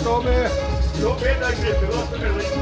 Tommy. Jo, Peter, ich bin du hast mir recht.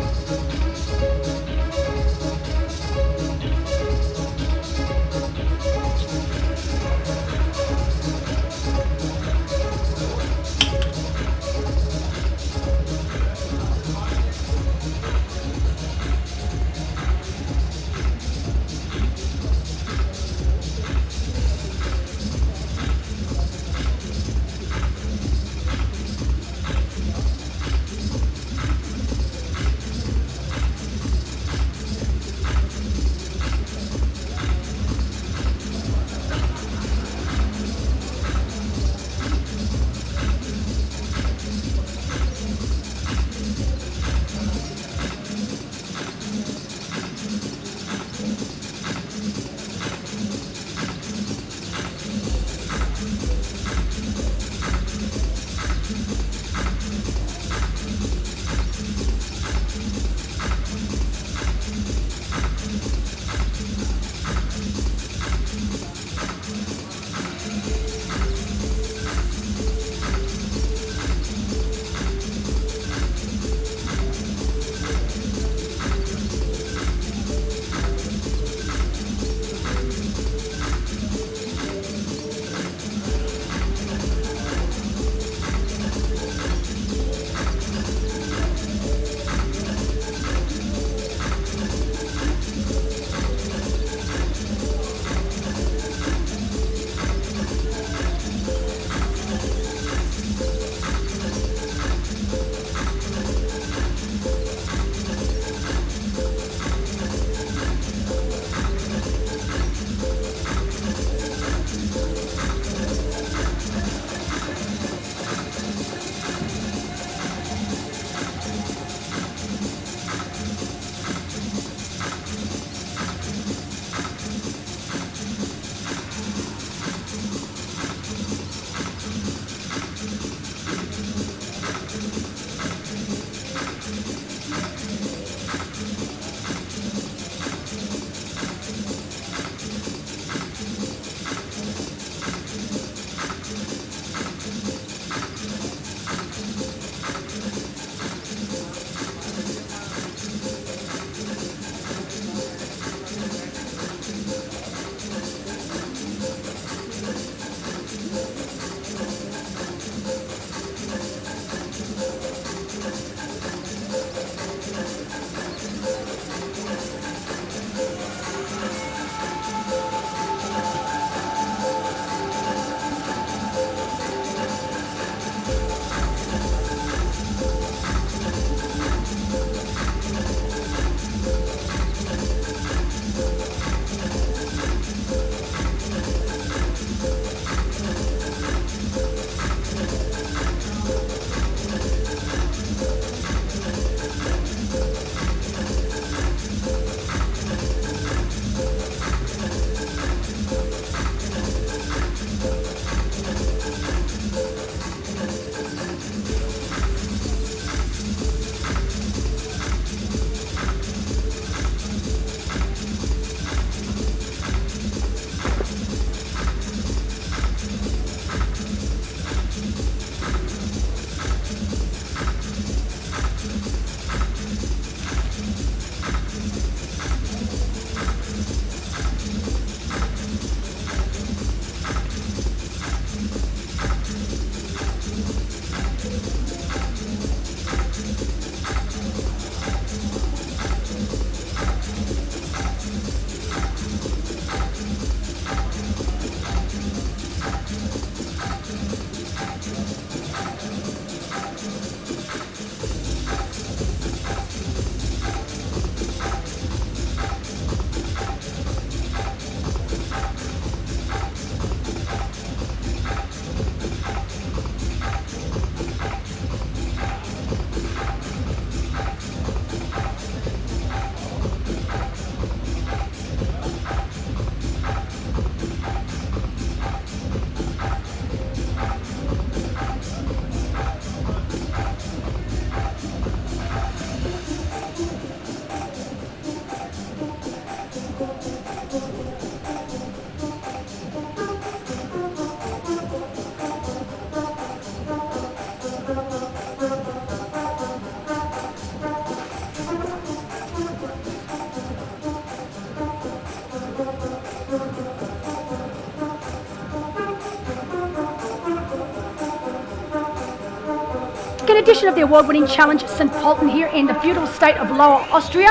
second edition of the award-winning challenge St. Pölten here in the beautiful state of Lower Austria.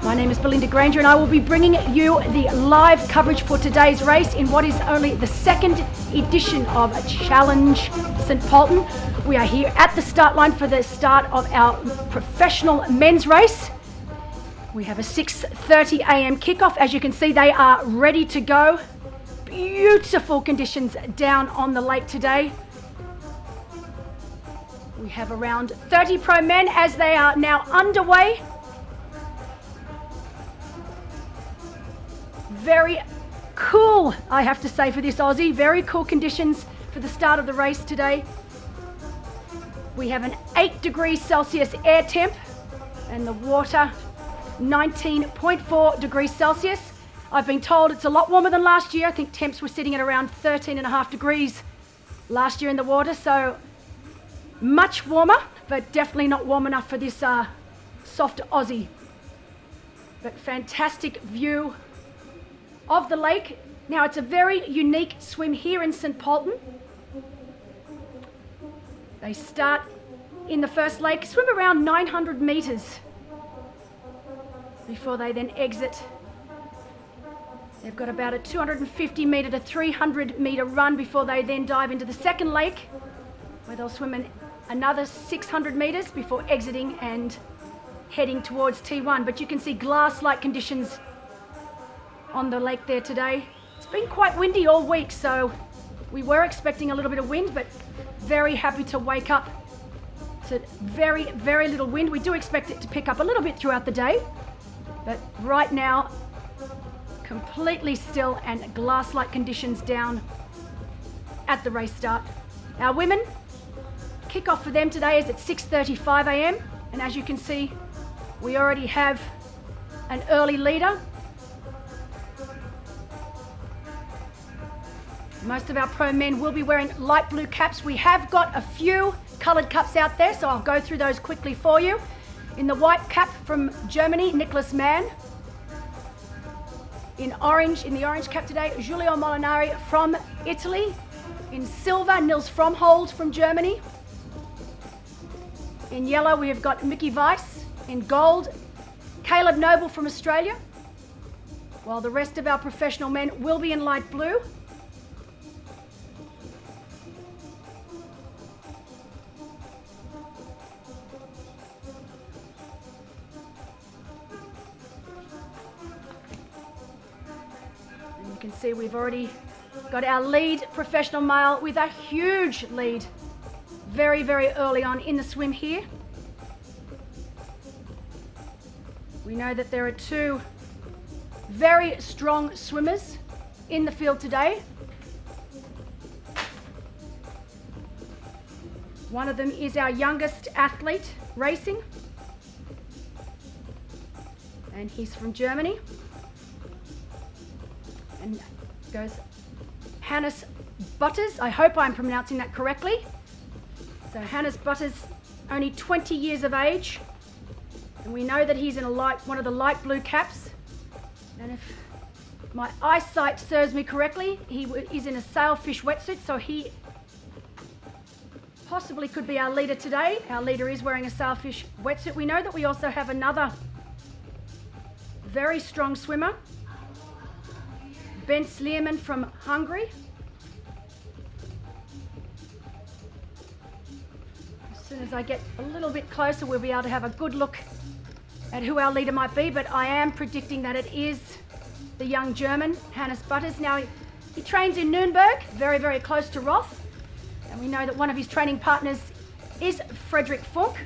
My name is Belinda Granger and I will be bringing you the live coverage for today's race in what is only the second edition of Challenge St. Pölten. We are here at the start line for the start of our professional men's race. We have a 6:30 a.m. kickoff. As you can see, they are ready to go. Beautiful conditions down on the lake today. We have around 30 pro men as they are now underway. Very cool, I have to say, for this Aussie. Very cool conditions for the start of the race today. We have an 8 degrees Celsius air temp and the water 19.4 degrees Celsius. I've been told it's a lot warmer than last year. I think temps were sitting at around 13.5 degrees last year in the water, so much warmer, but definitely not warm enough for this soft Aussie. But fantastic view of the lake. Now it's a very unique swim here in St. Pölten. They start in the first lake, swim around 900 meters before they then exit. They've got about a 250 meter to 300 meter run before they then dive into the second lake, where they'll swim another 600 meters before exiting and heading towards T1. But you can see glass-like conditions on the lake there today. It's been quite windy all week, so we were expecting a little bit of wind, but very happy to wake up to very, very little wind. We do expect it to pick up a little bit throughout the day, but right now, completely still and glass-like conditions down at the race start. Our women, kickoff for them today is at 6:35 a.m. and as you can see, we already have an early leader. Most of our pro men will be wearing light blue caps. We have got a few coloured caps out there, so I'll go through those quickly for you. In the white cap from Germany, Nicholas Mann. In the orange cap today, Giulio Molinari from Italy. In silver, Nils Fromhold from Germany. In yellow, we have got Mickey Weiss. In gold, Caleb Noble from Australia. While the rest of our professional men will be in light blue. You can see we've already got our lead professional male with a huge lead very, very early on in the swim here. We know that there are two very strong swimmers in the field today. One of them is our youngest athlete racing, and he's from Germany. And goes Hannes Butters. I hope I'm pronouncing that correctly. So Hannes Butters, only 20 years of age. And we know that he's in one of the light blue caps. And if my eyesight serves me correctly, he is in a sailfish wetsuit, so he possibly could be our leader today. Our leader is wearing a sailfish wetsuit. We know that we also have another very strong swimmer, Ben Slierman from Hungary. As soon as I get a little bit closer, we'll be able to have a good look at who our leader might be, but I am predicting that it is the young German, Hannes Butters. Now, he trains in Nuremberg, very, very close to Roth, and we know that one of his training partners is Frederick Funk.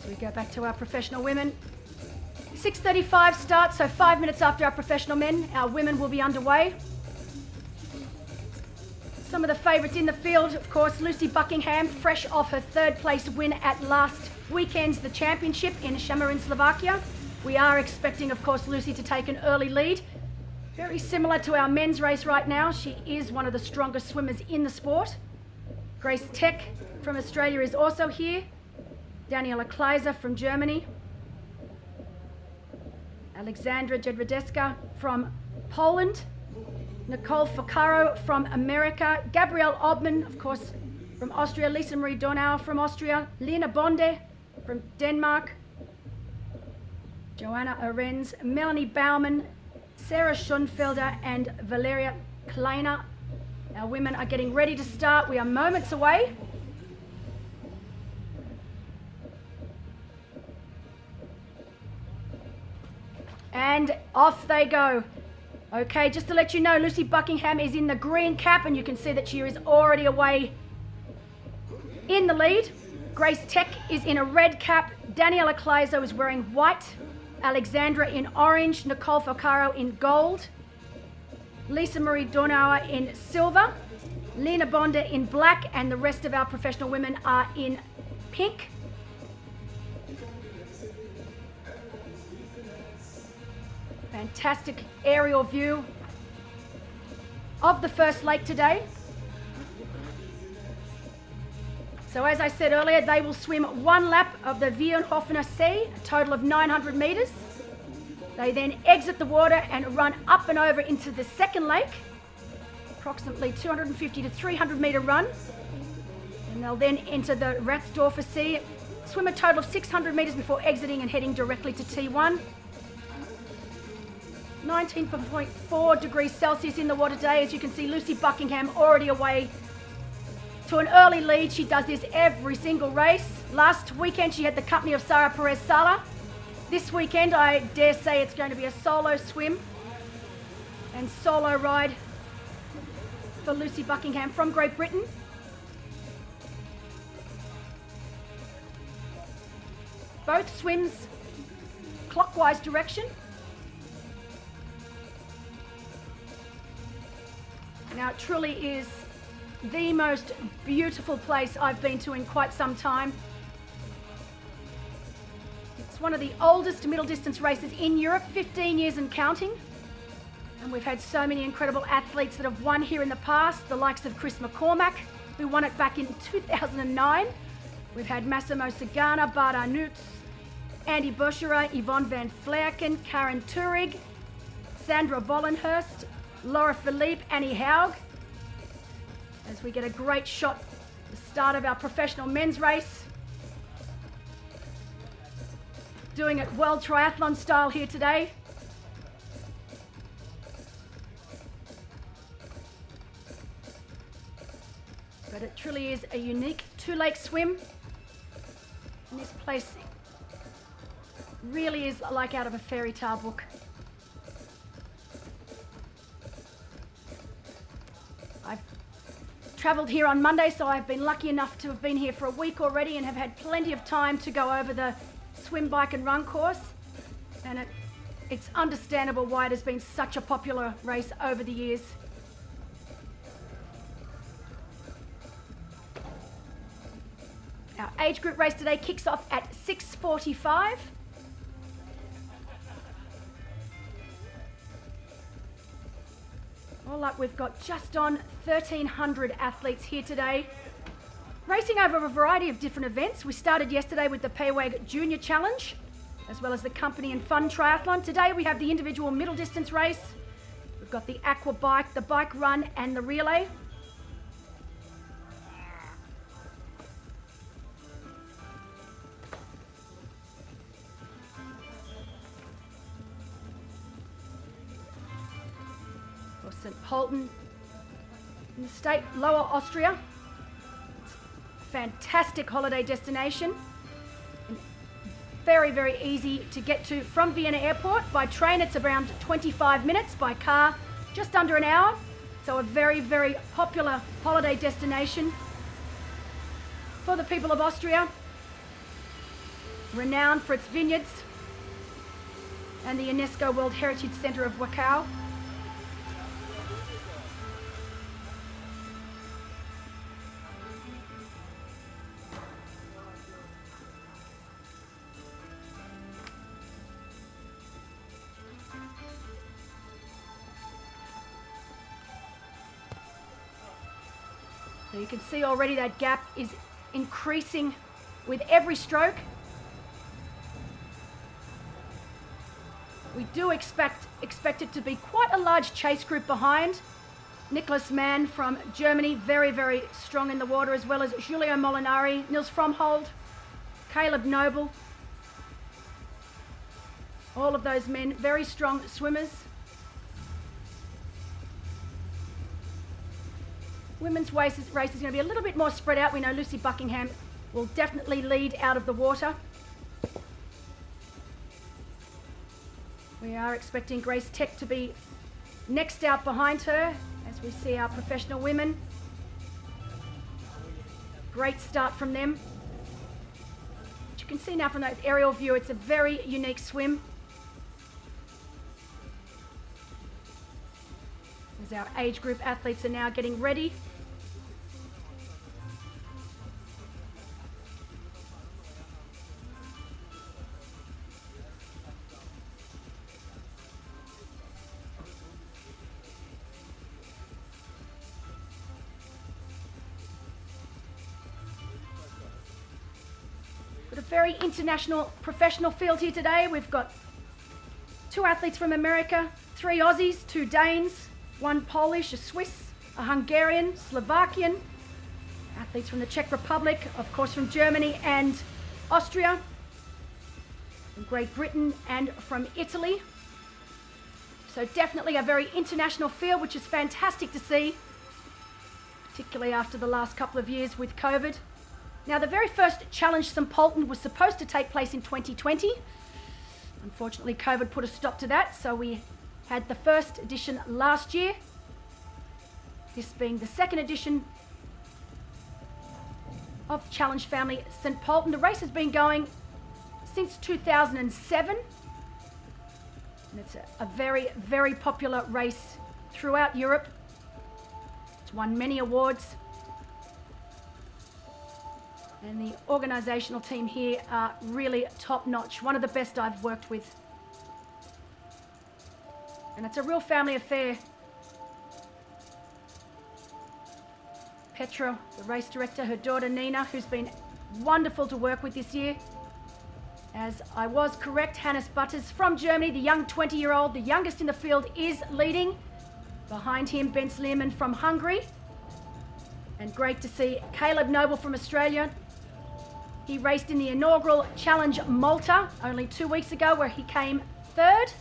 We go back to our professional women. 6:35 start, so 5 minutes after our professional men, our women will be underway. Some of the favourites in the field, of course, Lucy Buckingham, fresh off her third place win at last weekend's the championship in Šamorín, Slovakia. We are expecting, of course, Lucy to take an early lead. Very similar to our men's race right now. She is one of the strongest swimmers in the sport. Grace Tech from Australia is also here. Daniela Kleiser from Germany. Alexandra Jedrzejewska from Poland, Nicole Ficaro from America, Gabrielle Obman, of course, from Austria, Lisa Marie Donauer from Austria, Lena Bonde from Denmark, Joanna Arens, Melanie Baumann, Sarah Schoenfelder and Valeria Kleiner. Our women are getting ready to start. We are moments away. And off they go. Okay, just to let you know, Lucy Buckingham is in the green cap, and you can see that she is already away in the lead. Grace Tech is in a red cap. Daniela Kleiser is wearing white. Alexandra in orange. Nicole Ficaro in gold. Lisa Marie Donauer in silver. Lena Bonde in black, and the rest of our professional women are in pink. Fantastic aerial view of the first lake today. So as I said earlier, they will swim one lap of the Wienhofener See, a total of 900 metres. They then exit the water and run up and over into the second lake, approximately 250 to 300 metre run. And they'll then enter the Ratsdorfer See, swim a total of 600 metres before exiting and heading directly to T1. 19.4 degrees Celsius in the water today. As you can see, Lucy Buckingham already away to an early lead. She does this every single race. Last weekend she had the company of Sara Perez Sala. This weekend I dare say it's going to be a solo swim and solo ride for Lucy Buckingham from Great Britain. Both swims clockwise direction. Now it truly is the most beautiful place I've been to in quite some time. It's one of the oldest middle distance races in Europe, 15 years and counting. And we've had so many incredible athletes that have won here in the past, the likes of Chris McCormack, who won it back in 2009. We've had Massimo Sagana, Bart Arnouts, Andy Buscherer, Yvonne van Vlerken, Karen Turig, Sandra Vollenhurst, Laura Philippe, Annie Haug. As we get a great shot at the start of our professional men's race. Doing it World Triathlon style here today. But it truly is a unique two-lake swim. And this place really is like out of a fairy tale book. I've travelled here on Monday, so I've been lucky enough to have been here for a week already and have had plenty of time to go over the swim, bike and run course. And it's understandable why it has been such a popular race over the years. Our age group race today kicks off at 6:45. All up, we've got just on 1,300 athletes here today, racing over a variety of different events. We started yesterday with the PWAG Junior Challenge, as well as the company and fun triathlon. Today we have the individual middle distance race. We've got the aqua bike, the bike run and the relay. St. Pölten in the state, Lower Austria. It's a fantastic holiday destination. And very, very easy to get to from Vienna Airport. By train, it's around 25 minutes. By car, just under an hour. So a very, very popular holiday destination for the people of Austria. Renowned for its vineyards and the UNESCO World Heritage Centre of Wachau. So you can see already that gap is increasing with every stroke. We do expect it to be quite a large chase group behind. Nicholas Mann from Germany, very, very strong in the water, as well as Giulio Molinari, Nils Fromhold, Caleb Noble. All of those men, very strong swimmers. Women's race is going to be a little bit more spread out. We know Lucy Buckingham will definitely lead out of the water. We are expecting Grace Tech to be next out behind her as we see our professional women. Great start from them. As you can see now from that aerial view, it's a very unique swim. As our age group athletes are now getting ready. Got a very international professional field here today. We've got 2 athletes from America, 3 Aussies, 2 Danes, 1 Polish, a Swiss, a Hungarian, Slovakian, athletes from the Czech Republic, of course from Germany and Austria, from Great Britain and from Italy. So definitely a very international field, which is fantastic to see, particularly after the last couple of years with COVID. Now, the very first Challenge St. Pölten was supposed to take place in 2020. Unfortunately, COVID put a stop to that, so we had the first edition last year, this being the second edition of Challenge Family St. Pölten. The race has been going since 2007, and it's a very, very popular race throughout Europe. It's won many awards, and the organisational team here are really top-notch, one of the best I've worked with. And it's a real family affair. Petra, the race director, her daughter Nina, who's been wonderful to work with this year. As I was correct, Hannes Butters from Germany, the young 20-year-old, the youngest in the field, is leading. Behind him, Ben Sleeman from Hungary. And great to see Caleb Noble from Australia. He raced in the inaugural Challenge Malta only 2 weeks ago, where he came 3rd.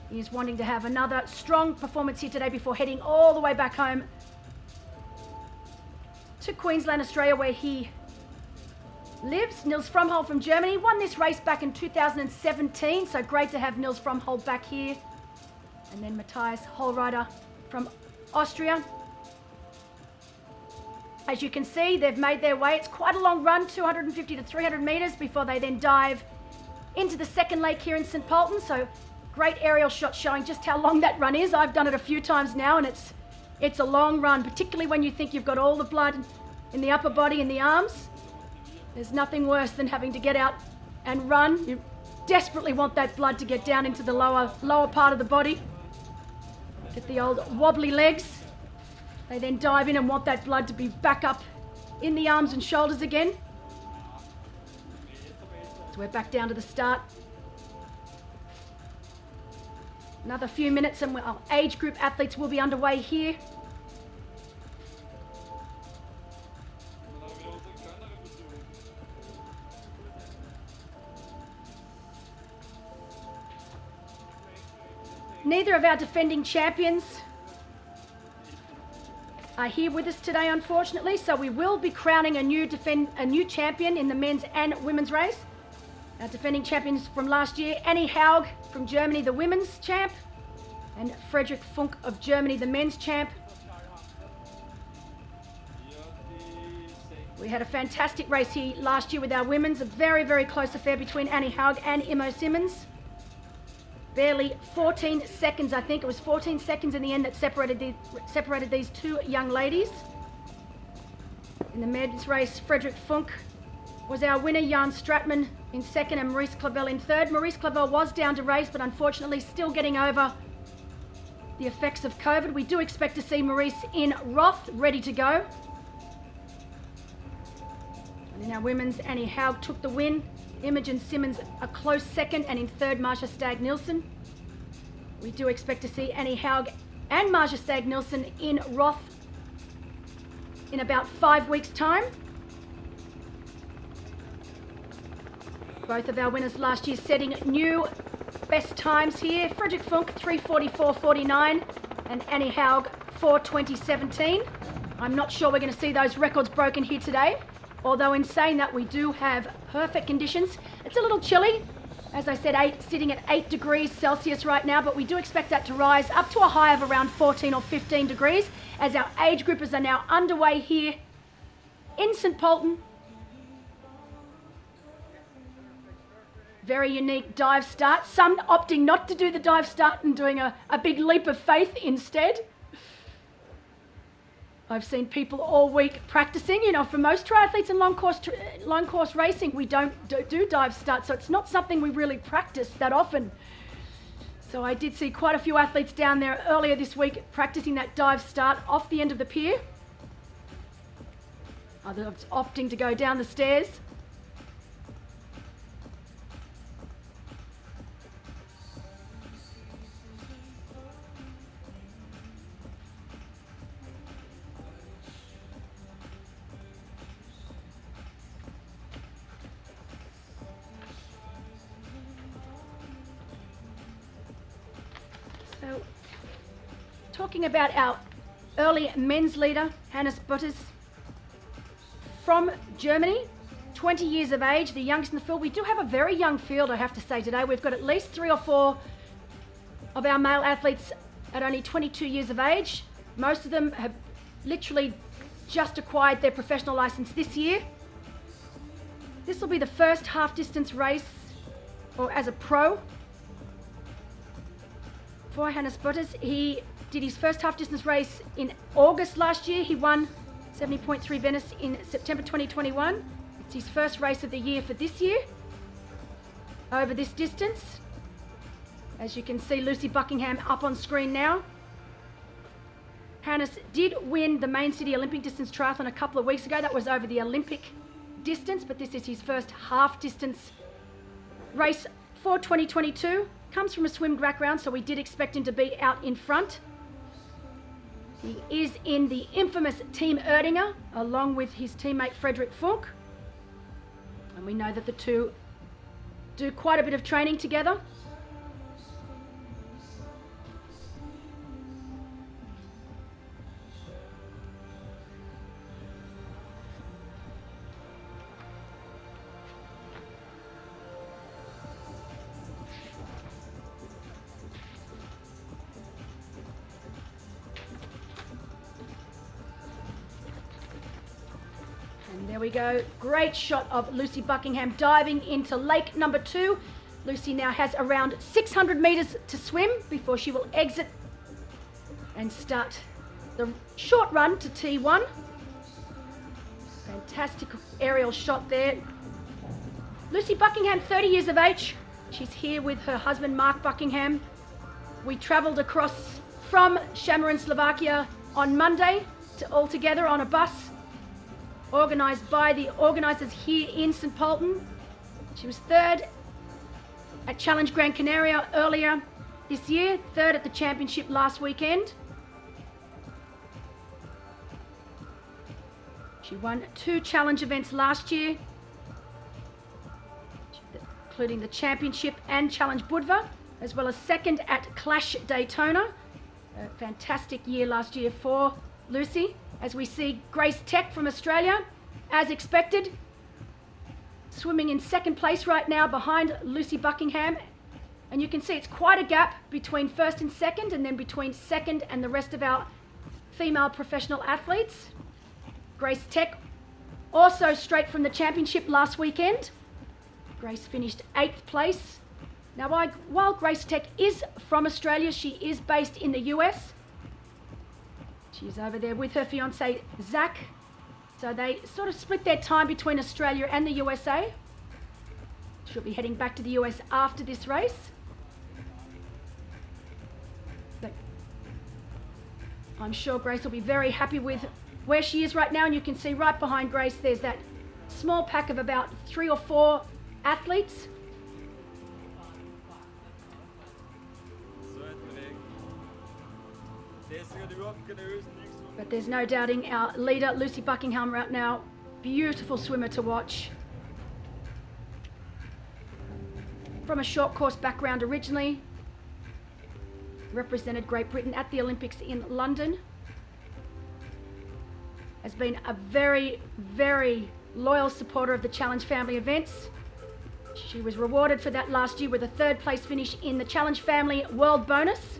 He is wanting to have another strong performance here today before heading all the way back home to Queensland, Australia, where he lives. Nils Fromhold from Germany won this race back in 2017, so great to have Nils Fromhold back here. And then Matthias Hohlreiter from Austria. As you can see, they've made their way. It's quite a long run, 250 to 300 metres, before they then dive into the second lake here in St. Pölten. So great aerial shots showing just how long that run is. I've done it a few times now, and it's a long run, particularly when you think you've got all the blood in the upper body and the arms. There's nothing worse than having to get out and run. You desperately want that blood to get down into the lower part of the body. Get the old wobbly legs. They then dive in and want that blood to be back up in the arms and shoulders again. So we're back down to the start. Another few minutes and our age group athletes will be underway here. Neither of our defending champions are here with us today, unfortunately, so we will be crowning a new champion in the men's and women's race. Our defending champions from last year, Annie Haug from Germany, the women's champ, and Frederick Funk of Germany, the men's champ. We had a fantastic race here last year with our women's, a very, very close affair between Annie Haug and Imo Simmons. Barely 14 seconds, I think. It was 14 seconds in the end that separated these two young ladies. In the men's race, Frederick Funk was our winner, Jan Stratman in second and Maurice Clavel in third. Maurice Clavel was down to race, but unfortunately still getting over the effects of COVID. We do expect to see Maurice in Roth, ready to go. In our women's, Annie Haug took the win. Imogen Simmons a close second, and in third, Marcia Stagg-Nielsen. We do expect to see Annie Haug and Marcia Stagg-Nielsen in Roth in about 5 weeks' time. Both of our winners last year setting new best times here. Frederick Funk 3:44.49 and Annie Haug 4:20.17. I'm not sure we're going to see those records broken here today. Although in saying that, we do have perfect conditions. It's a little chilly. As I said, sitting at 8 degrees Celsius right now, but we do expect that to rise up to a high of around 14 or 15 degrees as our age groupers are now underway here in St. Pölten. Very unique dive start. Some opting not to do the dive start and doing a big leap of faith instead. I've seen people all week practicing. You know, for most triathletes and long course racing, we don't do dive starts, so it's not something we really practice that often. So I did see quite a few athletes down there earlier this week practicing that dive start off the end of the pier. Others opting to go down the stairs. So, talking about our early men's leader, Hannes Butters, from Germany, 20 years of age, the youngest in the field. We do have a very young field, I have to say, today. We've got at least 3 or 4 of our male athletes at only 22 years of age. Most of them have literally just acquired their professional license this year. This will be the first half-distance race, or as a pro, for Hannes Butters. He did his first half-distance race in August last year. He won 70.3 Venice in September 2021. It's his first race of the year for this year over this distance. As you can see, Lucy Buckingham up on screen now. Hannes did win the Main City Olympic distance triathlon a couple of weeks ago. That was over the Olympic distance, but this is his first half-distance race for 2022. Comes from a swim background, so we did expect him to be out in front. He is in the infamous Team Erdinger, along with his teammate Frederick Funk. And we know that the two do quite a bit of training together. There we go. Great shot of Lucy Buckingham diving into lake number 2. Lucy now has around 600 meters to swim before she will exit and start the short run to T1. Fantastic aerial shot there. Lucy Buckingham, 30 years of age. She's here with her husband, Mark Buckingham. We traveled across from Šamarin, Slovakia on Monday all together on a bus organised by the organisers here in St. Pölten. She was 3rd at Challenge Gran Canaria earlier this year, 3rd at the championship last weekend. She won 2 challenge events last year, including the championship and Challenge Budva, as well as 2nd at Clash Daytona. A fantastic year last year for Lucy. As we see Grace Tech from Australia, as expected, swimming in 2nd place right now behind Lucy Buckingham. And you can see it's quite a gap between 1st and 2nd, and then between 2nd and the rest of our female professional athletes. Grace Tech also straight from the championship last weekend. Grace finished 8th place. Now, while Grace Tech is from Australia, she is based in the US. She's over there with her fiance, Zach. So they sort of split their time between Australia and the USA. She'll be heading back to the US after this race. But I'm sure Grace will be very happy with where she is right now. And you can see right behind Grace, there's that small pack of about 3 or 4 athletes. But there's no doubting our leader, Lucy Buckingham, right now. Beautiful swimmer to watch. From a short course background originally. Represented Great Britain at the Olympics in London. Has been a very, very loyal supporter of the Challenge Family events. She was rewarded for that last year with a 3rd place finish in the Challenge Family World Bonus.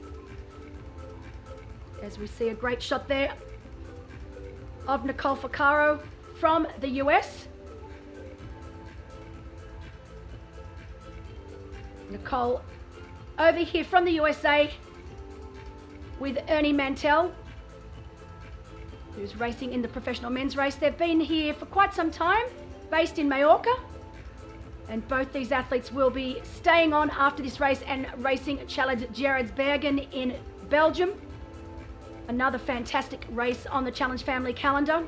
As we see a great shot there of Nicole Ficaro from the US. Nicole over here from the USA with Ernie Mantell, who's racing in the professional men's race. They've been here for quite some time, based in Mallorca. And both these athletes will be staying on after this race and racing Challenge Gerardsbergen in Belgium. Another fantastic race on the Challenge Family calendar.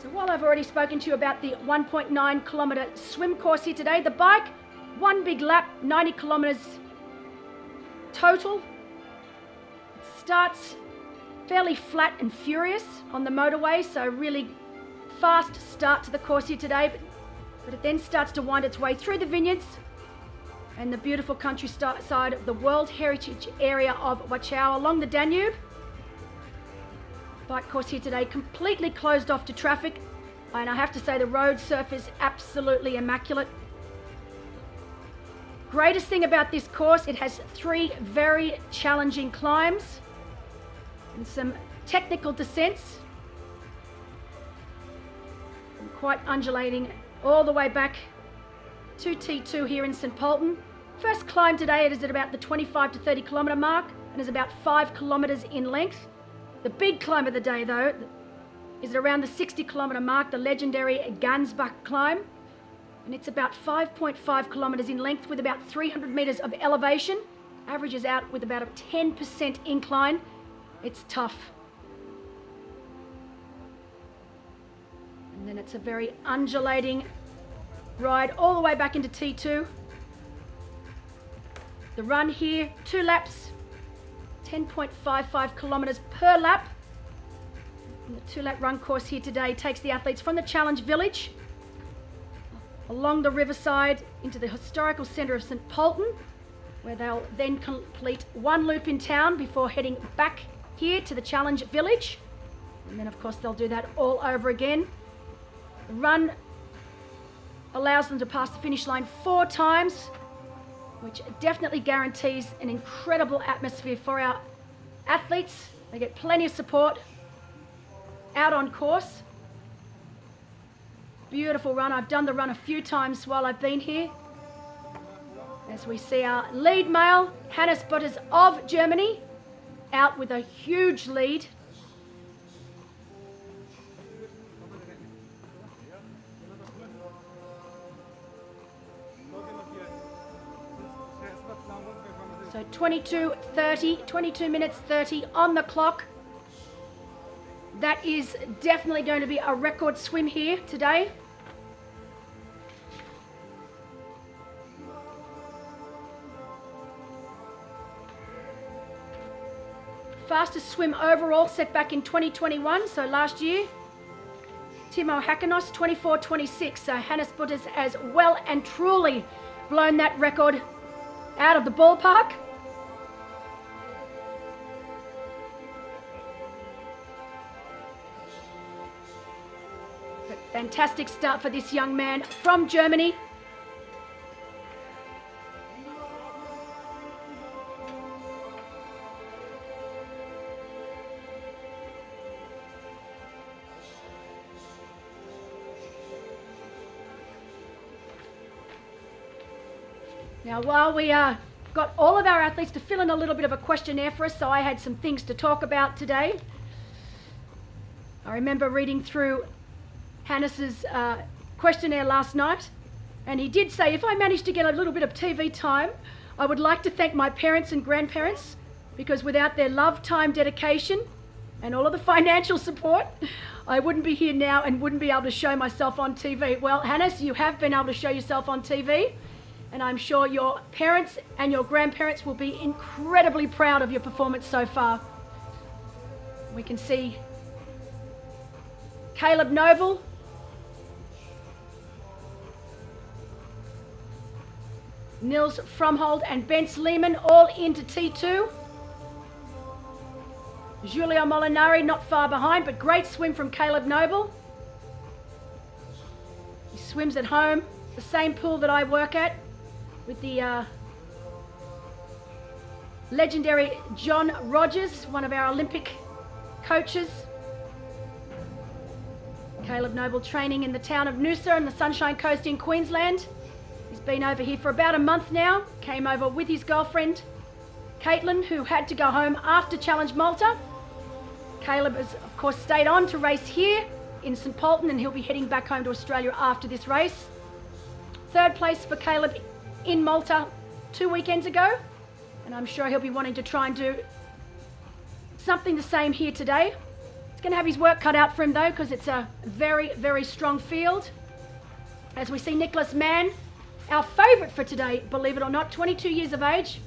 So while I've already spoken to you about the 1.9 kilometre swim course here today, the bike, one big lap, 90 kilometres total. It starts fairly flat and furious on the motorway, so really fast start to the course here today, but it then starts to wind its way through the vineyards and the beautiful countryside of the World Heritage Area of Wachau along the Danube. Bike course here today completely closed off to traffic, and I have to say the road surface absolutely immaculate. Greatest thing about this course, it has 3 very challenging climbs and some technical descents, and quite undulating all the way back to T2 here in St. Pölten. First climb today, it is at about the 25 to 30 kilometre mark and is about 5 kilometres in length. The big climb of the day though is at around the 60 kilometre mark, the legendary Gansbach climb. And it's about 5.5 kilometres in length with about 300 metres of elevation. Averages out with about a 10% incline. It's tough. And then it's a very undulating ride all the way back into T2. The run here, 2 laps, 10.55 kilometres per lap. And the 2-lap run course here today takes the athletes from the Challenge Village along the riverside into the historical centre of St. Pölten, where they'll then complete 1 loop in town before heading back here to the Challenge Village. And then of course they'll do that all over again. The run allows them to pass the finish line 4 times, which definitely guarantees an incredible atmosphere for our athletes. They get plenty of support out on course. Beautiful run. I've done the run a few times while I've been here. As we see our lead male, Hannes Butters of Germany, out with a huge lead. So 22 minutes 30 on the clock. That is definitely going to be a record swim here today. Fastest swim overall set back in 2021, so last year. Timo Hakanos, 24:26. So Hannes Butters has well and truly blown that record out of the ballpark. But fantastic start for this young man from Germany. Now, while we got all of our athletes to fill in a little bit of a questionnaire for us, so I had some things to talk about today. I remember reading through Hannes's questionnaire last night, and he did say, if I manage to get a little bit of TV time, I would like to thank my parents and grandparents, because without their love, time, dedication, and all of the financial support, I wouldn't be here now and wouldn't be able to show myself on TV. Well, Hannes, you have been able to show yourself on TV, and I'm sure your parents and your grandparents will be incredibly proud of your performance so far. We can see Caleb Noble, Nils Fromhold and Bence Lehman all into T2. Giulio Molinari not far behind, but great swim from Caleb Noble. He swims at home, the same pool that I work at, with the legendary John Rogers, one of our Olympic coaches. Caleb Noble training in the town of Noosa on the Sunshine Coast in Queensland. He's been over here for about a month now. Came over with his girlfriend, Caitlin, who had to go home after Challenge Malta. Caleb has, of course, stayed on to race here in St Pölten, and he'll be heading back home to Australia after this race. Third place for Caleb in Malta 2 weekends ago, and I'm sure he'll be wanting to try and do something the same here today. He's going to have his work cut out for him though, because it's a very, very strong field. As we see Nicholas Mann, our favourite for today, believe it or not, 22 years of age,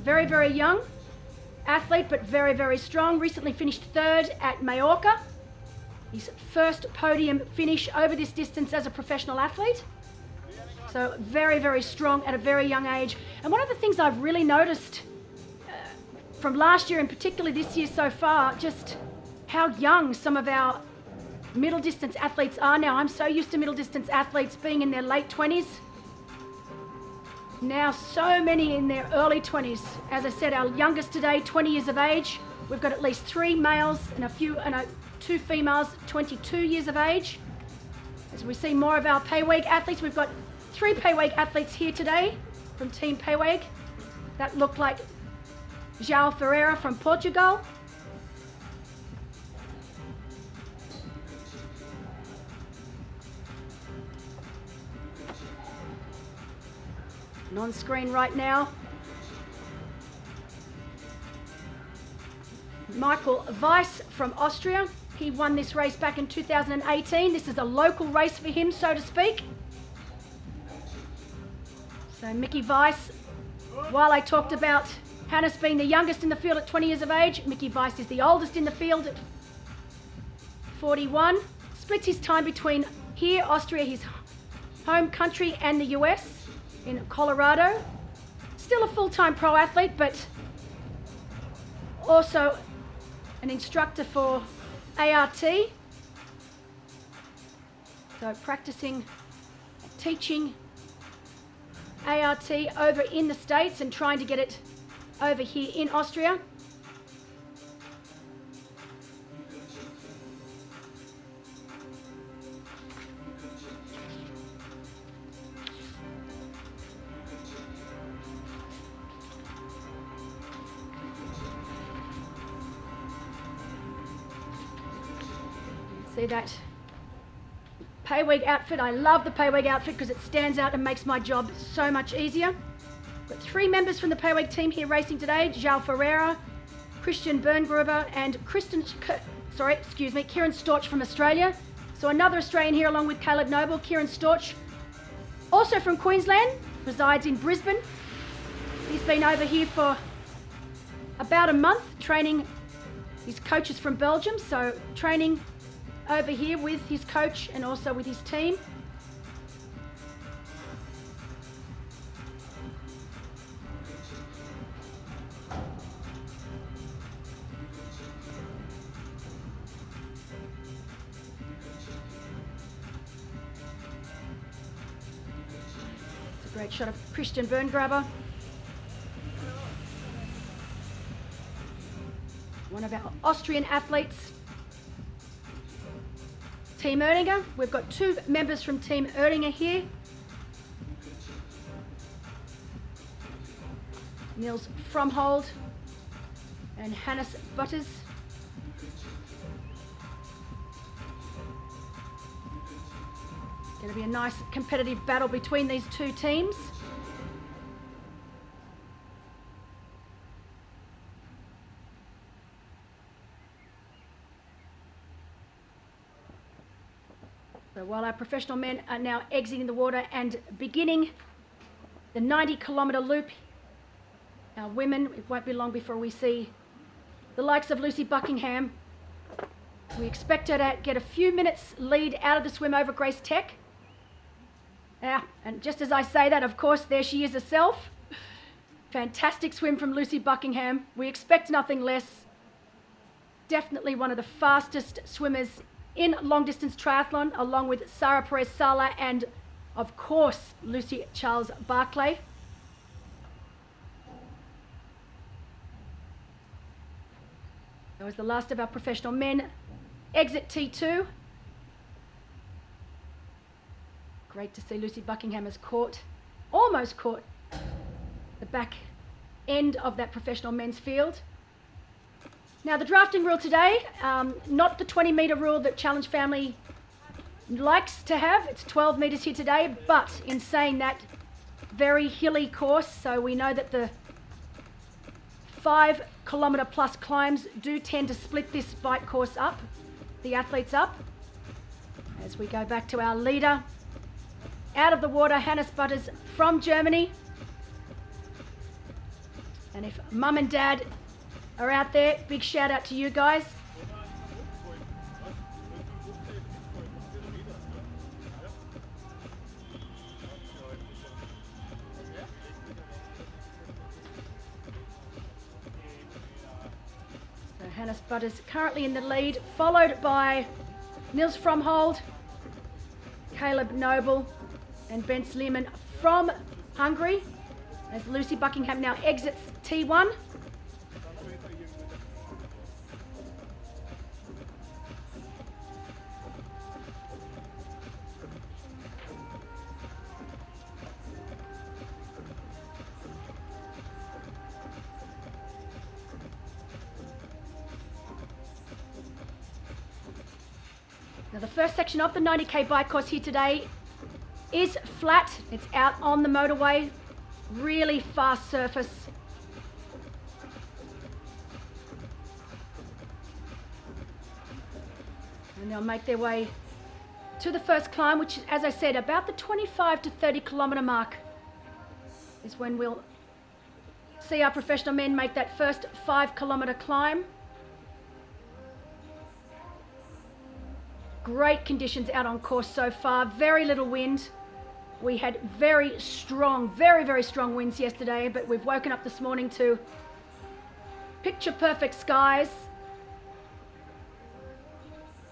very, very young athlete, but very, very strong. Recently finished third at Majorca. His first podium finish over this distance as a professional athlete. So very, very strong at a very young age. And one of the things I've really noticed from last year and particularly this year so far, just how young some of our middle distance athletes are now. I'm so used to middle distance athletes being in their late 20s. Now so many in their early 20s. As I said, our youngest today, 20 years of age. We've got at least 3 males and 2 females, 22 years of age. As we see more of our Payweg athletes, we've got 3 Payweg athletes here today from Team Payweg. That looked like João Ferreira from Portugal. And on screen right now, Michael Weiss from Austria. He won this race back in 2018. This is a local race for him, so to speak. So Mickey Weiss, while I talked about Hannes being the youngest in the field at 20 years of age, Mickey Weiss is the oldest in the field at 41. Splits his time between here, Austria, his home country, and the US in Colorado. Still a full-time pro athlete, but also an instructor for ART. So practicing, teaching ART over in the States and trying to get it over here in Austria. See that Payweg outfit. I love the Payweg outfit because it stands out and makes my job so much easier. Got 3 members from the Payweg team here racing today: João Ferreira, Christian Berngruber, and Kieran Storch from Australia. So another Australian here along with Caleb Noble. Kieran Storch, also from Queensland, resides in Brisbane. He's been over here for about a month training. His coach is from Belgium, so training over here with his coach and also with his team. It's a great shot of Christian Berngruber, one of our Austrian athletes. Team Erdinger, we've got 2 members from Team Erdinger here. Nils Fromhold and Hannes Butters. Going to be a nice competitive battle between these two teams. So while our professional men are now exiting the water and beginning the 90-kilometre loop, our women, it won't be long before we see the likes of Lucy Buckingham. We expect her to get a few minutes lead out of the swim over Grace Tech. And just as I say that, of course, there she is herself. Fantastic swim from Lucy Buckingham. We expect nothing less. Definitely one of the fastest swimmers in long-distance triathlon, along with Sarah Perez-Sala and, of course, Lucy Charles Barclay. That was the last of our professional men. Exit T2. Great to see Lucy Buckingham has almost caught the back end of that professional men's field. Now the drafting rule today, not the 20-metre rule that Challenge Family likes to have. It's 12 metres here today, but in saying that, very hilly course, so we know that the 5-kilometre plus climbs do tend to split this bike course up, the athletes up. As we go back to our leader, out of the water, Hannes Butters from Germany. And if mum and dad are out there, big shout out to you guys. So Hannes Butters currently in the lead, followed by Nils Fromhold, Caleb Noble and Ben Sleeman from Hungary, as Lucy Buckingham now exits T1. Now the first section of the 90k bike course here today is flat. It's out on the motorway, really fast surface. And they'll make their way to the first climb, which, as I said, about the 25 to 30 kilometre mark is when we'll see our professional men make that first 5-kilometre climb. Great conditions out on course so far, very little wind. We had very strong, very strong winds yesterday, but we've woken up this morning to picture perfect skies.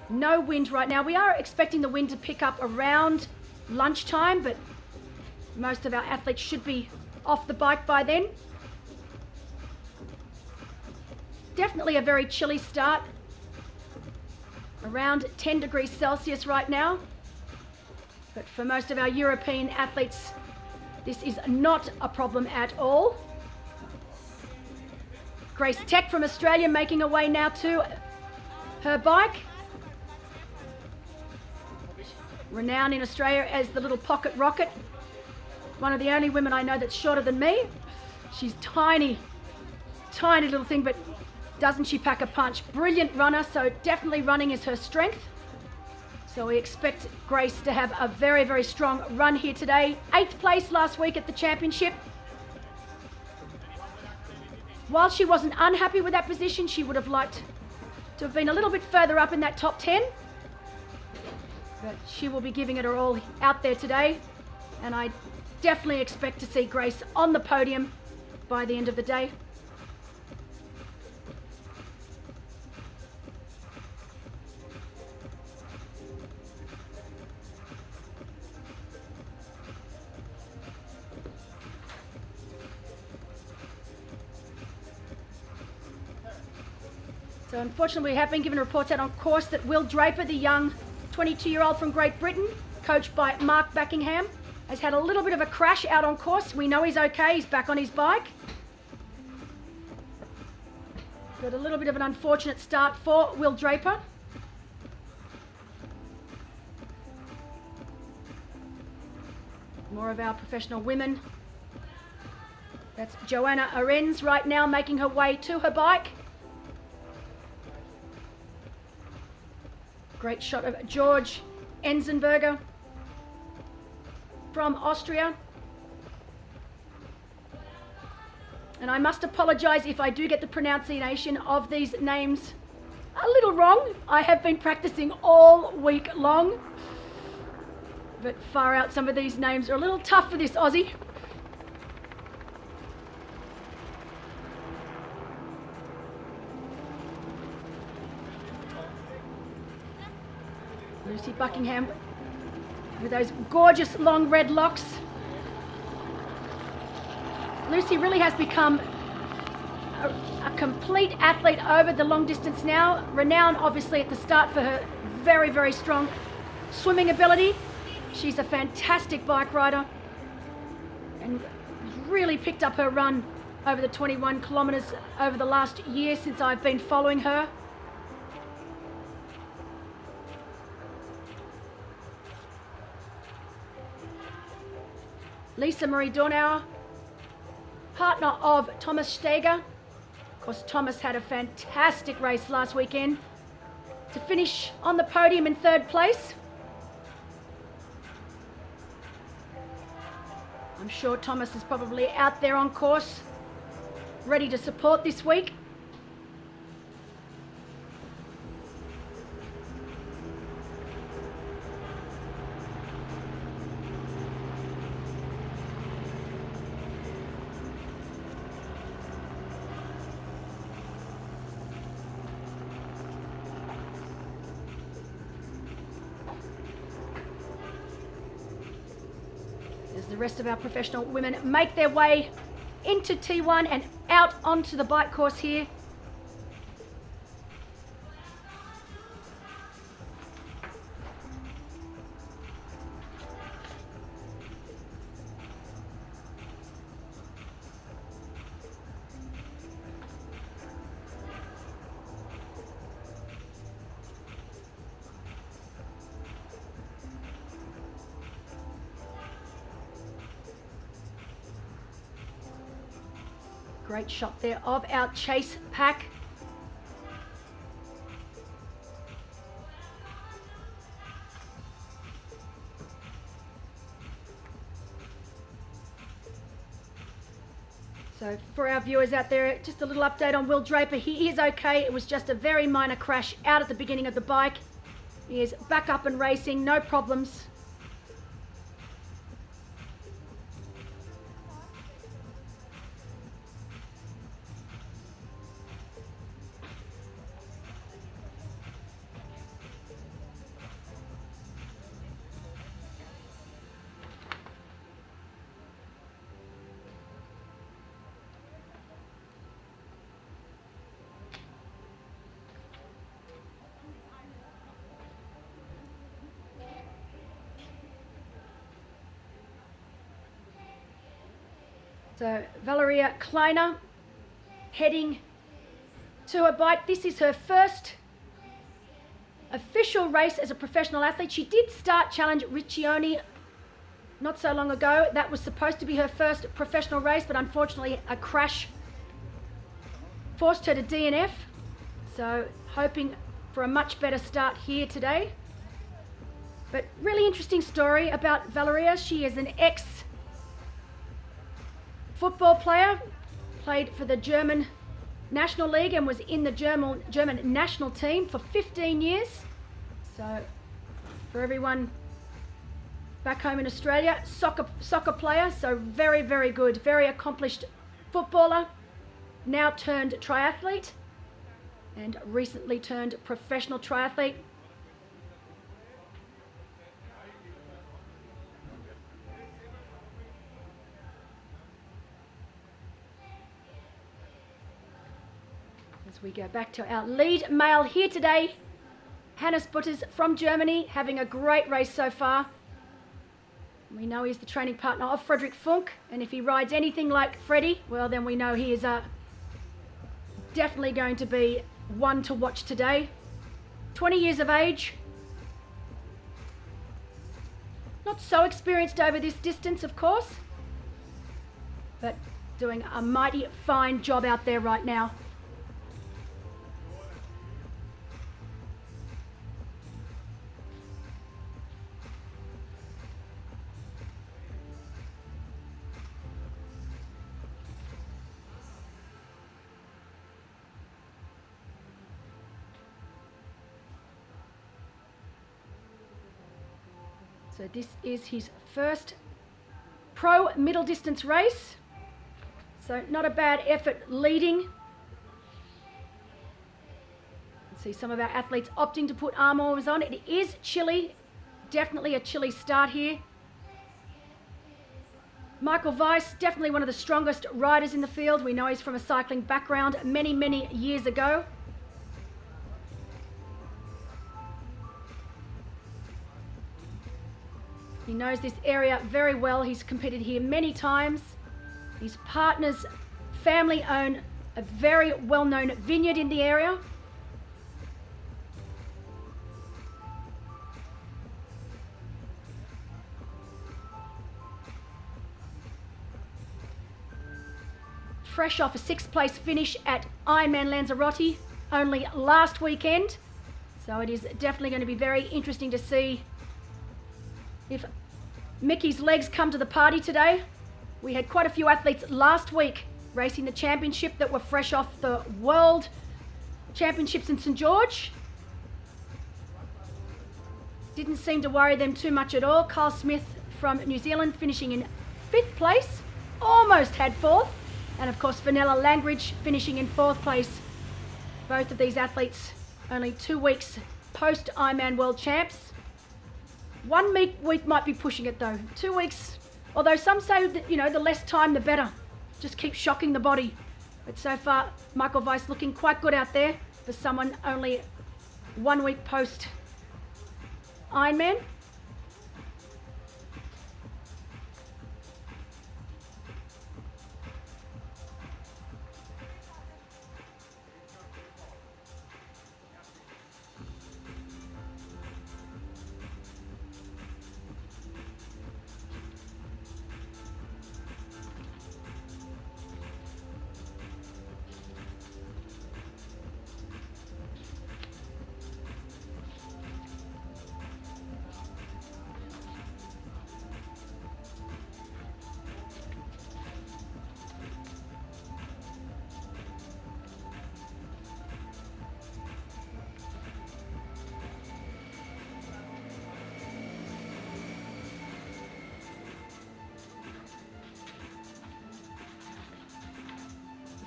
No wind right now. We are expecting the wind to pick up around lunchtime, but most of our athletes should be off the bike by then. Definitely a very chilly start. Around 10 degrees Celsius right now. But for most of our European athletes, this is not a problem at all. Grace Tech from Australia making her way now to her bike. Renowned in Australia as the little pocket rocket. One of the only women I know that's shorter than me. She's tiny, tiny little thing, but doesn't she pack a punch? Brilliant runner, so definitely running is her strength. So we expect Grace to have a very strong run here today. 8th place last week at the championship. While she wasn't unhappy with that position, she would have liked to have been a little bit further up in that top 10. But she will be giving it her all out there today. And I definitely expect to see Grace on the podium by the end of the day. So unfortunately, we have been given reports out on course that Will Draper, the young 22-year-old from Great Britain, coached by Mark Buckingham, has had a little bit of a crash out on course. We know he's okay, he's back on his bike. Got a little bit of an unfortunate start for Will Draper. More of our professional women. That's Joanna Arens right now making her way to her bike. Great shot of George Enzenberger from Austria. And I must apologise if I do get the pronunciation of these names a little wrong. I have been practicing all week long. But far out, some of these names are a little tough for this Aussie. Lucy Buckingham with those gorgeous long red locks. Lucy really has become a complete athlete over the long distance now. Renowned obviously at the start for her very, very strong swimming ability. She's a fantastic bike rider and really picked up her run over the 21 kilometres over the last year since I've been following her. Lisa Marie Dornauer, partner of Thomas Steger. Of course, Thomas had a fantastic race last weekend to finish on the podium in 3rd place. I'm sure Thomas is probably out there on course, ready to support this week. The rest of our professional women make their way into T1 and out onto the bike course here. Great shot there of our chase pack. So for our viewers out there, just a little update on Will Draper. He is okay. It was just a very minor crash out at the beginning of the bike. He is back up and racing, no problems. So Valeria Kleiner heading to her bike. This is her first official race as a professional athlete. She did start Challenge Riccione not so long ago. That was supposed to be her first professional race, but unfortunately a crash forced her to DNF. So hoping for a much better start here today. But really interesting story about Valeria. She is an ex-football player, played for the German National League and was in the German national team for 15 years. So for everyone back home in Australia, soccer player, so very, very good, very accomplished footballer, now turned triathlete and recently turned professional triathlete. As we go back to our lead male here today, Hannes Butters from Germany, having a great race so far. We know he's the training partner of Frederick Funk, and if he rides anything like Freddie, well then we know he is definitely going to be one to watch today. 20 years of age. Not so experienced over this distance, of course, but doing a mighty fine job out there right now. So this is his first pro middle distance race. So not a bad effort leading. See some of our athletes opting to put arm warmers on. It is chilly, definitely a chilly start here. Michael Weiss, definitely one of the strongest riders in the field. We know he's from a cycling background many, many years ago. He knows this area very well. He's competed here many times. His partner's family own a very well-known vineyard in the area. Fresh off a 6th place finish at Ironman Lanzarote only last weekend. So it is definitely going to be very interesting to see if Mickey's legs come to the party today. We had quite a few athletes last week racing the championship that were fresh off the World Championships in St. George. Didn't seem to worry them too much at all. Kyle Smith from New Zealand finishing in 5th place, almost had 4th. And of course, Vanilla Langridge finishing in 4th place. Both of these athletes only 2 weeks post Ironman World Champs. 1 week might be pushing it though. 2 weeks, although some say that, the less time the better. Just keep shocking the body. But so far, Michael Weiss looking quite good out there for someone only 1 week post Ironman.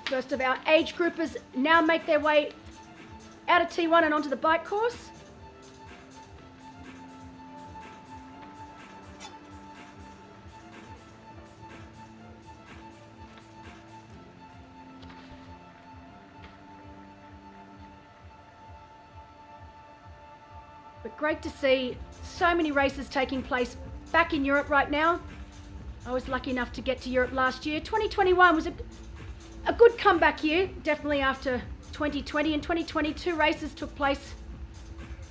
First of our age groupers now make their way out of T1 and onto the bike course. But great to see so many races taking place back in Europe right now. I was lucky enough to get to Europe last year. 2021 was a good comeback year, definitely after 2020. And 2022 races took place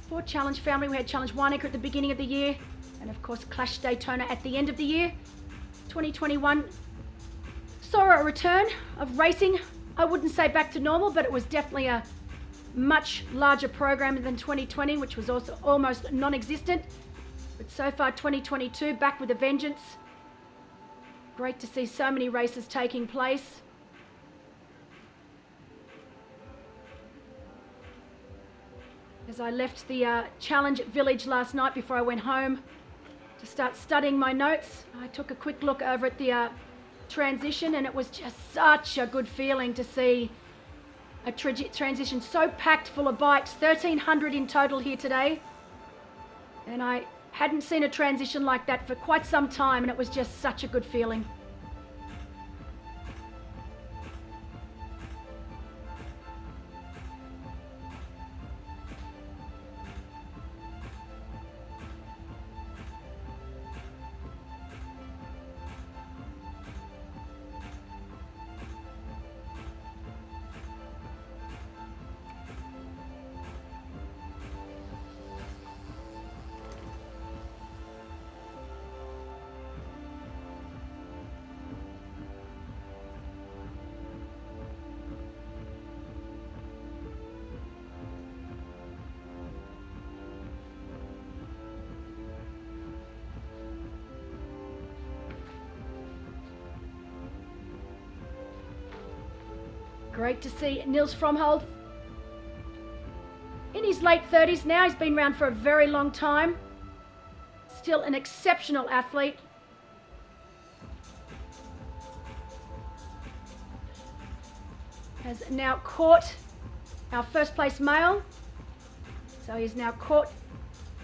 for Challenge Family. We had Challenge Wineacre at the beginning of the year, and of course Clash Daytona at the end of the year. 2021 saw a return of racing. I wouldn't say back to normal, but it was definitely a much larger program than 2020, which was also almost non-existent. But so far 2022 back with a vengeance. Great to see so many races taking place. As I left the Challenge Village last night before I went home to start studying my notes, I took a quick look over at the transition, and it was just such a good feeling to see a transition so packed full of bikes, 1,300 in total here today. And I hadn't seen a transition like that for quite some time, and it was just such a good feeling. Great to see Niels Fromhold. In his late 30s now, he's been around for a very long time. Still an exceptional athlete. Has now caught our first place male. So he's now caught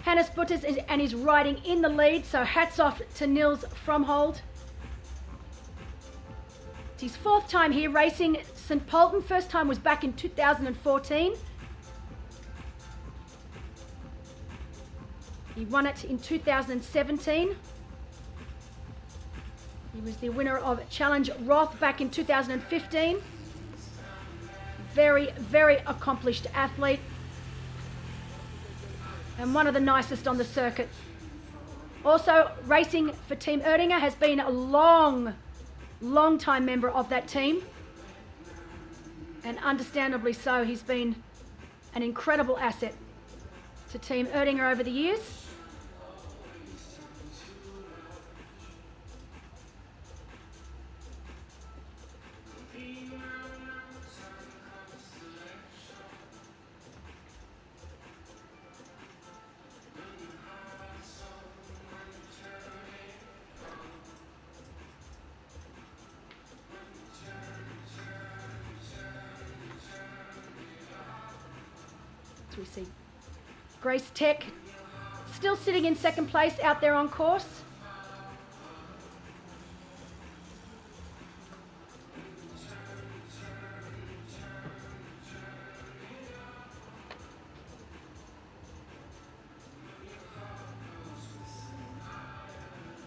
Hannes Butters and is riding in the lead. So hats off to Niels Fromhold. It's his fourth time here racing St. Pölten. First time was back in 2014. He won it in 2017. He was the winner of Challenge Roth back in 2015. Very, very accomplished athlete. And one of the nicest on the circuit. Also racing for Team Oettinger, has been a long time member of that team. And understandably so, he's been an incredible asset to Team Oettinger over the years. We see Grace Tech still sitting in second place out there on course.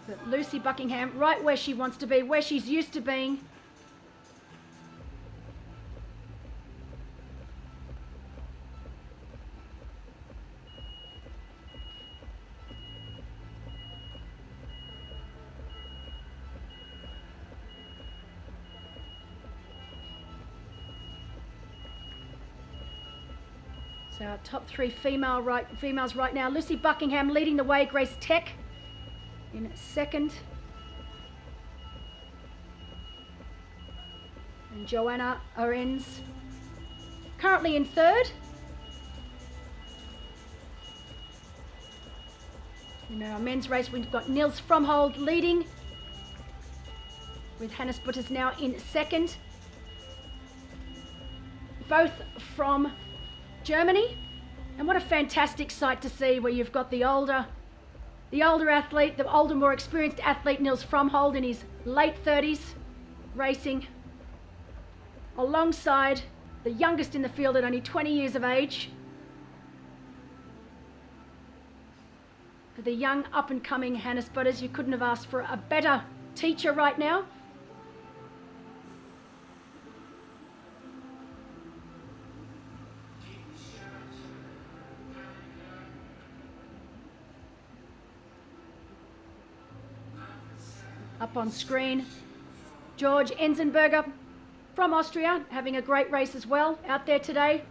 But Lucy Buckingham right where she wants to be, where she's used to being. So our top three females right now. Lucy Buckingham leading the way, Grace Tech in second. And Joanna Arens currently in third. In our men's race, we've got Niels Fromhold leading, with Hannes Butters now in second. Both from Germany, and what a fantastic sight to see, where you've got the older athlete, the older, more experienced athlete Niels Fromhold in his late 30s, racing alongside the youngest in the field at only 20 years of age. For the young up-and-coming Hannes Butters, you couldn't have asked for a better teacher right now. Up on screen, George Enzenberger from Austria, having a great race as well out there today.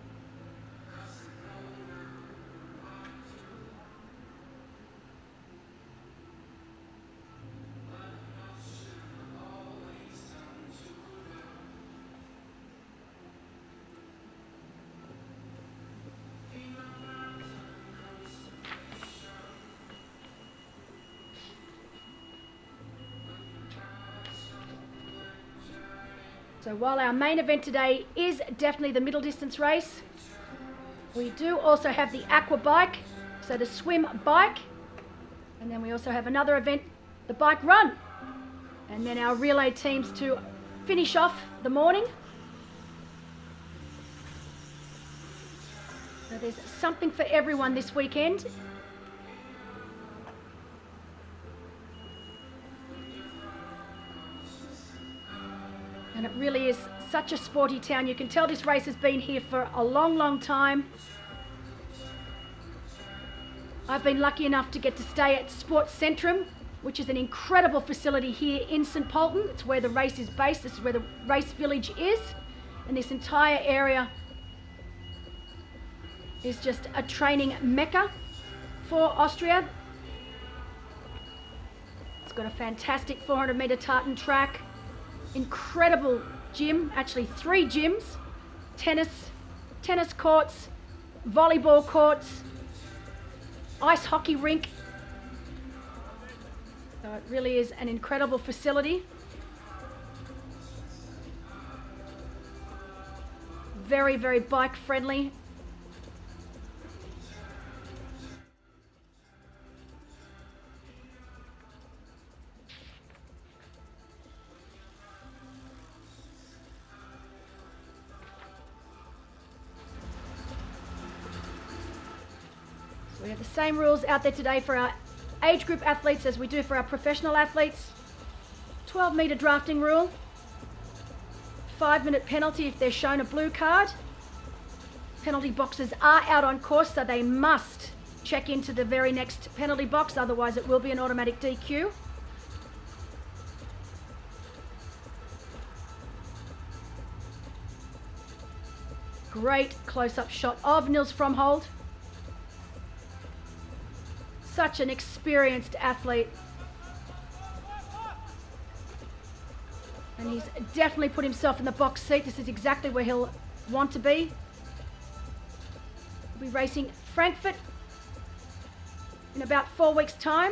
So while our main event today is definitely the middle distance race, we do also have the aqua bike, so the swim bike, and then we also have another event, the bike run, and then our relay teams to finish off the morning. So there's something for everyone this weekend. And it really is such a sporty town. You can tell this race has been here for a long time. I've been lucky enough to get to stay at Sports Centrum, which is an incredible facility here in St. Pölten. It's where the race is based. This is where the race village is. And this entire area is just a training mecca for Austria. It's got a fantastic 400 metre tartan track. Incredible gym, actually 3 gyms tennis courts, volleyball courts, ice hockey rink. So it really is an incredible facility. Very, very bike friendly. We have the same rules out there today for our age group athletes as we do for our professional athletes. 12-metre drafting rule. 5-minute penalty if they're shown a blue card. Penalty boxes are out on course, so they must check into the very next penalty box, otherwise it will be an automatic DQ. Great close-up shot of Nils Fromhold. Such an experienced athlete. And he's definitely put himself in the box seat. This is exactly where he'll want to be. He'll be racing Frankfurt in about 4 weeks' time.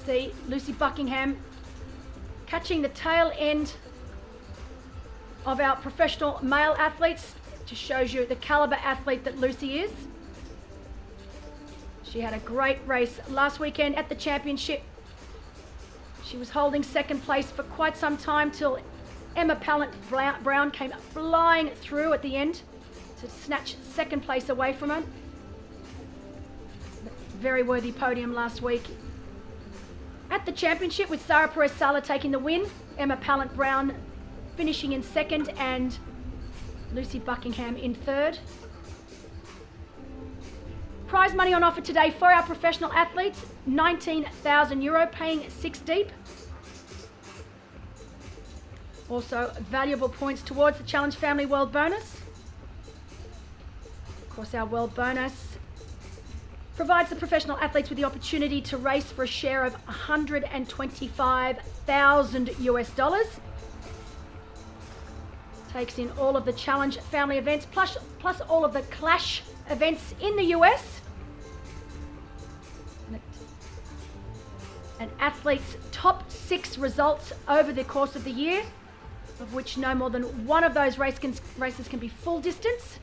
See Lucy Buckingham catching the tail end of our professional male athletes. Just shows you the caliber athlete that Lucy is. She had a great race last weekend at the championship. She was holding second place for quite some time till Emma Pallant-Brown came flying through at the end to snatch second place away from her. Very worthy podium last week. At the championship, with Sarah Perez-Sala taking the win, Emma Pallant-Brown finishing in second and Lucy Buckingham in third. Prize money on offer today for our professional athletes, €19,000, paying 6 deep. Also valuable points towards the Challenge Family World Bonus. Of course, our World Bonus provides the professional athletes with the opportunity to race for a share of $125,000. Takes in all of the Challenge Family events, plus all of the Clash events in the US. An athlete's top 6 results over the course of the year, of which no more than one of those races can be full distance.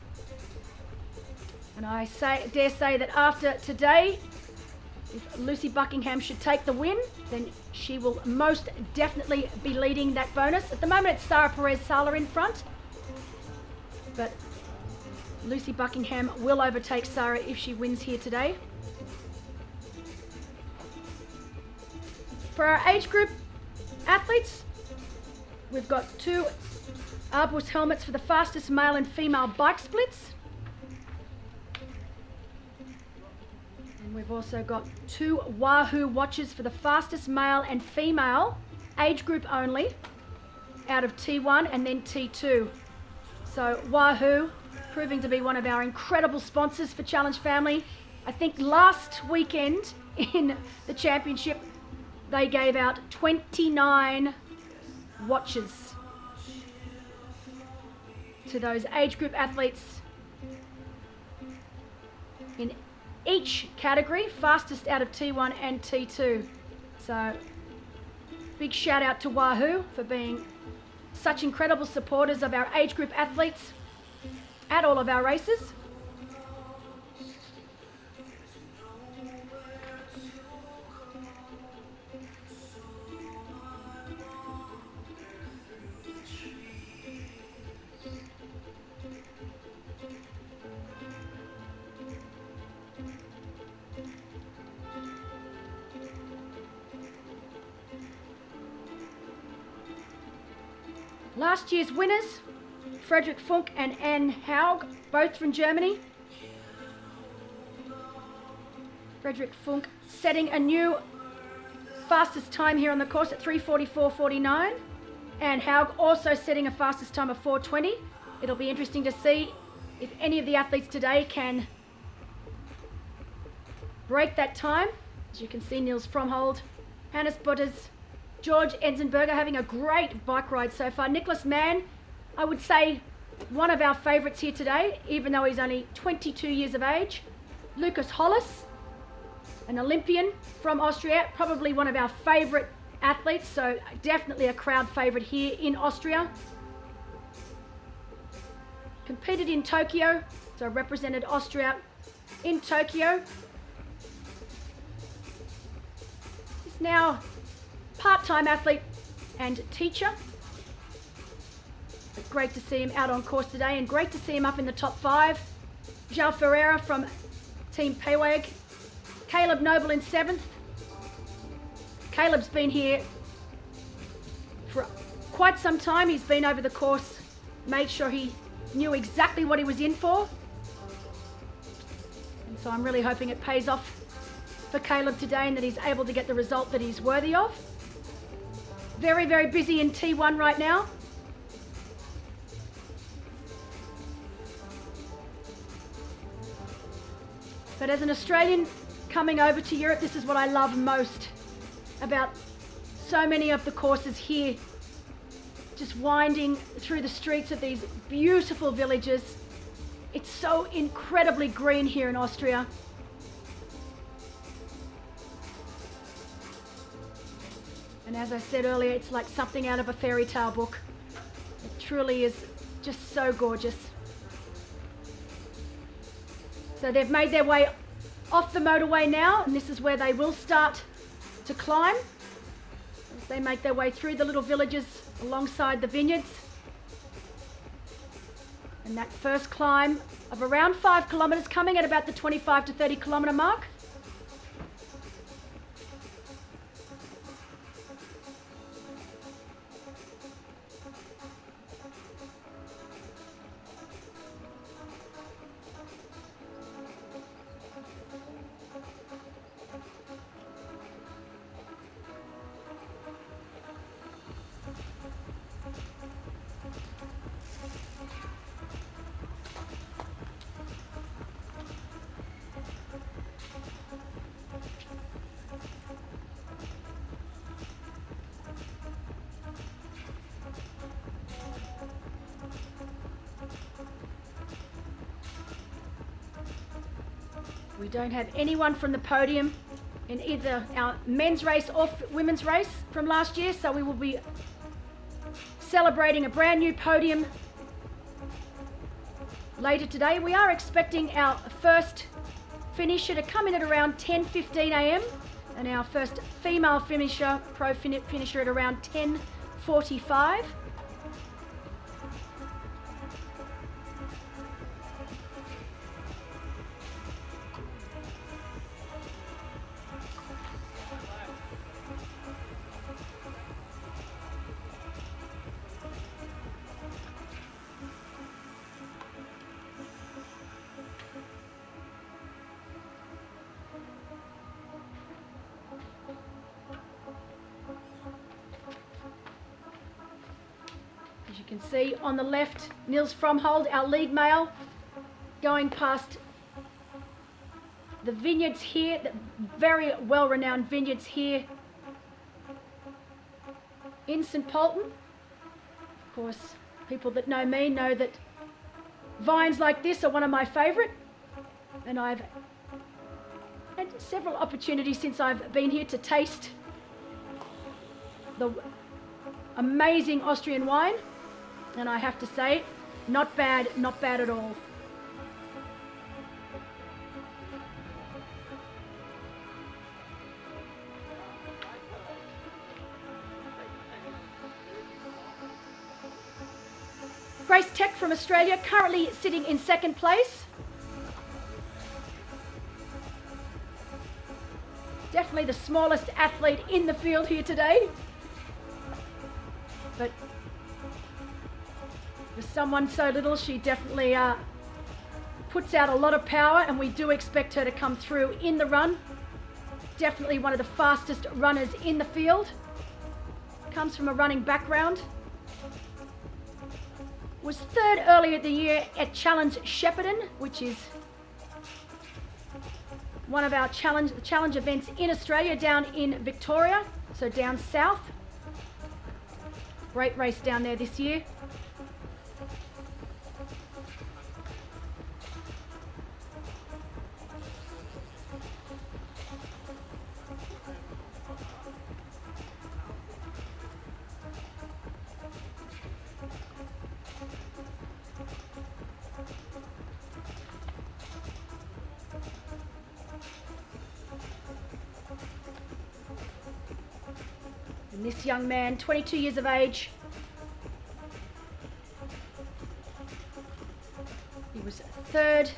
And I dare say that after today, if Lucy Buckingham should take the win, then she will most definitely be leading that bonus. At the moment, it's Sarah Perez-Sala in front, but Lucy Buckingham will overtake Sarah if she wins here today. For our age group athletes, we've got 2 Arbus helmets for the fastest male and female bike splits. We've also got 2 Wahoo watches for the fastest male and female, age group only, out of T1 and then T2. So Wahoo proving to be one of our incredible sponsors for Challenge Family. I think last weekend in the championship, they gave out 29 watches to those age group athletes in each category, fastest out of T1 and T2. So big shout out to Wahoo for being such incredible supporters of our age group athletes at all of our races. Last year's winners, Frederick Funk and Anne Haug, both from Germany. Frederick Funk setting a new fastest time here on the course at 3:44.49, and Haug also setting a fastest time of 4:20. It'll be interesting to see if any of the athletes today can break that time. As you can see, Niels Fromhold, Hannes Butters, George Enzenberger having a great bike ride so far. Nicholas Mann, I would say one of our favourites here today, even though he's only 22 years of age. Lucas Hollis, an Olympian from Austria, probably one of our favourite athletes, so definitely a crowd favourite here in Austria. Competed in Tokyo, so represented Austria in Tokyo. He's now part-time athlete and teacher. But great to see him out on course today, and great to see him up in the top 5. João Ferreira from Team Pewag. Caleb Noble in 7th. Caleb's been here for quite some time. He's been over the course, made sure he knew exactly what he was in for. And so I'm really hoping it pays off for Caleb today and that he's able to get the result that he's worthy of. Very, very busy in T1 right now. But as an Australian coming over to Europe, this is what I love most about so many of the courses here. Just winding through the streets of these beautiful villages. It's so incredibly green here in Austria. And as I said earlier, it's like something out of a fairy tale book. It truly is just so gorgeous. So they've made their way off the motorway now, and this is where they will start to climb as they make their way through the little villages alongside the vineyards. And that first climb of around 5 kilometres, coming at about the 25 to 30 kilometre mark. We don't have anyone from the podium in either our men's race or women's race from last year, so we will be celebrating a brand new podium later today. We are expecting our first finisher to come in at around 10:15 a.m. and our first female finisher, pro finisher, at around 10:45. As you can see on the left, Niels Fromhold, our lead male, going past the vineyards here, the very well-renowned vineyards here in St. Pölten. Of course, people that know me know that vines like this are one of my favourite, and I've had several opportunities since I've been here to taste the amazing Austrian wine, and I have to say, not bad at all. Grace Tech from Australia, currently sitting in second place. Definitely the smallest athlete in the field here today. But for someone so little, she definitely puts out a lot of power, and we do expect her to come through in the run. definitely one of the fastest runners in the field. Comes from a running background. Was third earlier in the year at Challenge Shepparton, which is one of our challenge events in Australia down in Victoria, so down south. Great race down there this year. And this young man, 22 years of age, he was third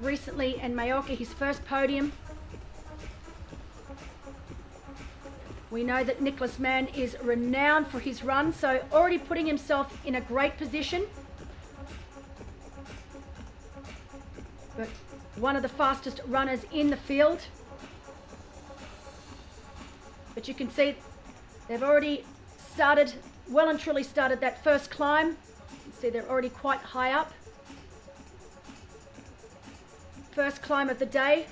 recently in Mallorca, his first podium. We know that Nicholas Mann is renowned for his run, so already putting himself in a great position. But one of the fastest runners in the field. But you can see they've already started, well and truly started that first climb. You can see they're already quite high up. First climb of the day.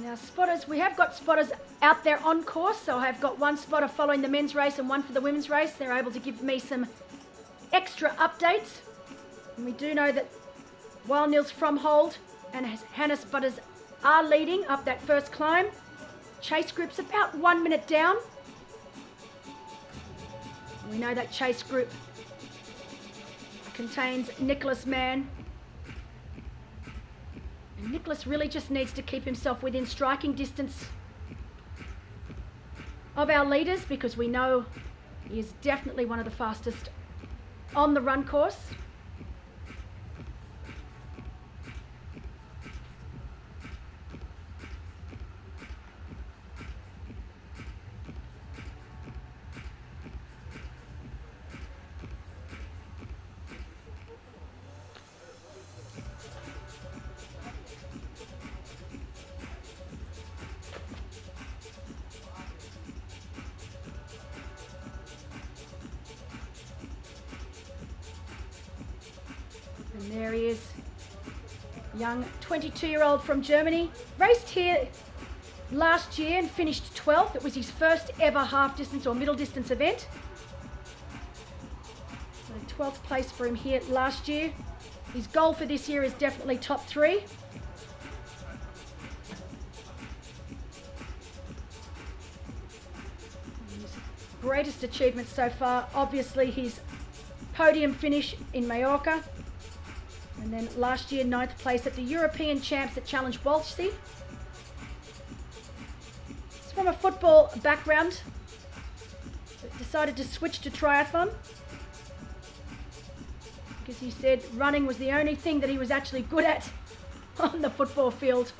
Now spotters, we have got spotters out there on course, so I've got one spotter following the men's race and one for the women's race. They're able to give me some extra updates. And we do know that while Niels Fromhold and Hannah spotters are leading up that first climb, chase group's about 1 minute down. We know that chase group contains Nicholas Mann. And Nicholas really just needs to keep himself within striking distance of our leaders, because we know he is definitely one of the fastest on the run course. And there he is, young 22-year-old from Germany. Raced here last year and finished 12th. It was his first ever half distance or middle distance event. So 12th place for him here last year. His goal for this year is definitely top 3. His greatest achievement so far, obviously his podium finish in Mallorca. And then last year, 9th place at the European Champs at Challenge Walchsee. He's from a football background, but decided to switch to triathlon because he said running was the only thing that he was actually good at on the football field.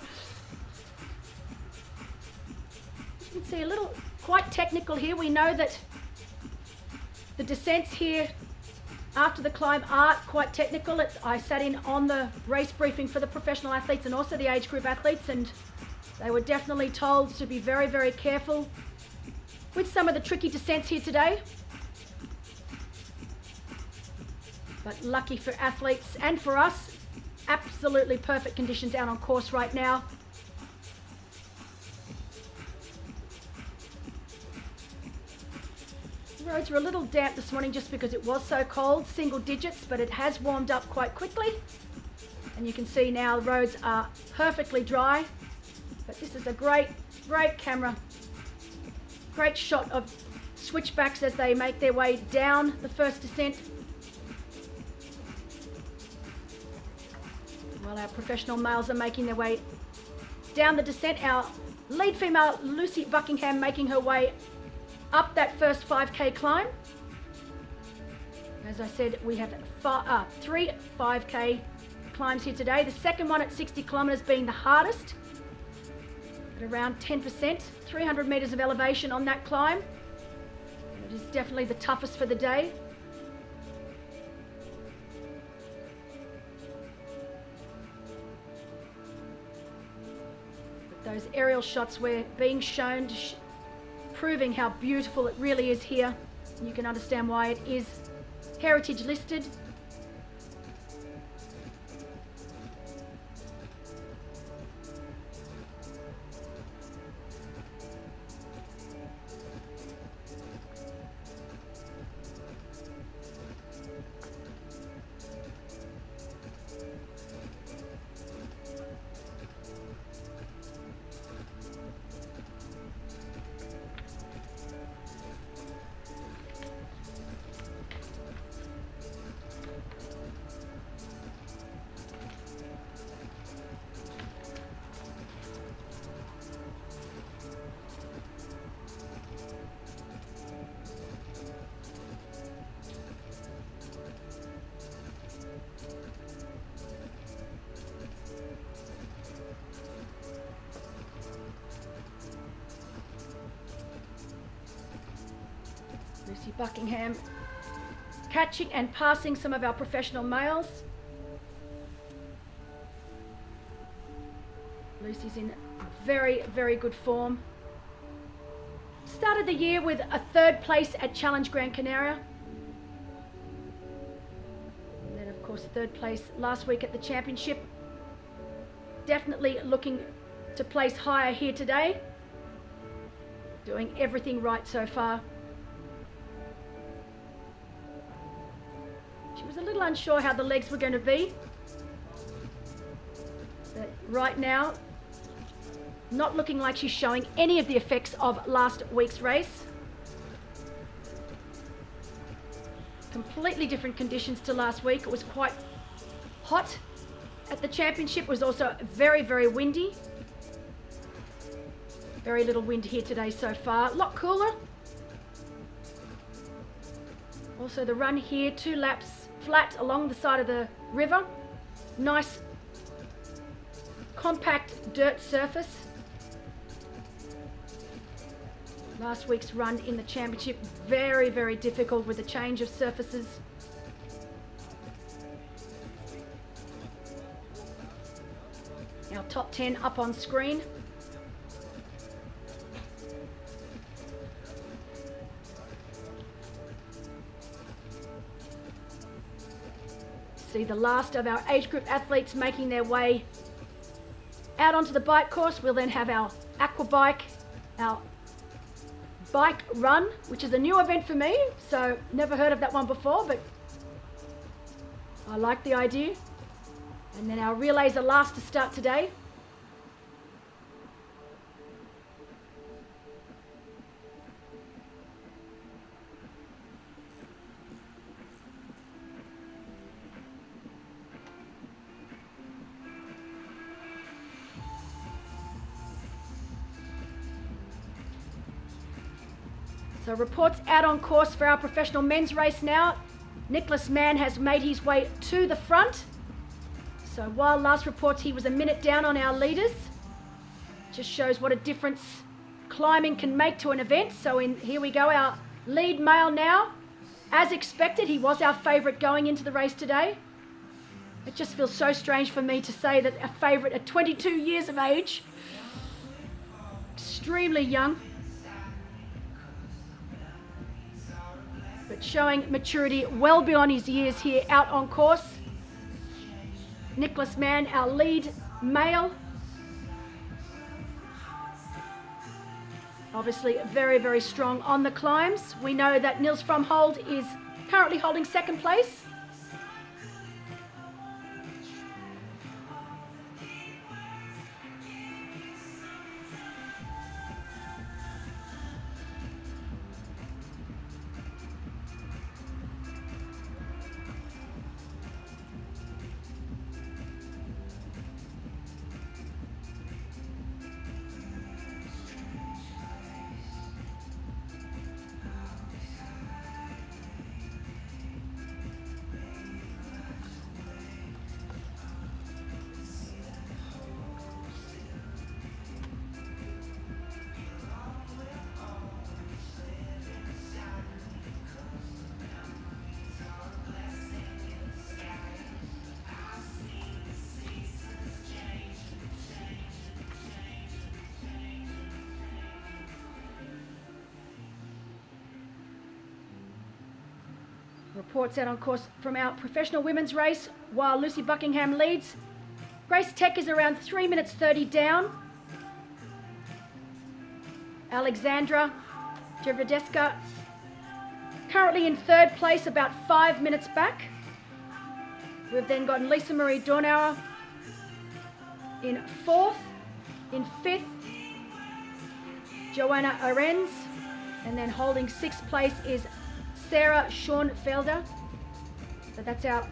You can see a little quite technical here. We know that the descents here after the climb are quite technical. I sat in on the race briefing for the professional athletes and also the age group athletes, and they were definitely told to be very, very careful with some of the tricky descents here today. But lucky for athletes and for us, absolutely perfect conditions out on course right now. The roads were a little damp this morning just because it was so cold, single digits, but it has warmed up quite quickly. And you can see now the roads are perfectly dry. But this is a great, great camera. Great shot of switchbacks as they make their way down the first descent. While our professional males are making their way down the descent, our lead female, Lucy Buckingham, making her way up that first 5K climb. As I said, we have 3 5K climbs here today. The second one at 60 kilometres being the hardest, at around 10%, 300 metres of elevation on that climb. It is definitely the toughest for the day. But those aerial shots we're being shown, proving how beautiful it really is here. You can understand why it is heritage listed. Lucy Buckingham catching and passing some of our professional males. Lucy's in very, very good form. Started the year with a 3rd place at Challenge Gran Canaria. And then of course 3rd place last week at the championship. Definitely looking to place higher here today. Doing everything right so far. She was a little unsure how the legs were going to be. But right now, not looking like she's showing any of the effects of last week's race. Completely different conditions to last week. It was quite hot at the championship. It was also very, very windy. Very little wind here today so far. A lot cooler. Also the run here, 2 laps flat along the side of the river. Nice compact dirt surface. Last week's run in the championship, very, very difficult with the change of surfaces. Our top 10 up on screen. See the last of our age group athletes making their way out onto the bike course. We'll then have our aqua bike, our bike run, which is a new event for me, so never heard of that one before, but I like the idea. And then our relays are last to start today. So reports out on course for our professional men's race now. Nicholas Mann has made his way to the front. So while last reports he was a minute down on our leaders, just shows what a difference climbing can make to an event. So here we go, our lead male now. As expected, he was our favourite going into the race today. It just feels so strange for me to say that a favourite at 22 years of age, extremely young, but showing maturity well beyond his years here out on course. Nicholas Mann, our lead male. Obviously very, very strong on the climbs. We know that Niels Fromhold is currently holding 2nd place. Reports out on course from our professional women's race while Lucy Buckingham leads. Grace Tech is around 3 minutes 30 down. Alexandra Jevradeska currently in third place, about 5 minutes back. We've then got Lisa Marie Dornauer in fourth. In fifth, Joanna Arens. And then holding sixth place is Sarah Schoenfelder. So that's our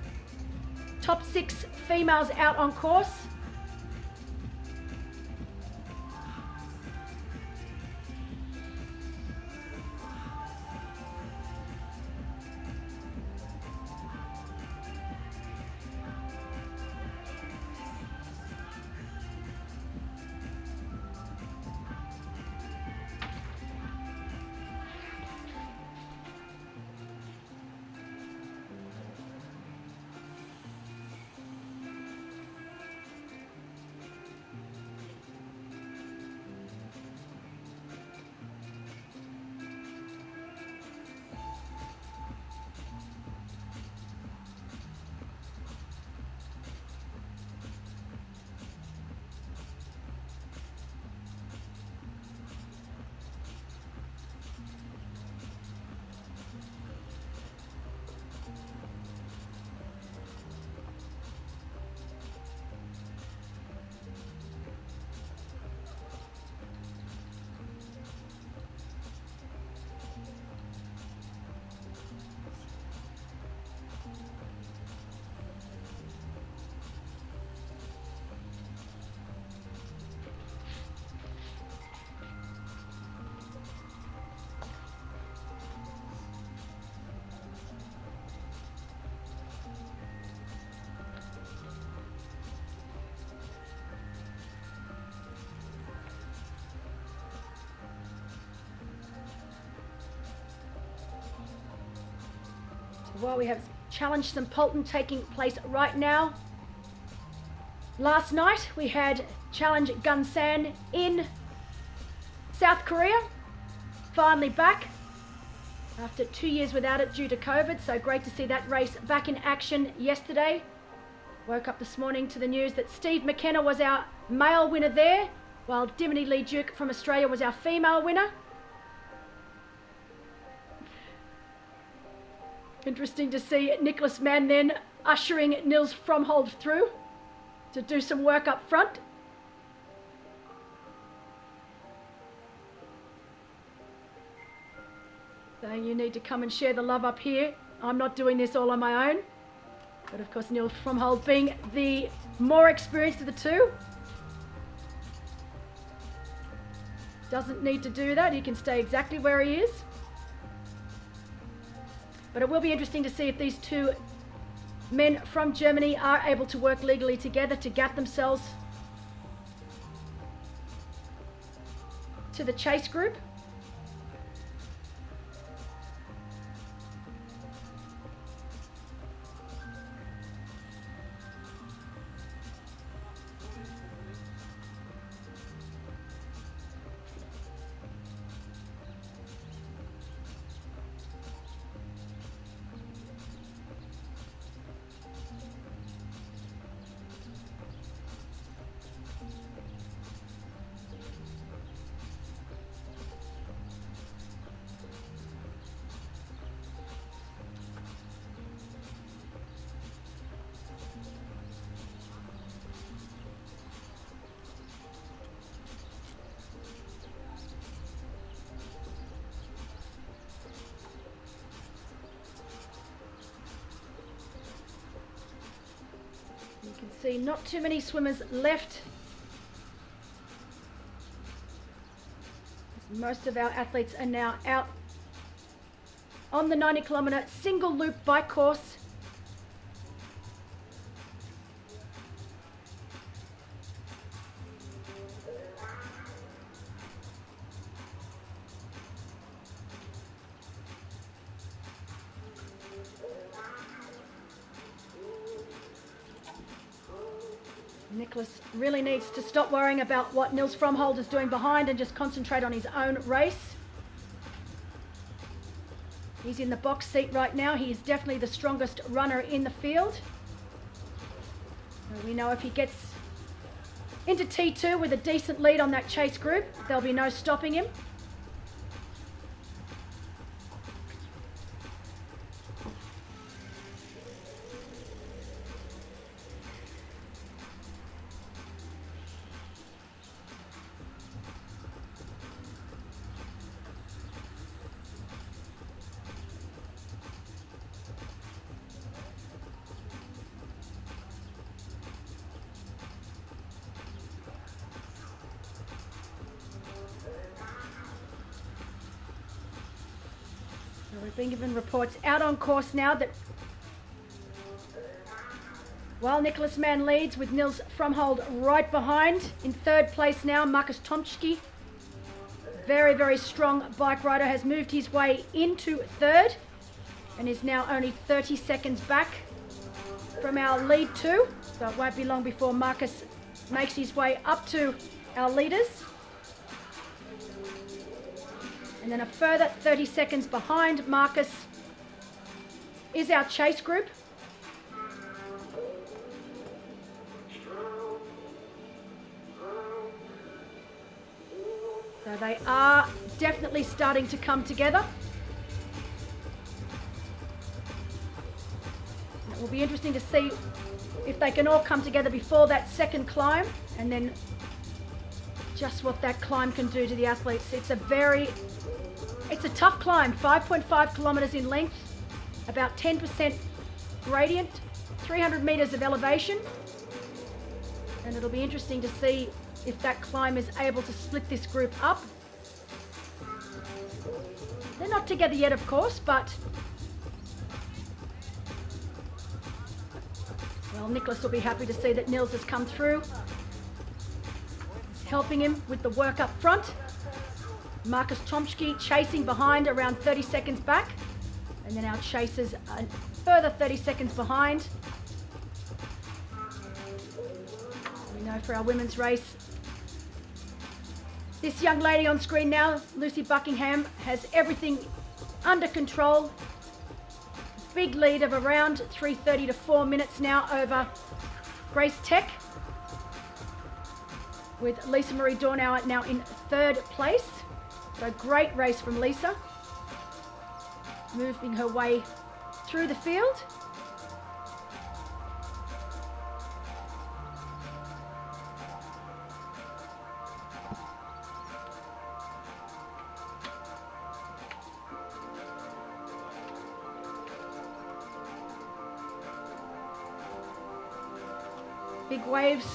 top 6 females out on course. Well, we have Challenge St. Pölten taking place right now. Last night we had Challenge Gunsan in South Korea. Finally back after 2 years without it due to COVID. So great to see that race back in action yesterday. Woke up this morning to the news that Steve McKenna was our male winner there, while Dimity Lee Duke from Australia was our female winner. Interesting to see Nicholas Mann then ushering Nils Fromhold through to do some work up front. Saying you need to come and share the love up here. I'm not doing this all on my own. But of course Nils Fromhold being the more experienced of the two. Doesn't need to do that. He can stay exactly where he is. But it will be interesting to see if these two men from Germany are able to work legally together to get themselves to the chase group. You can see not too many swimmers left. Most of our athletes are now out on the 90-kilometre single loop bike course. Nicholas really needs to stop worrying about what Nils Fromhold is doing behind and just concentrate on his own race. He's in the box seat right now. He is definitely the strongest runner in the field. So we know if he gets into T2 with a decent lead on that chase group, there'll be no stopping him. We've been given reports out on course now that while Nicholas Mann leads with Nils Fromhold right behind, in third place now, Marcus Tomczki, very, very strong bike rider, has moved his way into third and is now only 30 seconds back from our lead two. So it won't be long before Marcus makes his way up to our leaders. And then a further 30 seconds behind Marcus is our chase group. So they are definitely starting to come together. It will be interesting to see if they can all come together before that second climb, and then just what that climb can do to the athletes. It's a tough climb, 5.5 kilometers in length, about 10% gradient, 300 meters of elevation. And it'll be interesting to see if that climb is able to split this group up. They're not together yet, of course, but well, Nicholas will be happy to see that Nils has come through, helping him with the work up front. Marcus Tomczki chasing behind around 30 seconds back, and then our chasers a further 30 seconds behind. We know for our women's race, this young lady on screen now, Lucy Buckingham, has everything under control. Big lead of around 3:30 to 4 minutes now over Grace Tech, with Lisa Marie Dornauer now in third place. So great race from Lisa, moving her way through the field. Big waves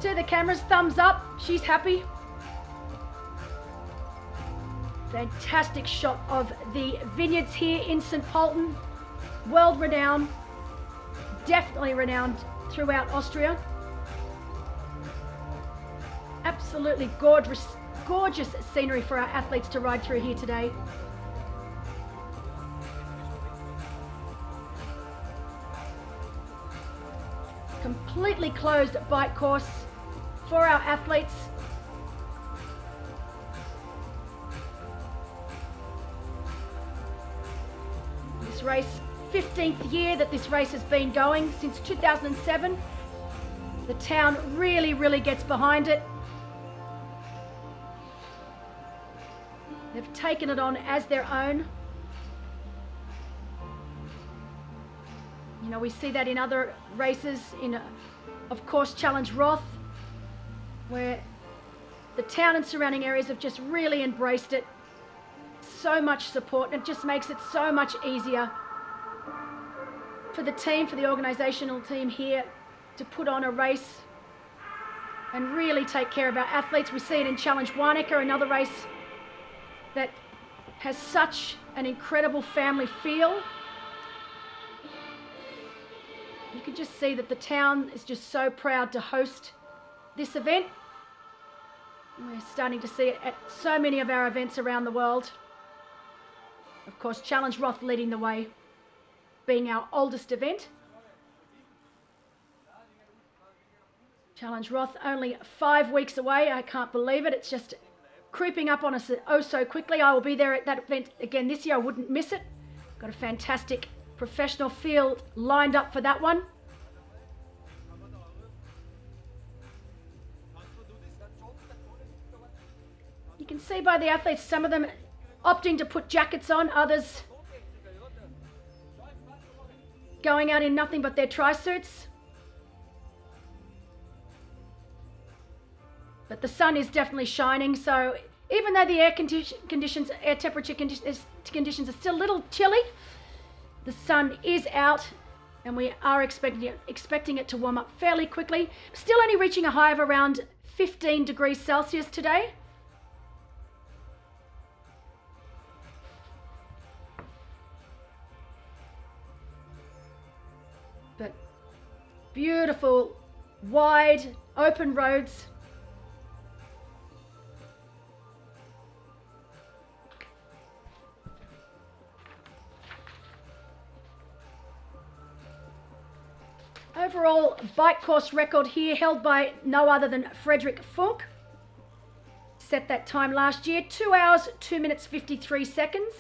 to the cameras, thumbs up, she's happy. Fantastic shot of the vineyards here in St. Pölten. World renowned, definitely renowned throughout Austria. Absolutely gorgeous, gorgeous scenery for our athletes to ride through here today. Completely closed bike course for our athletes. This race, 15th year that this race has been going, since 2007. The town really gets behind it. They've taken it on as their own. You know, we see that in other races, in, of course, Challenge Roth, where the town and surrounding areas have just really embraced it. So much support, and it just makes it so much easier for the team, for the organisational team here, to put on a race and really take care of our athletes. We see it in Challenge Wanaka, another race that has such an incredible family feel. You can just see that the town is just so proud to host this event. And we're starting to see it at so many of our events around the world. Of course, Challenge Roth leading the way, being our oldest event. Challenge Roth only 5 weeks away. I can't believe it. It's just creeping up on us oh so quickly. I will be there at that event again this year. I wouldn't miss it. Got a fantastic professional field lined up for that one. You can see by the athletes, some of them opting to put jackets on, others going out in nothing but their tri-suits. But the sun is definitely shining, so even though the air temperature conditions are still a little chilly, the sun is out and we are expecting it to warm up fairly quickly. Still only reaching a high of around 15 degrees Celsius today. But beautiful, wide, open roads. Overall bike course record here held by no other than Frederick Funk. Set that time last year, 2 hours, 2 minutes, 53 seconds.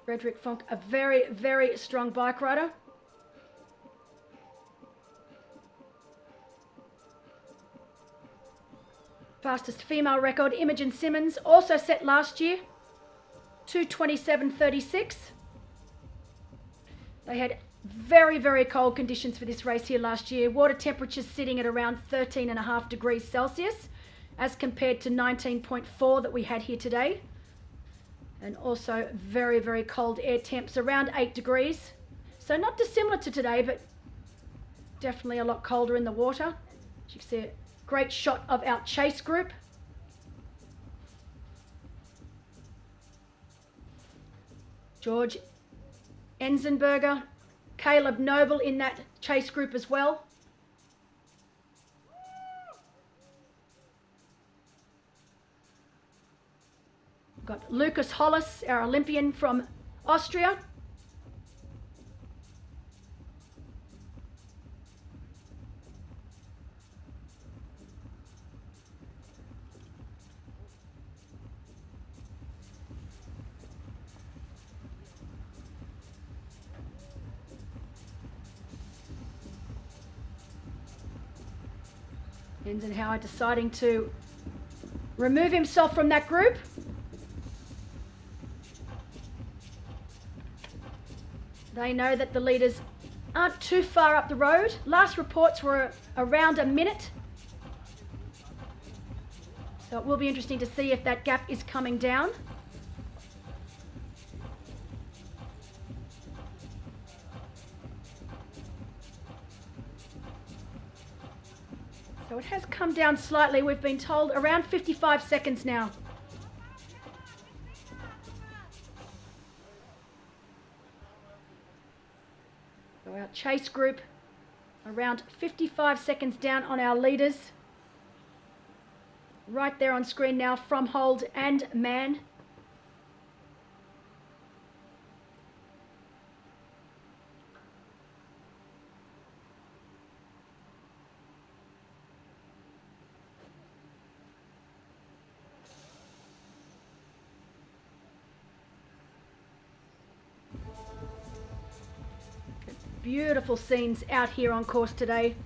Frederick Funk, a very, very strong bike rider. Fastest female record, Imogen Simmons, also set last year, 2:27.36. They had very, very cold conditions for this race here last year. Water temperatures sitting at around 13.5 degrees Celsius as compared to 19.4 that we had here today. And also very, very cold air temps, around 8 degrees. So not dissimilar to today, but definitely a lot colder in the water. As you can see, a great shot of our chase group. George Enzenberger, Caleb Noble in that chase group as well. We've got Lucas Hollis, our Olympian from Austria. Enzenhauer deciding to remove himself from that group. They know that the leaders aren't too far up the road. Last reports were around a minute. So it will be interesting to see if that gap is coming down. So it has come down slightly. We've been told around 55 seconds now. So our chase group around 55 seconds down on our leaders. Right there on screen now from hold and man. Beautiful scenes out here on course today.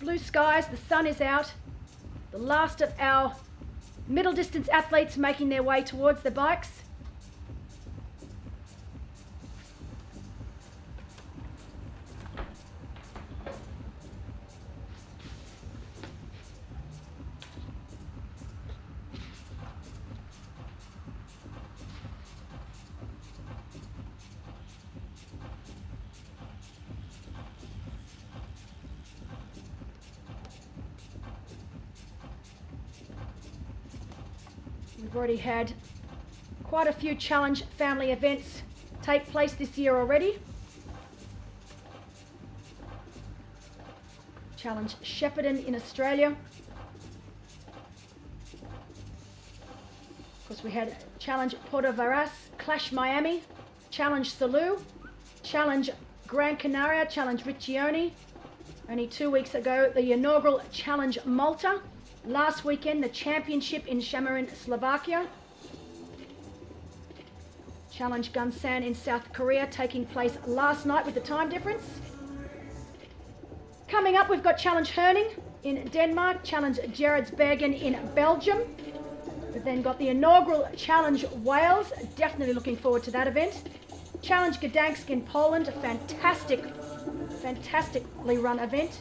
Blue skies, the sun is out. The last of our middle distance athletes making their way towards the bikes. We've already had quite a few challenge family events take place this year already. Challenge Shepparton in Australia. Of course, we had Challenge Porto Varas, Clash Miami, Challenge Salou, Challenge Gran Canaria, Challenge Riccione. Only 2 weeks ago, the inaugural Challenge Malta. Last weekend, the championship in Shamarin, Slovakia. Challenge Gunsan in South Korea, taking place last night with the time difference. Coming up, we've got Challenge Herning in Denmark, Challenge Gerardsbergen in Belgium. We've then got the inaugural Challenge Wales, definitely looking forward to that event. Challenge Gdansk in Poland, a fantastically run event.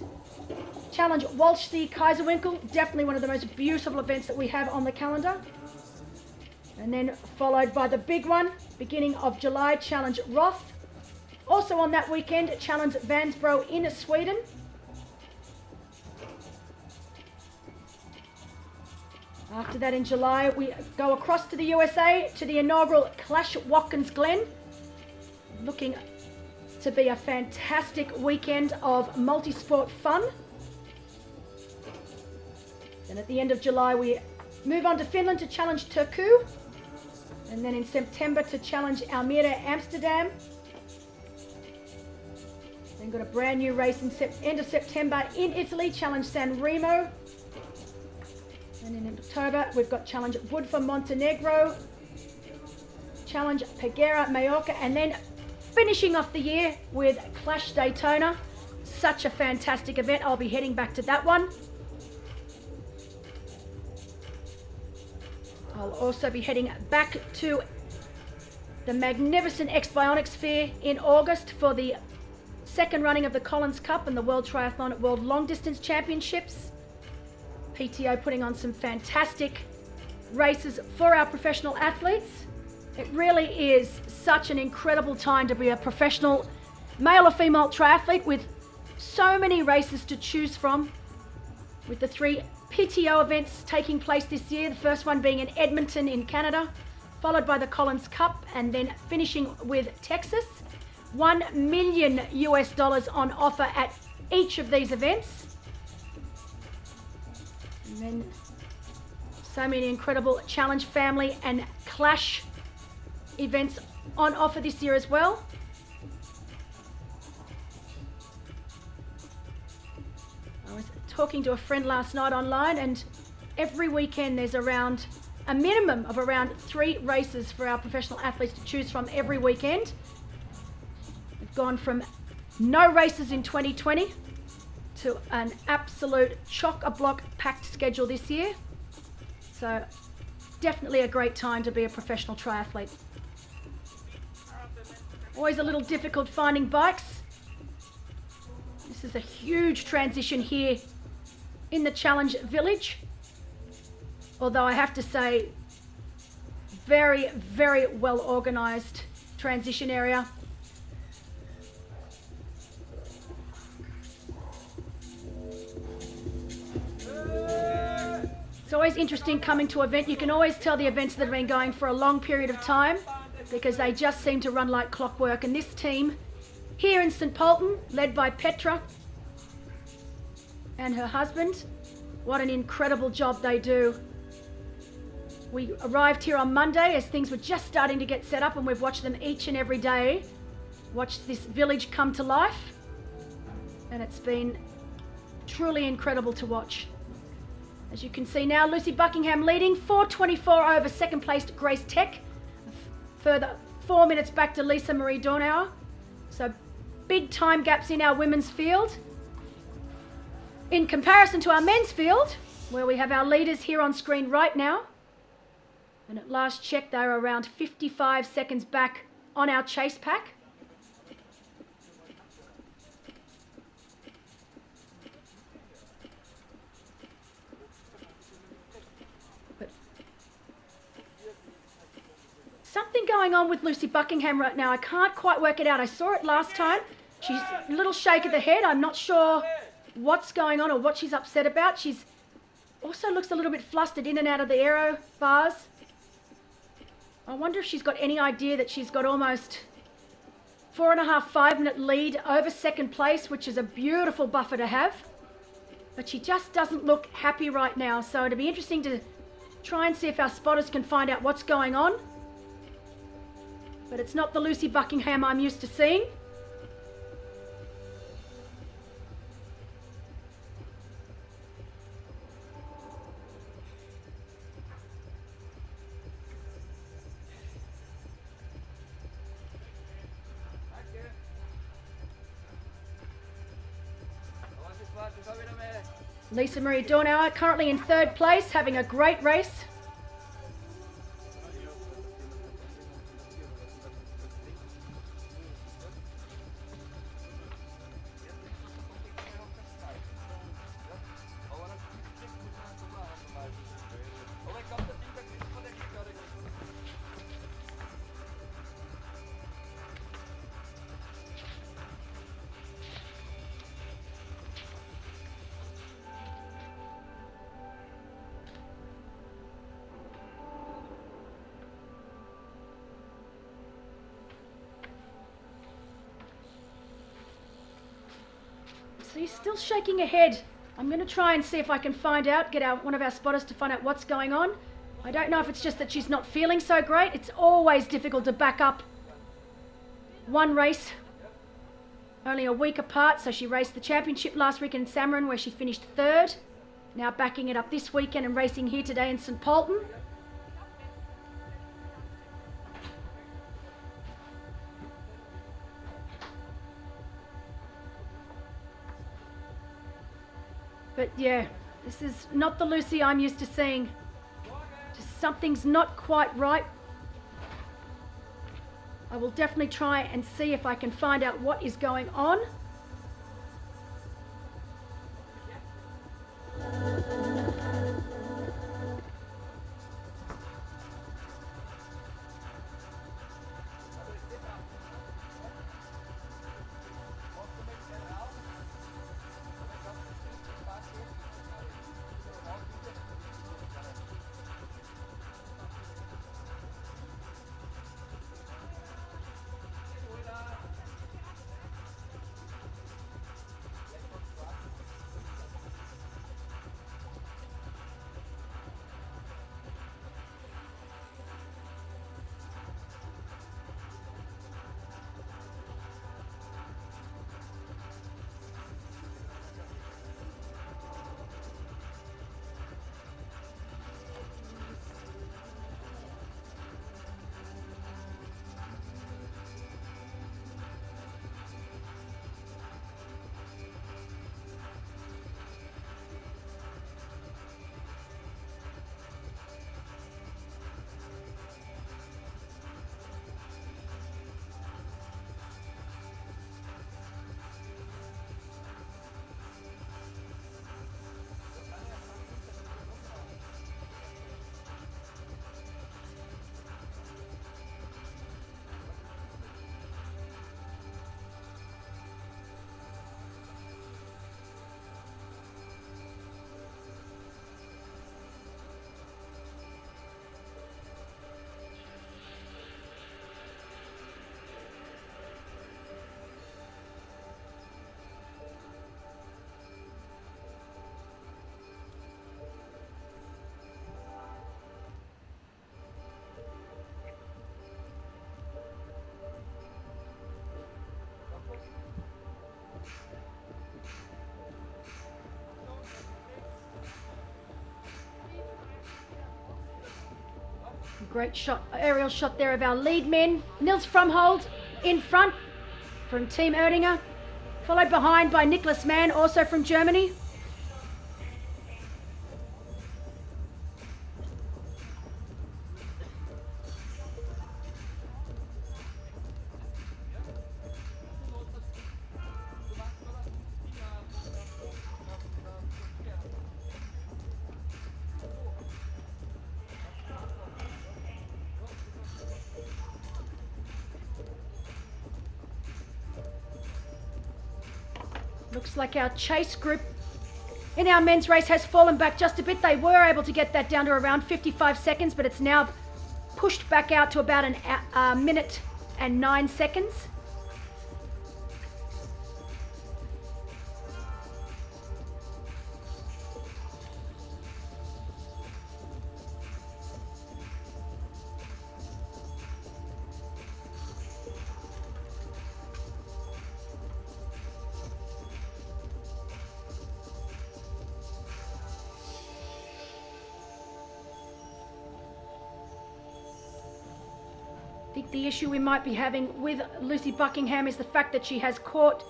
Challenge Walchsee Kaiserwinkel, definitely one of the most beautiful events that we have on the calendar. And then followed by the big one, beginning of July, Challenge Roth. Also on that weekend, Challenge Vansbro in Sweden. After that in July, we go across to the USA to the inaugural Clash Watkins Glen. Looking to be a fantastic weekend of multi-sport fun. Then at the end of July, we move on to Finland to Challenge Turku. And then in September to Challenge Almere Amsterdam. Then got a brand new race in end of September in Italy, Challenge San Remo. And in October, we've got Challenge Budva Montenegro, Challenge Pegera Majorca, and then finishing off the year with Clash Daytona. Such a fantastic event. I'll be heading back to that one. I'll also be heading back to the magnificent X-Bionics Fair in August for the second running of the Collins Cup and the World Triathlon World Long Distance Championships. PTO putting on some fantastic races for our professional athletes. It really is such an incredible time to be a professional male or female triathlete with so many races to choose from, with the 3 PTO events taking place this year, the first one being in Edmonton in Canada, followed by the Collins Cup, and then finishing with Texas. $1 million on offer at each of these events. And then so many incredible Challenge Family and Clash events on offer this year as well. I was talking to a friend last night online, and every weekend there's around a minimum of around 3 races for our professional athletes to choose from every weekend. We've gone from no races in 2020 to an absolute chock-a-block packed schedule this year. So definitely a great time to be a professional triathlete. Always a little difficult finding bikes. This is a huge transition here in the Challenge Village. Although I have to say, very, very well organised transition area. It's always interesting coming to an event. You can always tell the events that have been going for a long period of time because they just seem to run like clockwork. And this team here in St. Pölten, led by Petra and her husband, what an incredible job they do. We arrived here on Monday as things were just starting to get set up, and we've watched them each and every day, watched this village come to life, and it's been truly incredible to watch. As you can see now, Lucy Buckingham leading, 4:24 over second placed Grace Tech. Further 4 minutes back to Lisa Marie Dornauer. So big time gaps in our women's field. In comparison to our men's field, where we have our leaders here on screen right now. And at last check, they were around 55 seconds back on our chase pack. Something going on with Lucy Buckingham right now. I can't quite work it out. I saw it last time. She's a little shake of the head. I'm not sure what's going on or what she's upset about. She's also looks a little bit flustered in and out of the aero bars. I wonder if she's got any idea that she's got almost 4.5, 5 minute lead over second place, which is a beautiful buffer to have. But she just doesn't look happy right now. So it'll be interesting to try and see if our spotters can find out what's going on. but it's not the Lucy Buckingham I'm used to seeing. Lisa Marie Dornauer currently in third place, having a great race. So he's still shaking her head. I'm going to try and see if I can find out, get one of our spotters to find out what's going on. I don't know if it's just that she's not feeling so great. It's always difficult to back up one race only a week apart. So she raced the championship last week in Samarin where she finished third. Now backing it up this weekend and racing here today in St. Pölten. But yeah, this is not the Lucy I'm used to seeing. Just something's not quite right. I will definitely try and see if I can find out what is going on. Great shot, aerial shot there of our lead men. Nils Fromhold in front from Team Erdinger, followed behind by Niklas Mann, also from Germany. Looks like our chase group in our men's race has fallen back just a bit. They were able to get that down to around 55 seconds, but it's now pushed back out to about a minute and 9 seconds. think the issue we might be having with Lucy Buckingham is the fact that she has caught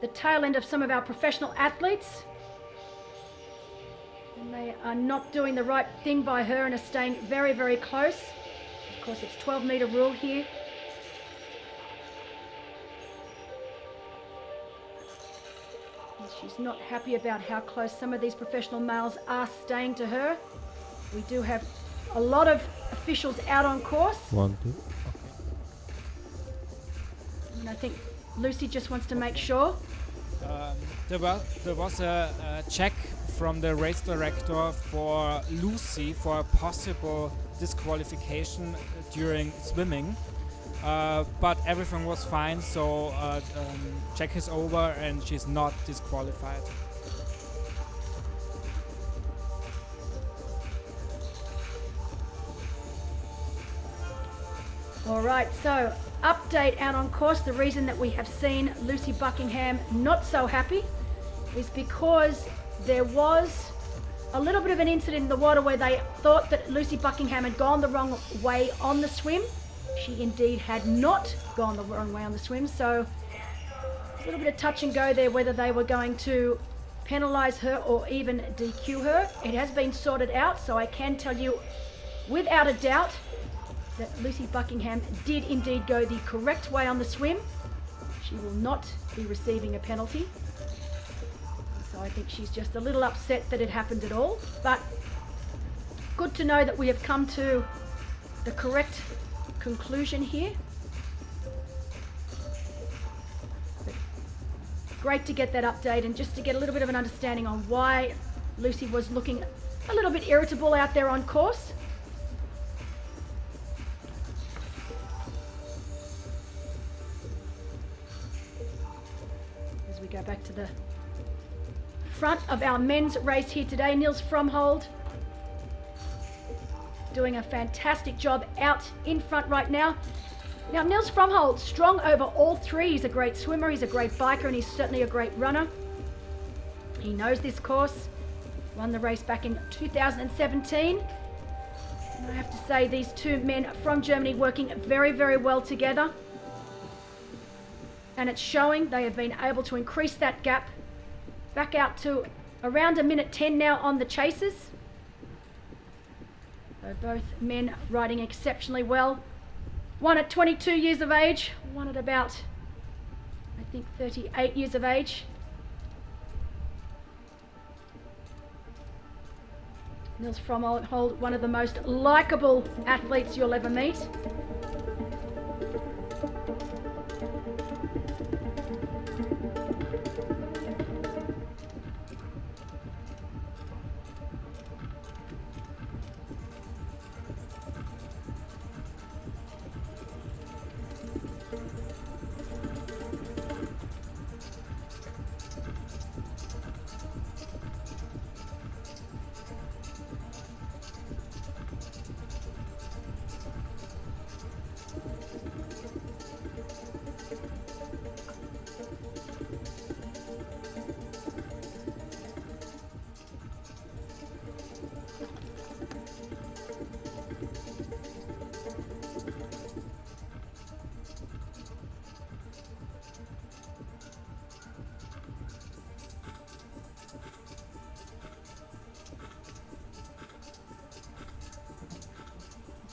the tail end of some of our professional athletes. And they are not doing the right thing by her and are staying very, very close. Of course, it's 12-metre rule here. And she's not happy about how close some of these professional males are staying to her. We do have a lot of officials out on course. 1, 2. And I think Lucy just wants to make sure. There was a check from the race director for Lucy for a possible disqualification during swimming, but everything was fine, so check is over and she's not disqualified. All right, so update out on course. The reason that we have seen Lucy Buckingham not so happy is because there was a little bit of an incident in the water where they thought that Lucy Buckingham had gone the wrong way on the swim. She indeed had not gone the wrong way on the swim, so a little bit of touch and go there whether they were going to penalise her or even DQ her. It has been sorted out, so I can tell you without a doubt that Lucy Buckingham did indeed go the correct way on the swim. She will not be receiving a penalty. So I think she's just a little upset that it happened at all. But good to know that we have come to the correct conclusion here. But great to get that update and just to get a little bit of an understanding on why Lucy was looking a little bit irritable out there on course. As we go back to the front of our men's race here today, Niels Fromhold doing a fantastic job out in front right now. Now Niels Fromhold, strong over all three. He's a great swimmer, he's a great biker, and he's certainly a great runner. He knows this course, won the race back in 2017. And I have to say, these two men from Germany working very, very well together. And it's showing. They have been able to increase that gap back out to around 1:10 now on the chasers. So both men riding exceptionally well. One at 22 years of age, one at about, I think, 38 years of age. Niels Fromhold, one of the most likeable athletes you'll ever meet.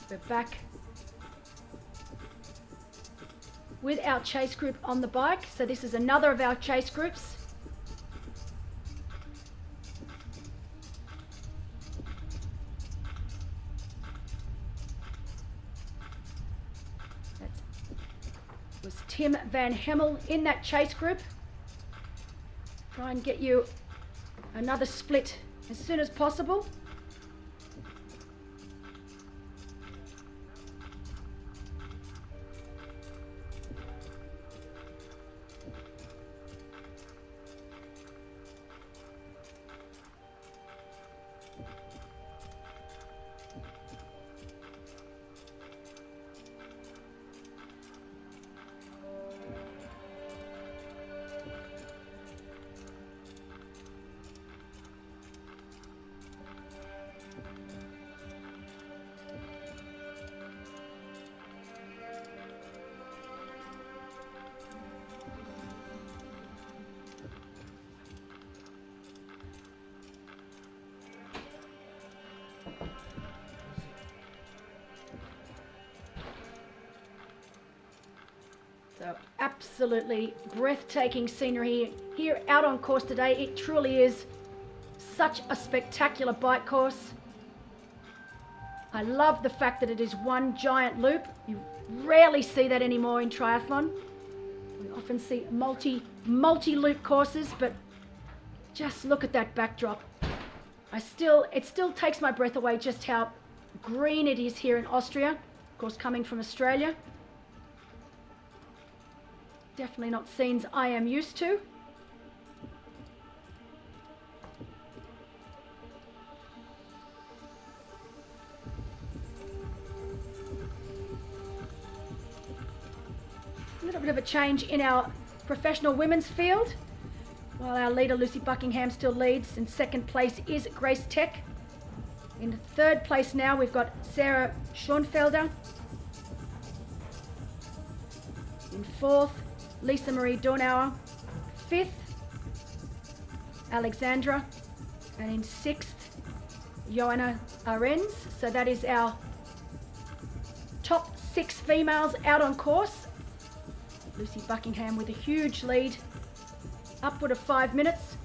We're back with our chase group on the bike. So this is another of our chase groups. That was Tim Van Hemmel in that chase group. Try and get you another split as soon as possible. So absolutely breathtaking scenery here out on course today. It truly is such a spectacular bike course. I love the fact that it is one giant loop. You rarely see that anymore in triathlon. We often see multi-loop courses, but just look at that backdrop. It still takes my breath away just how green it is here in Austria. Of course, coming from Australia. Definitely not scenes I am used to. A little bit of a change in our professional women's field. While our leader Lucy Buckingham still leads, in second place is Grace Tech. In third place now we've got Sarah Schoenfelder. In fourth, Lisa Marie Dornauer. Fifth, Alexandra. And in sixth, Joanna Arens. So that is our top 6 females out on course. Lucy Buckingham with a huge lead, upward of 5 minutes.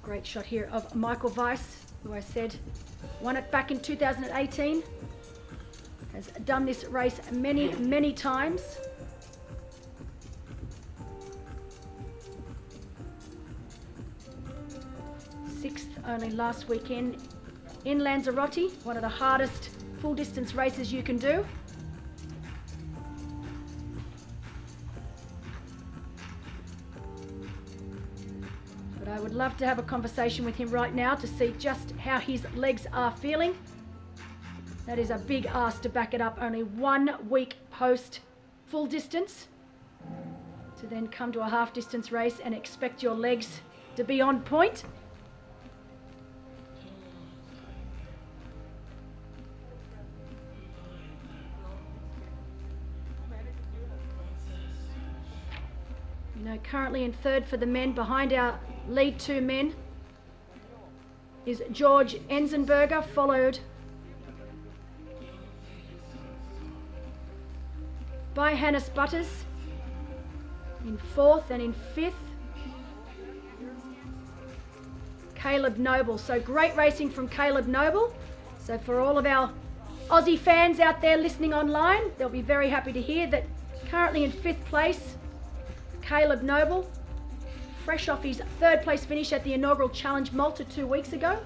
Great shot here of Michael Weiss, who I said won it back in 2018. Has done this race many, many times. Sixth only last weekend in Lanzarote, one of the hardest full distance races you can do. I would love to have a conversation with him right now to see just how his legs are feeling. That is a big ask to back it up only 1 week post full distance, to then come to a half distance race and expect your legs to be on point. You know, currently in third for the men behind our lead 2 men is George Enzenberger, followed by Hannes Butters in 4th, and in 5th Caleb Noble. So great racing from Caleb Noble. So for all of our Aussie fans out there listening online, they'll be very happy to hear that currently in 5th place Caleb Noble, fresh off his 3rd place finish at the inaugural Challenge Malta 2 weeks ago.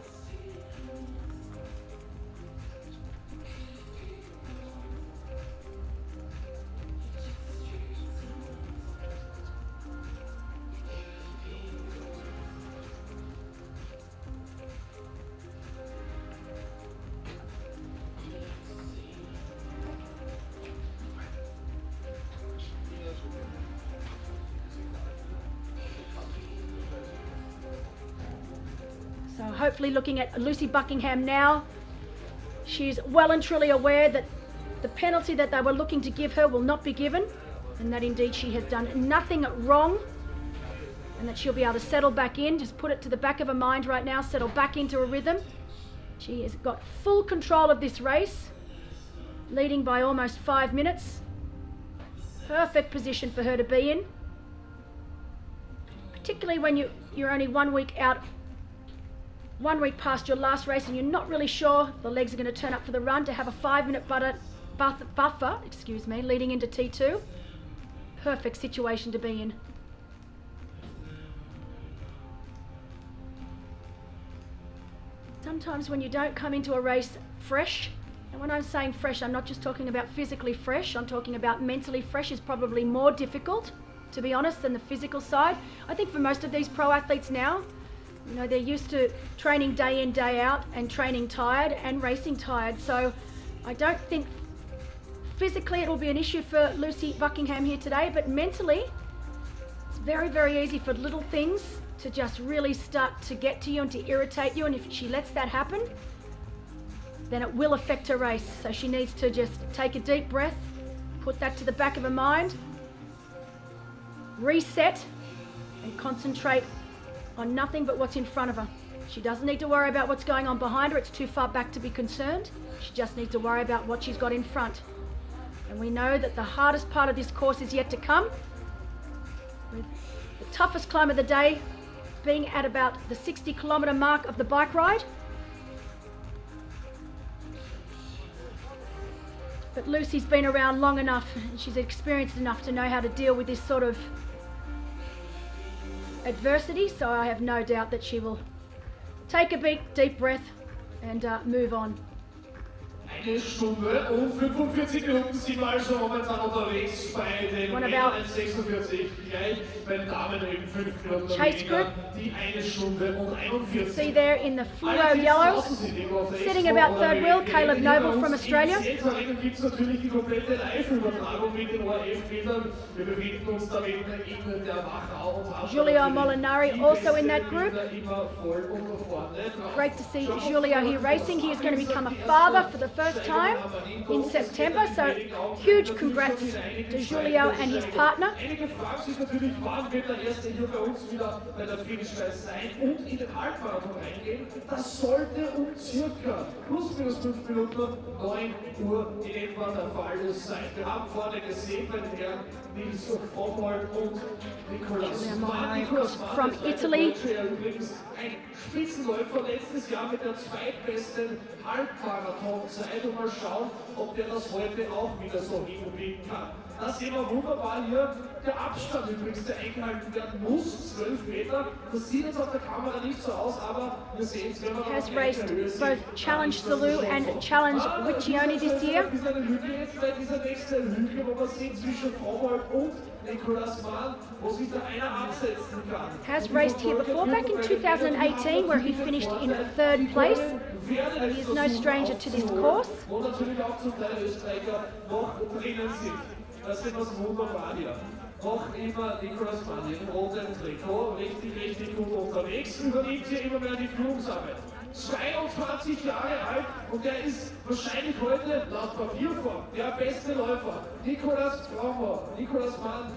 So hopefully looking at Lucy Buckingham now, she's well and truly aware that the penalty that they were looking to give her will not be given, and that indeed she has done nothing wrong, and that she'll be able to settle back in, just put it to the back of her mind right now, settle back into a rhythm. She has got full control of this race, leading by almost 5 minutes. Perfect position for her to be in, particularly when you're only 1 week out, 1 week past your last race, and you're not really sure if the legs are going to turn up for the run. To have a 5-minute buffer, leading into T2. Perfect situation to be in. Sometimes when you don't come into a race fresh, and when I'm saying fresh, I'm not just talking about physically fresh, I'm talking about mentally fresh is probably more difficult, to be honest, than the physical side. I think for most of these pro athletes now, You know, they're used to training day in, day out, and training tired and racing tired. So I don't think physically it will be an issue for Lucy Buckingham here today, but mentally it's very, very easy for little things to just really start to get to you and to irritate you. And if she lets that happen, then it will affect her race. So she needs to just take a deep breath, put that to the back of her mind, reset, and concentrate on nothing but what's in front of her. She doesn't need to worry about what's going on behind her. It's too far back to be concerned. She just needs to worry about what she's got in front. And we know that the hardest part of this course is yet to come, with the toughest climb of the day being at about the 60-kilometre mark of the bike ride. But Lucy's been around long enough and she's experienced enough to know how to deal with this sort of adversity, so I have no doubt that she will take a big deep breath and move on. Eine Stunde und 45 Minuten sind wir also momentan unterwegs bei den Männern 46, gleich bei den Damen eben 5 Kilometer weniger, die eine Stunde und 41. See there in the fluo yellows, sitting about third wheel, Caleb Noble from Australia. Jetzt gibt es natürlich die komplette Live-Übertragung mit den ORF-Bildern. Wir befinden uns da in der Wachau und haben Julio Molinari also in that group. Great to see Julio here racing. He is going to become a father for the first time in September, so huge congrats to Julio and his partner. Einige fragen sich natürlich, wann wird der erste hier bei uns wieder bei der Finishline sein und in den Halbmarathon reingehen. Das sollte um circa plus minus 5 Minuten 9 Uhr in etwa der Fall sein. Wir haben vorne gesehen bei den Herren Nils Frommholt und Nicolas from Italy. Übrigens ein Spitzenläufer letztes Jahr mit der zweitbesten Halbmarathonzeit, und mal schauen, ob der das heute auch wieder so hinbiegen kann. Das sehen wir wunderbar hier. Der Abstand übrigens, der eingehalten werden muss, 12 Meter. Das sieht jetzt auf der Kamera nicht so aus, aber wir sehen es, wenn wir Has raced both Challenge Salou and Challenge Wiccioni this year. Diese Lücke jetzt bei dieser nächsten Lücke, wo man sieht zwischen Frommholt und Nicolas Mann, wo sich da einer absetzen kann. Has raced here before, back in 2018, where he finished in third place. He is no stranger to this course. Wo natürlich auch zum Teil Österreicher noch drinnen sind. Das ist etwas wunderbar hier. Noch immer Nicolas Mann im roten Trikot, richtig gut unterwegs, übernimmt hier immer mehr die Führungsarbeit. 22 Jahre alt, und der ist wahrscheinlich heute laut Papierform der beste Läufer. Nicolas Mann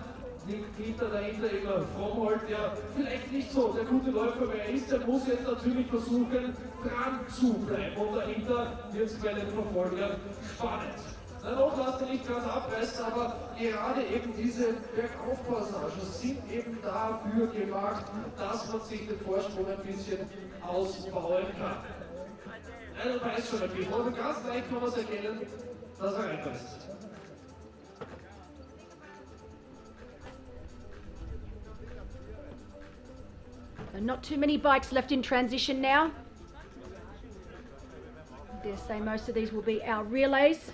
liegt dahinter immer Frommholt, der vielleicht nicht so der gute Läufer mehr ist. Der muss jetzt natürlich versuchen, dran zu bleiben, und dahinter wird es bei den Verfolgern spannend. Na, noch lasst er nicht ganz abreißen, aber gerade eben diese Bergaufpassagen sind eben dafür gemacht, dass man sich den Vorsprung ein bisschen ausbauen kann. Er weiß schon ein bisschen, aber ganz leicht kann man es erkennen, dass er reinpasst. Not too many bikes left in transition now. I dare say most of these will be our relays.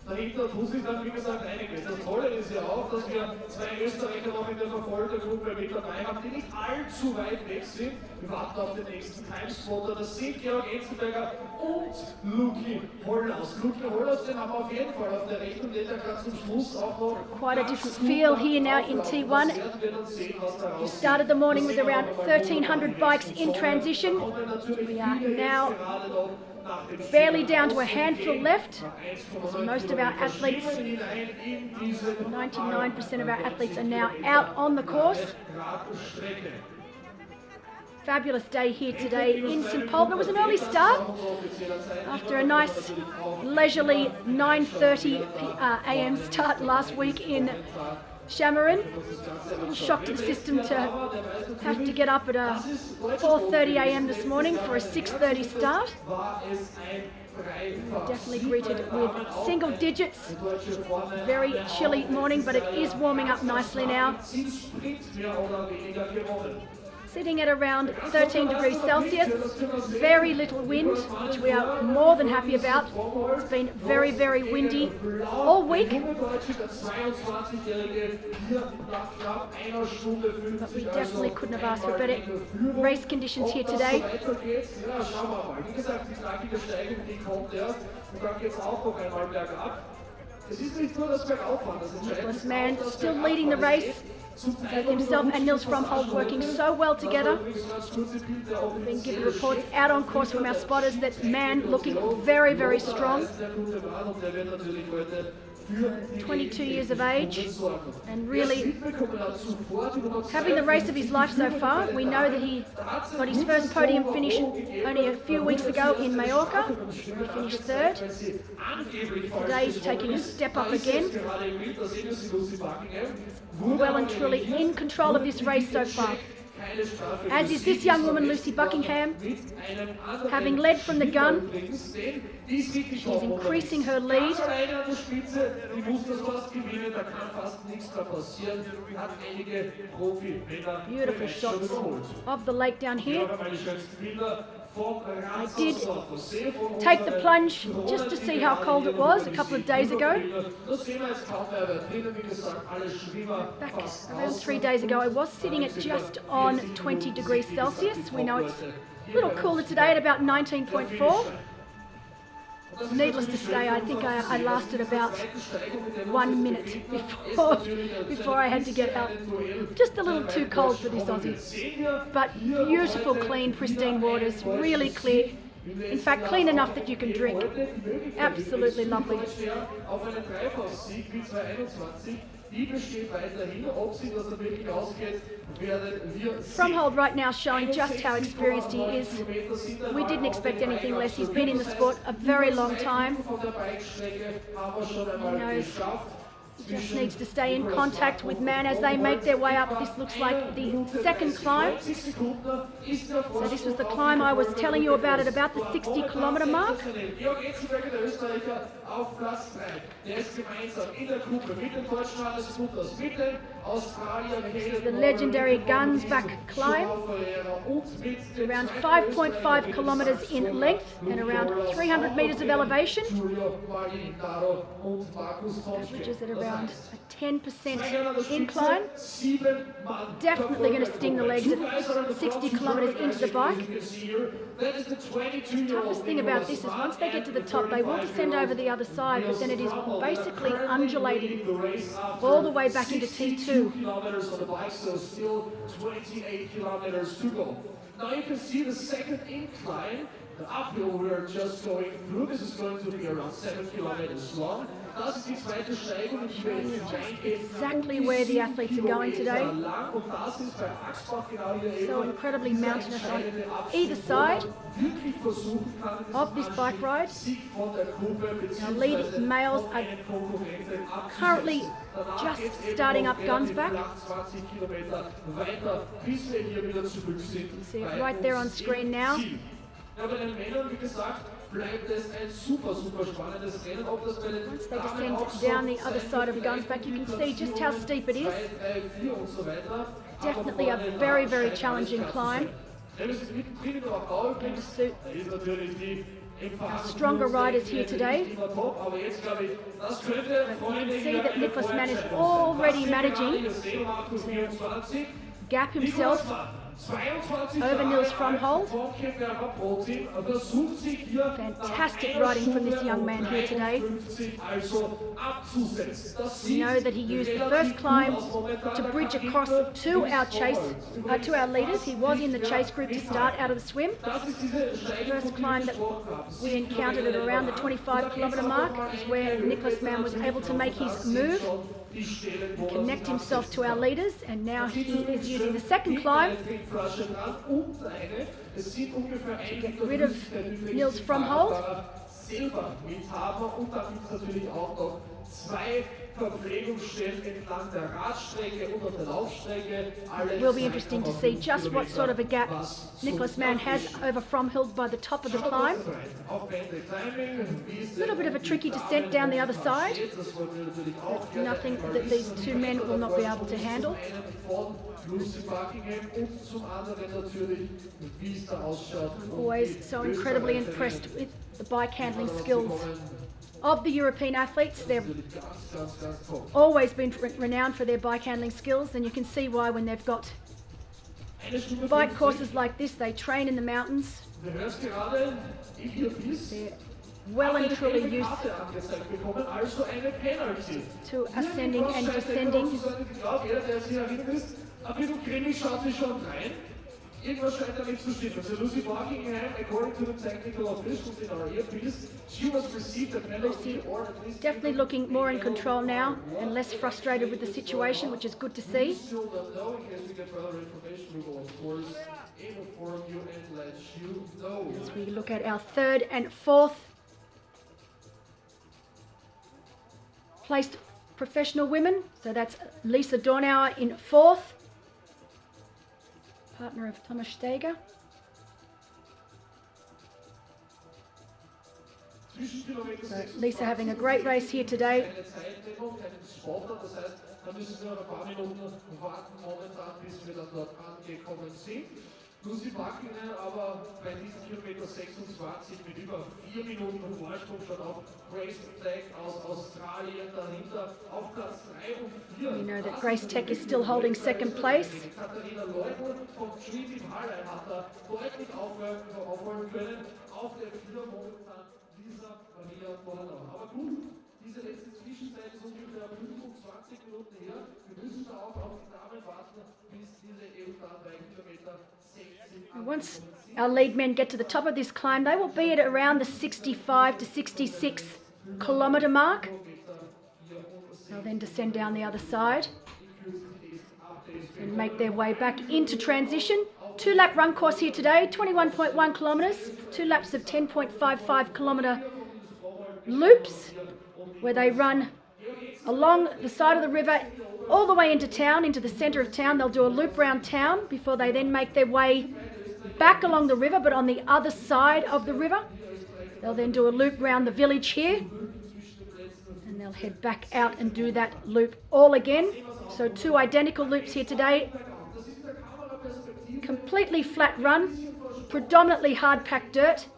Dahinter tut sich dann, wie gesagt, einiges. Das Tolle ist ja auch, dass wir zwei Österreicher noch in der Verfolgergruppe mit dabei haben, die nicht allzu weit weg sind. Wir warten auf den nächsten Timespotter. Das sind Georg Enzenberger und Luki Hollaus. Luki Hollaus, den haben wir auf jeden Fall auf der Rechnung, den der kann zum Schluss auch noch. Quite a different feel here now in T1. We started the morning with around 1,300 bikes in transition. We are now barely down to a handful left. So most of our athletes, 99% of our athletes are now out on the course. Fabulous day here today in St. Pölten. It was an early start after a nice leisurely 9:30 a.m. start last week in Chamarin. A little shock to the system to have to get up at 4:30 a.m. this morning for a 6:30 start. Definitely greeted with single digits. Very chilly morning, but it is warming up nicely now. sitting at around 13 degrees Celsius, very little wind, which we are more than happy about. It's been very, very windy all week, but we definitely couldn't have asked for better race conditions here today. Nicholas Mann still leading the race. Both himself and Nils Fromhold working so well together. We've been given reports out on course from our spotters that Mann looking very, very strong. 22 years of age and really having the race of his life so far. We know that he got his first podium finish only a few weeks ago in Mallorca. He finished third. Today he's taking a step up again. Well and truly in control of this race so far. As is this young woman, Lucy Buckingham, having led from the gun. She's increasing her lead. Beautiful shots of the lake down here. I did take the plunge just to see how cold it was a couple of days ago. Back around 3 days ago, I was sitting at just on 20 degrees Celsius. We know it's a little cooler today at about 19.4. Needless to say, I think I lasted about 1 minute before I had to get out. Just a little too cold for this Aussie. But beautiful, clean, pristine waters, really clear. In fact, clean enough that you can drink. Absolutely lovely. Fromhold right now showing just how experienced he is. We didn't expect anything less. He's been in the sport a very long time. He knows he just needs to stay in contact with Mann as they make their way up. This looks like the second climb. So this was the climb I was telling you about at about the 60-kilometer mark. This is the legendary Gunsback climb. Around 5.5 kilometers in length and around 300 meters of elevation. Averages at around a 10% incline. Definitely going to sting the legs at 60 kilometers into the bike. The toughest thing about this is once they get to the top, they will descend over the other side, but then it is basically undulating all the way back into T2. Now you can see the second incline, the uphill we're just going through. This is going to be around 7 kilometers long. Exactly where the athletes are going today. So incredibly mountainous on either side of this bike ride. Our lead males are currently just starting up Gunsback. You can see it right there on screen now. Once they descend down the other side of Gunsback, you can see just how steep it is. Definitely a very, very challenging climb. Going to suit our stronger riders here today. But you can see that Nicholas Mann is already managing to gap himself over Nils Fromhold. Fantastic riding from this young man here today. We know that he used the first climb to bridge across to our to our leaders. He was in the chase group to start out of the swim. The first climb that we encountered at around the 25-kilometer mark is where Nicholas Mann was able to make his move, connect himself to our leaders, and now he is using the second climb to get rid of Nils Fromhold. 2 Verpflegungsstellen entlang der Radstrecke und auf der Laufstrecke. It will be interesting to see just what sort of a gap Nicholas Mann has over Fromhild by the top of the climb. A little bit of a tricky descent down the other side. Nothing that these two men will not be able to handle. Always so incredibly impressed with the bike handling skills of the European athletes. They've always been renowned for their bike handling skills, and you can see why when they've got bike courses like this, they train in the mountains. They're well and truly used to ascending and descending. Irgendwas scheint da nicht zu stimmen. So Lucy Buckingham, according to the technical officials in our earpiece, she was received a penalty or at least definitely looking more in control now and less frustrated with the situation, which is good to see. still don't know. In case we get further information, we will of course inform you and let you know. As we look at our third and fourth placed professional women, so that's Lisa Dornauer in fourth, partner of Thomas Steger. So Lisa having a great race here today. Lucy Buckingham aber bei diesem Kilometer 26 mit über 4 Minuten Vorsprung schon auf Grace Tech aus Australien dahinter auf Platz 3 und 4. You know that Grace Tech is still holding second place. Katharina Leutl vom Treaty Highline hat da deutlich aufholen können. Auf der 4 momentan Lisa Maria Dornau. Aber gut, diese letzte Zwischenzeit ist ungefähr 25 Minuten her. Wir müssen da auch auf die Damen warten, bis diese eben dann 3 Kilometer 60. Once our lead men get to the top of this climb, they will be at around the 65 to 66 kilometre mark. They'll then descend down the other side and make their way back into transition. 2-lap run course here today, 21.1 kilometres, 2 laps of 10.55 kilometre loops, where they run along the side of the river all the way into town, into the centre of town. They'll do a loop round town before they then make their way back along the river, but on the other side of the river. They'll then do a loop round the village here, and they'll head back out and do that loop all again. So 2 identical loops here today. Completely flat run, predominantly hard-packed dirt.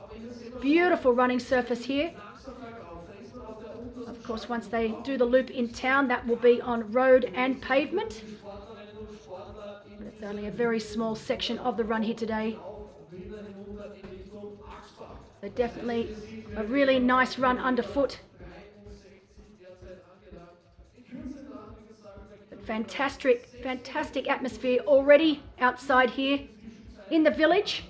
Beautiful running surface here. Of course, once they do the loop in town, that will be on road and pavement. But it's only a very small section of the run here today. So definitely a really nice run underfoot. But fantastic atmosphere already outside here in the village.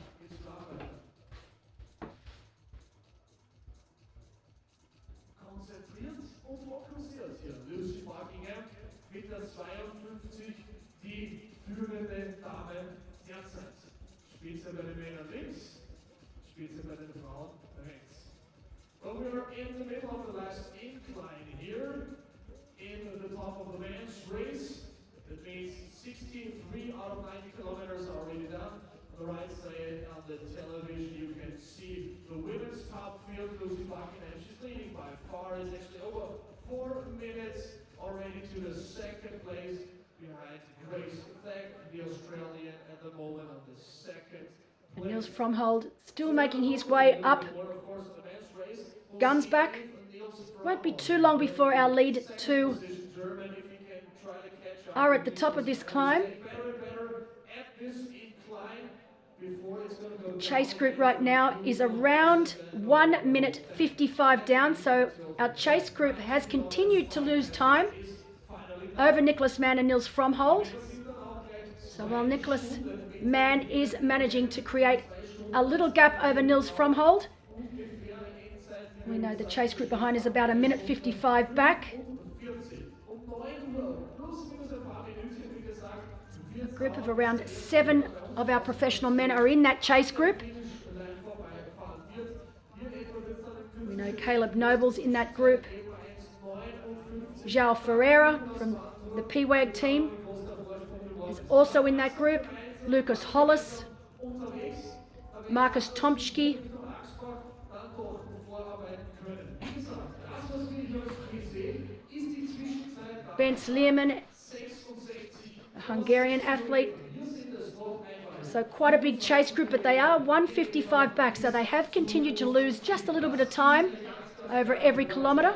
Spitze bei den Männern links, Spitze bei den Frauen rechts. Well, we're in the middle of the last incline here, in the top of the men's race. That means 63 out of 90 kilometers are already done. On the right side on the television you can see the women's top field. Lucy Buckingham, she's leading by far. It's actually over 4 minutes already to the second place, behind Grace Tech, the Australian, at the moment on the second place. And Niels Fromhold still making his way up. Guns back. Won't be too long before our lead 2 are at the top of this climb. Chase group right now is around 1 minute 55 down, so our chase group has continued to lose time over Nicholas Mann and Niels Fromhold. So while Nicholas Mann is managing to create a little gap over Niels Fromhold, we know the chase group behind is about 1 minute 55 back. A group of around 7 of our professional men are in that chase group. We know Caleb Noble's in that group. João Ferreira from the PWAG team is also in that group. Lucas Hollis, Markus Tomczki, Bence Lehrman, a Hungarian athlete. So quite a big chase group, but they are 155 back, so they have continued to lose just a little bit of time over every kilometre.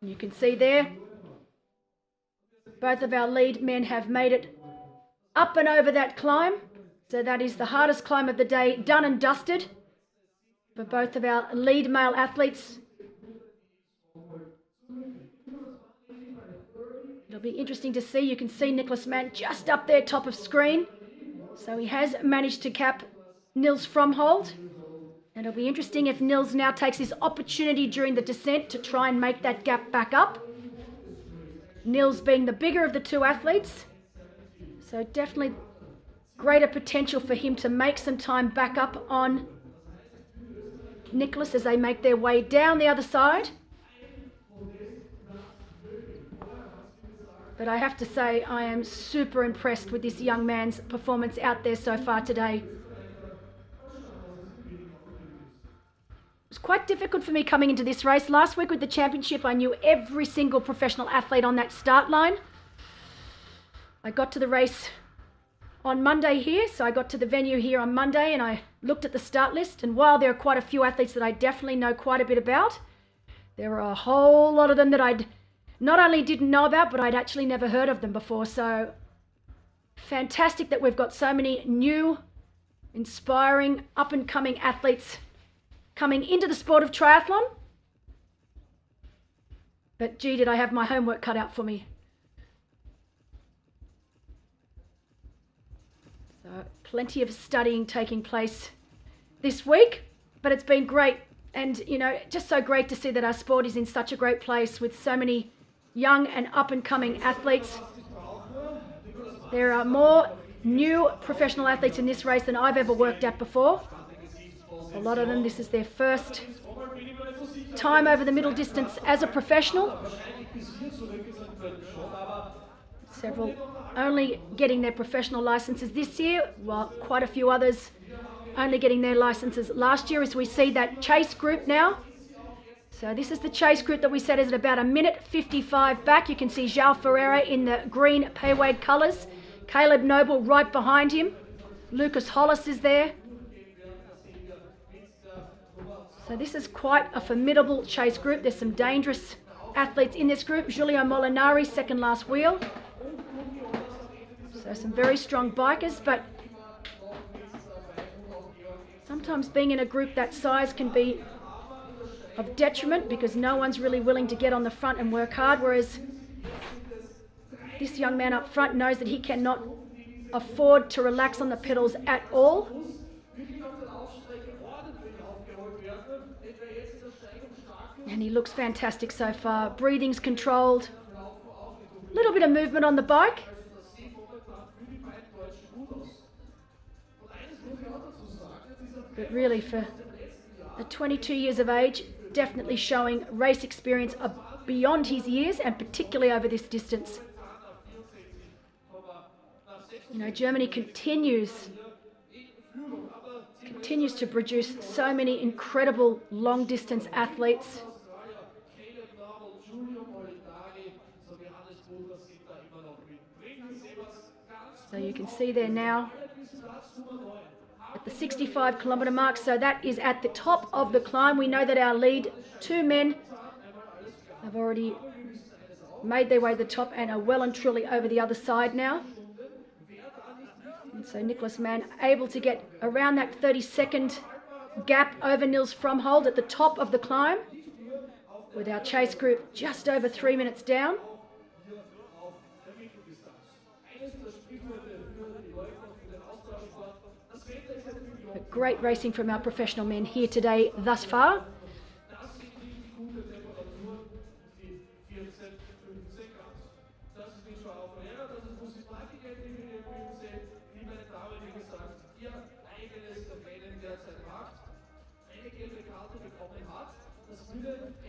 You can see there, both of our lead men have made it up and over that climb. So that is the hardest climb of the day, done and dusted for both of our lead male athletes. It'll be interesting to see. You can see Nicholas Mann just up there, top of screen. So he has managed to cap Nils Fromhold. And it'll be interesting if Nils now takes this opportunity during the descent to try and make that gap back up. Nils being the bigger of the two athletes. So definitely greater potential for him to make some time back up on Nicholas as they make their way down the other side. But I have to say, I am super impressed with this young man's performance out there so far today. It was quite difficult for me coming into this race. Last week with the championship, I knew every single professional athlete on that start line. I got to the race on Monday here, so I got to the venue here on Monday and I looked at the start list, and while there are quite a few athletes that I definitely know quite a bit about, there were a whole lot of them that I'd not only didn't know about, but I'd actually never heard of them before. So fantastic that we've got so many new, inspiring, up-and-coming athletes coming into the sport of triathlon. But gee, did I have my homework cut out for me. So plenty of studying taking place this week, but it's been great. And, you know, just so great to see that our sport is in such a great place with so many young and up-and-coming athletes. There are more new professional athletes in this race than I've ever worked at before. A lot of them, this is their first time over the middle distance as a professional. Several only getting their professional licenses this year, while quite a few others only getting their licenses last year, as we see that chase group now. So this is the chase group that we said is at about 1:55 back. You can see João Ferreira in the green PWAG colours. Caleb Noble right behind him. Lucas Hollis is there. So this is quite a formidable chase group. There's some dangerous athletes in this group. Giulio Molinari, second last wheel. So some very strong bikers, but sometimes being in a group that size can be of detriment because no one's really willing to get on the front and work hard, whereas this young man up front knows that he cannot afford to relax on the pedals at all. And he looks fantastic so far. Breathing's controlled. A little bit of movement on the bike. But really, for at 22 years of age, definitely showing race experience beyond his years, and particularly over this distance. You know, Germany continues to produce so many incredible long-distance athletes. So you can see there now at the 65 kilometre mark, so that is at the top of the climb. We know that our lead two men have already made their way to the top and are well and truly over the other side now. And so Nicholas Mann able to get around that 30-second gap over Nils Fromhold at the top of the climb, with our chase group just over 3 minutes down. But great racing from our professional men here today thus far.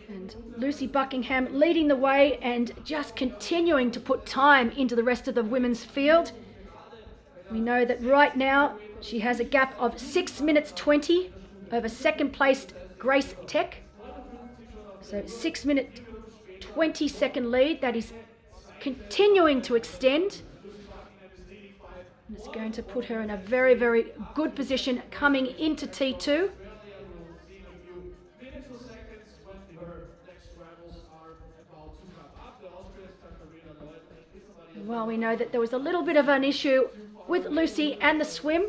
And Lucy Buckingham leading the way and just continuing to put time into the rest of the women's field. We know that right now she has a gap of 6 minutes 20 over second placed Grace Tech. So 6 minute 20 second lead that is continuing to extend. And it's going to put her in a very, very good position coming into T2. Well, we know that there was a little bit of an issue with Lucy and the swim.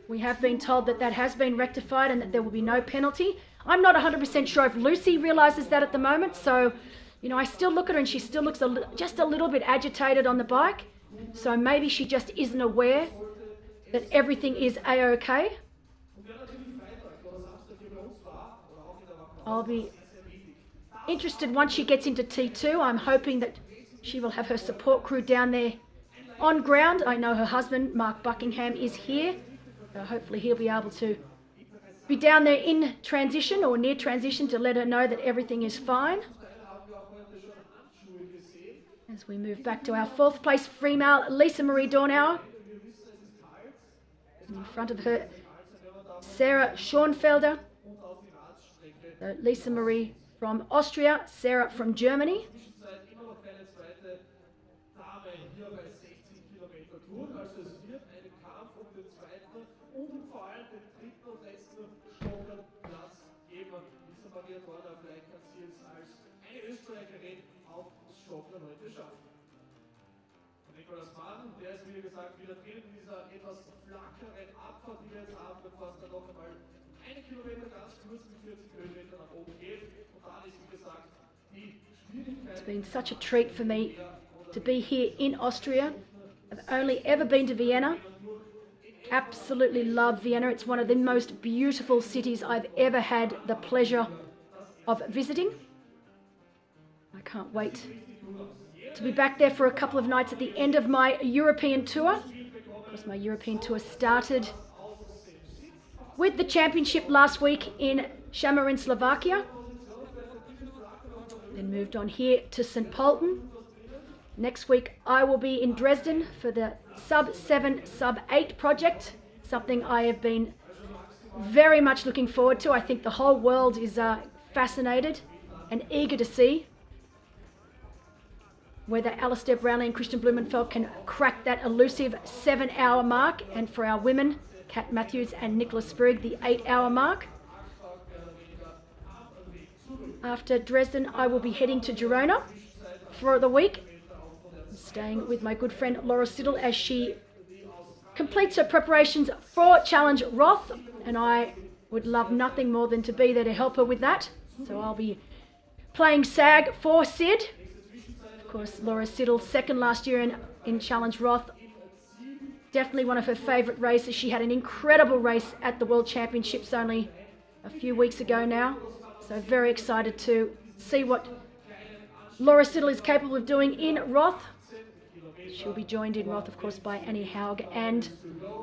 We have been told that that has been rectified and that there will be no penalty. I'm not 100% sure if Lucy realises that at the moment. So, you know, I still look at her and she still looks just a little bit agitated on the bike. So maybe she just isn't aware that everything is A-OK. I'll be interested once she gets into T2. I'm hoping that she will have her support crew down there on ground. I know her husband, Mark Buckingham, is here. So hopefully he'll be able to be down there in transition or near transition to let her know that everything is fine. As we move back to our fourth place female, Lisa Marie Dornauer. In front of her, Sarah Schornfelder. So Lisa Marie from Austria, Sarah from Germany. Also es wird einen Kampf um den zweiten und vor allem den dritten und letzten Stockerplatz geben. Lisa Maria Dornauer, vielleicht kann sie jetzt als eine Österreicherin auch das Stockern heute schaffen. Nikolaus Mann, der ist wie gesagt wieder drin in dieser etwas flacheren Abfahrt, die wir jetzt haben, bevor es dann noch einmal 1 Kilometer ganz kurz mit 40 Höhenmetern nach oben geht. Und dann ist wie gesagt die Schwierigkeit. It's been such a treat for me to be here in Austria. I've only ever been to Vienna. Absolutely love Vienna. It's one of the most beautiful cities I've ever had the pleasure of visiting. I can't wait to be back there for a couple of nights at the end of my European tour. Of course, my European tour started with the championship last week in Šamarin, Slovakia. Then moved on here to St. Pölten. Next week, I will be in Dresden for the Sub-7, Sub-8 project, something I have been very much looking forward to. I think the whole world is fascinated and eager to see whether Alistair Brownlee and Christian Blumenfeld can crack that elusive 7-hour mark, and for our women, Kat Matthews and Nicola Sprigg, the 8-hour mark. After Dresden, I will be heading to Girona for the week, staying with my good friend Laura Siddle as she completes her preparations for Challenge Roth, and I would love nothing more than to be there to help her with that. So I'll be playing SAG for Sid. Of course, Laura Siddle, second last year in Challenge Roth. Definitely one of her favourite races. She had an incredible race at the World Championships only a few weeks ago now. So very excited to see what Laura Siddle is capable of doing in Roth. She'll be joined in Roth, of course, by Annie Haug and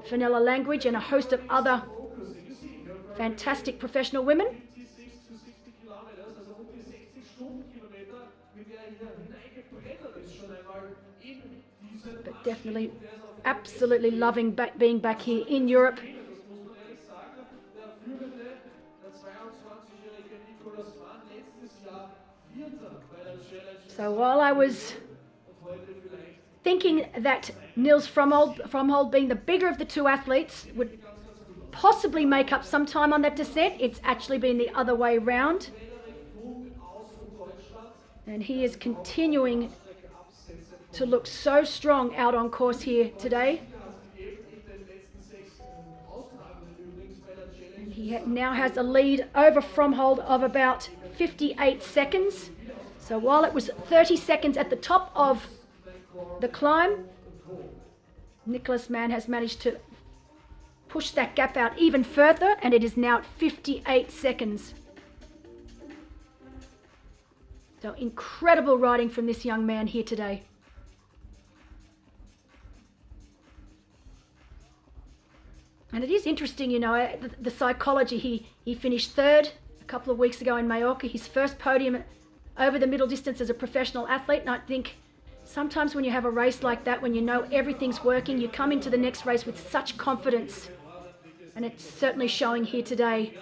Fenella Langridge and a host of other fantastic professional women. But definitely, absolutely loving being back here in Europe. So while I was thinking that Nils Fromhold, being the bigger of the two athletes, would possibly make up some time on that descent, it's actually been the other way round. And he is continuing to look so strong out on course here today. And he now has a lead over Fromhold of about 58 seconds. So while it was 30 seconds at the top of the climb, Nicholas Mann has managed to push that gap out even further, and it is now at 58 seconds. So incredible riding from this young man here today. And it is interesting, you know, the psychology. He finished third a couple of weeks ago in Mallorca, his first podium over the middle distance as a professional athlete. And I think sometimes when you have a race like that, when you know everything's working, you come into the next race with such confidence. And it's certainly showing here today.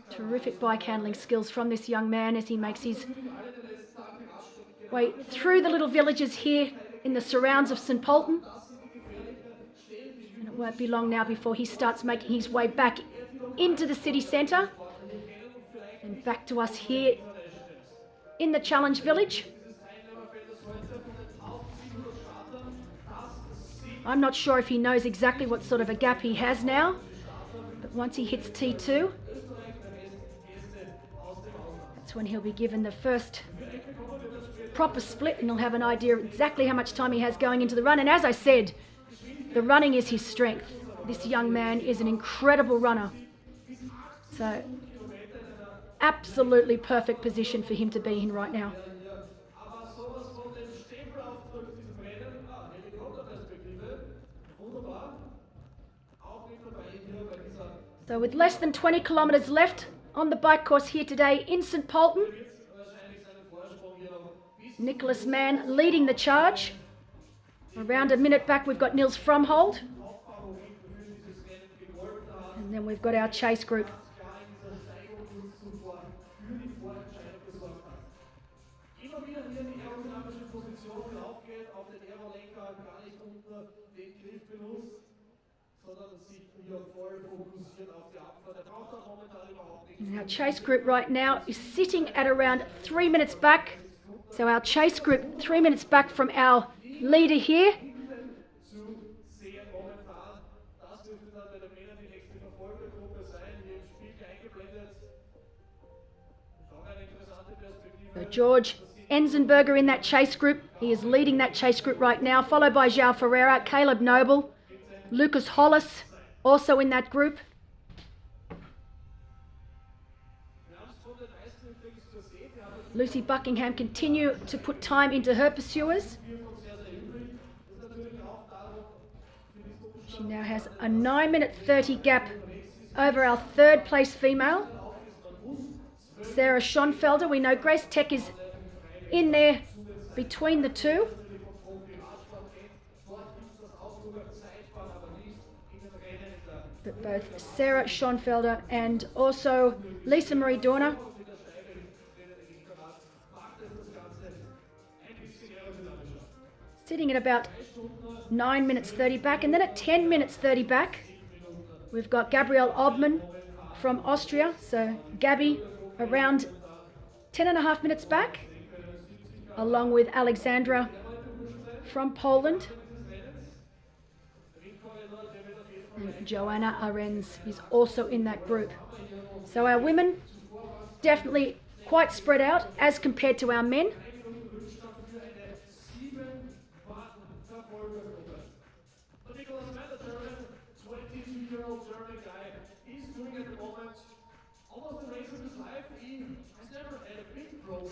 Terrific bike handling skills from this young man as he makes his way through the little villages here in the surrounds of St. Pölten. And it won't be long now before he starts making his way back into the city centre and back to us here in the Challenge Village. I'm not sure if he knows exactly what sort of a gap he has now, but once he hits T2, that's when he'll be given the first proper split and he'll have an idea of exactly how much time he has going into the run. And as I said, the running is his strength. This young man is an incredible runner. So, absolutely perfect position for him to be in right now. So with less than 20 kilometres left on the bike course here today in St. Pölten, Nicholas Mann leading the charge. Around a minute back we've got Nils Fromhold. And then we've got our chase group. And our chase group right now is sitting at around 3 minutes back. So our chase group 3 minutes back from our leader here. So George Enzenberger in that chase group. He is leading that chase group right now, followed by João Ferreira, Caleb Noble, Lucas Hollis, also in that group. Lucy Buckingham continue to put time into her pursuers. She now has a 9-minute 30 gap over our third place female, Sarah Schonfelder. We know Grace Tech is in there between the two. But both Sarah Schonfelder and also Lisa Marie Dorner sitting at about 9 minutes 30 back. And then at 10 minutes 30 back, we've got Gabrielle Obman from Austria. So Gabby around 10.5 minutes back, along with Alexandra from Poland. And Joanna Arens is also in that group. So our women definitely quite spread out as compared to our men.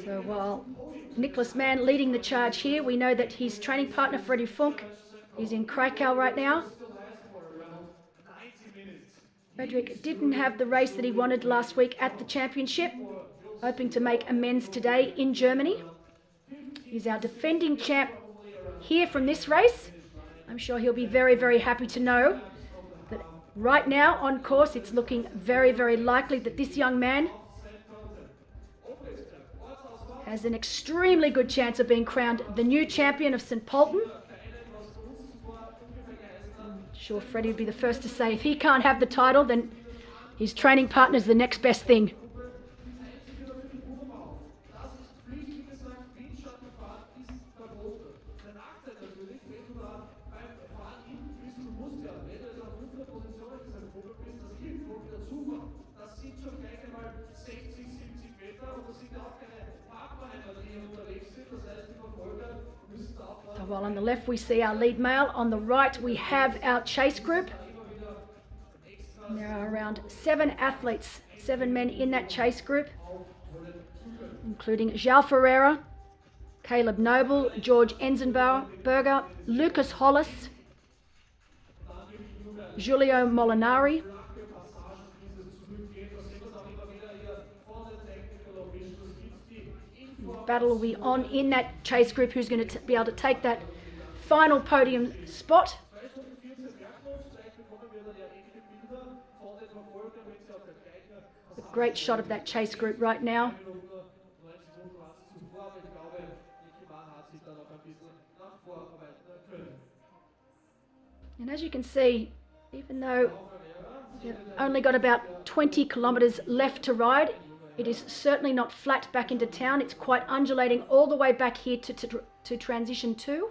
So while Nicholas Mann leading the charge here, we know that his training partner Freddie Funk is in Krakow right now. Frederick didn't have the race that he wanted last week at the championship, hoping to make amends today in Germany. He's our defending champ here from this race. I'm sure he'll be very, very happy to know that right now on course it's looking very, very likely that this young man has an extremely good chance of being crowned the new champion of St. Pölten. I'm sure Freddie would be the first to say if he can't have the title, then his training partner's the next best thing. While on the left we see our lead male, on the right we have our chase group. And there are around 7 athletes, 7 men in that chase group, including João Ferreira, Caleb Noble, George Enzenberger, Lucas Hollis, Giulio Molinari. Battle will be on in that chase group who's going to be able to take that final podium spot. A great shot of that chase group right now. And as you can see, even though they've only got about 20 kilometres left to ride, it is certainly not flat back into town. It's quite undulating all the way back here to transition 2.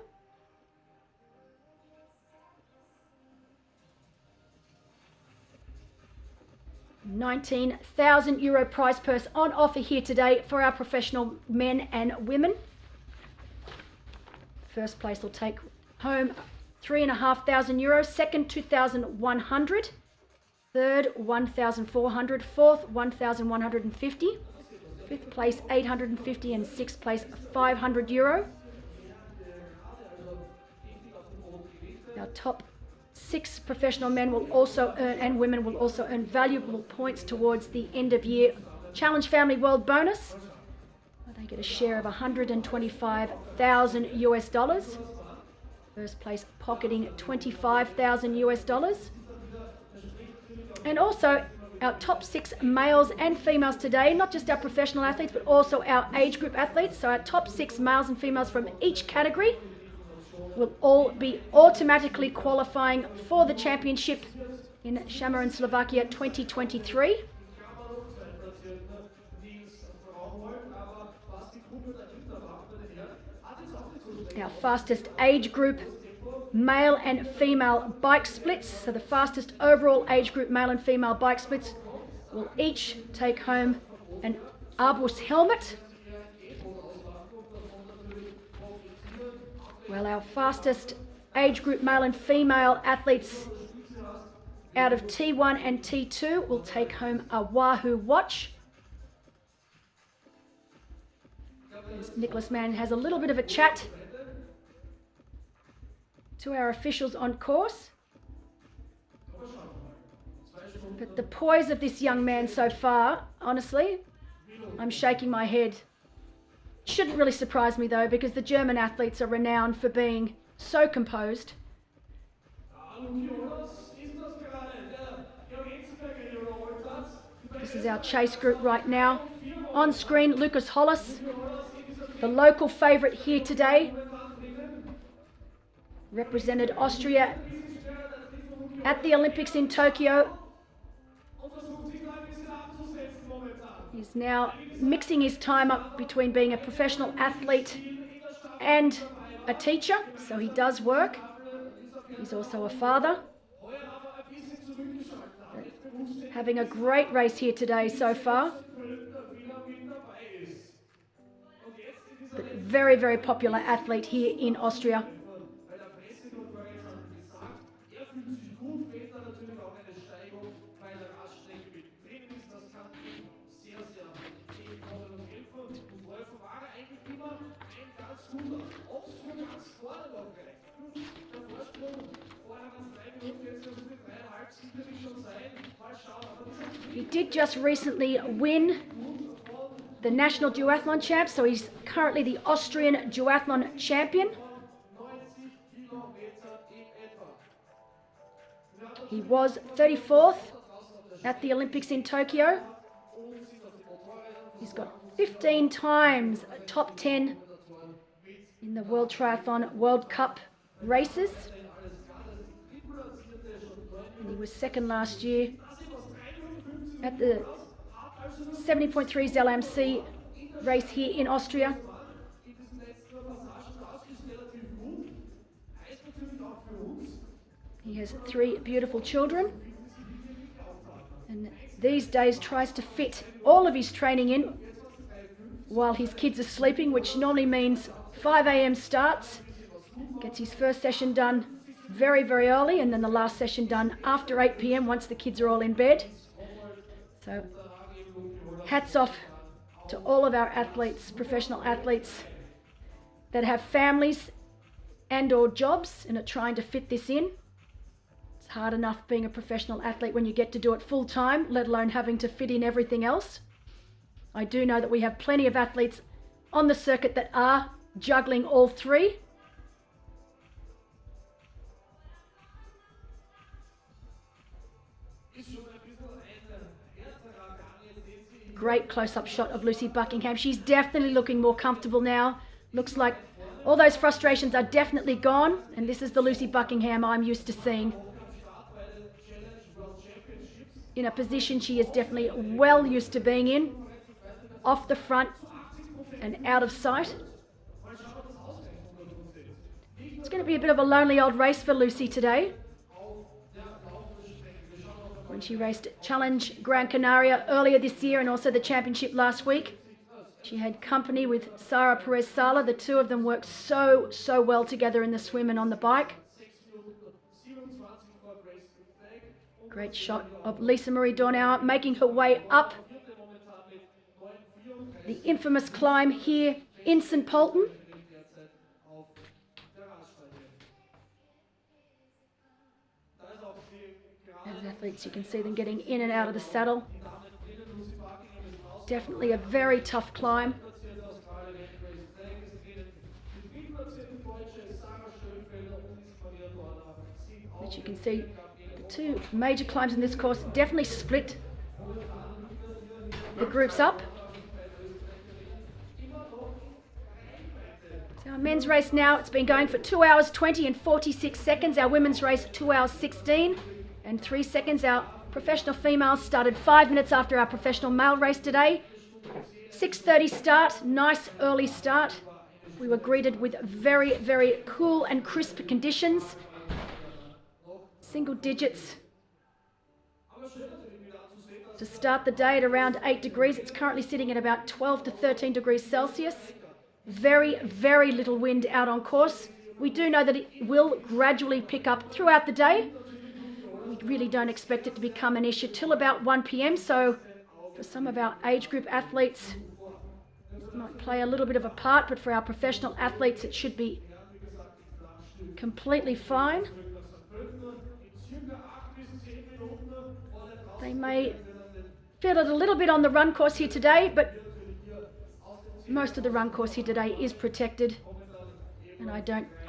€19,000 prize purse on offer here today for our professional men and women. First place will take home €3,500, second €2,100, third €1,400, fourth €1,150, fifth place €850, and sixth place €500. Our top 6 professional men will also earn, and women will also earn, valuable points towards the end of year Challenge Family World Bonus. They get a share of $125,000. First place pocketing $25,000. And also our top 6 males and females today, not just our professional athletes, but also our age group athletes. So our top 6 males and females from each category will all be automatically qualifying for the championship in Šamarin, Slovakia 2023. Our fastest age group male and female bike splits, so the fastest overall age group male and female bike splits will each take home an Arbus helmet. Well, our fastest age group male and female athletes out of T1 and T2 will take home a Wahoo watch. As Nicholas Mann has a little bit of a chat to our officials on course. But the poise of this young man so far, honestly, I'm shaking my head. Shouldn't really surprise me though, because the German athletes are renowned for being so composed. This is our chase group right now. On screen, Lucas Hollis, the local favourite here today. Represented Austria at the Olympics in Tokyo. He's now mixing his time up between being a professional athlete and a teacher, so he does work. He's also a father. Having a great race here today so far. But very, very popular athlete here in Austria. He did just recently win the National Duathlon Champ, so he's currently the Austrian Duathlon Champion. He was 34th at the Olympics in Tokyo. He's got 15 times top 10 in the World Triathlon World Cup races. And he was second last year at the 70.3 LMC race here in Austria. He has 3 beautiful children, and these days tries to fit all of his training in while his kids are sleeping, which normally means 5 a.m. starts. Gets his first session done very, very early, and then the last session done after 8 p.m. once the kids are all in bed. So hats off to all of our athletes, professional athletes that have families and or jobs and are trying to fit this in. It's hard enough being a professional athlete when you get to do it full time, let alone having to fit in everything else. I do know that we have plenty of athletes on the circuit that are juggling all three. Great close-up shot of Lucy Buckingham. She's definitely looking more comfortable now. Looks like all those frustrations are definitely gone, and this is the Lucy Buckingham I'm used to seeing. In a position she is definitely well used to being in, off the front and out of sight. It's going to be a bit of a lonely old race for Lucy today. When she raced Challenge Gran Canaria earlier this year and also the championship last week, she had company with Sara Perez-Sala. The two of them worked so well together in the swim and on the bike. Great shot of Lisa Marie Dornauer making her way up the infamous climb here in St. Pölten. As athletes, you can see them getting in and out of the saddle. Definitely a very tough climb. But you can see the two major climbs in this course definitely split the groups up. So our men's race now, it's been going for 2 hours 20 and 46 seconds. Our women's race 2 hours 16 and 3 seconds. Our professional females started 5 minutes after our professional male race today. 6:30 start, nice early start. We were greeted with very cool and crisp conditions. Single digits to start the day at around 8 degrees. It's currently sitting at about 12 to 13 degrees Celsius. Very little wind out on course. We do know that it will gradually pick up throughout the day. We really don't expect it to become an issue till about 1 p.m. So for some of our age group athletes, it might play a little bit of a part, but for our professional athletes, it should be completely fine. They may feel it a little bit on the run course here today, but most of the run course here today is protected, and I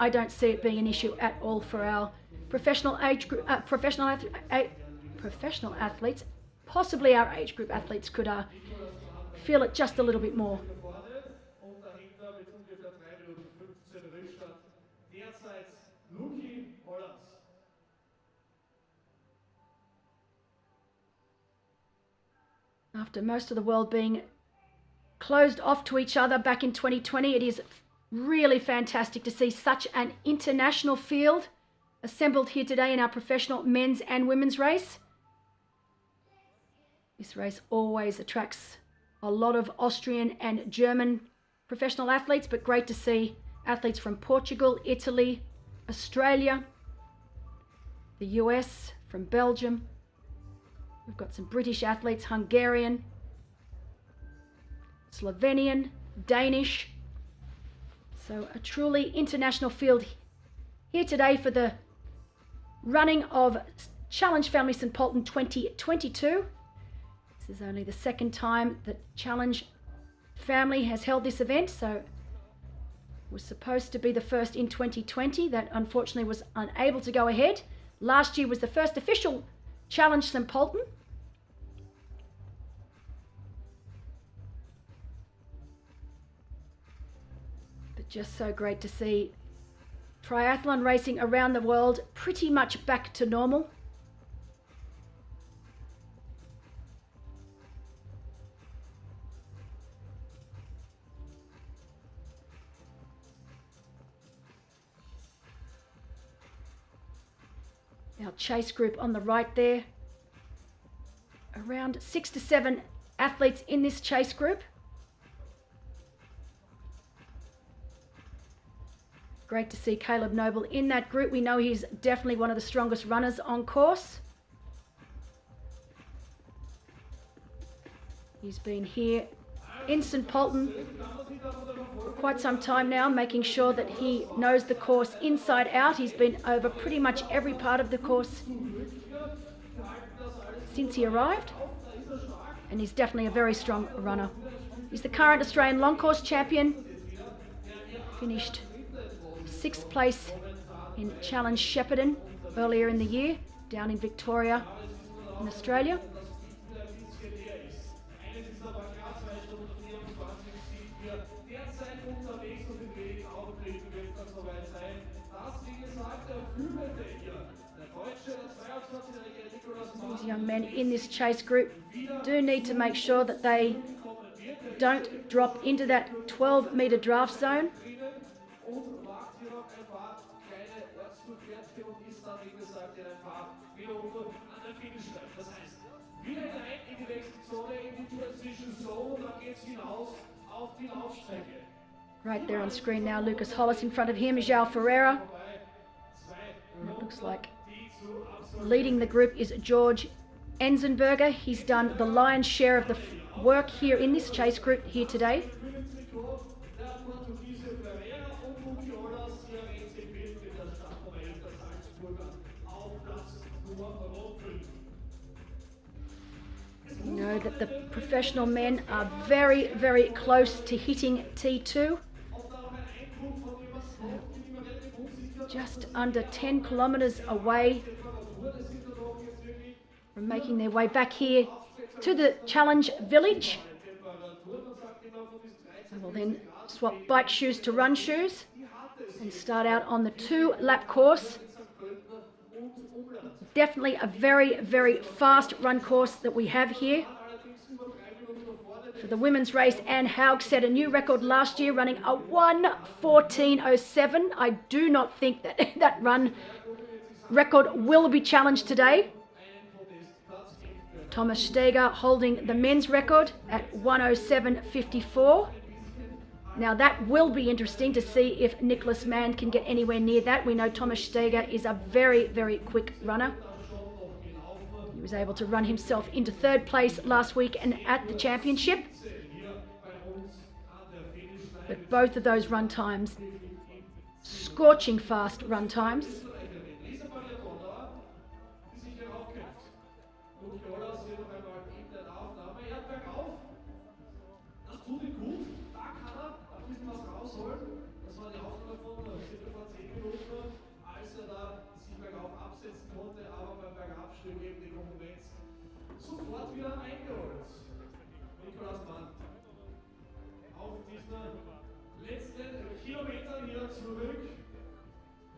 don't see it being an issue at all for our professional age group, professional athletes. Possibly our age group athletes could feel it just a little bit more. After most of the world being closed off to each other back in 2020, it is really fantastic to see such an international field assembled here today in our professional men's and women's race. This race always attracts a lot of Austrian and German professional athletes, but great to see athletes from Portugal, Italy, Australia, the US, from Belgium. We've got some British athletes, Hungarian, Slovenian, Danish. So a truly international field here today for the running of Challenge Family St. Pölten 2022. This is only the second time that Challenge Family has held this event, so it was supposed to be the first in 2020. That unfortunately was unable to go ahead. Last year was the first official Challenge St. Pölten. But just so great to see triathlon racing around the world pretty much back to normal. Our chase group on the right there. Around 6 to 7 athletes in this chase group. Great to see Caleb Noble in that group. We know he's definitely one of the strongest runners on course. He's been here in St. Pölten for quite some time now, making sure that he knows the course inside out. He's been over pretty much every part of the course since he arrived, and he's definitely a very strong runner. He's the current Australian long course champion, finished 6th place in Challenge Shepparton earlier in the year, down in Victoria in Australia. These young men in this chase group do need to make sure that they don't drop into that 12-meter draft zone. Right there on screen now, Lucas Hollis. In front of him is João Ferreira. And it looks like leading the group is George Enzenberger. He's done the lion's share of the work here in this chase group here today. You know that the professional men are very, very close to hitting T2. So just under 10 kilometers away from making their way back here to the challenge village. So we'll then swap bike shoes to run shoes and start out on the 2-lap course. Definitely a very, very fast run course that we have here. For the women's race, Anne Haug set a new record last year, running a 1:14.07. I do not think that that run record will be challenged today. Thomas Steger holding the men's record at 1:07.54. Now that will be interesting to see if Nicholas Mann can get anywhere near that. We know Thomas Steger is a very, very quick runner. He was able to run himself into 3rd place last week and at the championship. But both of those run times, scorching fast run times.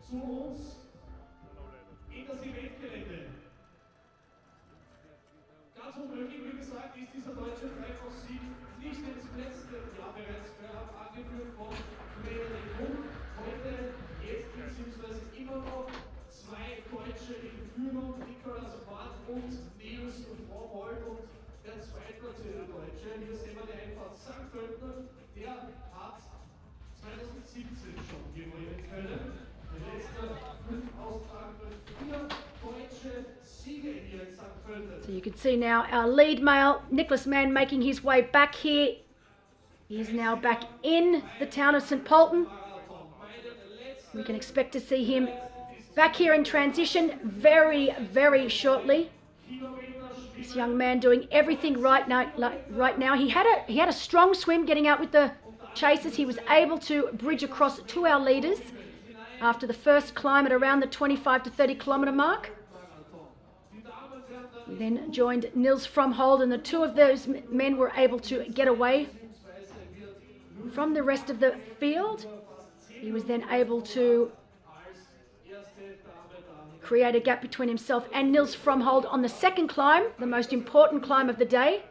Zu uns in das Eventgelände. Ganz unmöglich, wie gesagt, ist dieser deutsche Dreifach-Sieg nicht ins letzte Jahr bereits gehört, angeführt von Frederik. Heute, jetzt beziehungsweise immer noch 2 Deutsche in Führung, Nicolas Mann und Nils Frommholt und der zweitplatzierte Deutsche. Hier sehen wir den Einfahrt St. Pölten, der hat 2017 schon gewinnen können. So you can see now our lead male, Nicholas Mann, making his way back here. He's now back in the town of St. Pölten. We can expect to see him back here in transition very, very shortly. This young man doing everything right now. He had a strong swim getting out with the chasers. He was able to bridge across to our leaders after the first climb at around the 25 to 30 kilometre mark. We then joined Nils Frommholt, and the two of those men were able to get away from the rest of the field. He was then able to create a gap between himself and Nils Frommholt on the second climb, the most important climb of the day.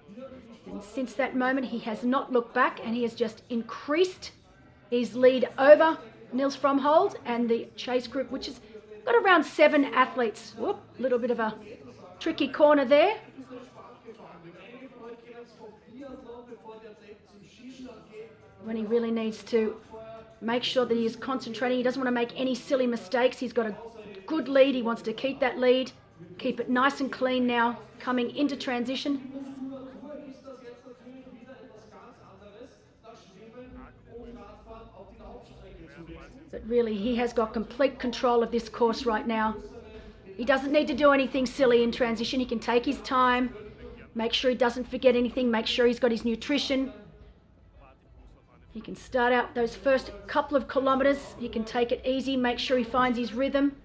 And since that moment, he has not looked back, and he has just increased his lead over Nils Frommholt and the chase group, which has got around 7 athletes. Whoop, a little bit of a tricky corner there. When he really needs to make sure that he is concentrating. He doesn't want to make any silly mistakes. He's got a good lead. He wants to keep that lead, keep it nice and clean now, coming into transition. But really, he has got complete control of this course right now. He doesn't need to do anything silly in transition. He can take his time, make sure he doesn't forget anything, make sure he's got his nutrition. He can start out those first couple of kilometres. He can take it easy, make sure he finds his rhythm.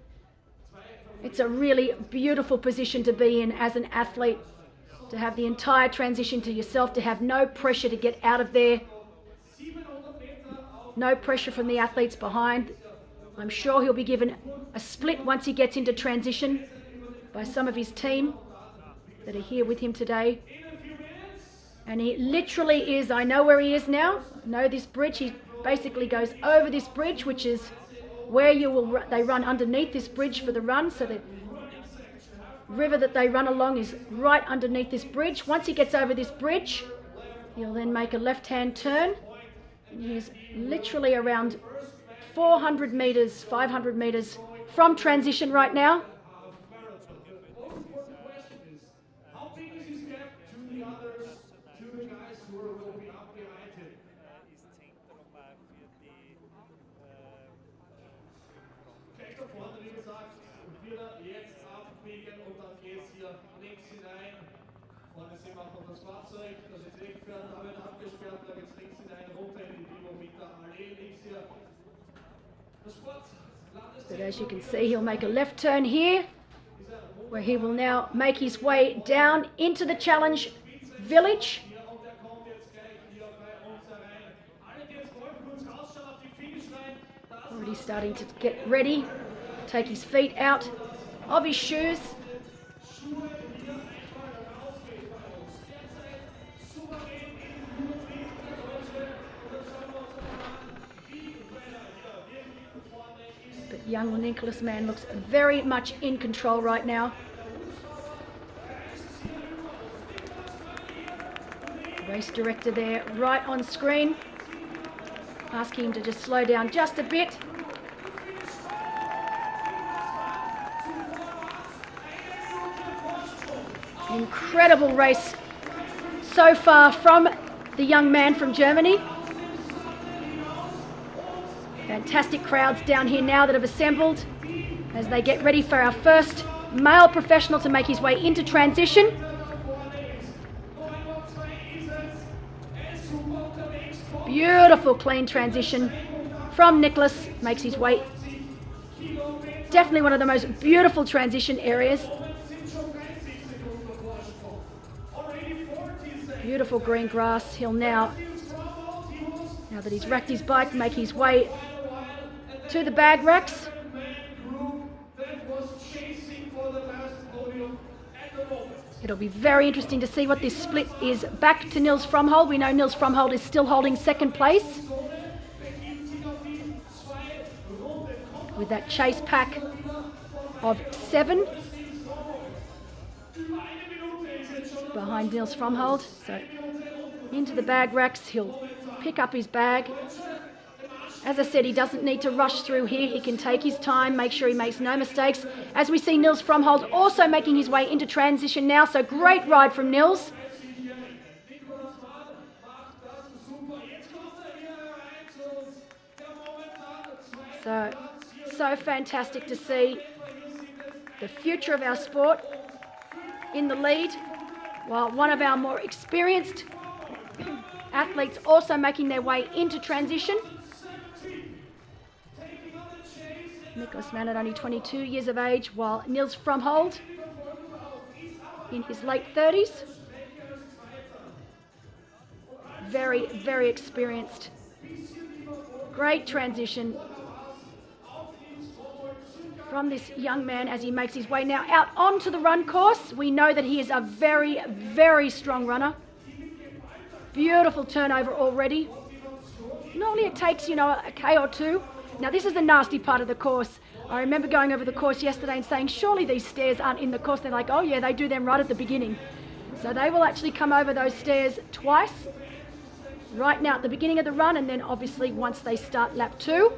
It's a really beautiful position to be in as an athlete, to have the entire transition to yourself, to have no pressure to get out of there. No pressure from the athletes behind. I'm sure he'll be given a split once he gets into transition by some of his team that are here with him today. And he literally is, I know where he is now, I know this bridge. He basically goes over this bridge, which is where they run underneath this bridge for the run. So the river that they run along is right underneath this bridge. Once he gets over this bridge, he'll then make a left-hand turn. And he's literally around 400 metres, 500 metres from transition right now. How big is his gap to the others, to the guys who will be up behind him? Gleich da vorne, wie gesagt, wieder jetzt abbiegen und dann geht's hier links hinein. Vorne sehen wir auch noch das Fahrzeug, das ist weggefahren, damit abgesperrt, da geht's links hinein, runter in die Kilometer Allee, links hier. But as you can see, he'll make a left turn here, where he will now make his way down into the challenge village. Already starting to get ready, take his feet out of his shoes. Young Nicholas Mann looks very much in control right now. Race director there right on screen, asking him to just slow down just a bit. Incredible race so far from the young man from Germany. Fantastic crowds down here now that have assembled as they get ready for our first male professional to make his way into transition. Beautiful clean transition from Nicholas, makes his way. Definitely one of the most beautiful transition areas. Beautiful green grass. He'll now that he's racked his bike, make his way to the bag racks. It'll be very interesting to see what this split is back to Nils Fromhold. We know Nils Fromhold is still holding second place with that chase pack of 7 behind Nils Fromhold. So into the bag racks, he'll pick up his bag. As I said, he doesn't need to rush through here. He can take his time, make sure he makes no mistakes. As we see Nils Fromhold also making his way into transition now, so great ride from Nils. So fantastic to see the future of our sport in the lead, while one of our more experienced athletes also making their way into transition. Nicholas Mann at only 22 years of age, while Nils Fromhold in his late 30s. Very, very experienced. Great transition from this young man as he makes his way now out onto the run course. We know that he is a very, very strong runner. Beautiful turnover already. Normally it takes, a K or two. Now this is the nasty part of the course. I remember going over the course yesterday and saying, surely these stairs aren't in the course. They're like, oh yeah, they do them right at the beginning. So they will actually come over those stairs twice, right now at the beginning of the run, and then obviously once they start lap 2.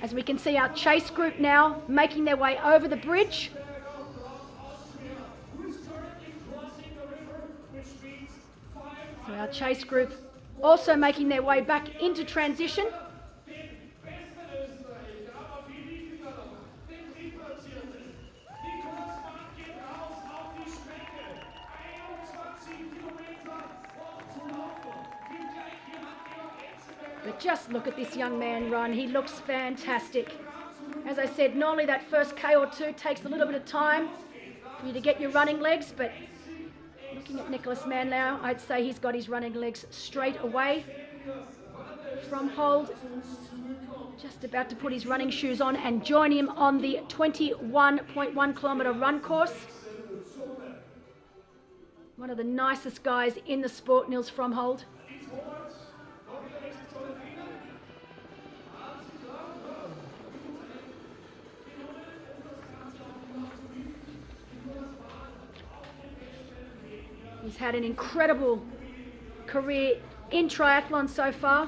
As we can see our chase group now making their way over the bridge. So our chase group also making their way back into transition. But just look at this young man run. He looks fantastic. As I said, normally that first K or two takes a little bit of time for you to get your running legs, but looking at Nicholas Mann now, I'd say he's got his running legs straight away. From hold, just about to put his running shoes on and join him on the 21.1 kilometre run course. One of the nicest guys in the sport, Nils Fromhold. He's had an incredible career in triathlon so far.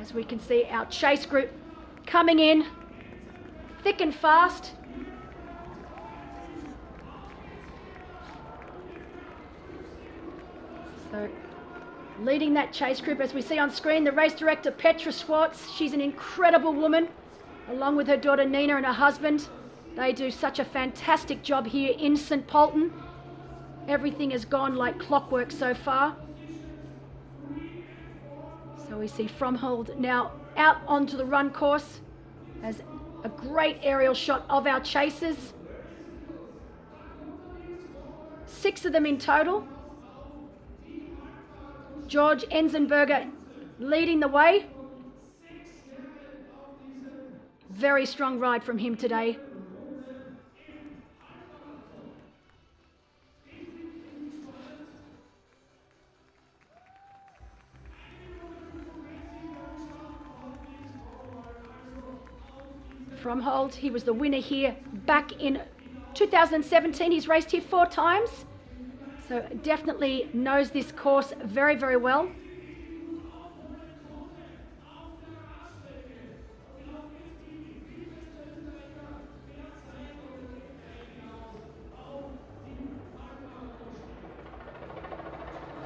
As we can see, our chase group coming in thick and fast. So leading that chase group, as we see on screen, the race director Petra Schwartz. She's an incredible woman, along with her daughter Nina and her husband. They do such a fantastic job here in St. Pölten. Everything has gone like clockwork so far. So we see Fromhold now out onto the run course as a great aerial shot of our chasers. 6 of them in total. George Enzenberger leading the way. Very strong ride from him today. Fromhold, he was the winner here back in 2017. He's raced here 4 times, so definitely knows this course very, very well.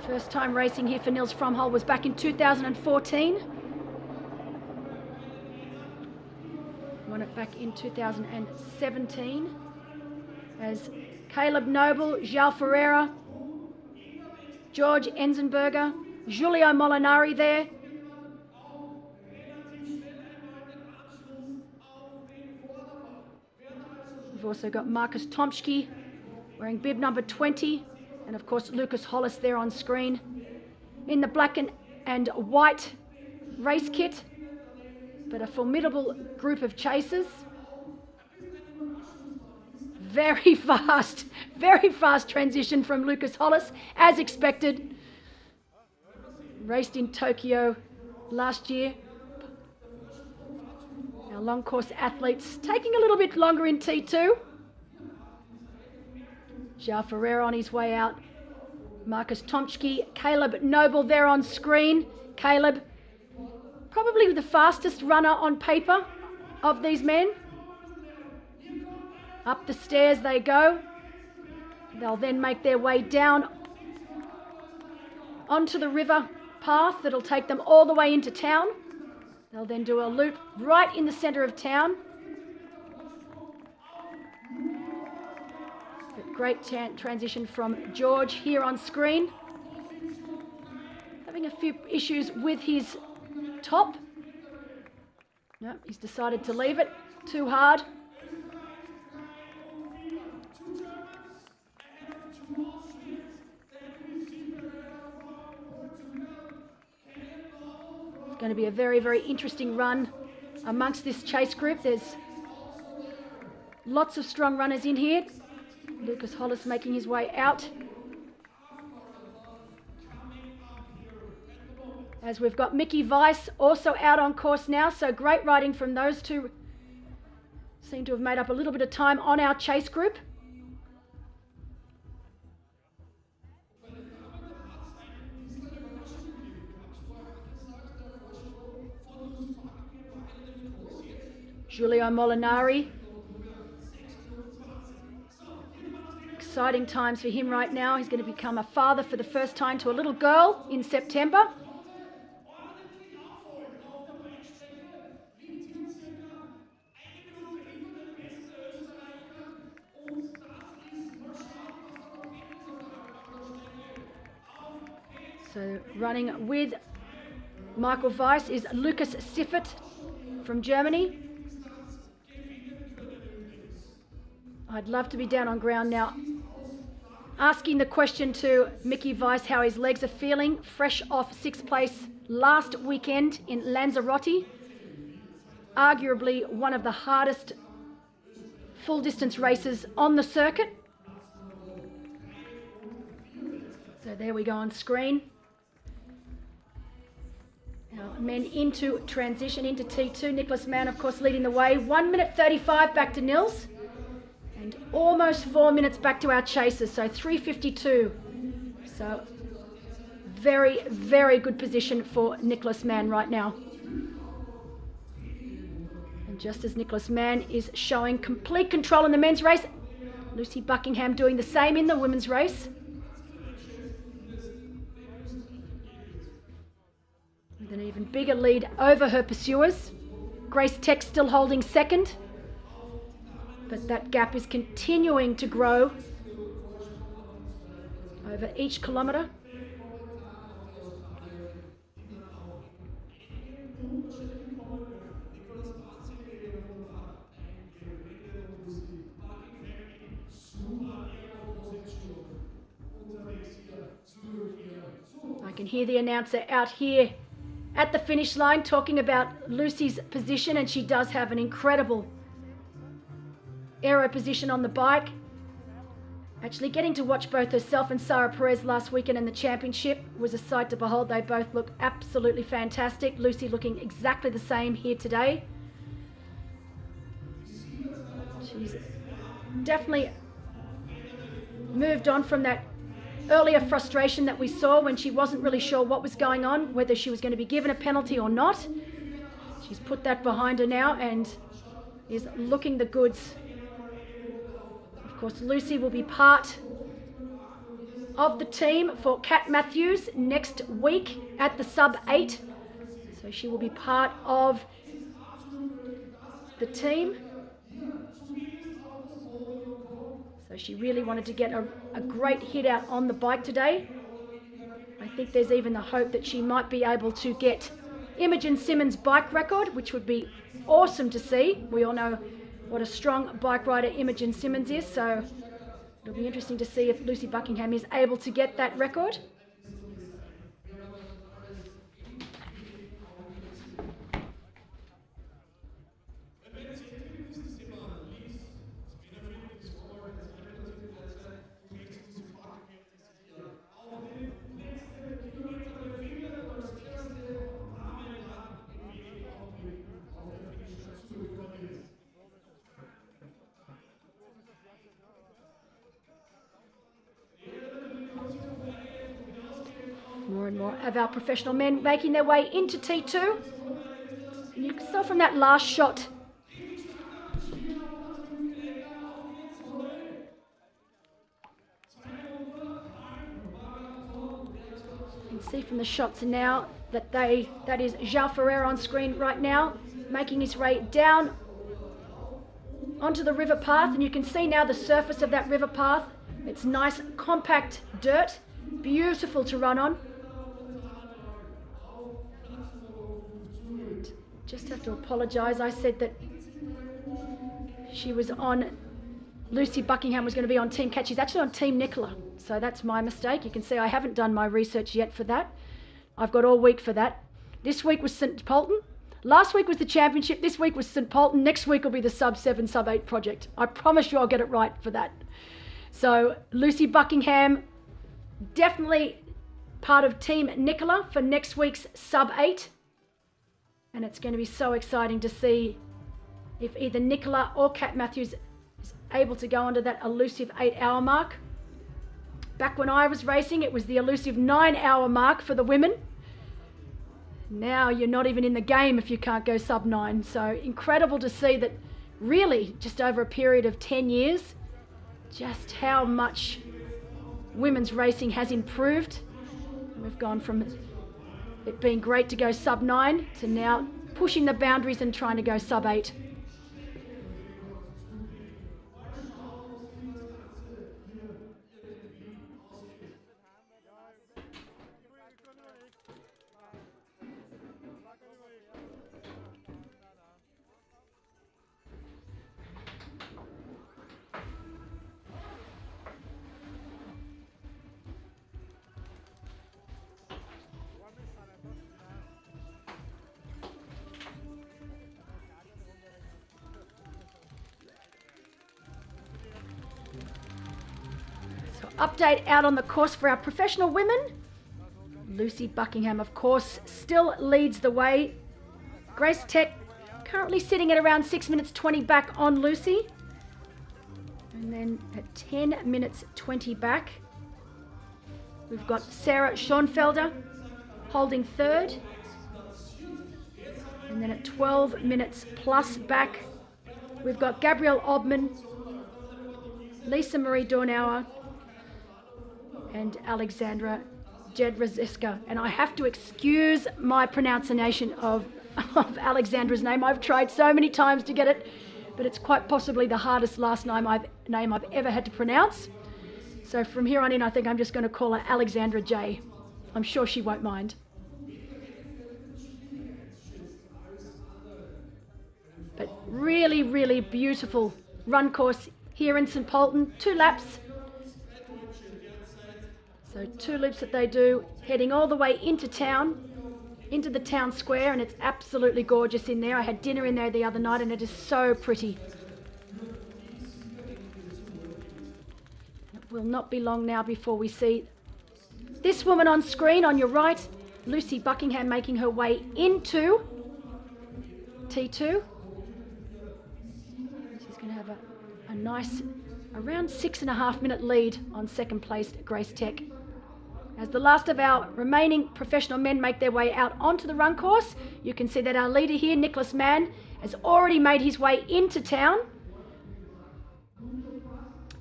First time racing here for Nils Fromhold was back in 2014. Won it back in 2017 as Caleb Noble, João Ferreira, George Enzenberger, Giulio Molinari there. We've also got Marcus Tomsky wearing bib number 20, and of course Lucas Hollis there on screen in the black and white race kit. But a formidable group of chasers. Very fast transition from Lucas Hollis, as expected. Raced in Tokyo last year. Our long course athletes taking a little bit longer in T2. João Ferreira on his way out. Marcus Tomsky, Caleb Noble there on screen. Caleb, probably the fastest runner on paper of these men. Up the stairs they go. They'll then make their way down onto the river path that'll take them all the way into town. They'll then do a loop right in the centre of town. But great transition from George here on screen. Having a few issues with his top. No, he's decided to leave it. Too hard. It's going to be a very, very interesting run amongst this chase group. There's lots of strong runners in here. Lucas Hollis making his way out. As we've got Mickey Weiss also out on course now, so great riding from those two. Seem to have made up a little bit of time on our chase group. Giulio Molinari. Exciting times for him right now. He's going to become a father for the first time to a little girl in September. So running with Michael Weiss is Lukas Siffert from Germany. I'd love to be down on ground now, asking the question to Mickey Weiss how his legs are feeling, fresh off 6th place last weekend in Lanzarote. Arguably one of the hardest full distance races on the circuit. So there we go on screen. Now men into transition, into T2. Nicholas Mann, of course, leading the way. 1 minute 35 back to Nils. And almost 4 minutes back to our chasers, so 3:52. So very, very good position for Nicholas Mann right now. And just as Nicholas Mann is showing complete control in the men's race, Lucy Buckingham doing the same in the women's race. With an even bigger lead over her pursuers. Grace Tech still holding second. But that gap is continuing to grow over each kilometre. I can hear the announcer out here at the finish line talking about Lucy's position, and she does have an incredible aero position on the bike. Actually getting to watch both herself and Sarah Perez last weekend in the championship was a sight to behold. They both look absolutely fantastic. Lucy looking exactly the same here today. She's definitely moved on from that earlier frustration that we saw when she wasn't really sure what was going on, whether she was going to be given a penalty or not. She's put that behind her now and is looking the goods. Of course, Lucy will be part of the team for Kat Matthews next week at the sub-8. So she will be part of the team. So she really wanted to get a great hit out on the bike today. I think there's even the hope that she might be able to get Imogen Simmons' bike record, which would be awesome to see. We all know what a strong bike rider Imogen Simmons is, so it'll be interesting to see if Lucy Buckingham is able to get that record. More and more of our professional men making their way into T2. And you saw from that last shot you can see from the shots now that that is João Ferreira on screen right now, making his way down onto the river path, and you can see now the surface of that river path. It's nice compact dirt, beautiful to run on. Just have to apologise. I said that she was on, Lucy Buckingham was going to be on Team Cat. She's actually on Team Nicola. So that's my mistake. You can see I haven't done my research yet for that. I've got all week for that. This week was St Pölten. Last week was the championship. This week was St Pölten. Next week will be the sub-7, sub-8 project. I promise you I'll get it right for that. So Lucy Buckingham, definitely part of Team Nicola for next week's sub-8. And it's going to be so exciting to see if either Nicola or Kat Matthews is able to go under that elusive 8-hour mark. Back when I was racing, it was the elusive 9-hour mark for the women. Now you're not even in the game if you can't go sub-9. So incredible to see that really just over a period of 10 years, just how much women's racing has improved. We've gone from it being great to go sub-9 to now pushing the boundaries and trying to go sub-8. Update out on the course for our professional women. Lucy Buckingham, of course, still leads the way. Grace Tech currently sitting at around 6 minutes 20 back on Lucy. And then at 10 minutes 20 back, we've got Sarah Schoenfelder holding third. And then at 12 minutes plus back, we've got Gabrielle Obman, Lisa Marie Dornauer, and Alexandra Jedrzejewska. And I have to excuse my pronunciation of Alexandra's name. I've tried so many times to get it, but it's quite possibly the hardest last name I've ever had to pronounce. So from here on in, I think I'm just going to call her Alexandra J. I'm sure she won't mind. But really, really beautiful run course here in St. Pölten. 2 laps. So 2 loops that they do, heading all the way into town, into the town square, and it's absolutely gorgeous in there. I had dinner in there the other night and it is so pretty. It will not be long now before we see this woman on screen on your right, Lucy Buckingham, making her way into T2. She's going to have a nice around 6.5 minute lead on second place Grace Tech. As the last of our remaining professional men make their way out onto the run course, you can see that our leader here, Nicholas Mann, has already made his way into town.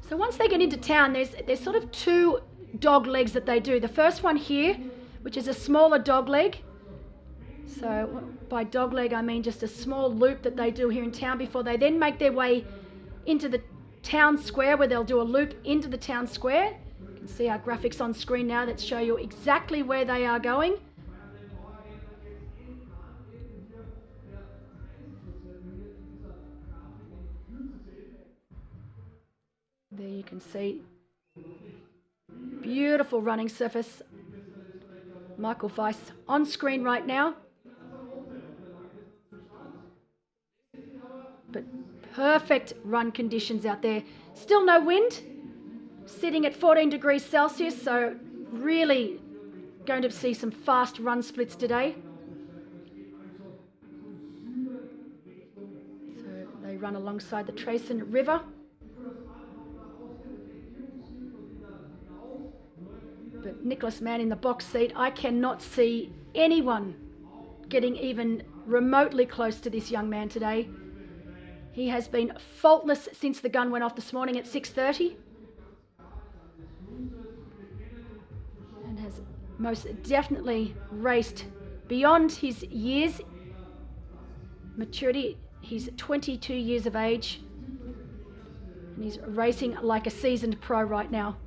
So once they get into town, there's sort of 2 dog legs that they do. The first one here, which is a smaller dog leg. So by dog leg, I mean just a small loop that they do here in town before they then make their way into the town square, where they'll do a loop into the town square. You can see our graphics on screen now that show you exactly where they are going. There you can see beautiful running surface. Michael Weiss on screen right now. But perfect run conditions out there. Still no wind. Sitting at 14 degrees Celsius, so really going to see some fast run splits today. So they run alongside the Tracen River. But Nicholas Mann in the box seat, I cannot see anyone getting even remotely close to this young man today. He has been faultless since the gun went off this morning at 6:30. And has most definitely raced beyond his years. Maturity, he's 22 years of age. And he's racing like a seasoned pro right now.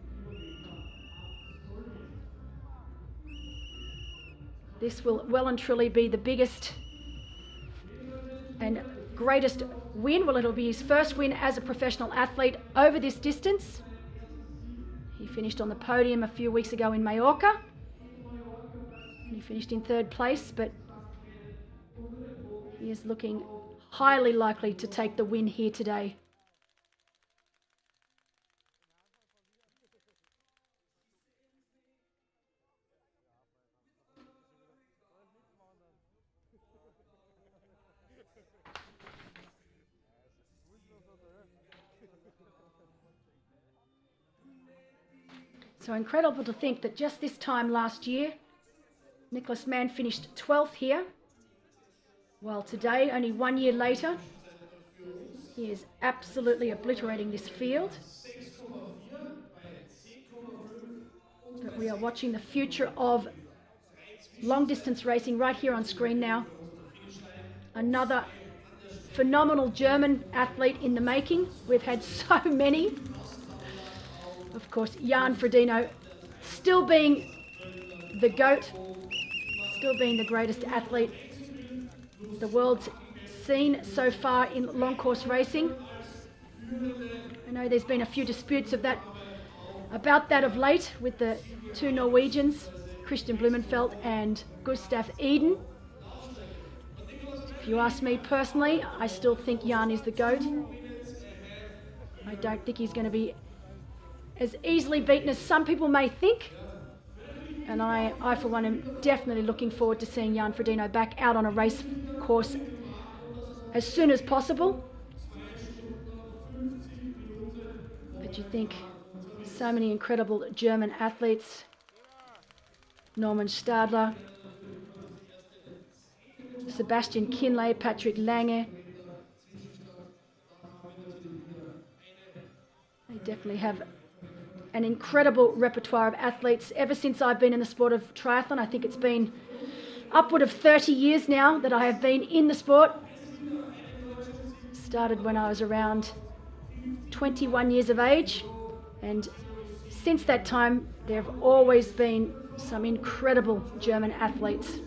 This will well and truly be the biggest and greatest win. Well, it'll be his first win as a professional athlete over this distance. He finished on the podium a few weeks ago in Mallorca. And he finished in 3rd place, but he is looking highly likely to take the win here today. So incredible to think that just this time last year, Nicholas Mann finished 12th here, while today, only 1 year later, he is absolutely obliterating this field. But we are watching the future of long distance racing right here on screen now. Another phenomenal German athlete in the making. We've had so many. Of course, Jan Frodeno still being the GOAT, still being the greatest athlete the world's seen so far in long course racing. I know there's been a few disputes about that of late with the 2 Norwegians, Christian Blumenfeld and Gustav Iden. If you ask me personally, I still think Jan is the GOAT. I don't think he's going to be as easily beaten as some people may think. And I for one, am definitely looking forward to seeing Jan Frodeno back out on a race course as soon as possible. But you think, so many incredible German athletes. Norman Stadler, Sebastian Kienle, Patrick Lange. They definitely have an incredible repertoire of athletes. Ever since I've been in the sport of triathlon, I think it's been upward of 30 years now that I have been in the sport. Started when I was around 21 years of age, and since that time there have always been some incredible German athletes.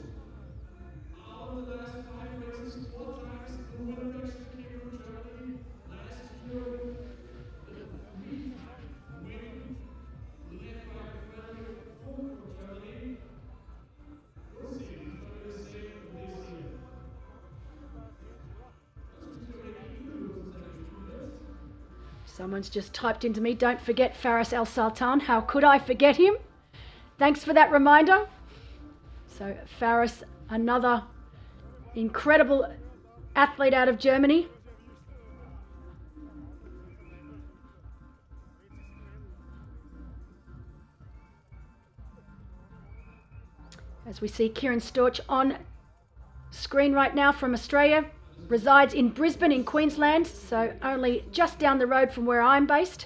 Someone's just typed into me, don't forget Faris Al Sultan. How could I forget him? Thanks for that reminder. So Faris, another incredible athlete out of Germany. As we see Kieran Storch on screen right now from Australia, resides in Brisbane in Queensland, so only just down the road from where I'm based.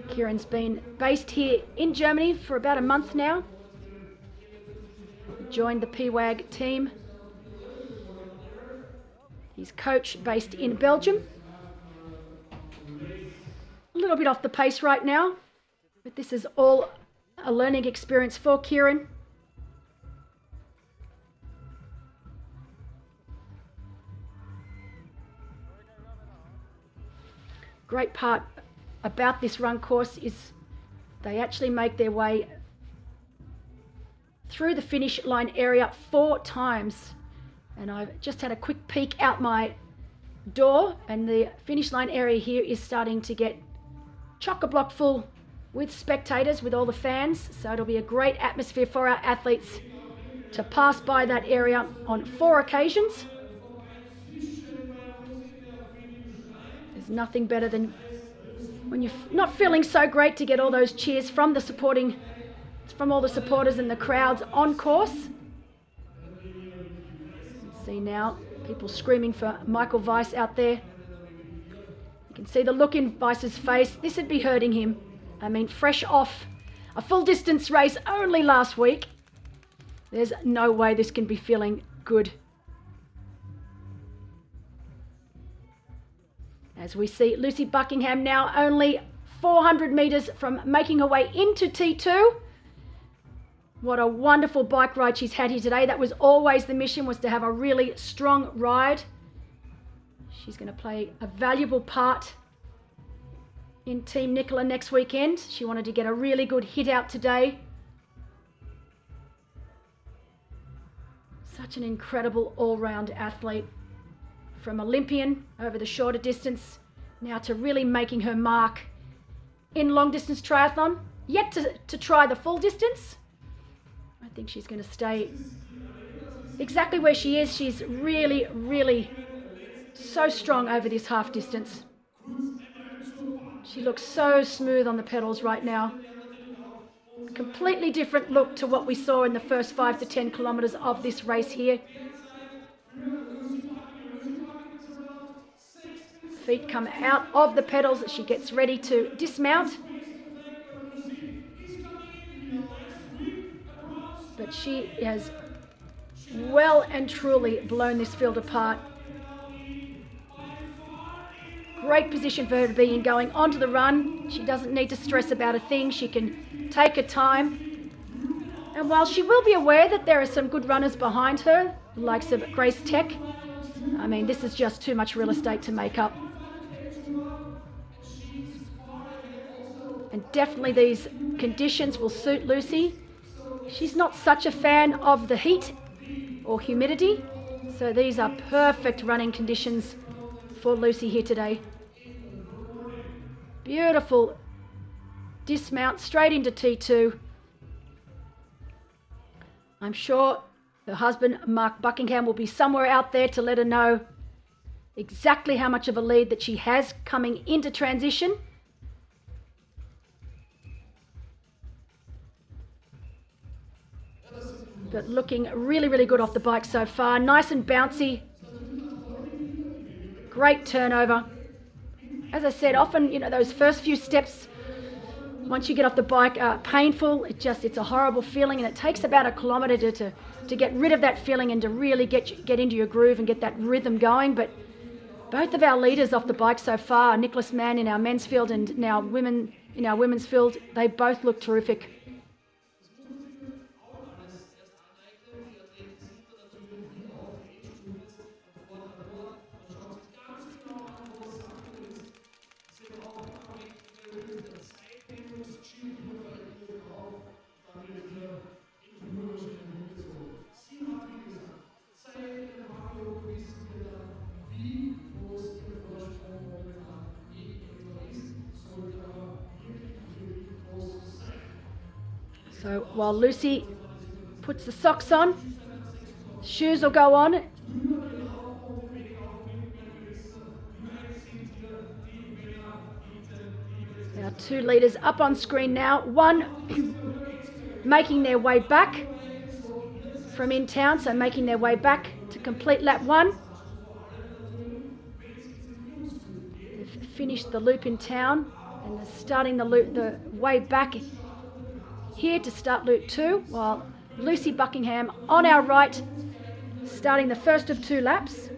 Kieran's been based here in Germany for about a month now. Joined the PWAG team. He's coach based in Belgium. A little bit off the pace right now, but this is all a learning experience for Kieran. Great part about this run course is they actually make their way through the finish line area 4 times. And I've just had a quick peek out my door, and the finish line area here is starting to get chock-a-block full with spectators, with all the fans. So it'll be a great atmosphere for our athletes to pass by that area on 4 occasions. There's nothing better than when you're not feeling so great to get all those cheers from all the supporters and the crowds on course. You can see now people screaming for Michael Weiss out there. You can see the look in Weiss's face. This would be hurting him. I mean, fresh off a full distance race only last week. There's no way this can be feeling good. As we see Lucy Buckingham now only 400 metres from making her way into T2. What a wonderful bike ride she's had here today. That was always the mission, was to have a really strong ride. She's going to play a valuable part in Team Nicola next weekend. She wanted to get a really good hit out today. Such an incredible all-round athlete. From Olympian over the shorter distance, now to really making her mark in long distance triathlon. Yet to try the full distance. I think she's going to stay exactly where she is. She's really, really so strong over this half distance. She looks so smooth on the pedals right now. Completely different look to what we saw in the first 5 to 10 kilometres of this race here. Feet come out of the pedals as she gets ready to dismount. But she has well and truly blown this field apart. Great position for her to be in going onto the run. She doesn't need to stress about a thing. She can take her time. And while she will be aware that there are some good runners behind her, the likes of Grace Tech, I mean, this is just too much real estate to make up. And definitely these conditions will suit Lucy. She's not such a fan of the heat or humidity, So these are perfect running conditions for Lucy here today. Beautiful dismount straight into T2. I'm sure her husband, Mark Buckingham, will be somewhere out there to let her know exactly how much of a lead that she has coming into transition. But looking really, really good off the bike so far. Nice and bouncy. Great turnover. As I said, often, those first few steps, once you get off the bike, are painful. It's a horrible feeling, and it takes about a kilometre to get rid of that feeling and to really get into your groove and get that rhythm going. But both of our leaders off the bike so far, Nicholas Mann in our men's field and now women in our women's field, they both look terrific. So while Lucy puts the socks on, shoes will go on. Our two leaders up on screen now. One making their way back from in town, so making their way back to complete lap 1. They've finished the loop in town and they're starting the way back here to start loop 2, while Lucy Buckingham on our right, starting the first of 2 laps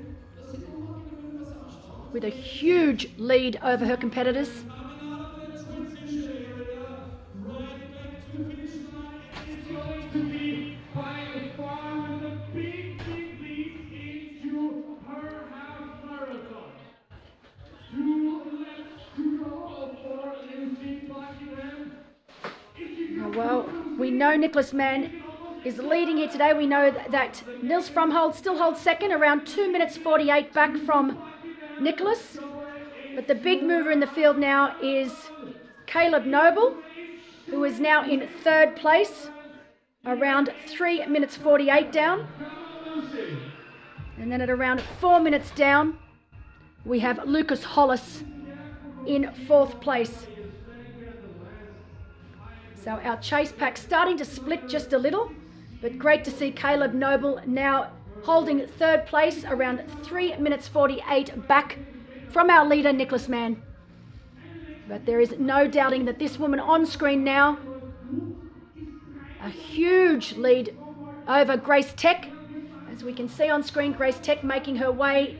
with a huge lead over her competitors. Well, we know Nicholas Mann is leading here today. We know that Nils Fromhold still holds second, around 2 minutes 48 back from Nicholas. But the big mover in the field now is Caleb Noble, who is now in 3rd place, around 3 minutes 48 down. And then at around 4 minutes down, we have Lucas Hollis in 4th place. So our chase pack starting to split just a little, but great to see Caleb Noble now holding 3rd place, around 3 minutes 48 back from our leader, Nicholas Mann. But there is no doubting that this woman on screen now, a huge lead over Grace Tech. As we can see on screen, Grace Tech making her way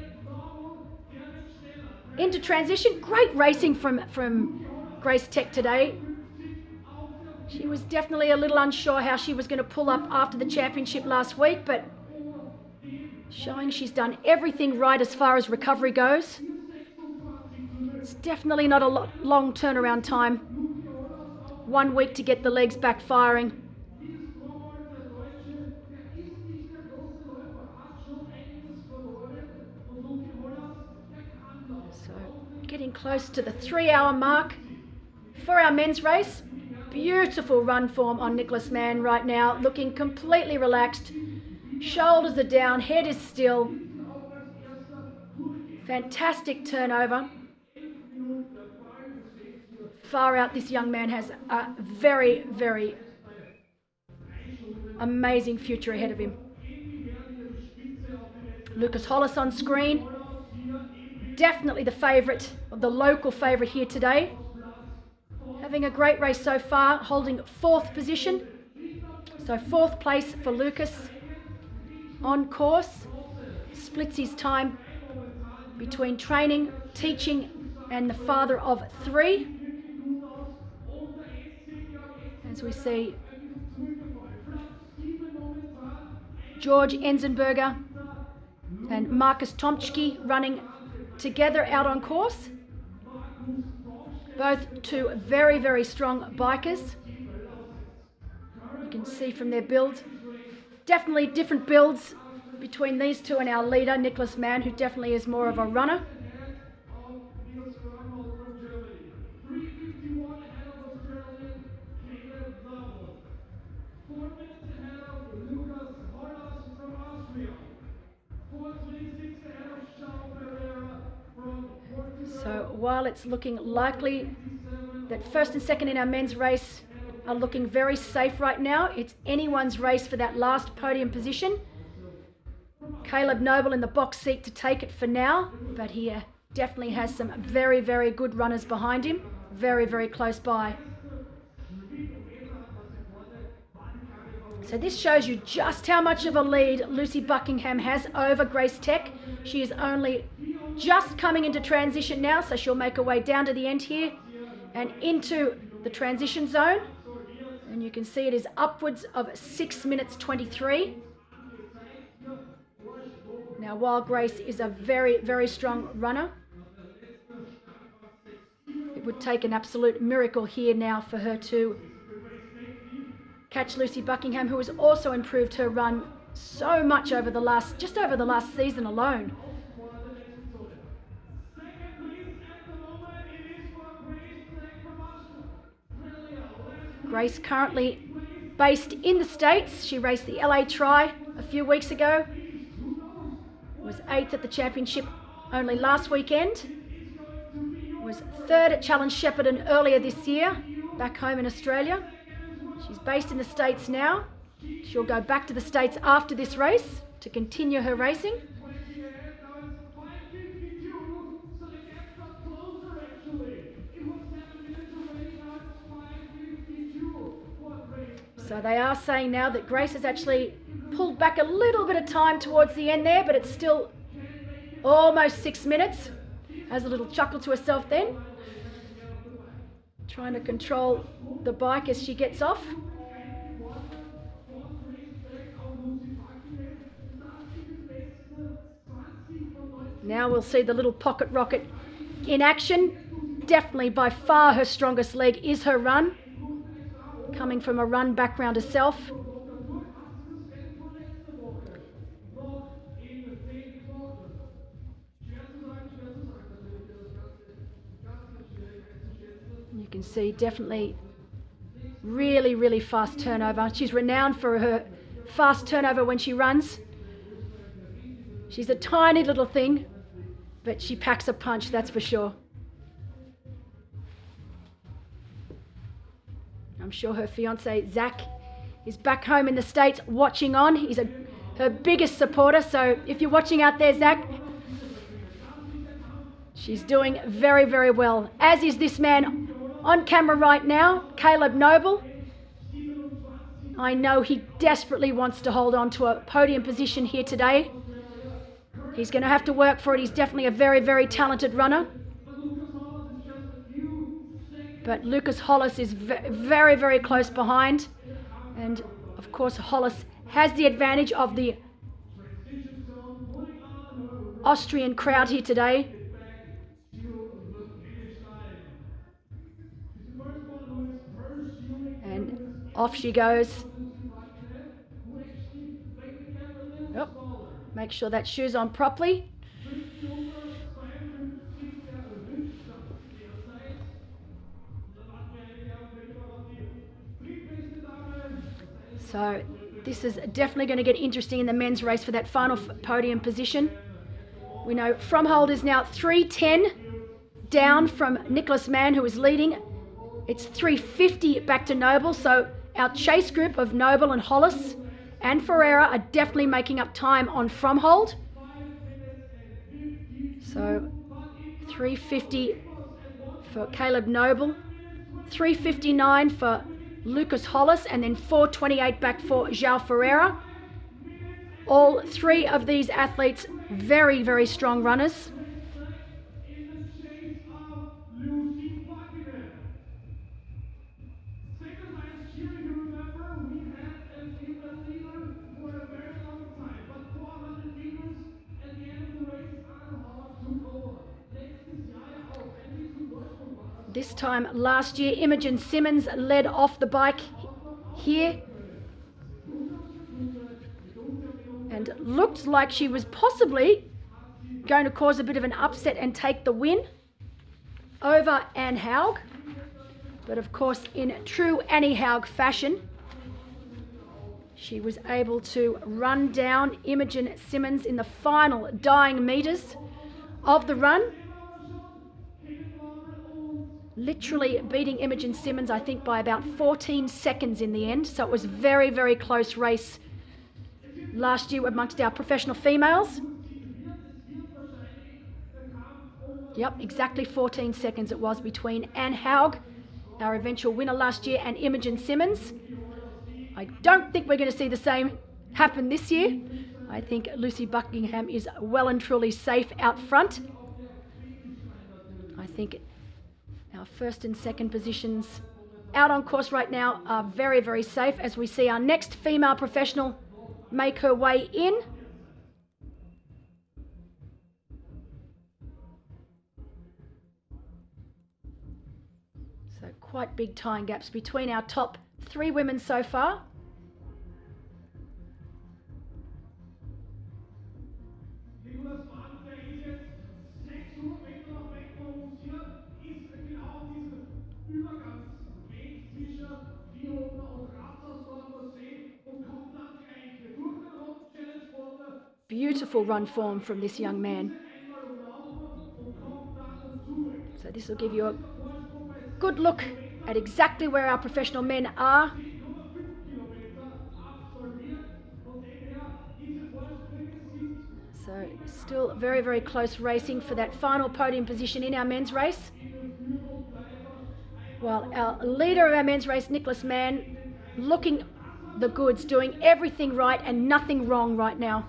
into transition. Great racing from Grace Tech today. She was definitely a little unsure how she was going to pull up after the championship last week, but showing she's done everything right as far as recovery goes. It's definitely not a long turnaround time. 1 week to get the legs back firing. So getting close to the 3-hour mark for our men's race. Beautiful run form on Nicholas Mann right now, looking completely relaxed. Shoulders are down, head is still. Fantastic turnover. Far out, this young man has a very, very amazing future ahead of him. Lucas Hollis on screen. Definitely the favourite, the local favourite here today. Having a great race so far, holding 4th position. So 4th place for Lucas on course. Splits his time between training, teaching and the father of 3. As we see George Enzenberger and Marcus Tomczki running together out on course. Both 2 very, very strong bikers. You can see from their build, definitely different builds between these two and our leader, Nicholas Mann, who definitely is more of a runner. So while it's looking likely that first and second in our men's race are looking very safe right now, it's anyone's race for that last podium position. Caleb Noble in the box seat to take it for now, but he definitely has some very, very good runners behind him, very, very close by. So this shows you just how much of a lead Lucy Buckingham has over Grace Tech. She is only just coming into transition now, so she'll make her way down to the end here and into the transition zone. And you can see it is upwards of 6 minutes 23. Now, while Grace is a very, very strong runner, it would take an absolute miracle here now for her to catch Lucy Buckingham, who has also improved her run so much over the last season alone. Grace currently based in the States. She raced the LA Tri a few weeks ago. Was 8th at the championship only last weekend. Was 3rd at Challenge Shepparton earlier this year, back home in Australia. She's based in the States now. She'll go back to the States after this race to continue her racing. So they are saying now that Grace has actually pulled back a little bit of time towards the end there, but it's still almost 6 minutes. Has a little chuckle to herself then. Trying to control the bike as she gets off. Now we'll see the little pocket rocket in action. Definitely by far her strongest leg is her run. Coming from a run background herself. You can see definitely really, really fast turnover. She's renowned for her fast turnover when she runs. She's a tiny little thing, but she packs a punch, that's for sure. I'm sure her fiance Zach is back home in the States watching on. He's her biggest supporter, so if you're watching out there, Zach, she's doing very, very well. As is this man on camera right now, Caleb Noble. I know he desperately wants to hold on to a podium position here today. He's going to have to work for it. He's definitely a very, very talented runner. But Lucas Hollis is very, very close behind. And of course, Hollis has the advantage of the Austrian crowd here today. And off she goes. Yep. Make sure that shoe's on properly. So this is definitely going to get interesting in the men's race for that final podium position. We know Fromhold is now 3:10 down from Nicholas Mann, who is leading. It's 3:50 back to Noble. So our chase group of Noble and Hollis and Ferreira are definitely making up time on Fromhold. So 3:50 for Caleb Noble, 3:59 for Lucas Hollis, and then 4:28 back for João Ferreira. All three of these athletes very, very strong runners. This time last year, Imogen Simmons led off the bike here. And looked like she was possibly going to cause a bit of an upset and take the win over Anne Haug. But of course, in true Annie Haug fashion, she was able to run down Imogen Simmons in the final dying metres of the run. Literally beating Imogen Simmons, I think, by about 14 seconds in the end. So it was a very, very close race last year amongst our professional females. Yep, exactly 14 seconds it was between Anne Haug, our eventual winner last year, and Imogen Simmons. I don't think we're going to see the same happen this year. I think Lucy Buckingham is well and truly safe out front. I think our first and second positions out on course right now are very, very safe as we see our next female professional make her way in. So quite big time gaps between our top 3 women so far. Beautiful run form from this young man. So this will give you a good look at exactly where our professional men are. So still very, very close racing for that final podium position in our men's race. While our leader of our men's race, Nicholas Mann, looking the goods, doing everything right and nothing wrong right now.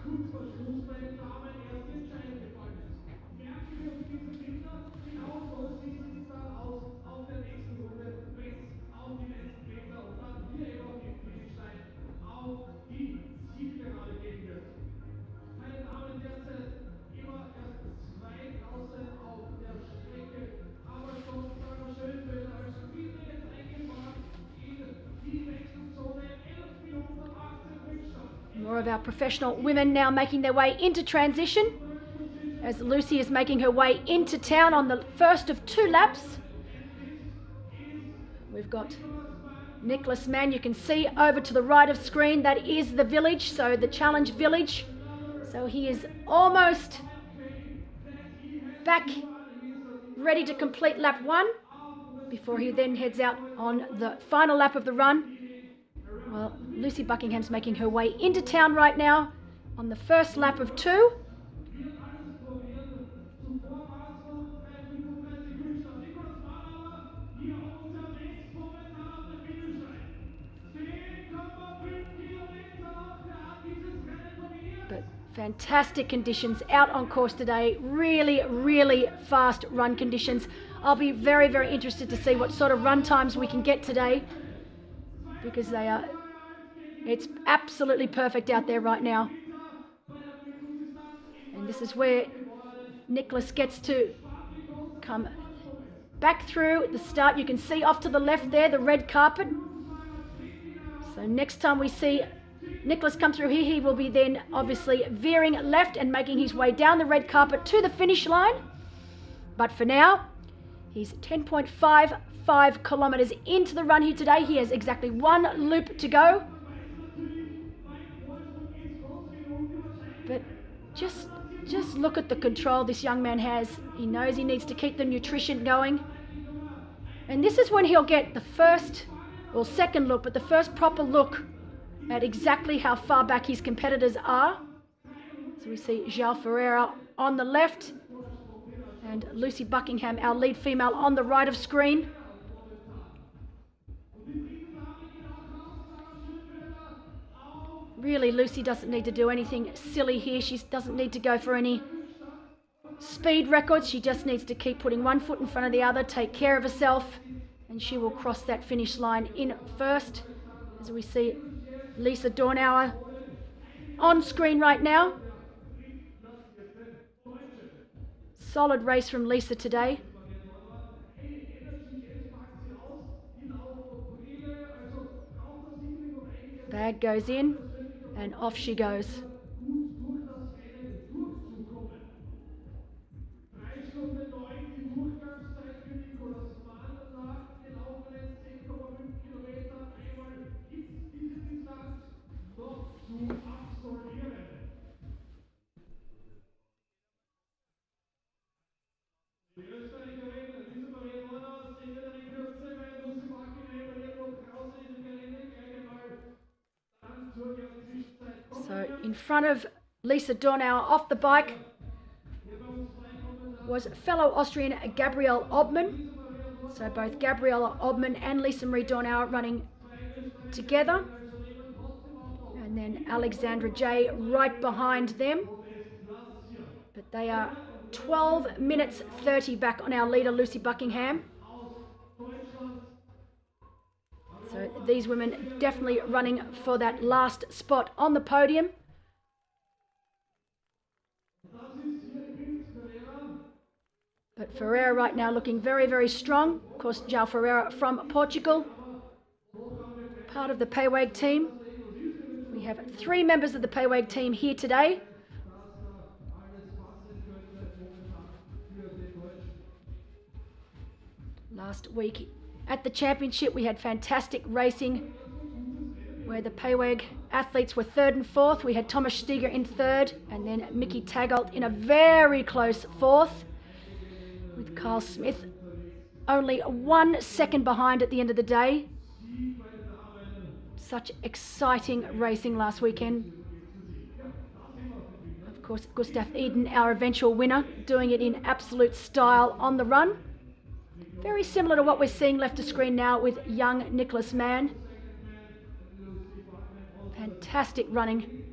More of our professional women now making their way into transition as Lucy is making her way into town on the first of 2 laps. We've got Nicholas Mann, you can see over to the right of screen, that is the village, so the challenge village. So he is almost back ready to complete lap 1 before he then heads out on the final lap of the run. Well, Lucy Buckingham's making her way into town right now on the first lap of 2. But fantastic conditions out on course today. Really, really fast run conditions. I'll be very, very interested to see what sort of run times we can get today, because it's absolutely perfect out there right now. And this is where Nicholas gets to come back through the start. You can see off to the left there, the red carpet. So next time we see Nicholas come through here, he will be then obviously veering left and making his way down the red carpet to the finish line. But for now, he's 10.55 kilometres into the run here today. He has exactly 1 loop to go. But just look at the control this young man has. He knows he needs to keep the nutrition going. And this is when he'll get the first, or second look, but the first proper look at exactly how far back his competitors are. So we see João Ferreira on the left and Lucy Buckingham, our lead female, on the right of screen. Really, Lucy doesn't need to do anything silly here. She doesn't need to go for any speed records. She just needs to keep putting 1 foot in front of the other, take care of herself, and she will cross that finish line in first. As we see Lisa Dornauer on screen right now. Solid race from Lisa today. Bag goes in and off she goes. In front of Lisa Dornauer off the bike was fellow Austrian Gabriele Obmann. So both Gabriele Obmann and Lisa Marie Dornauer running together. And then Alexandra J right behind them. But they are 12 minutes 30 back on our leader, Lucy Buckingham. So these women definitely running for that last spot on the podium. But Ferreira right now looking very, very strong. Of course, João Ferreira from Portugal, part of the Paywag team. We have 3 members of the Paywag team here today. Last week at the championship, we had fantastic racing where the Paywag athletes were 3rd and 4th. We had Thomas Steger in 3rd and then Mickey Taggart in a very close 4th, with Carl Smith only 1 second behind at the end of the day. Such exciting racing last weekend. Of course, Gustav Eden, our eventual winner, doing it in absolute style on the run. Very similar to what we're seeing left of screen now with young Nicholas Mann. Fantastic running.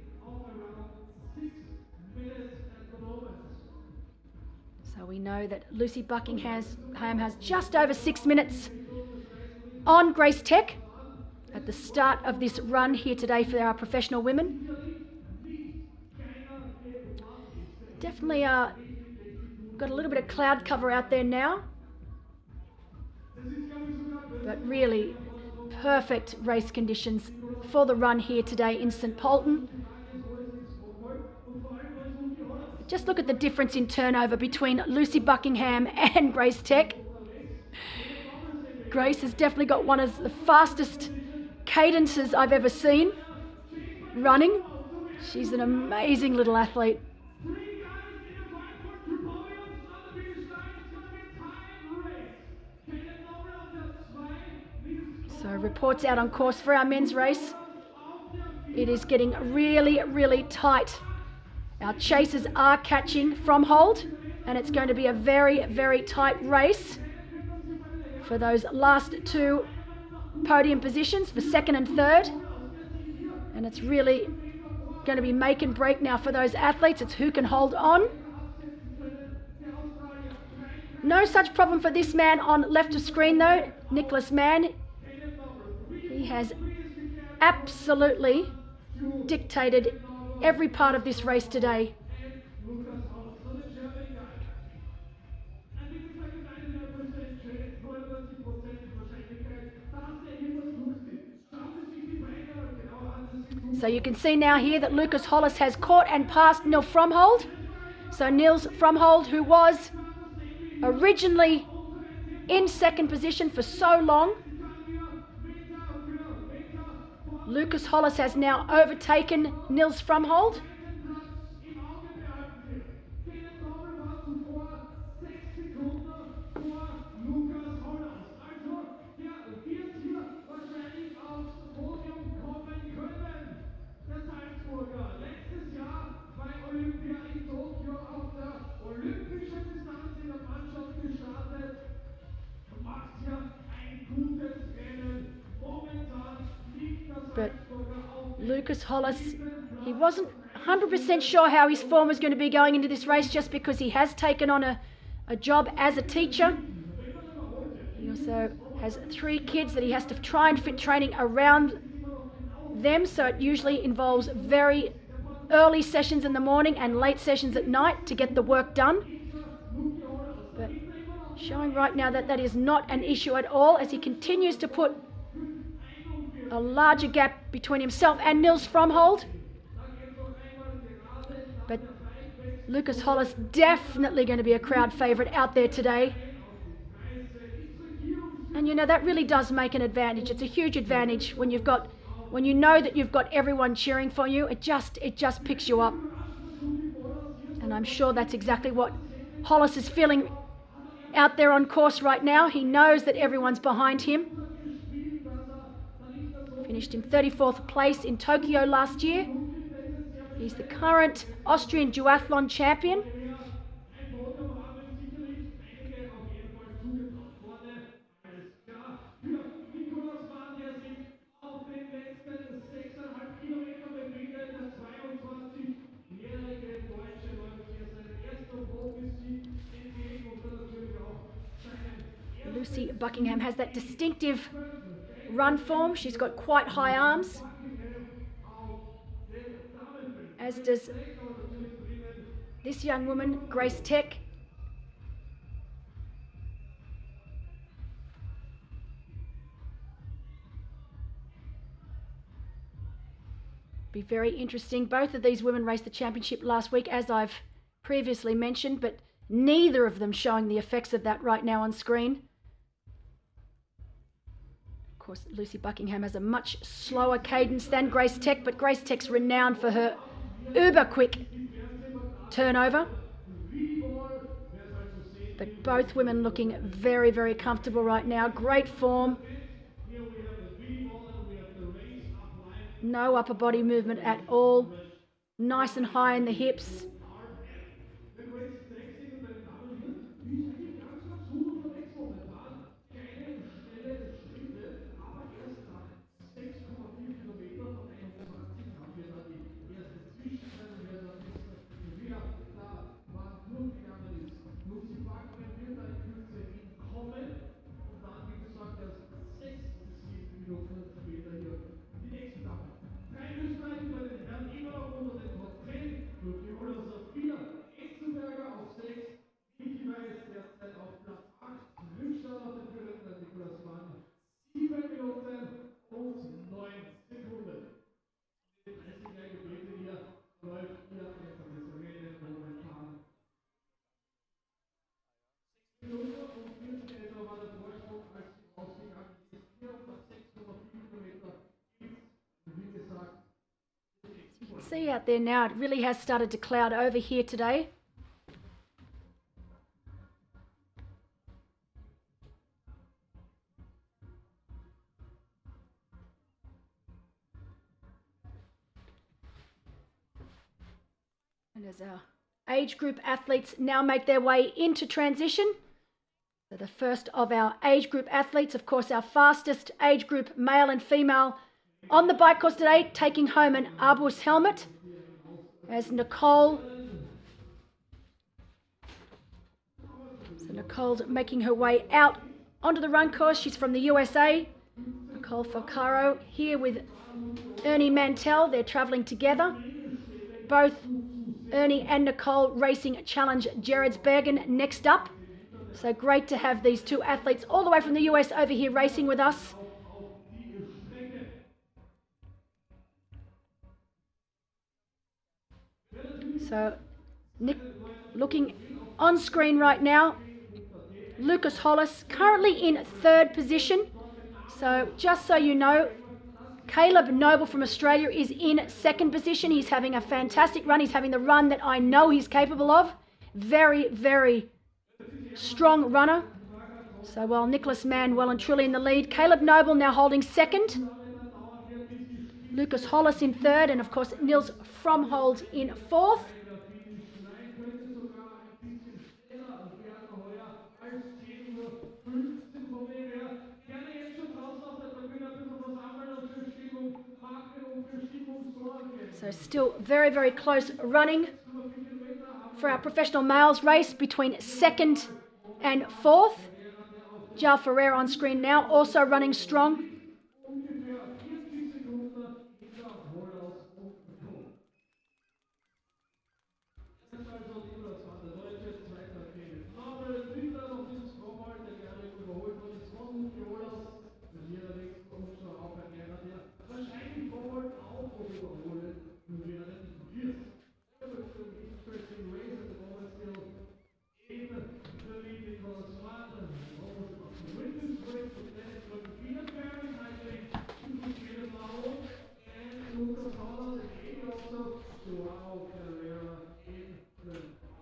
So we know that Lucy Buckingham has just over 6 minutes on Grace Tech at the start of this run here today for our professional women. Definitely got a little bit of cloud cover out there now. But really perfect race conditions for the run here today in St. Pölten. Just look at the difference in turnover between Lucy Buckingham and Grace Tech. Grace has definitely got one of the fastest cadences I've ever seen running. She's an amazing little athlete. So reports out on course for our men's race. It is getting really, really tight. Our chasers are catching from hold, and it's going to be a very, very tight race for those last 2 podium positions for 2nd and 3rd. And it's really going to be make and break now for those athletes. It's who can hold on. No such problem for this man on left of screen though, Nicholas Mann. He has absolutely dictated every part of this race today. So you can see now here that Lucas Hollis has caught and passed Nils Fromhold. So Nils Fromhold, who was originally in 2nd position for so long, Lucas Hollis has now overtaken Nils Fromhold. But Lucas Hollis, he wasn't 100% sure how his form was going to be going into this race, just because he has taken on a job as a teacher. He also has 3 kids that he has to try and fit training around them, so it usually involves very early sessions in the morning and late sessions at night to get the work done. But showing right now that that is not an issue at all, as he continues to put a larger gap between himself and Nils Fromhold. But Lucas Hollis definitely going to be a crowd favourite out there today. And you know, that really does make an advantage. It's a huge advantage when you know that you've got everyone cheering for you. It just picks you up. And I'm sure that's exactly what Hollis is feeling out there on course right now. He knows that everyone's behind him. Finished in 34th place in Tokyo last year. He's the current Austrian duathlon champion. Lucy Buckingham has that distinctive run form. She's got quite high arms, as does this young woman, Grace Tech. Be very interesting. Both of these women raced the championship last week, as I've previously mentioned, but neither of them showing the effects of that right now on screen. Of course, Lucy Buckingham has a much slower cadence than Grace Tech, but Grace Tech's renowned for her uber quick turnover. But both women looking very, very comfortable right now. Great form. No upper body movement at all. Nice and high in the hips. See out there now, it really has started to cloud over here today. And as our age group athletes now make their way into transition, so the first of our age group athletes, of course our fastest age group, male and female, on the bike course today, taking home an Arbus helmet, as Nicole. So Nicole's making her way out onto the run course. She's from the USA. Nicole Falcaro here with Ernie Mantell. They're travelling together. Both Ernie and Nicole racing Challenge Gerardsbergen next up. So great to have these two athletes all the way from the US over here racing with us. So Nick looking on screen right now, Lucas Hollis currently in third position. So just so you know, Caleb Noble from Australia is in second position. He's having a fantastic run. He's having the run that I know he's capable of. Very, very strong runner. So while Nicholas Mann well and truly in the lead, Caleb Noble now holding second. Lucas Hollis in third, and of course Nils Fromhold in fourth. So still very, very close running for our professional males race between second and fourth. Jal Ferreira on screen now, also running strong.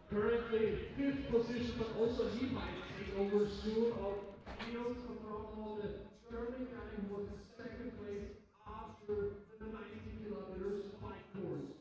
Currently fifth position, but also he might take over soon of Niels from the German guy who was in second place after the 90 kilometers bike course.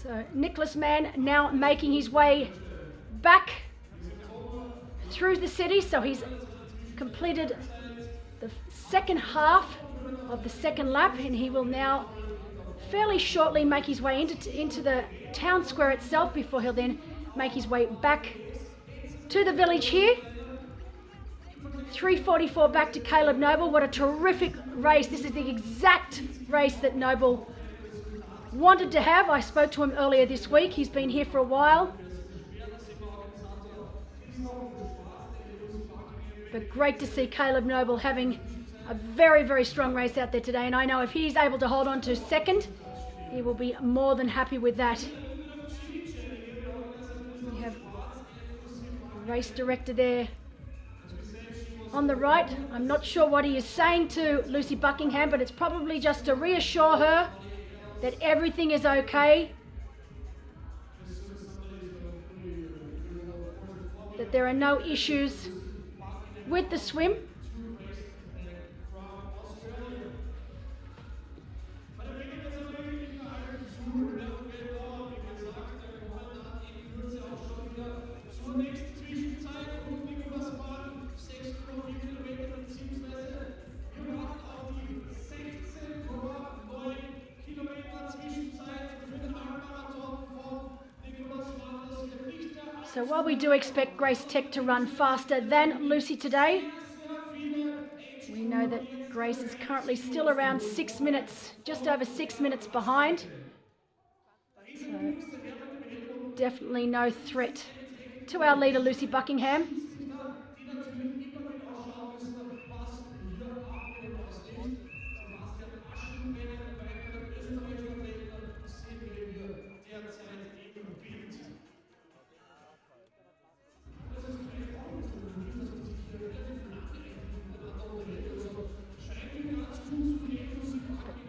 So Nicholas Mann now making his way back through the city. So he's completed the second half of the second lap, and he will now fairly shortly make his way into the town square itself before he'll then make his way back to the village here. 3:44 back to Caleb Noble. What a terrific race. This is the exact race that Noble wanted to have. I spoke to him earlier this week. He's been here for a while. But great to see Caleb Noble having a very, very strong race out there today. And I know if he's able to hold on to second, he will be more than happy with that. We have the race director there on the right. I'm not sure what he is saying to Lucy Buckingham, but it's probably just to reassure her that everything is okay, that there are no issues with the swim. So while we do expect Grace Tech to run faster than Lucy today, we know that Grace is currently still around 6 minutes, just over 6 minutes behind. So definitely no threat to our leader, Lucy Buckingham.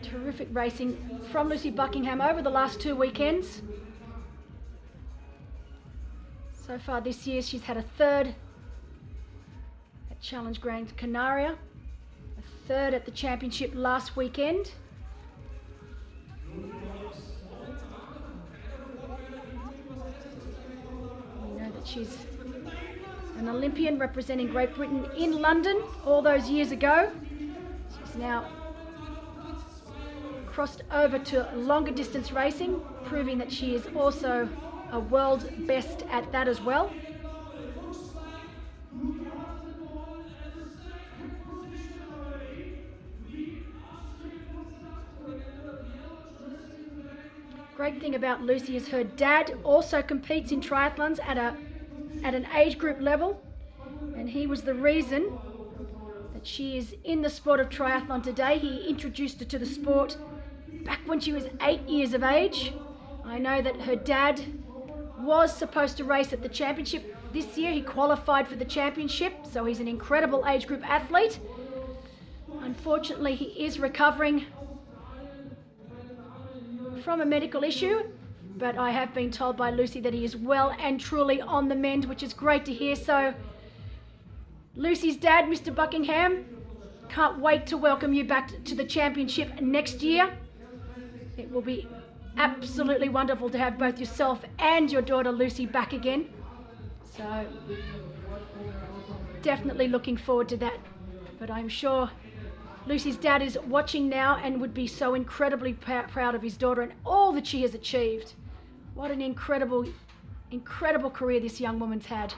Terrific racing from Lucy Buckingham over the last 2 weekends. So far this year she's had a third at Challenge Gran Canaria, a third at the championship last weekend. We know that she's an Olympian representing Great Britain in London all those years ago. She's now crossed over to longer distance racing, proving that she is also a world best at that as well. Great thing about Lucy is her dad also competes in triathlons at an age group level, and he was the reason that she is in the sport of triathlon today. He introduced her to the sport back when she was 8 years of age. I know that her dad was supposed to race at the championship this year. He qualified for the championship, so he's an incredible age group athlete. Unfortunately, he is recovering from a medical issue, but I have been told by Lucy that he is well and truly on the mend, which is great to hear. So Lucy's dad, Mr. Buckingham, can't wait to welcome you back to the championship next year. It will be absolutely wonderful to have both yourself and your daughter Lucy back again. So definitely looking forward to that. But I'm sure Lucy's dad is watching now and would be so incredibly proud of his daughter and all that she has achieved. What an incredible, incredible career this young woman's had.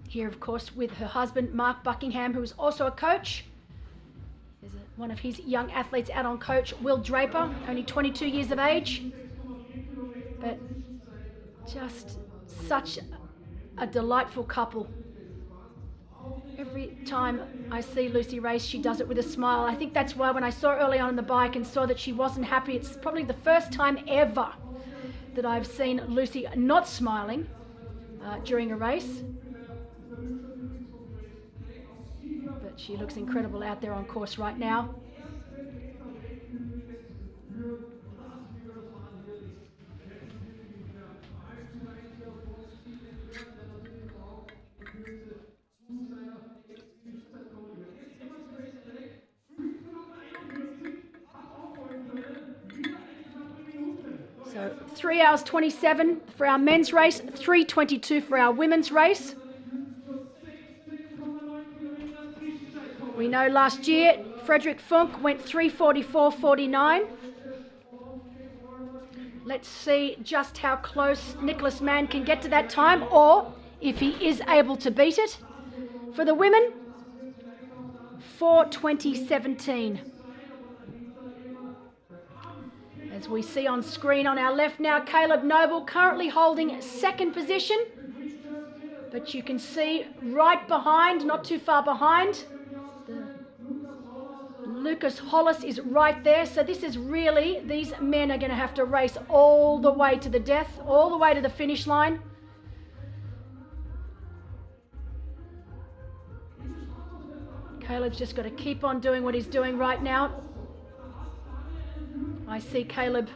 Here, of course, with her husband, Mark Buckingham, who is also a coach. There's one of his young athletes out on coach, Will Draper, only 22 years of age. But just such a delightful couple. Every time I see Lucy race, she does it with a smile. I think that's why when I saw her early on the bike and saw that she wasn't happy, it's probably the first time ever that I've seen Lucy not smiling during a race. But she looks incredible out there on course right now. 3 hours 27 for our men's race, 3:22 for our women's race. We know last year Frederick Funk went 3:44.49. Let's see just how close Nicholas Mann can get to that time, or if he is able to beat it. For the women, 4:20.17. As we see on screen on our left now, Caleb Noble currently holding second position. But you can see right behind, not too far behind, Lucas Hollis is right there. So this is really, these men are going to have to race all the way to the death, all the way to the finish line. Caleb's just got to keep on doing what he's doing right now. I see Caleb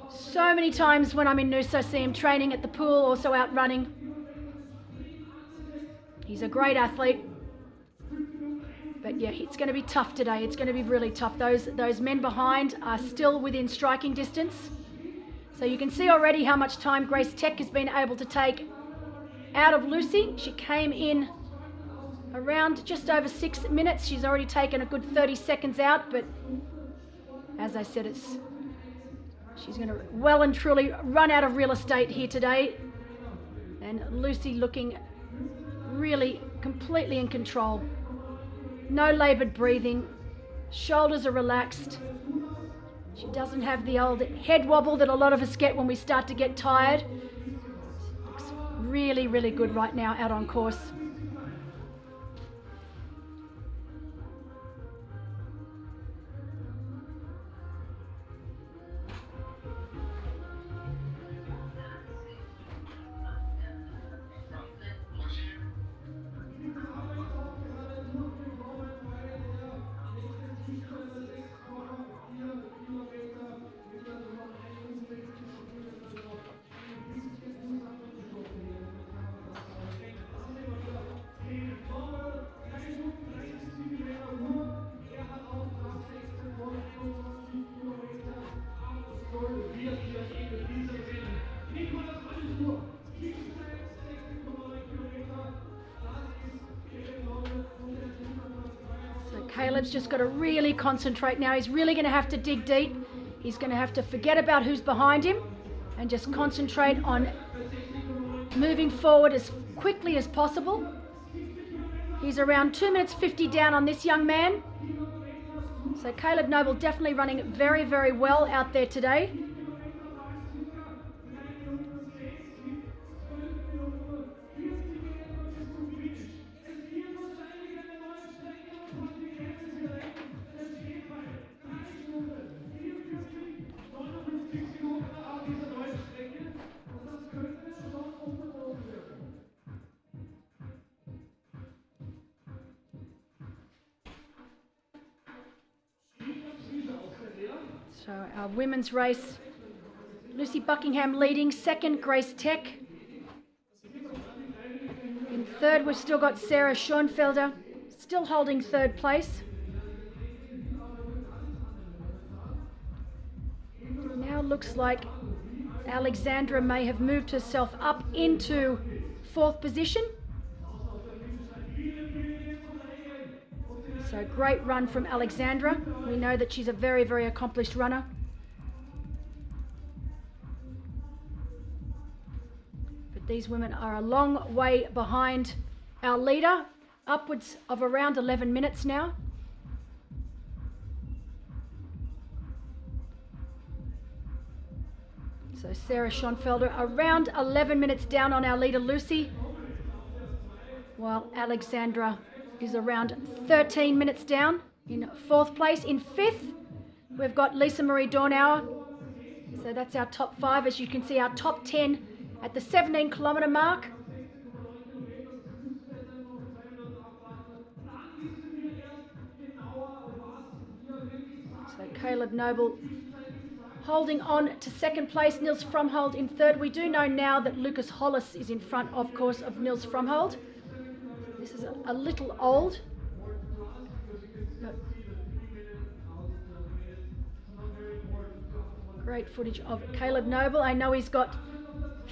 so many times when I'm in Noosa. I see him training at the pool, also out running. He's a great athlete. But yeah, it's going to be tough today. It's going to be really tough. Those men behind are still within striking distance. So you can see already how much time Grace Tech has been able to take out of Lucy. She came in around just over 6 minutes. She's already taken a good 30 seconds out, but as I said, she's going to well and truly run out of real estate here today. And Lucy looking really completely in control. No laboured breathing, shoulders are relaxed. She doesn't have the old head wobble that a lot of us get when we start to get tired. Looks really, really good right now out on course. Caleb's just got to really concentrate now. He's really going to have to dig deep. He's going to have to forget about who's behind him and just concentrate on moving forward as quickly as possible. He's around 2 minutes 50 down on this young man. So Caleb Noble definitely running very, very well out there today. So our women's race, Lucy Buckingham leading, second Grace Tech. In third we've still got Sarah Schoenfelder, still holding third place. Now looks like Alexandra may have moved herself up into fourth position. So great run from Alexandra. We know that she's a very, very accomplished runner. But these women are a long way behind our leader, upwards of around 11 minutes now. So Sarah Schoenfelder around 11 minutes down on our leader Lucy, while Alexandra is around 13 minutes down in fourth place. In fifth, we've got Lisa Marie Dornauer. So that's our top 5. As you can see, our top 10 at the 17-kilometre mark. So Caleb Noble holding on to second place, Nils Fromhold in third. We do know now that Lucas Hollis is in front, of course, of Nils Fromhold. This is a little old. But Great footage of Caleb Noble. I know he's got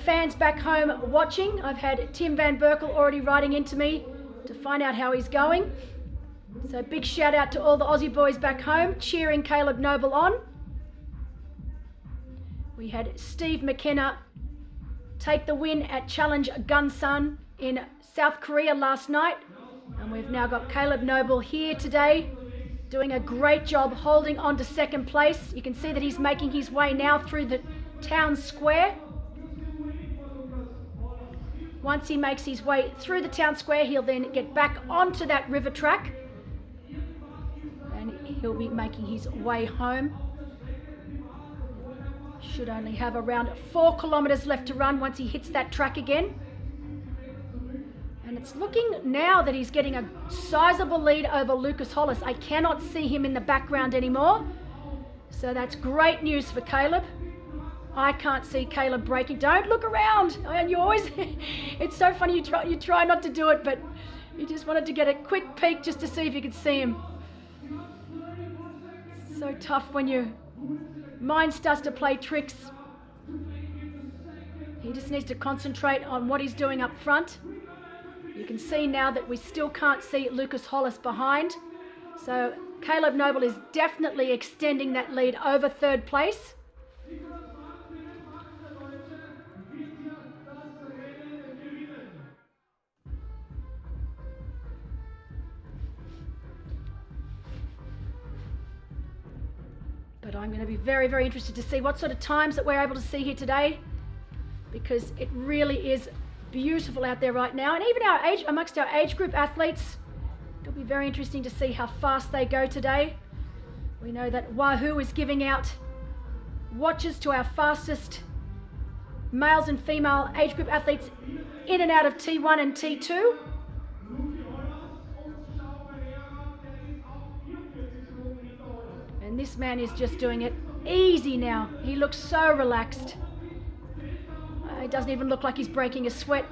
fans back home watching. I've had Tim Van Berkel already writing into me to find out how he's going. So big shout out to all the Aussie boys back home cheering Caleb Noble on. We had Steve McKenna take the win at Challenge Gunsan in South Korea last night. And we've now got Caleb Noble here today doing a great job holding on to second place. You can see that he's making his way now through the town square. Once he makes his way through the town square, he'll then get back onto that river track and he'll be making his way home. Should only have around 4 kilometres left to run once he hits that track again. And it's looking now that he's getting a sizable lead over Lucas Hollis. I cannot see him in the background anymore. So that's great news for Caleb. I can't see Caleb breaking. Don't look around. And you always, it's so funny, you try not to do it, but you just wanted to get a quick peek just to see if you could see him. It's so tough when your mind starts to play tricks. He just needs to concentrate on what he's doing up front. You can see now that we still can't see Lucas Hollis behind. So Caleb Noble is definitely extending that lead over third place. But I'm going to be very, very interested to see what sort of times that we're able to see here today, because it really is beautiful out there right now. And even amongst our age group athletes, it'll be very interesting to see how fast they go today. We know that Wahoo is giving out watches to our fastest males and female age group athletes in and out of T1 and T2. And this man is just doing it easy now. He looks so relaxed. It doesn't even look like he's breaking a sweat.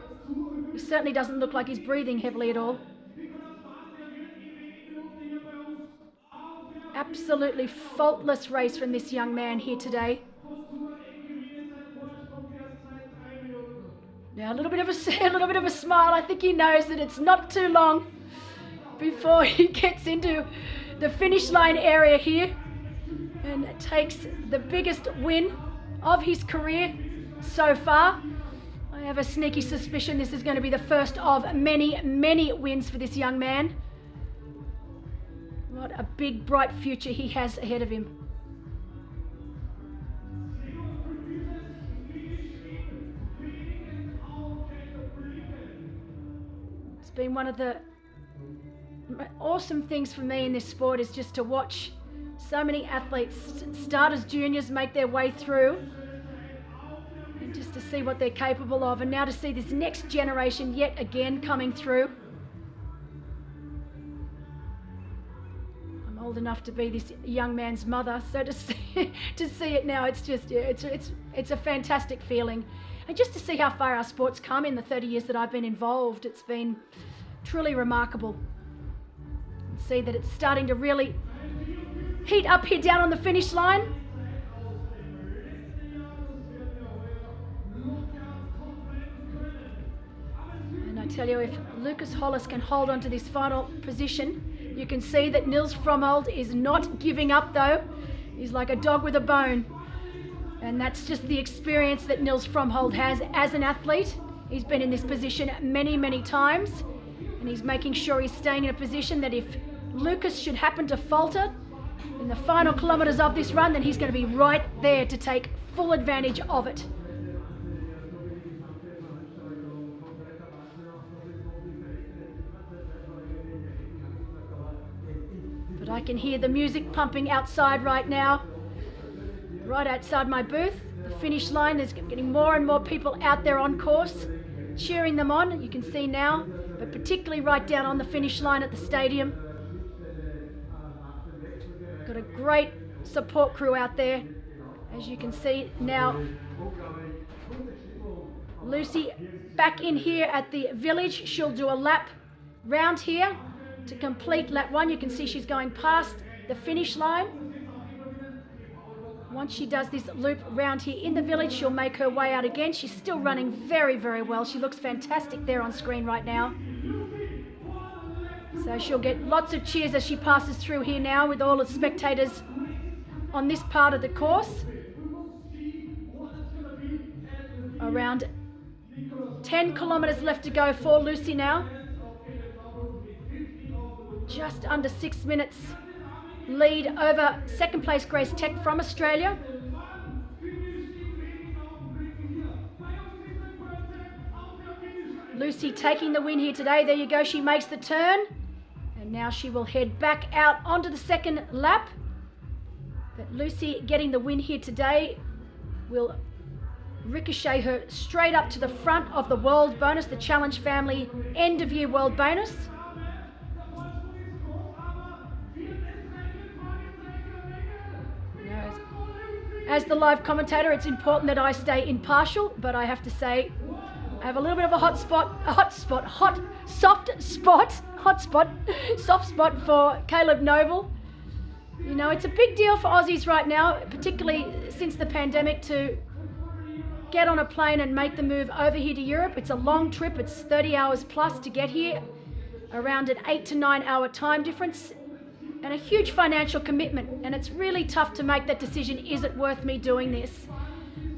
He certainly doesn't look like he's breathing heavily at all. Absolutely faultless race from this young man here today. Now a little bit of a smile. I think he knows that it's not too long before he gets into the finish line area here and takes the biggest win of his career so far. I have a sneaky suspicion this is going to be the first of many, many wins for this young man. What a big, bright future he has ahead of him. It's been one of the awesome things for me in this sport is just to watch so many athletes start as juniors, make their way through, and just to see what they're capable of, and now to see this next generation yet again coming through. I'm old enough to be this young man's mother, so to see it now, it's just, yeah, it's a fantastic feeling. And just to see how far our sport's come in the 30 years that I've been involved, it's been truly remarkable. And see that it's starting to really heat up here down on the finish line. And I tell you, if Lucas Hollis can hold on to this final position, you can see that Nils Fromhold is not giving up though. He's like a dog with a bone. And that's just the experience that Nils Fromhold has as an athlete. He's been in this position many, many times, and he's making sure he's staying in a position that if Lucas should happen to falter in the final kilometres of this run, then he's going to be right there to take full advantage of it. But I can hear the music pumping outside right now, right outside my booth. The finish line, there's getting more and more people out there on course, cheering them on, you can see now, but particularly right down on the finish line at the stadium. Got a great support crew out there, as you can see now. Lucy back in here at the village. She'll do a lap round here to complete lap 1. You can see she's going past the finish line. Once she does this loop round here in the village, she'll make her way out again. She's still running very, very well. She looks fantastic there on screen right now. So she'll get lots of cheers as she passes through here now with all the spectators on this part of the course. Around 10 kilometres left to go for Lucy now. Just under 6 minutes lead over second place Grace Tech from Australia. Lucy taking the win here today. There you go, she makes the turn. And now she will head back out onto the second lap. But Lucy getting the win here today will ricochet her straight up to the front of the world bonus, the Challenge Family end of year world bonus. As the live commentator, it's important that I stay impartial, but I have to say I have a little bit of a soft spot for Caleb Noble. You know, it's a big deal for Aussies right now, particularly since the pandemic, to get on a plane and make the move over here to Europe. It's a long trip, it's 30 hours plus to get here, around an 8 to 9 hour time difference, and a huge financial commitment. And it's really tough to make that decision, is it worth me doing this?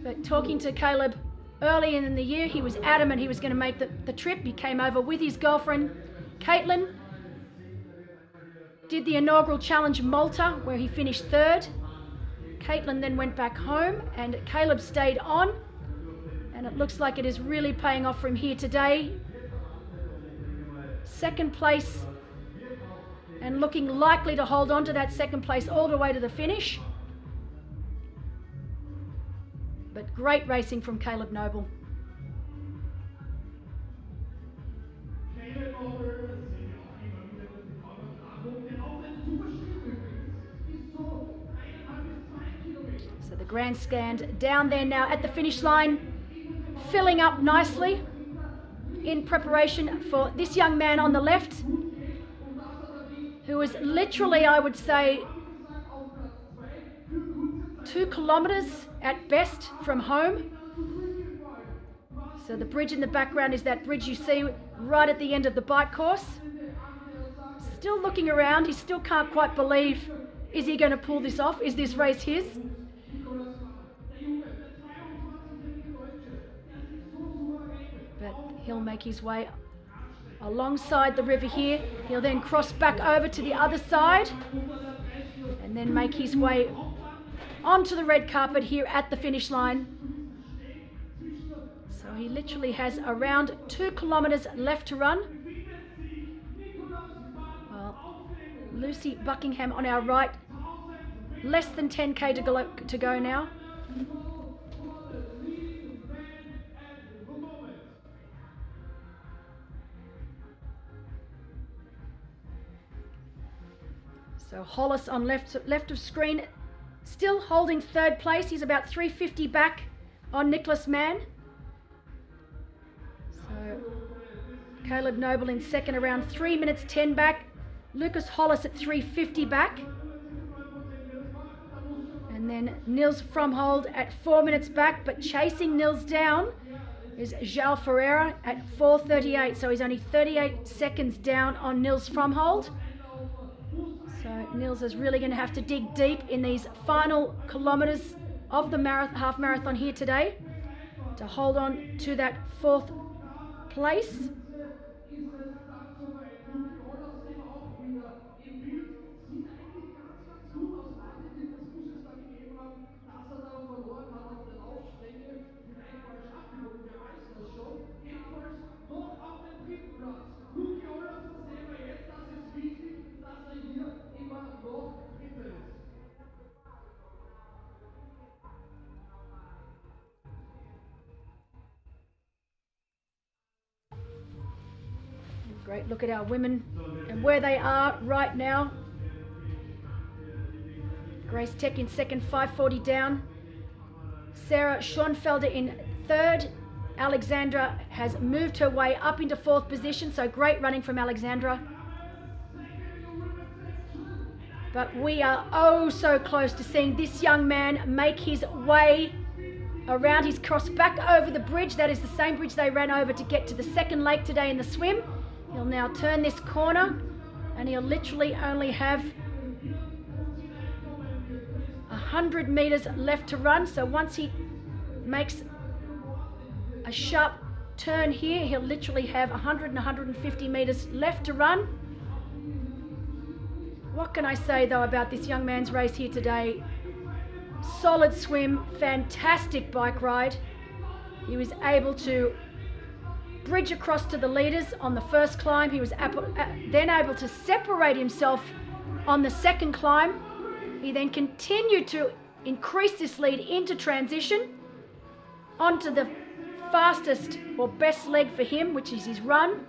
But talking to Caleb early in the year, he was adamant he was going to make the trip. He came over with his girlfriend, Caitlin, did the inaugural challenge Malta, where he finished third. Caitlin then went back home and Caleb stayed on. And it looks like it is really paying off for him here today. Second place, and looking likely to hold on to that second place all the way to the finish. But great racing from Caleb Noble. So the grandstand down there now at the finish line, filling up nicely in preparation for this young man on the left, who is literally, I would say, 2 kilometres at best from home. So the bridge in the background is that bridge you see right at the end of the bike course. Still looking around, he still can't quite believe, is he going to pull this off? Is this race his? But he'll make his way alongside the river here. He'll then cross back over to the other side and then make his way onto the red carpet here at the finish line. So he literally has around 2 kilometres left to run. Well, Lucy Buckingham on our right, less than 10k to go now. So Hollis on left of screen, still holding third place. He's about 350 back on Nicholas Mann. So Caleb Noble in second, around 3 minutes 10 back. Lucas Hollis at 350 back. And then Nils Fromhold at 4 minutes back, but chasing Nils down is João Ferreira at 4:38. So he's only 38 seconds down on Nils Fromhold. So Nils is really going to have to dig deep in these final kilometres of the half marathon here today to hold on to that 4th place. Great look at our women and where they are right now. Grace Tech in second, 5:40 down. Sarah Schoenfelder in third. Alexandra has moved her way up into 4th position, so great running from Alexandra. But we are oh so close to seeing this young man make his way around. He's crossed back over the bridge. That is the same bridge they ran over to get to the second lake today in the swim. He'll now turn this corner and he'll literally only have 100 meters left to run. So once he makes a sharp turn here, he'll literally have 100 and 150 meters left to run. What can I say though about this young man's race here today? Solid swim, fantastic bike ride. He was able to bridge across to the leaders on the first climb. He was then able to separate himself on the second climb. He then continued to increase this lead into transition onto the fastest or best leg for him, which is his run.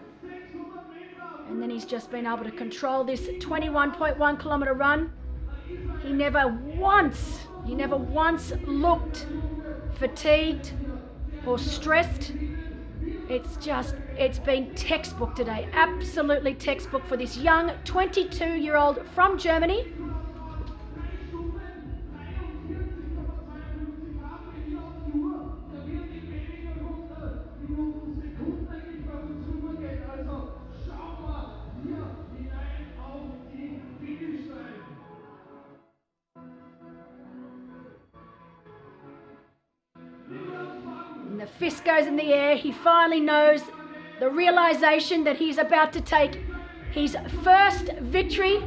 And then he's just been able to control this 21.1 kilometer run. He never once looked fatigued or stressed. It's been textbook today, absolutely textbook for this young 22-year-old from Germany. And the fist goes in the air. He finally knows the realization that he's about to take his first victory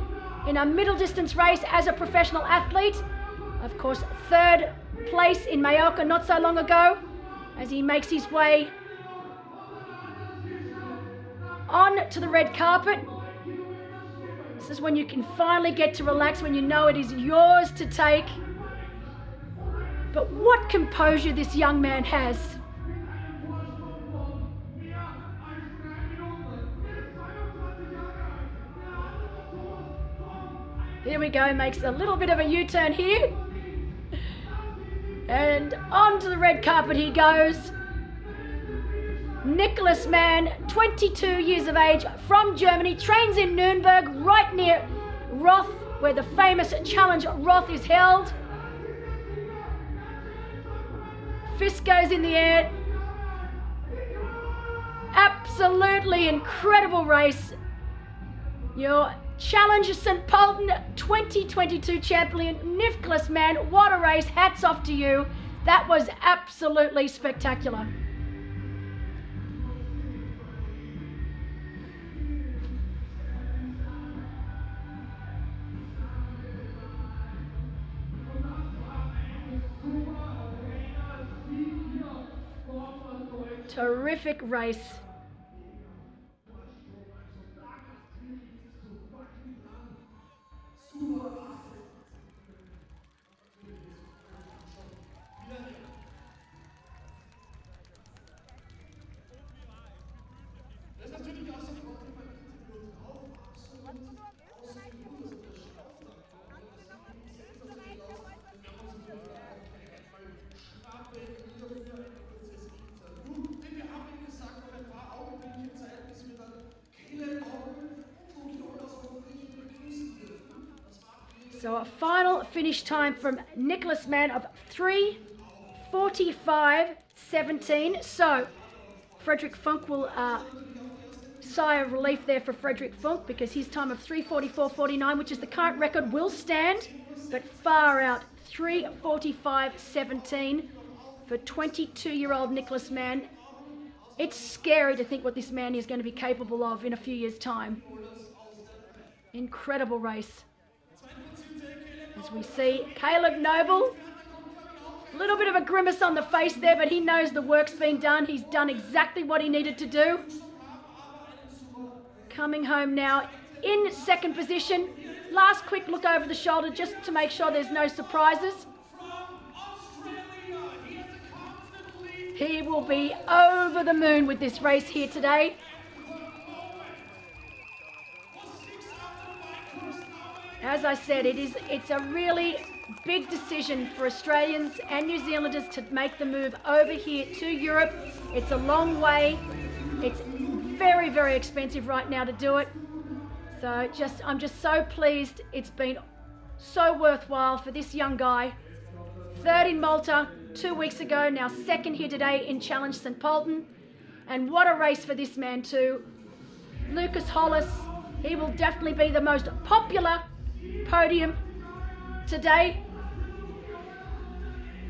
in a middle distance race as a professional athlete. Of course, third place in Mallorca not so long ago, as he makes his way on to the red carpet. This is when you can finally get to relax, when you know it is yours to take. But what composure this young man has. Here we go, makes a little bit of a U-turn here. And onto the red carpet he goes. Nicholas Mann, 22 years of age, from Germany, trains in Nuremberg, right near Roth, where the famous Challenge Roth is held. Fist goes in the air. Absolutely incredible race. Your Challenge St. Pölten 2022 champion, Nicholas Mann. What a race. Hats off to you. That was absolutely spectacular. Terrific race. So a final finish time from Nicholas Mann of 3:45.17. So Frederick Funk will sigh of relief there for Frederick Funk, because his time of 3:44.49, which is the current record, will stand, but far out. 3:45.17 for 22-year-old Nicholas Mann. It's scary to think what this man is going to be capable of in a few years' time. Incredible race. As we see Caleb Noble, a little bit of a grimace on the face there, but he knows the work's been done. He's done exactly what he needed to do. Coming home now in second position. Last quick look over the shoulder just to make sure there's no surprises. He will be over the moon with this race here today. As I said, it's a really big decision for Australians and New Zealanders to make the move over here to Europe. It's a long way. It's very, very expensive right now to do it. So I'm just so pleased it's been so worthwhile for this young guy. Third in Malta 2 weeks ago, now second here today in Challenge St. Pölten. And what a race for this man too. Lucas Hollis, he will definitely be the most popular podium today.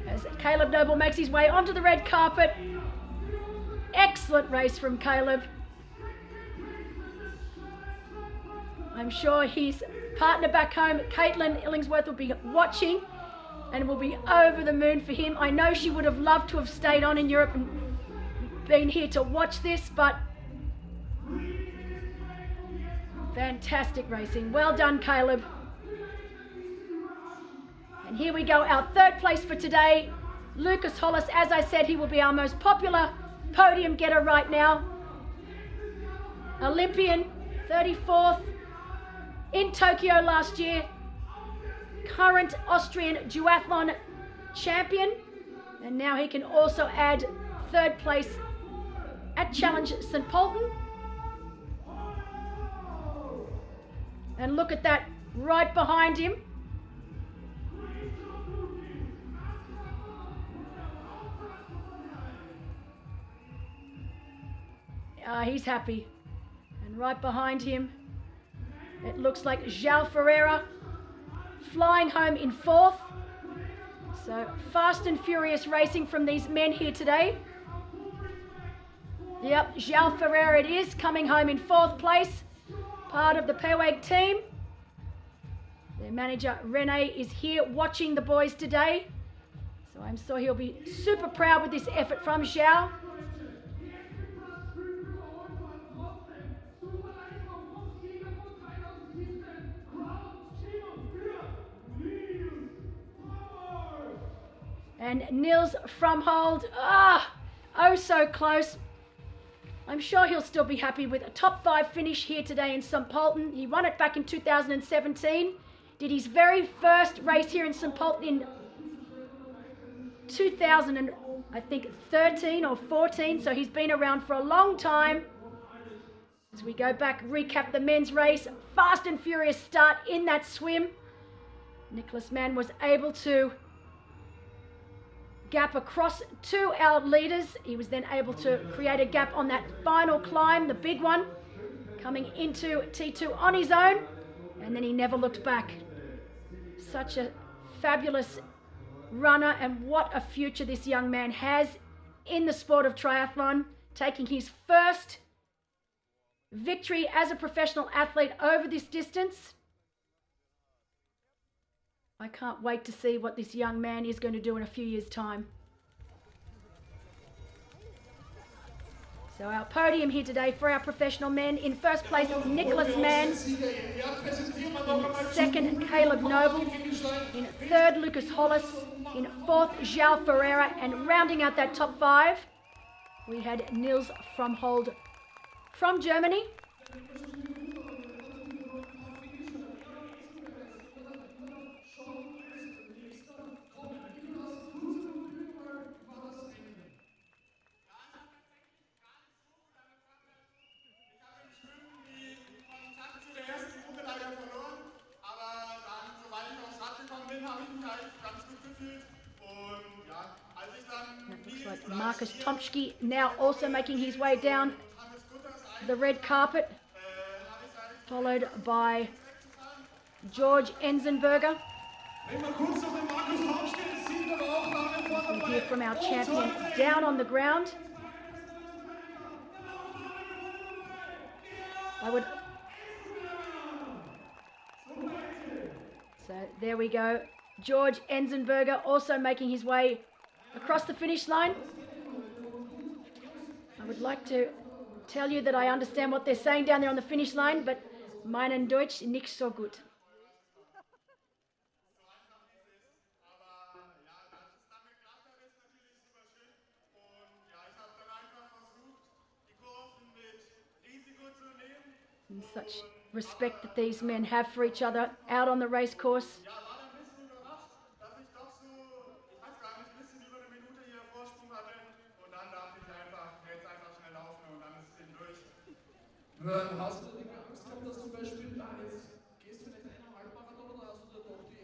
As Caleb Noble makes his way onto the red carpet. Excellent race from Caleb. I'm sure his partner back home, Caitlin Illingsworth, will be watching and will be over the moon for him. I know she would have loved to have stayed on in Europe and been here to watch this, but fantastic racing. Well done, Caleb. And here we go, our third place for today. Lucas Hollis, as I said, he will be our most popular podium getter right now. Olympian, 34th in Tokyo last year. Current Austrian duathlon champion. And now he can also add third place at Challenge St. Pölten. And look at that right behind him. He's happy. And right behind him, it looks like João Ferreira flying home in fourth. So fast and furious racing from these men here today. Yep, João Ferreira it is, coming home in fourth place. Part of the Pewag team. Their manager René is here watching the boys today. So I'm sure he'll be super proud with this effort from João. And Nils Fromhold, oh so close. I'm sure he'll still be happy with a top 5 finish here today in St. Pölten. He won it back in 2017. Did his very first race here in St. Pölten in 2013 or 14. So he's been around for a long time. As we go back, recap the men's race. Fast and furious start in that swim. Nicholas Mann was able to gap across to our leaders. He was then able to create a gap on that final climb, the big one, coming into T2 on his own, and then he never looked back. Such a fabulous runner, and what a future this young man has in the sport of triathlon, taking his first victory as a professional athlete over this distance. I can't wait to see what this young man is going to do in a few years' time. So our podium here today for our professional men. In first place, Nicholas Mann. In second, Caleb Noble. In third, Lucas Hollis. In fourth, João Ferreira. And rounding out that top 5, we had Nils Fromhold from Germany. Marcus Tomsky now also making his way down the red carpet, followed by George Enzenberger. We hear from our champion down on the ground. So there we go. George Enzenberger also making his way across the finish line. I would like to tell you that I understand what they're saying down there on the finish line, but meinen Deutsch nicht so gut. And such respect that these men have for each other out on the race course. Hast du Angst gehabt, dass zum Beispiel jetzt gehst du vielleicht einen Halbmarathon oder hast du da doch die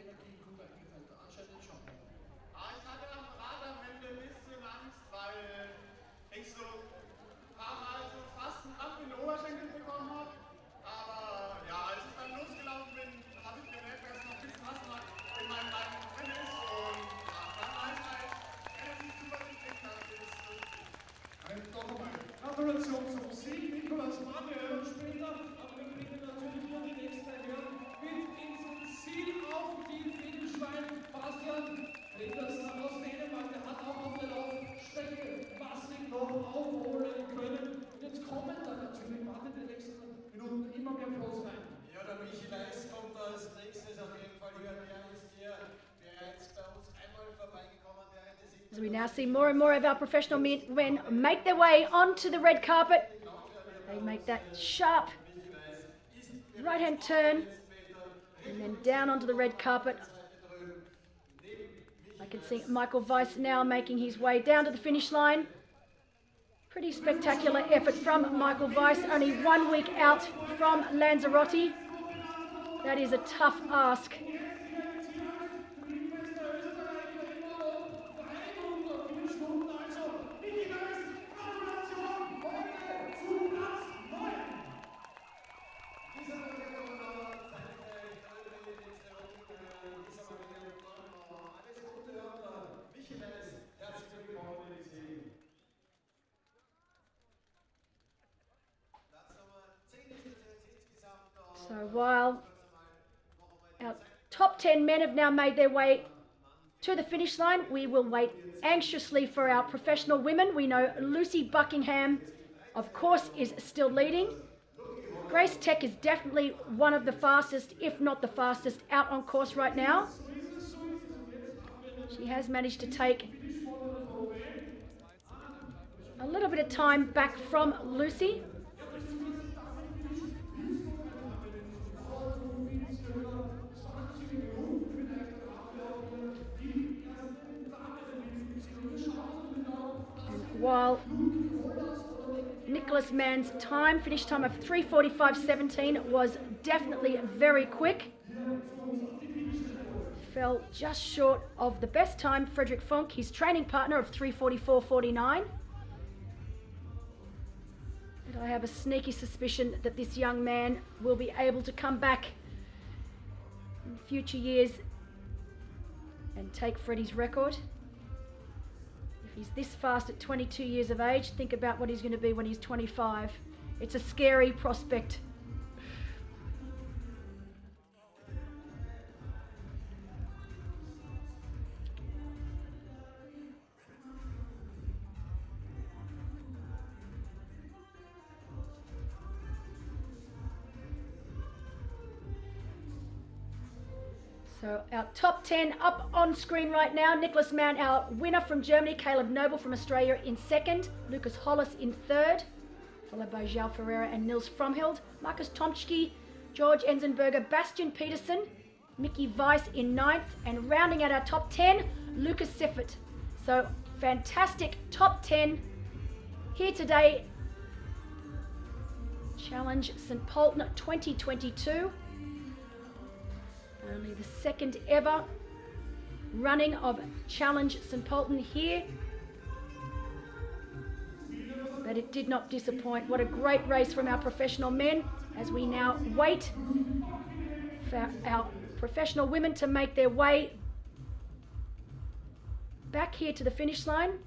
As we now see more and more of our professional men make their way onto the red carpet. They make that sharp right-hand turn and then down onto the red carpet. I can see Michael Weiss now making his way down to the finish line. Pretty spectacular effort from Michael Weiss, only 1 week out from Lanzarote. That is a tough ask. So while our top 10 men have now made their way to the finish line, we will wait anxiously for our professional women. We know Lucy Buckingham, of course, is still leading. Grace Tech is definitely one of the fastest, if not the fastest, out on course right now. She has managed to take a little bit of time back from Lucy. While Nicholas Mann's finish time of 3:45.17 was definitely very quick. Fell just short of the best time, Frederick Funk, his training partner, of 3:44.49. And I have a sneaky suspicion that this young man will be able to come back in future years and take Freddie's record. He's this fast at 22 years of age. Think about what he's going to be when he's 25. It's a scary prospect. So our top 10 up on screen right now. Nicholas Mann, our winner from Germany. Caleb Noble from Australia in second. Lucas Hollis in third, followed by João Ferreira and Nils Fromhild. Marcus Tomczki, George Enzenberger, Bastian Peterson, Mickey Weiss in ninth. And rounding out our top 10, Lucas Siffert. So fantastic top 10 here today. Challenge St. Pölten 2022. Only the second ever running of Challenge St. Pölten here. But it did not disappoint. What a great race from our professional men as we now wait for our professional women to make their way back here to the finish line.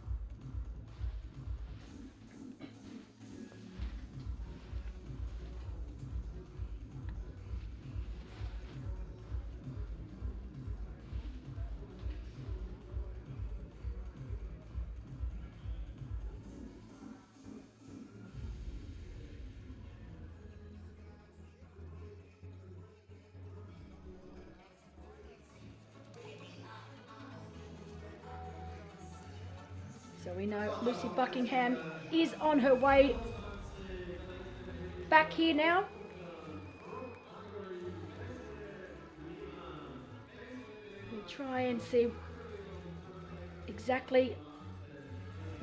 So we know Lucy Buckingham is on her way back here now. We'll try and see exactly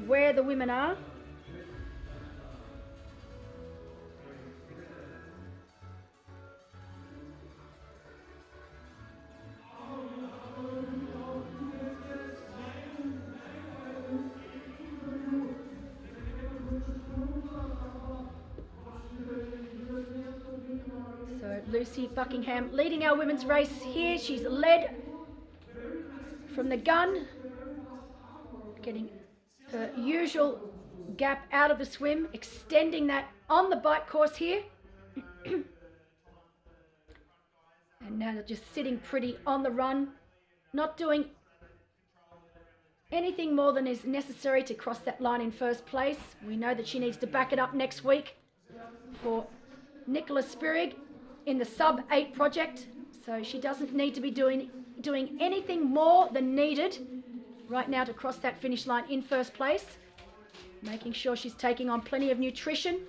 where the women are. Lucy Buckingham leading our women's race here. She's led from the gun, getting her usual gap out of the swim, extending that on the bike course here. And now they're just sitting pretty on the run, not doing anything more than is necessary to cross that line in first place. We know that she needs to back it up next week for Nicola Spirig in the sub-8 project. So she doesn't need to be doing anything more than needed right now to cross that finish line in first place. Making sure she's taking on plenty of nutrition.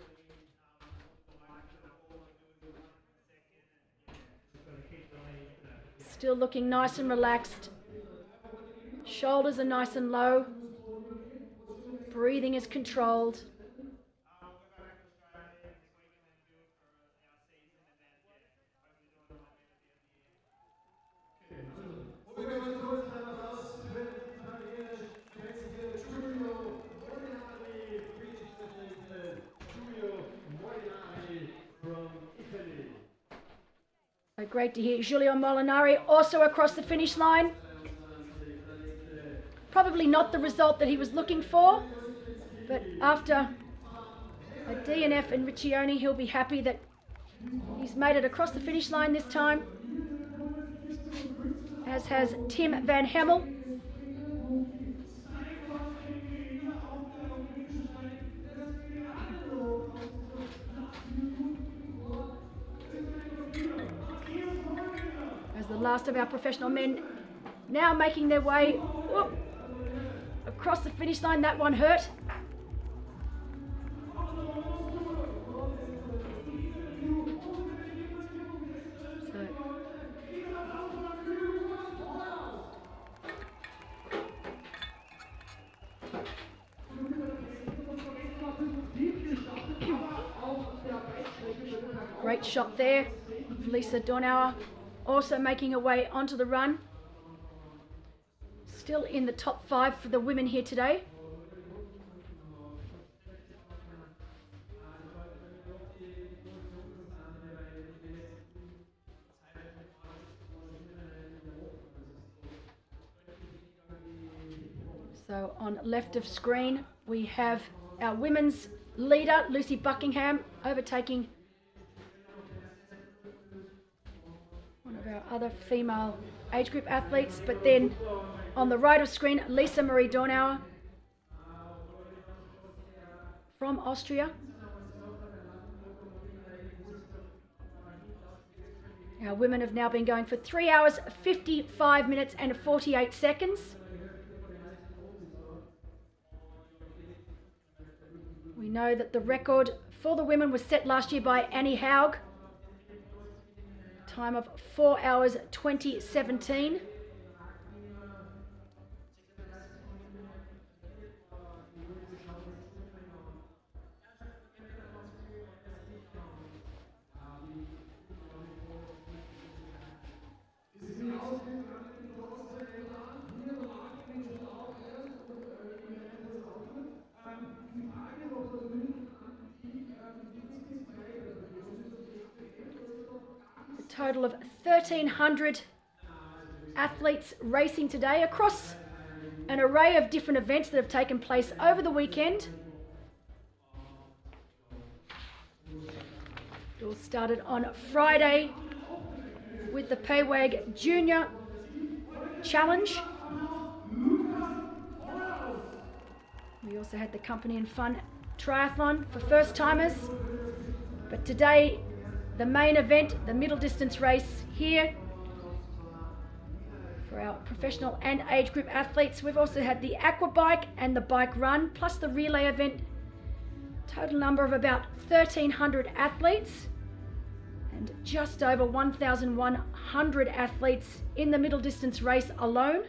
Still looking nice and relaxed. Shoulders are nice and low. Breathing is controlled. So great to hear Giulio Molinari also across the finish line. Probably not the result that he was looking for, but after a DNF in Riccione, he'll be happy that he's made it across the finish line this time, as has Tim Van Hemel. As the last of our professional men now making their way across the finish line. That one hurt. Great shot there. Lisa Dornauer also making her way onto the run. Still in the top 5 for the women here today. So on left of screen, we have our women's leader, Lucy Buckingham, overtaking one of our other female age group athletes. But then on the right of screen, Lisa Marie Dornauer from Austria. Our women have now been going for 3 hours, 55 minutes and 48 seconds. We know that the record for the women was set last year by Annie Haug. Time of 4 hours, 2017. Total of 1,300 athletes racing today across an array of different events that have taken place over the weekend. It all started on Friday with the PWAG Junior Challenge. We also had the Company and Fun Triathlon for first timers, but today the main event, the middle distance race here for our professional and age group athletes. We've also had the aqua bike and the bike run, plus the relay event. Total number of about 1,300 athletes and just over 1,100 athletes in the middle distance race alone.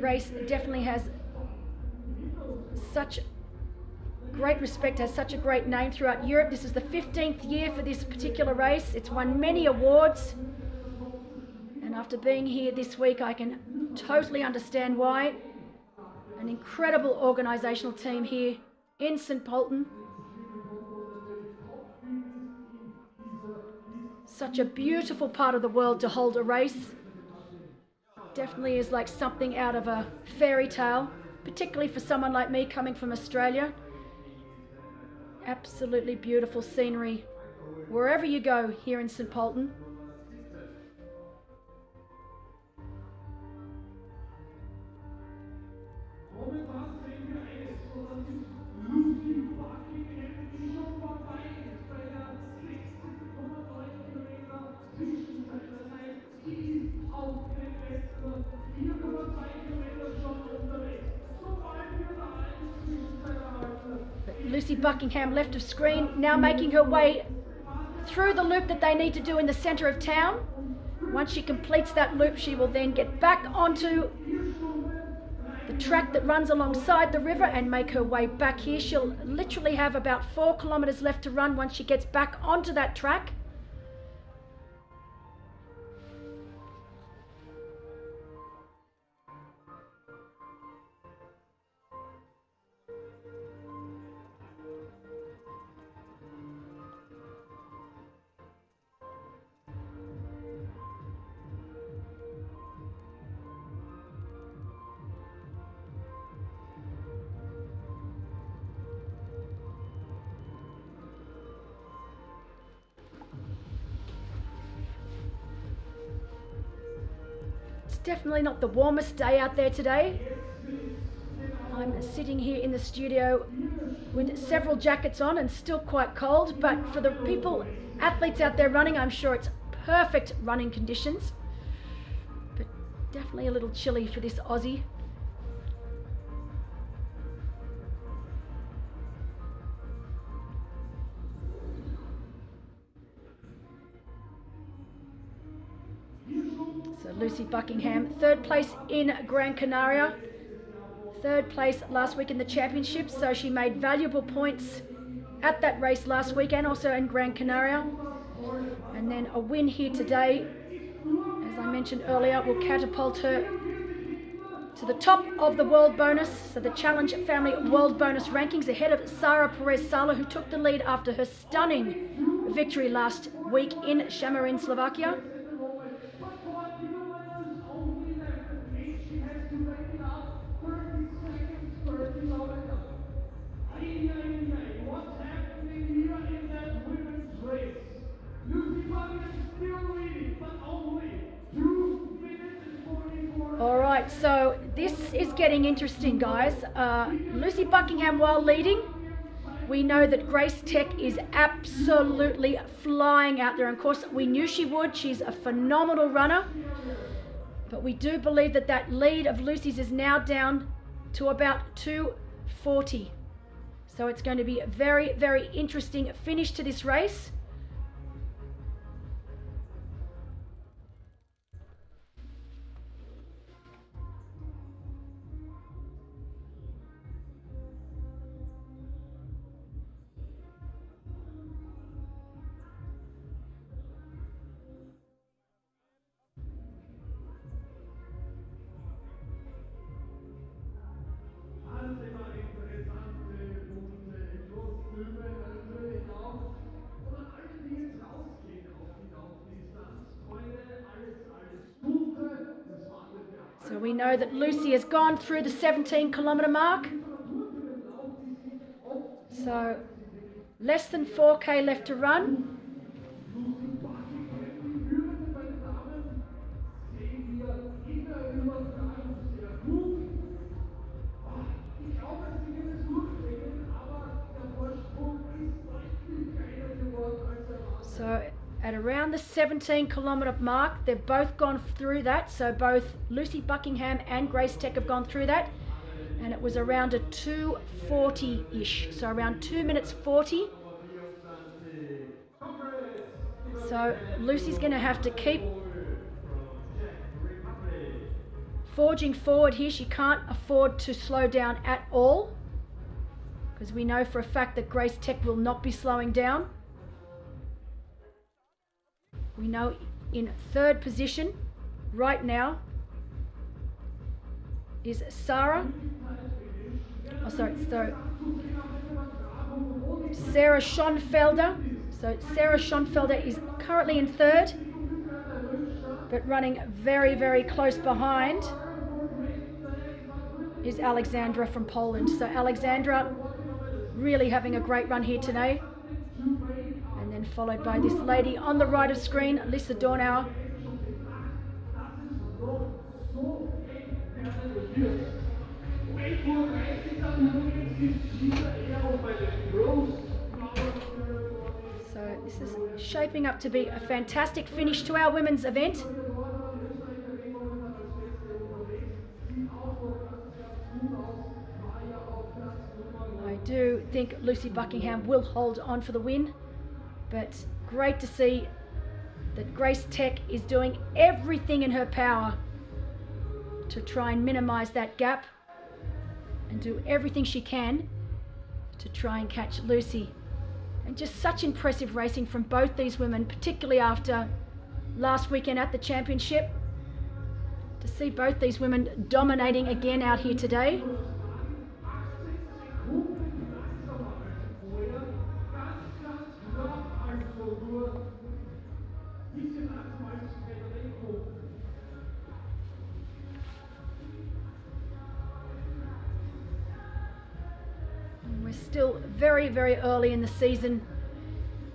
Race definitely has such great respect, has such a great name throughout Europe. This is the 15th year for this particular race. It's won many awards, and after being here this week I can totally understand why. An incredible organisational team here in St. Pölten. Such a beautiful part of the world to hold a race. Definitely is like something out of a fairy tale, particularly for someone like me coming from Australia. Absolutely beautiful scenery wherever you go here in St. Pölten. Lucy Buckingham left of screen, now making her way through the loop that they need to do in the centre of town. Once she completes that loop, she will then get back onto the track that runs alongside the river and make her way back here. She'll literally have about 4 kilometres left to run once she gets back onto that track. Definitely not the warmest day out there today. I'm sitting here in the studio with several jackets on and still quite cold, but for the athletes out there running, I'm sure it's perfect running conditions. But definitely a little chilly for this Aussie. Lucy Buckingham, 3rd place in Gran Canaria, 3rd place last week in the championship, so she made valuable points at that race last week and also in Gran Canaria. And then a win here today, as I mentioned earlier, will catapult her to the top of the world bonus, so the Challenge Family World Bonus rankings, ahead of Sara Perez-Sala, who took the lead after her stunning victory last week in Šamorín, Slovakia. All right, so this is getting interesting, guys. Lucy Buckingham while leading. We know that Grace Tech is absolutely flying out there. And of course, we knew she would. She's a phenomenal runner. But we do believe that that lead of Lucy's is now down to about 2:40. So it's going to be a very, very interesting finish to this race. So we know that Lucy has gone through the 17-kilometre mark. So less than 4K left to run. So at around the 17-kilometre mark, they've both gone through that. So both Lucy Buckingham and Grace Tech have gone through that. And it was around a 2:40-ish, so around 2 minutes 40. So Lucy's going to have to keep forging forward here. She can't afford to slow down at all, because we know for a fact that Grace Tech will not be slowing down. We know in 3rd position right now is Sara Oh, sorry. So Sarah Schonfelder. So Sarah Schonfelder is currently in third, but running very, very close behind is Alexandra from Poland. So Alexandra really having a great run here today. And then followed by this lady on the right of screen, Lisa Dornauer. So this is shaping up to be a fantastic finish to our women's event. I do think Lucy Buckingham will hold on for the win, but great to see that Grace Tech is doing everything in her power to try and minimise that gap and do everything she can to try and catch Lucy. And just such impressive racing from both these women, particularly after last weekend at the championship. To see both these women dominating again out here today. We're still very, very early in the season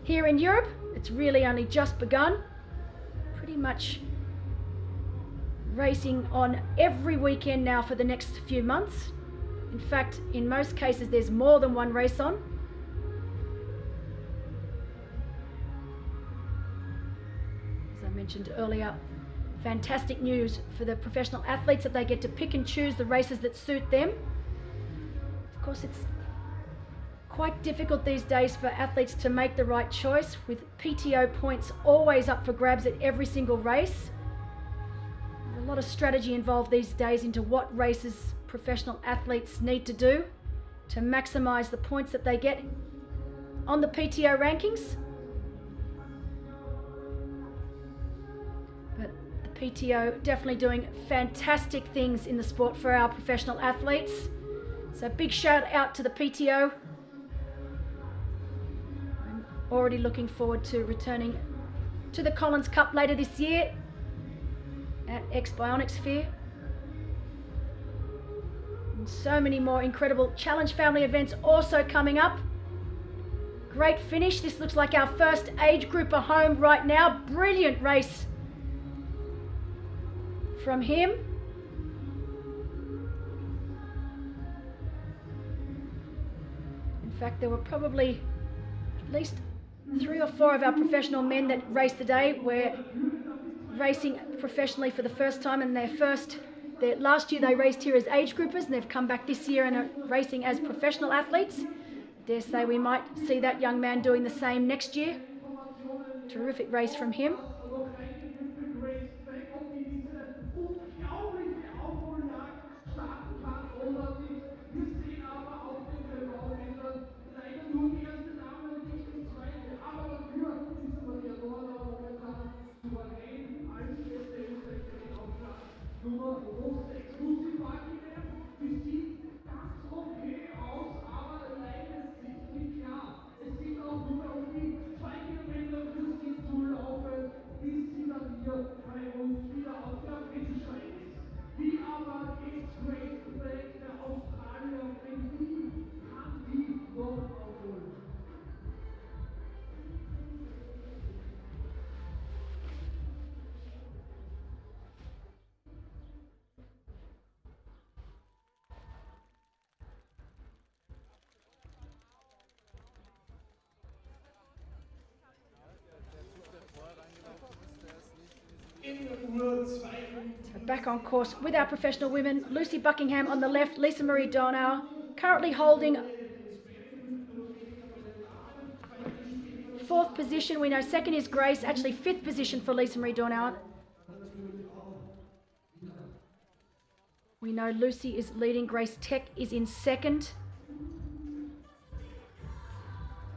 here in Europe. It's really only just begun. Pretty much racing on every weekend now for the next few months. In fact, in most cases, there's more than one race on. As I mentioned earlier, fantastic news for the professional athletes that they get to pick and choose the races that suit them. Of course, it's quite difficult these days for athletes to make the right choice, with PTO points always up for grabs at every single race. There's a lot of strategy involved these days into what races professional athletes need to do to maximise the points that they get on the PTO rankings. But the PTO definitely doing fantastic things in the sport for our professional athletes. So big shout out to the PTO. Already looking forward to returning to the Collins Cup later this year at X-Bionics Sphere. And so many more incredible Challenge Family events also coming up. Great finish. This looks like our first age grouper home right now. Brilliant race from him. In fact, there were probably at least 3 or 4 of our professional men that raced today were racing professionally for the first time, and last year they raced here as age groupers, and they've come back this year and are racing as professional athletes. Dare say we might see that young man doing the same next year. Terrific race from him. So back on course with our professional women, Lucy Buckingham on the left, Lisa Marie Donau, currently holding 4th position. We know 2nd is Grace, actually 5th position for Lisa Marie Donau. We know Lucy is leading, Grace Tech is in 2nd.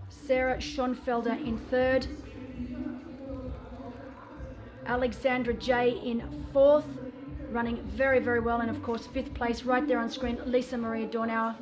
Sarah Schonfelder in 3rd. Alexandra J in 4th, running very, very well, and of course 5th place right there on screen, Lisa Maria Dornauer.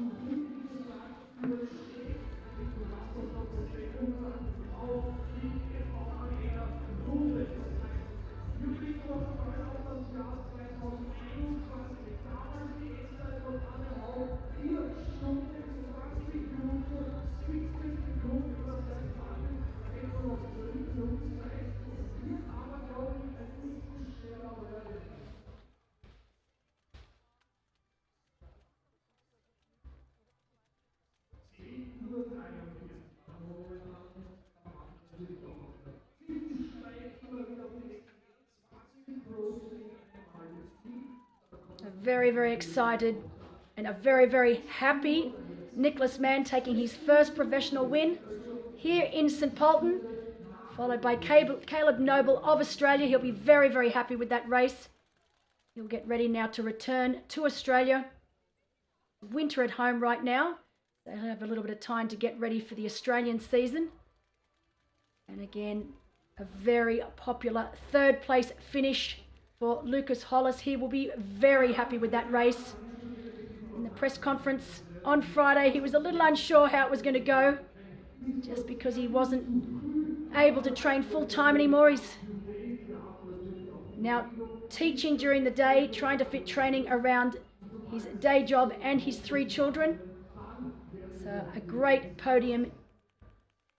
very, very excited and a very, very happy Nicholas Mann taking his first professional win here in St. Pölten, followed by Caleb Noble of Australia. He'll be very, very happy with that race. He'll get ready now to return to Australia. Winter at home right now. They'll have a little bit of time to get ready for the Australian season. And again, a very popular third place finish for Lucas Hollis. He will be very happy with that race. In the press conference on Friday, he was a little unsure how it was going to go, just because he wasn't able to train full time anymore. He's now teaching during the day, trying to fit training around his day job and his 3 children. So a great podium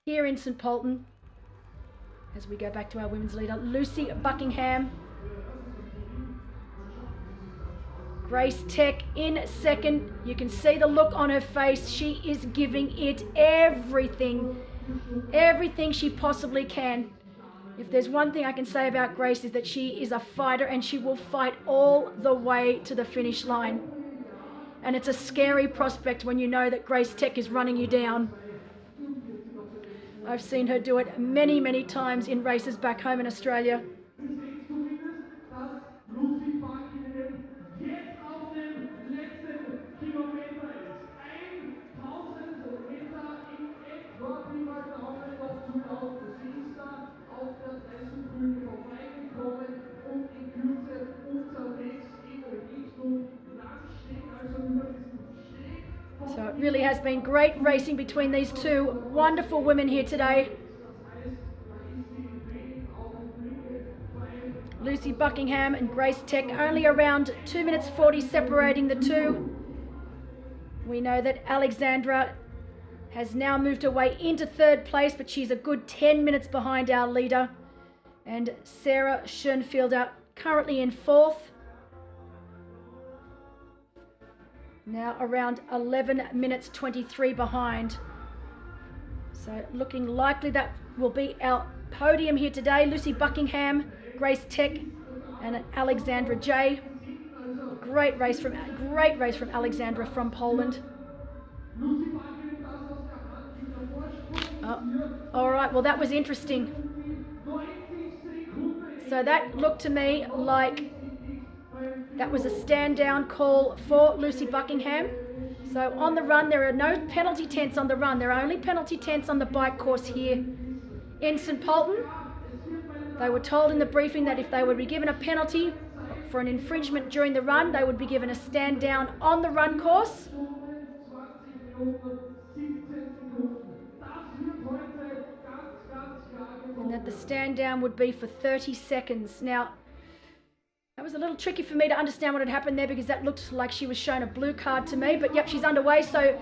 here in St. Pölten. As we go back to our women's leader, Lucy Buckingham. Grace Tech in second. You can see the look on her face. She is giving it everything she possibly can. If there's one thing I can say about Grace is that she is a fighter and she will fight all the way to the finish line. And it's a scary prospect when you know that Grace Tech is running you down. I've seen her do it many, many times in races back home in Australia. So it really has been great racing between these two wonderful women here today. Lucy Buckingham and Grace Tech, only around 2 minutes 40 separating the two. We know that Alexandra has now moved her way into third place, but she's a good 10 minutes behind our leader. And Sarah Schoenfielder currently in fourth. Now around 11 minutes 23 behind. So looking likely that will be our podium here today. Lucy Buckingham, Grace Tech and Alexandra J. Great race from Alexandra from Poland. All right, well that was interesting. So that looked to me like that was a stand down call for Lucy Buckingham. So on the run, there are no penalty tents on the run. There are only penalty tents on the bike course here in St. Pölten. They were told in the briefing that if they would be given a penalty for an infringement during the run, they would be given a stand down on the run course. And that the stand down would be for 30 seconds. Now, that was a little tricky for me to understand what had happened there, because that looked like she was shown a blue card to me. But yep, she's underway, so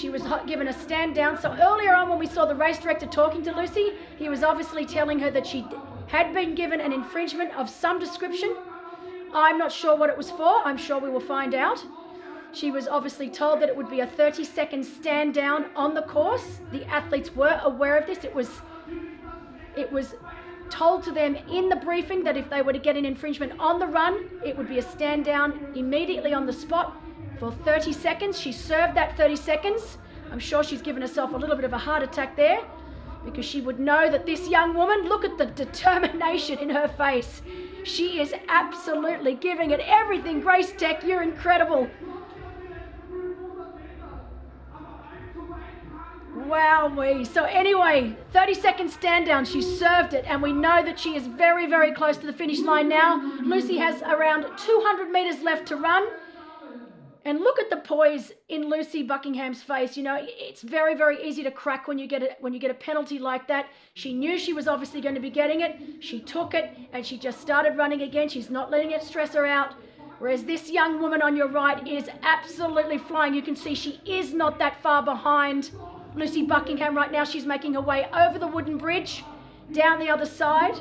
she was given a stand down. So earlier on when we saw the race director talking to Lucy, he was obviously telling her that she had been given an infringement of some description. I'm not sure what it was for. I'm sure we will find out. She was obviously told that it would be a 30-second stand down on the course. The athletes were aware of this. It was told to them in the briefing that if they were to get an infringement on the run, it would be a stand down immediately on the spot for 30 seconds. She served that 30 seconds. I'm sure she's given herself a little bit of a heart attack there, because she would know that this young woman, look at the determination in her face. She is absolutely giving it everything. Grace Tech, you're incredible. Wowee. So anyway, 30-second stand down, she served it, and we know that she is very, very close to the finish line now. Lucy has around 200 meters left to run. And look at the poise in Lucy Buckingham's face. You know, it's very, very easy to crack when you get a penalty like that. She knew she was obviously going to be getting it. She took it and she just started running again. She's not letting it stress her out. Whereas this young woman on your right is absolutely flying. You can see she is not that far behind Lucy Buckingham right now. She's making her way over the wooden bridge down the other side.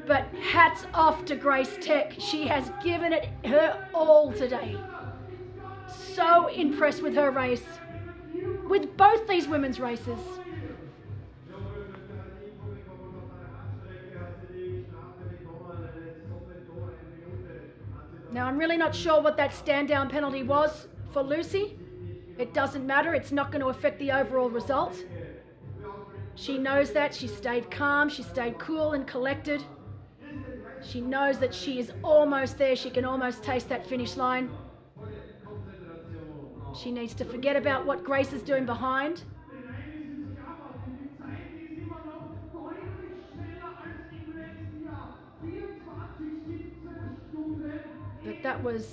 But hats off to Grace Tech. She has given it her all today. So impressed with her race, with both these women's races. Now, I'm really not sure what that stand down penalty was for Lucy. It doesn't matter. It's not going to affect the overall result. She knows that. She stayed calm. She stayed cool and collected. She knows that she is almost there. She can almost taste that finish line. She needs to forget about what Grace is doing behind. But that was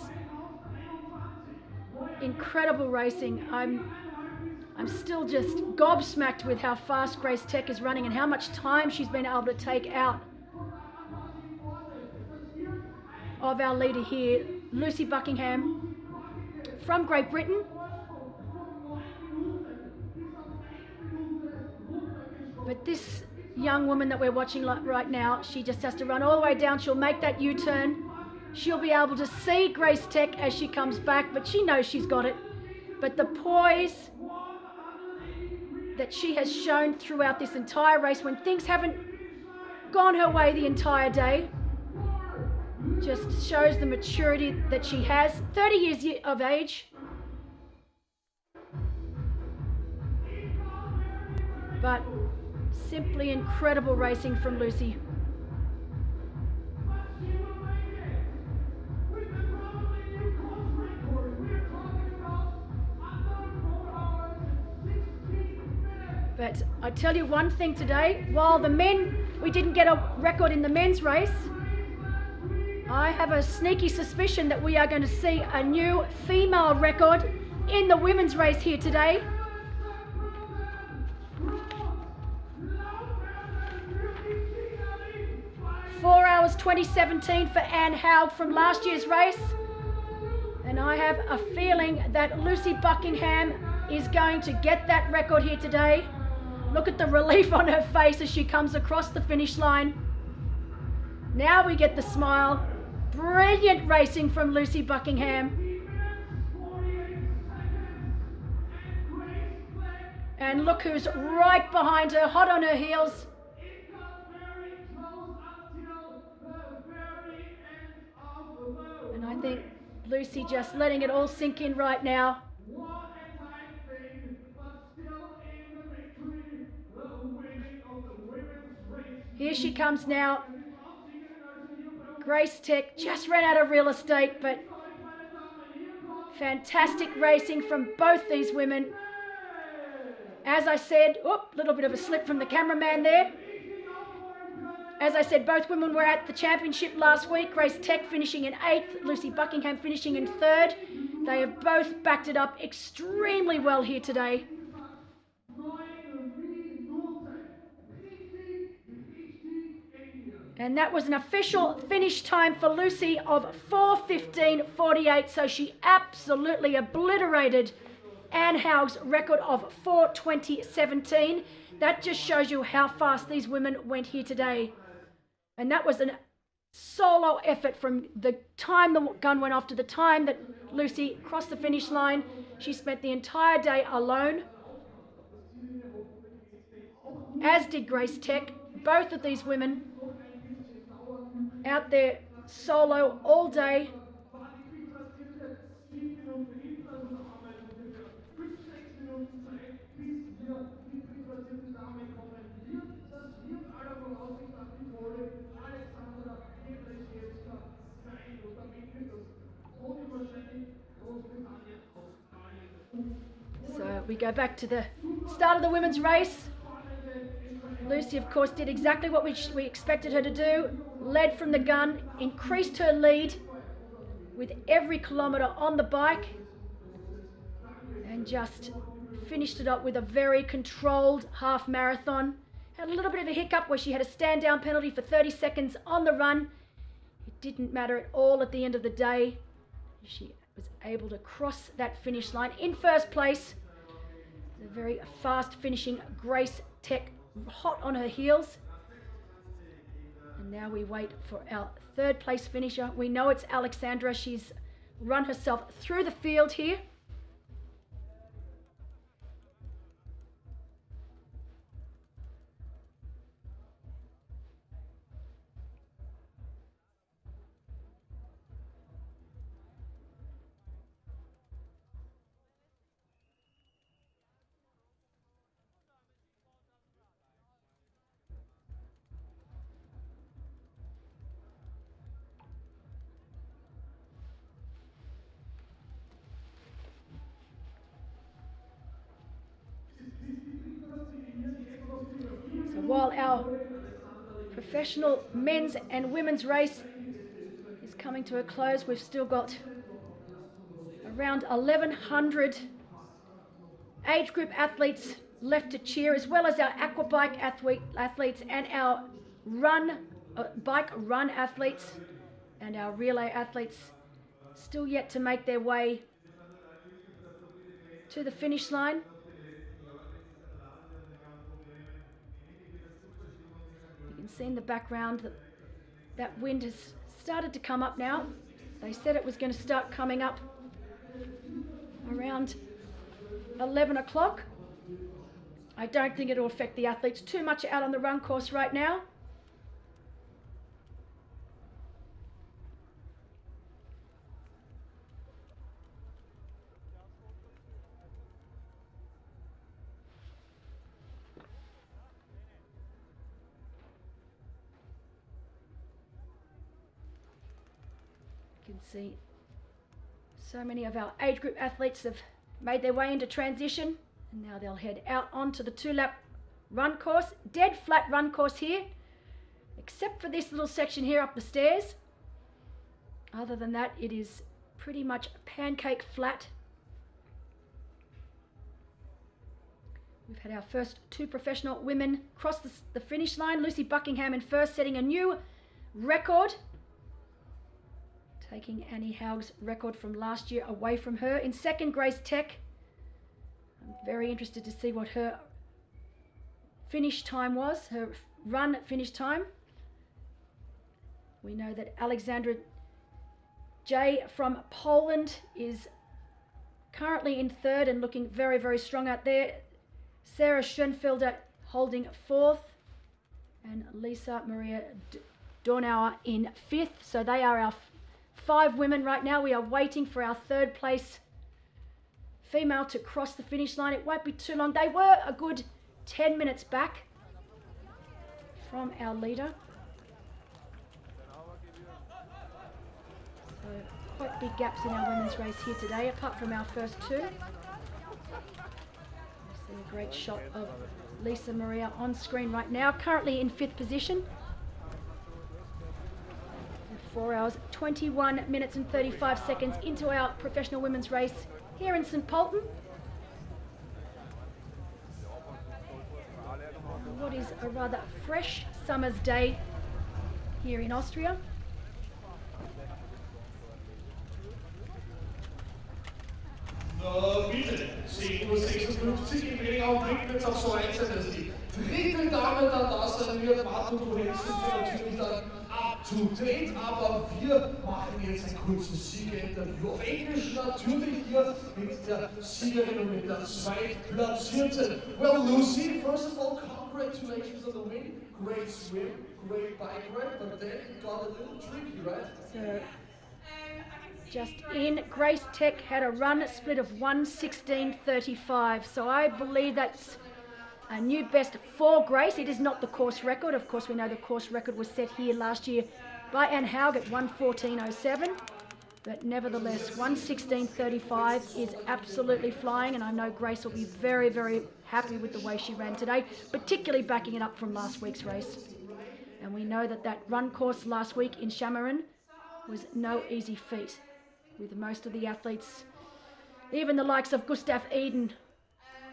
incredible racing. I'm still just gobsmacked with how fast Grace Tech is running and how much time she's been able to take out of our leader here, Lucy Buckingham from Great Britain. But this young woman that we're watching right now, she just has to run all the way down. She'll make that U-turn. She'll be able to see Grace Tech as she comes back, but she knows she's got it. But the poise that she has shown throughout this entire race, when things haven't gone her way the entire day, just shows the maturity that she has. 30 years of age. But simply incredible racing from Lucy. But I tell you one thing today, while the men, we didn't get a record in the men's race, I have a sneaky suspicion that we are going to see a new female record in the women's race here today. Four hours 2017 for Anne Haug from last year's race. And I have a feeling that Lucy Buckingham is going to get that record here today. Look at the relief on her face as she comes across the finish line. Now we get the smile. Brilliant racing from Lucy Buckingham. And look who's right behind her, hot on her heels. And I think Lucy just letting it all sink in right now. Here she comes now. Grace Tech just ran out of real estate, but fantastic racing from both these women. As I said, little bit of a slip from the cameraman there. As I said, both women were at the championship last week. Grace Tech finishing in 8th, Lucy Buckingham finishing in 3rd. They have both backed it up extremely well here today. And that was an official finish time for Lucy of 4:15.48. So she absolutely obliterated Anne Haug's record of 4:20.17. That just shows you how fast these women went here today. And that was a solo effort from the time the gun went off to the time that Lucy crossed the finish line. She spent the entire day alone, as did Grace Tech. Both of these women out there solo all day. So we go back to the start of the women's race. Lucy, of course, did exactly what we expected her to do. Led from the gun, increased her lead with every kilometre on the bike, and just finished it up with a very controlled half marathon. Had a little bit of a hiccup where she had a stand down penalty for 30 seconds on the run. It didn't matter at all at the end of the day. She was able to cross that finish line in first place. A very fast finishing Grace Tech, hot on her heels. And now we wait for our third place finisher. We know it's Alexandra. She's run herself through the field here. while our professional men's and women's race is coming to a close. We've still got around 1,100 age group athletes left to cheer, as well as our aquabike athletes and our bike run athletes and our relay athletes still yet to make their way to the finish line. You can see in the background that wind has started to come up now. They said it was going to start coming up around 11 o'clock. I don't think it'll affect the athletes too much out on the run course right now. You can see so many of our age group athletes have made their way into transition, and now they'll head out onto the 2-lap run course. Dead flat run course here, except for this little section here up the stairs. Other than that, it is pretty much pancake flat. We've had our first 2 professional women cross the finish line. Lucy Buckingham in first, setting a new record, taking Annie Haug's record from last year away from her. In second, Grace Tech. I'm very interested to see what her finish time was, her run finish time. We know that Alexandra J from Poland is currently in third and looking very, very strong out there. Sarah Schoenfelder holding fourth, and Lisa Maria Dornauer in fifth. So they are our 5 women right now. We are waiting for our third place female to cross the finish line. It won't be too long. They were a good 10 minutes back from our leader. So quite big gaps in our women's race here today, apart from our first 2. You see a great shot of Lisa Maria on screen right now, currently in 5th position. 4 hours, 21 minutes and 35 seconds into our professional women's race here in St. Pölten. What is a rather fresh summer's day here in Austria. Bitte, 10:56 Uhr, in wenigen Augenblicken wird es auch so weit sein, dass die dritte Dame dann da sein wird. Martin, du hältst uns natürlich dann up to date, aber wir machen jetzt ein kurzes Siegerinterview auf Englisch natürlich hier mit der Siegerin und mit der Zweitplatzierten. Well, Lucy, first of all, congratulations on the win. Great swim, great bike ride, but then it got a little tricky, right? So, just in, Grace Tech had a run split of 1:16:35. So I believe that's a new best for Grace. It is not the course record. Of course, we know the course record was set here last year by Anne Haug at 1:14:07. But nevertheless, 1:16:35 is absolutely flying, and I know Grace will be very, very happy with the way she ran today, particularly backing it up from last week's race. And we know that that run course last week in Schwimmen was no easy feat, with most of the athletes, even the likes of Gustav Eden,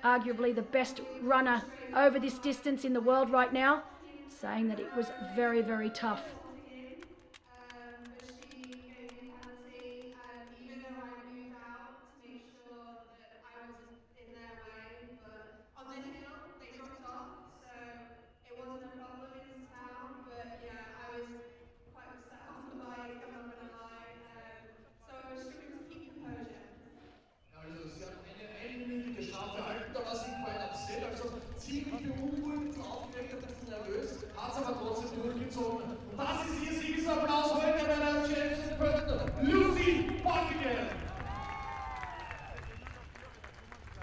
arguably the best runner over this distance in the world right now, saying that it was very, very tough.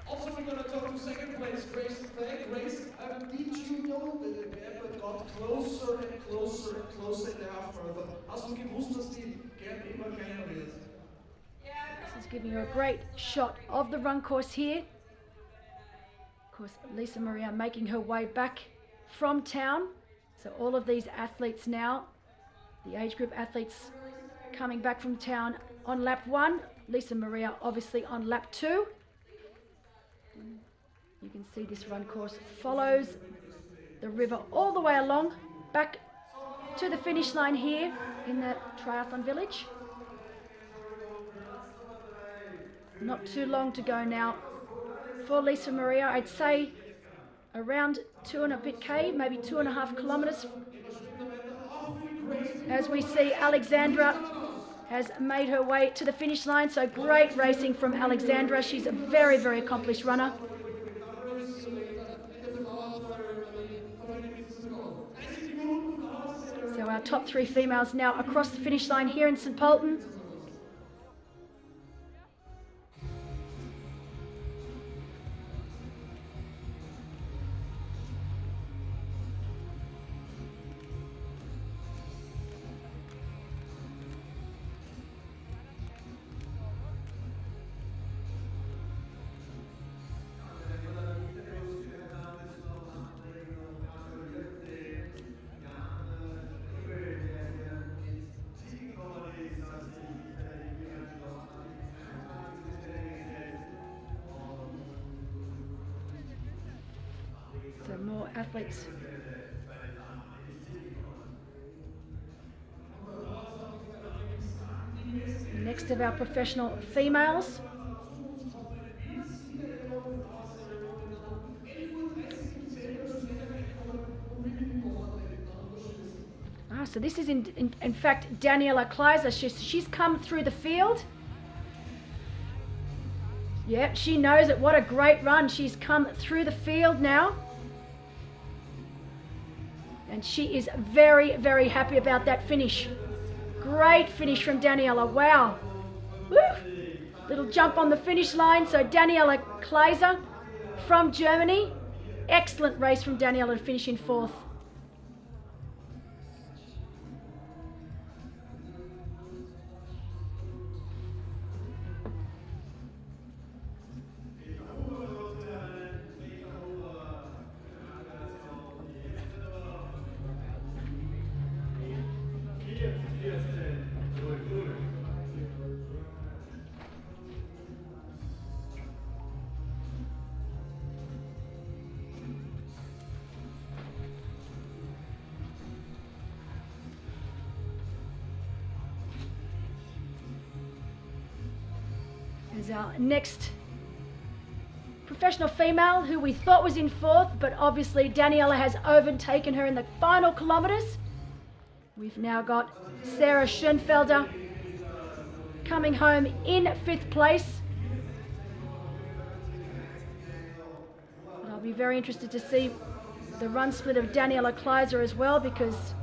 Also, we're going to talk to second place, Grace. Did you know that the gap got closer and closer and closer in the half marathon? Hast du gewusst, dass die Gap immer kleiner wird? This is giving you a great shot of the run course here. Of course, Lisa Maria making her way back from town. So all of these athletes now, the age group athletes coming back from town on lap 1. Lisa Maria obviously on lap 2. You can see this run course follows the river all the way along back to the finish line here in the triathlon village. Not too long to go now for Lisa Maria. I'd say around 2 and a bit K, maybe 2.5 kilometers. As we see, Alexandra has made her way to the finish line. So great racing from Alexandra. She's a very, very accomplished runner. So our top 3 females now across the finish line here in St. Pölten. So more athletes. Next of our professional females. So this is in fact Daniela Kleiser. She's come through the field. Yep, she knows it. What a great run. She's come through the field now. And she is very, very happy about that finish. Great finish from Daniela. Wow. Woo! Little jump on the finish line. So Daniela Kleiser from Germany. Excellent race from Daniela to finish in 4th. Is our next professional female who we thought was in 4th, but obviously Daniela has overtaken her in the final kilometres. We've now got Sarah Schoenfelder coming home in 5th place. And I'll be very interested to see the run split of Daniela Kleiser as well, because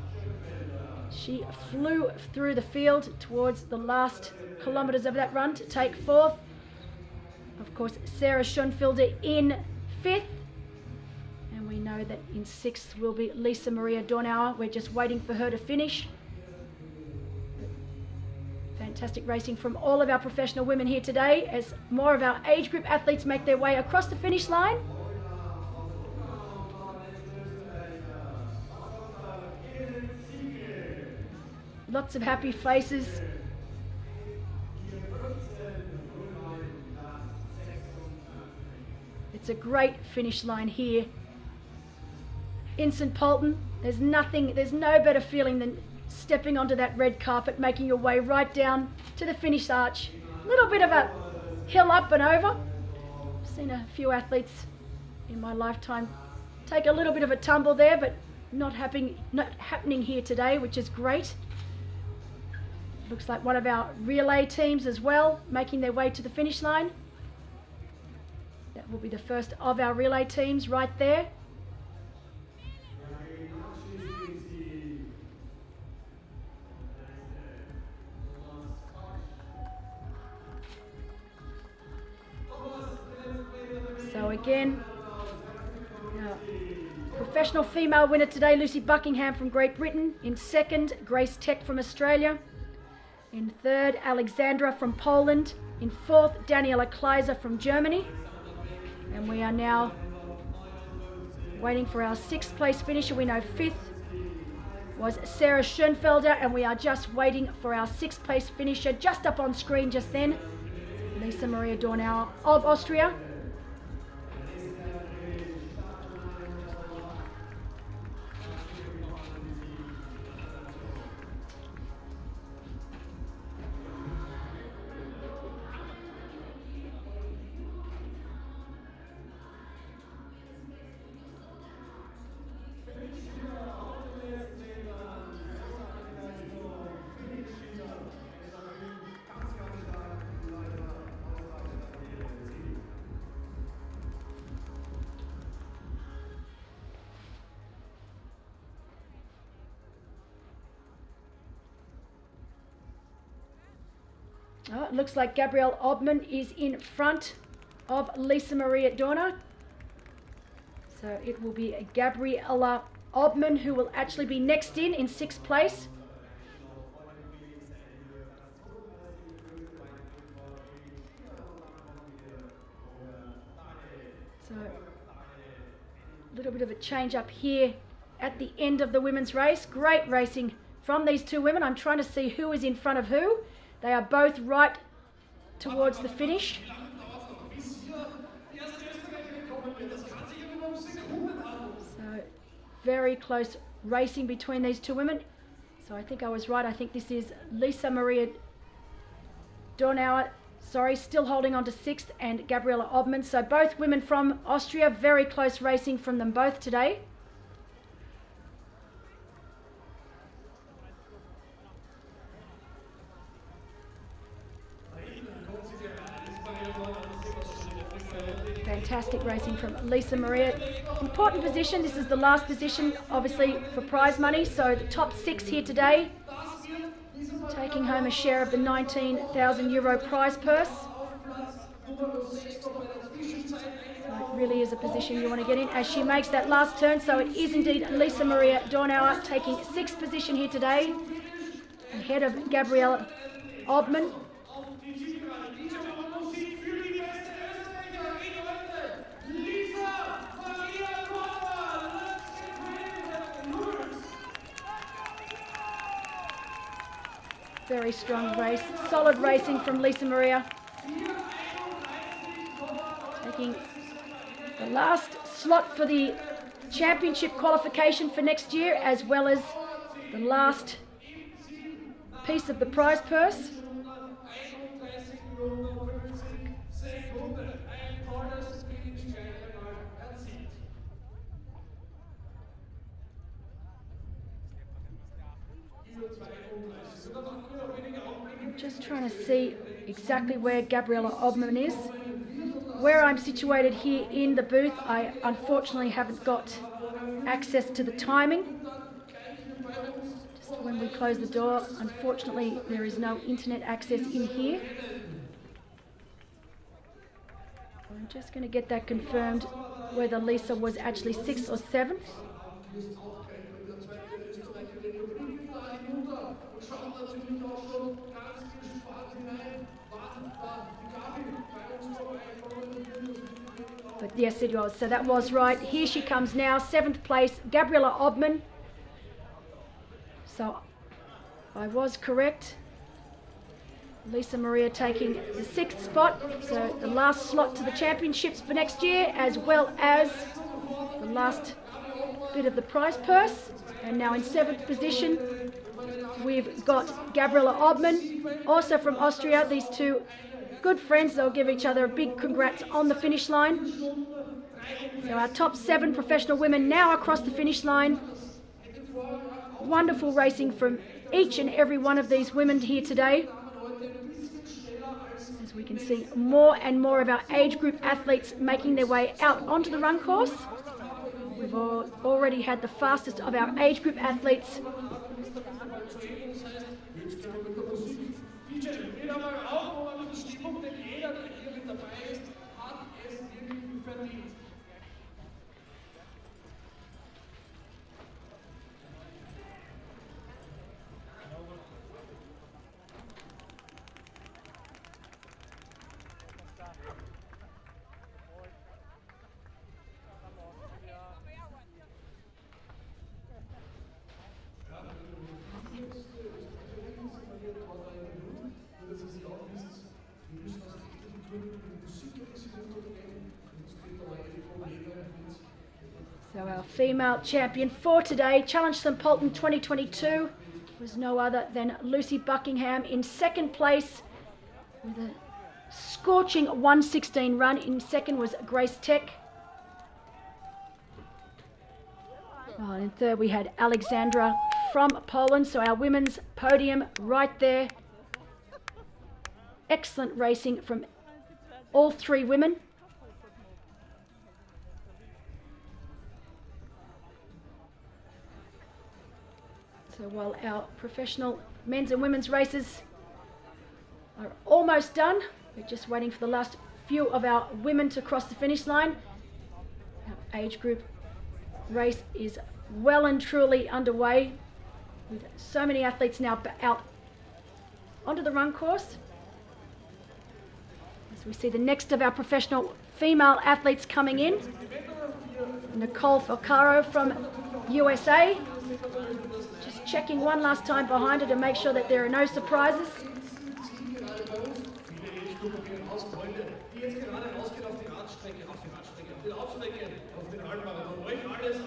she flew through the field towards the last kilometres of that run to take 4th. Of course, Sarah Schoenfelder in 5th. And we know that in 6th will be Lisa Maria Dornauer. We're just waiting for her to finish. Fantastic racing from all of our professional women here today as more of our age group athletes make their way across the finish line. Lots of happy faces. It's a great finish line here in St. Pölten. There's no better feeling than stepping onto that red carpet, making your way right down to the finish arch. A little bit of a hill up and over. I've seen a few athletes in my lifetime take a little bit of a tumble there, but not happening here today, which is great. Looks like one of our relay teams as well, making their way to the finish line. That will be the first of our relay teams right there. So again, our professional female winner today, Lucy Buckingham from Great Britain. In 2nd, Grace Tech from Australia. In 3rd, Alexandra from Poland. In 4th, Daniela Kleiser from Germany. And we are now Waiting for our 6th place finisher. We know 5th was Sarah Schoenfelder, and we are just waiting for our 6th place finisher, just up on screen just then, Lisa Maria Dornauer of Austria. Oh, it looks like Gabrielle Obman is in front of Lisa Maria Dorner. So it will be Gabriella Obman who will actually be next in 6th place. So a little bit of a change up here at the end of the women's race. Great racing from these two women. I'm trying to see who is in front of who. They are both right towards the finish. So very close racing between these two women. So I think I was right. I think this is Lisa Maria Dornauer, still holding on to 6th, and Gabriella Obman. So both women from Austria, very close racing from them both today. Fantastic racing from Lisa Maria. Important position. This is the last position, obviously, for prize money. So the top 6 here today, taking home a share of the €19,000 prize purse. So it really is a position you want to get in as she makes that last turn. So it is indeed Lisa Maria Dornauer taking 6th position here today, ahead of Gabrielle Obman. Very strong race, solid racing from Lisa Maria. Taking the last slot for the championship qualification for next year, as well as the last piece of the prize purse. I'm just trying to see exactly where Gabriella Obman is. Where I'm situated here in the booth, I unfortunately haven't got access to the timing. Just when we close the door, unfortunately there is no internet access in here. I'm just going to get that confirmed, whether Lisa was actually 6th or 7th. But yes, it was. So that was right. Here she comes now, 7th place, Gabriella Obman. So I was correct. Lisa Maria taking the 6th spot, so the last slot to the championships for next year, as well as the last bit of the prize purse. And now in 7th position, we've got Gabriella Obman, also from Austria. These two good friends, they'll give each other a big congrats on the finish line. So our top 7 professional women now across the finish line. Wonderful racing from each and every one of these women here today. As we can see more and more of our age group athletes making their way out onto the run course. We've already had the fastest of our age group athletes So our female champion for today, Challenge St Pölten 2022, was no other than Lucy Buckingham in second place with a scorching 1:16 run. In second was Grace Tech. Oh, and in third we had Alexandra from Poland. So our women's podium right there. Excellent racing from all three women. So while our professional men's and women's races are almost done, we're just waiting for the last few of our women to cross the finish line. Our age group race is well and truly underway with so many athletes now out onto the run course. As we see the next of our professional female athletes coming in, Nicole Falcaro from USA. Just checking one last time behind her to make sure that there are no surprises.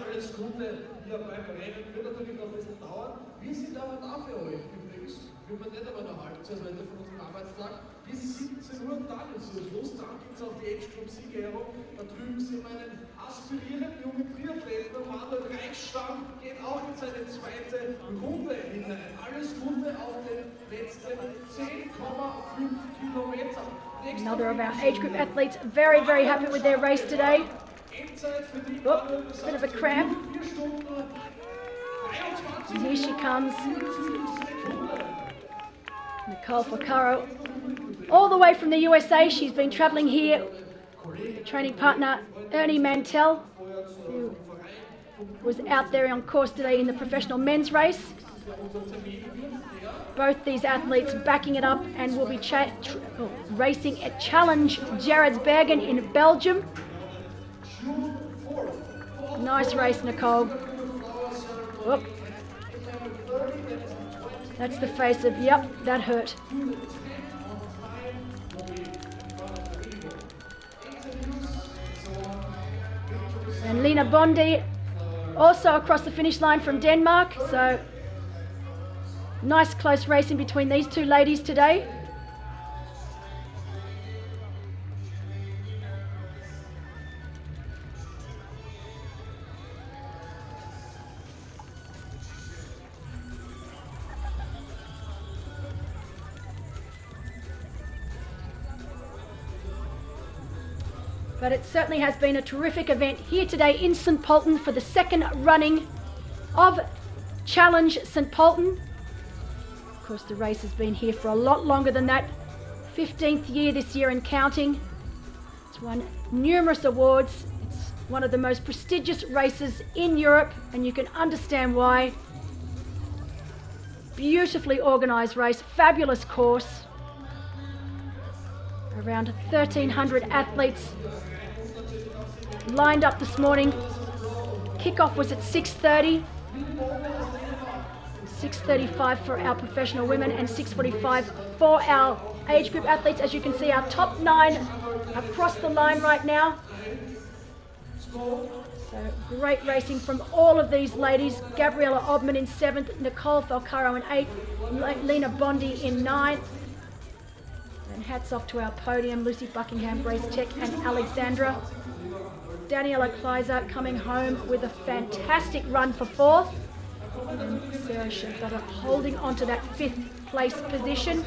Alles Gute hier beim Rennen. Wird natürlich noch ein bisschen dauern. Wir sind aber da für euch übrigens. Wird man nicht einmal eine Halbzeit weiter von unserem Arbeitstag. Bis 17 Uhr dann ist es los. Dann gibt es auch die Age Group Siegerehrung. Da drüben sehen wir einen aspirierenden jungen Triathleten. Der Manuel Reichsstamm geht auch in seine zweite Runde hinein. Alles Gute auf den letzten 10,5 Kilometer. Another of our age group athletes very, very happy with their race today. Oh, bit of a cramp. And here she comes. Nicole Falcaro, all the way from the USA. She's been travelling here with training partner Ernie Mantell, who was out there on course today in the professional men's race. Both these athletes backing it up and will be racing at Challenge Gerardsbergen in Belgium. Nice race, Nicole. Whoop. That's the face of, yep, that hurt. And Lena Bondi also across the finish line from Denmark. So nice close racing between these two ladies today. But it certainly has been a terrific event here today in St Pölten for the second running of Challenge St Pölten. Of course, the race has been here for a lot longer than that. 15th year this year and counting. It's won numerous awards. It's one of the most prestigious races in Europe, and you can understand why. Beautifully organised race, fabulous course. Around 1,300 athletes lined up this morning. Kickoff was at 6:30. 6:35 for our professional women and 6:45 for our age group athletes. As you can see, our top 9 across the line right now. So great racing from all of these ladies. Gabriella Obman in 7th, Nicole Falcaro in 8th, Lena Bondi in 9th. And hats off to our podium, Lucy Buckingham, Grace Tech and Alexandra. Daniela Kleiser coming home with a fantastic run for 4th. And Sarah Schiffer holding on to that 5th place position.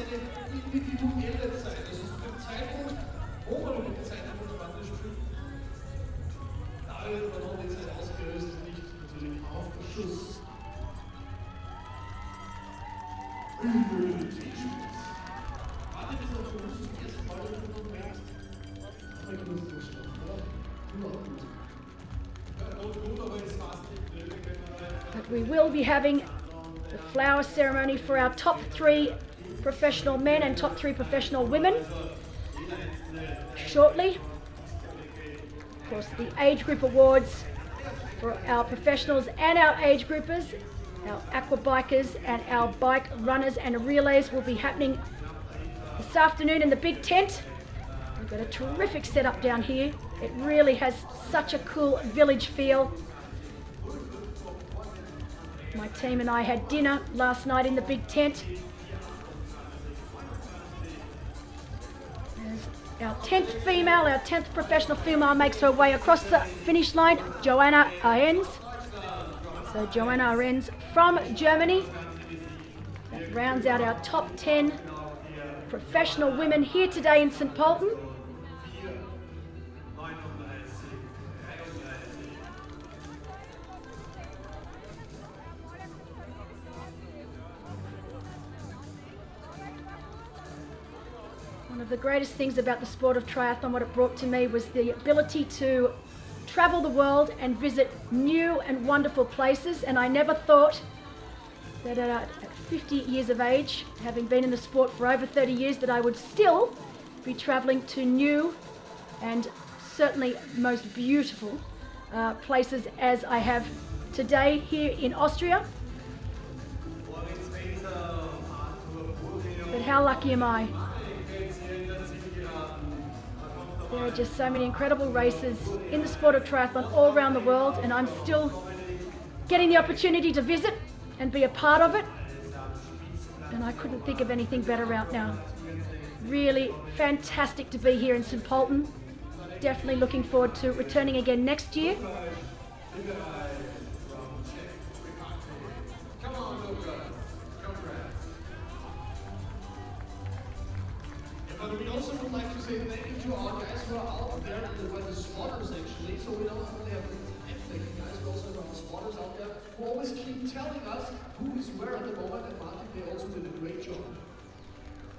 But we will be having the flower ceremony for our top 3 professional men and top 3 professional women shortly. Of course, the age group awards for our professionals and our age groupers, our aqua bikers and our bike runners and relays will be happening this afternoon in the big tent. We've got a terrific setup down here. It really has such a cool village feel. My team and I had dinner last night in the big tent. As our 10th professional female makes her way across the finish line, Joanna Arens. So Joanna Arens from Germany. That rounds out our top 10 professional women here today in St. Pölten. One of the greatest things about the sport of triathlon, what it brought to me, was the ability to travel the world and visit new and wonderful places. And I never thought that at 50 years of age, having been in the sport for over 30 years, that I would still be traveling to new and certainly most beautiful places as I have today here in Austria. But how lucky am I? There are just so many incredible races in the sport of triathlon all around the world, and I'm still getting the opportunity to visit and be a part of it. And I couldn't think of anything better right now. Really fantastic to be here in St. Pölten. Definitely looking forward to returning again next year. But we also would like to say thank you to our guys who are out there, the spotters actually. So we don't only have the athletic guys, we also have our spotters out there who always keep telling us who is where at the moment, and Martin, they also did a great job.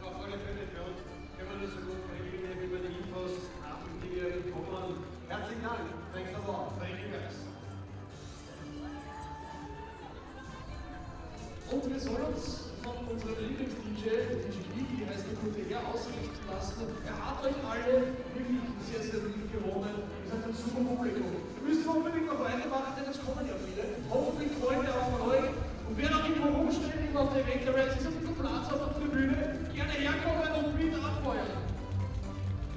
Ja, auf alle Fälle für uns können wir das so gut regeln, wie wir die Infos haben, die wir bekommen. Herzlichen Dank. Thanks a lot. Thank you guys. Und wir sollen uns von unserem Lieblings-DJ, die heißt der gute Herr, ausrichten lassen. Er hat euch alle wirklich sehr, sehr lieb gewonnen. Ihr seid ein super Publikum. Ihr müsst unbedingt noch weitermachen, denn es kommen ja viele. Hoffentlich Freunde auch von euch. Und wer noch irgendwo rumsteht, irgendwo auf der Ecke, es ist ein bisschen Platz auf der Bühne, gerne herkommen und bitte abfeuern.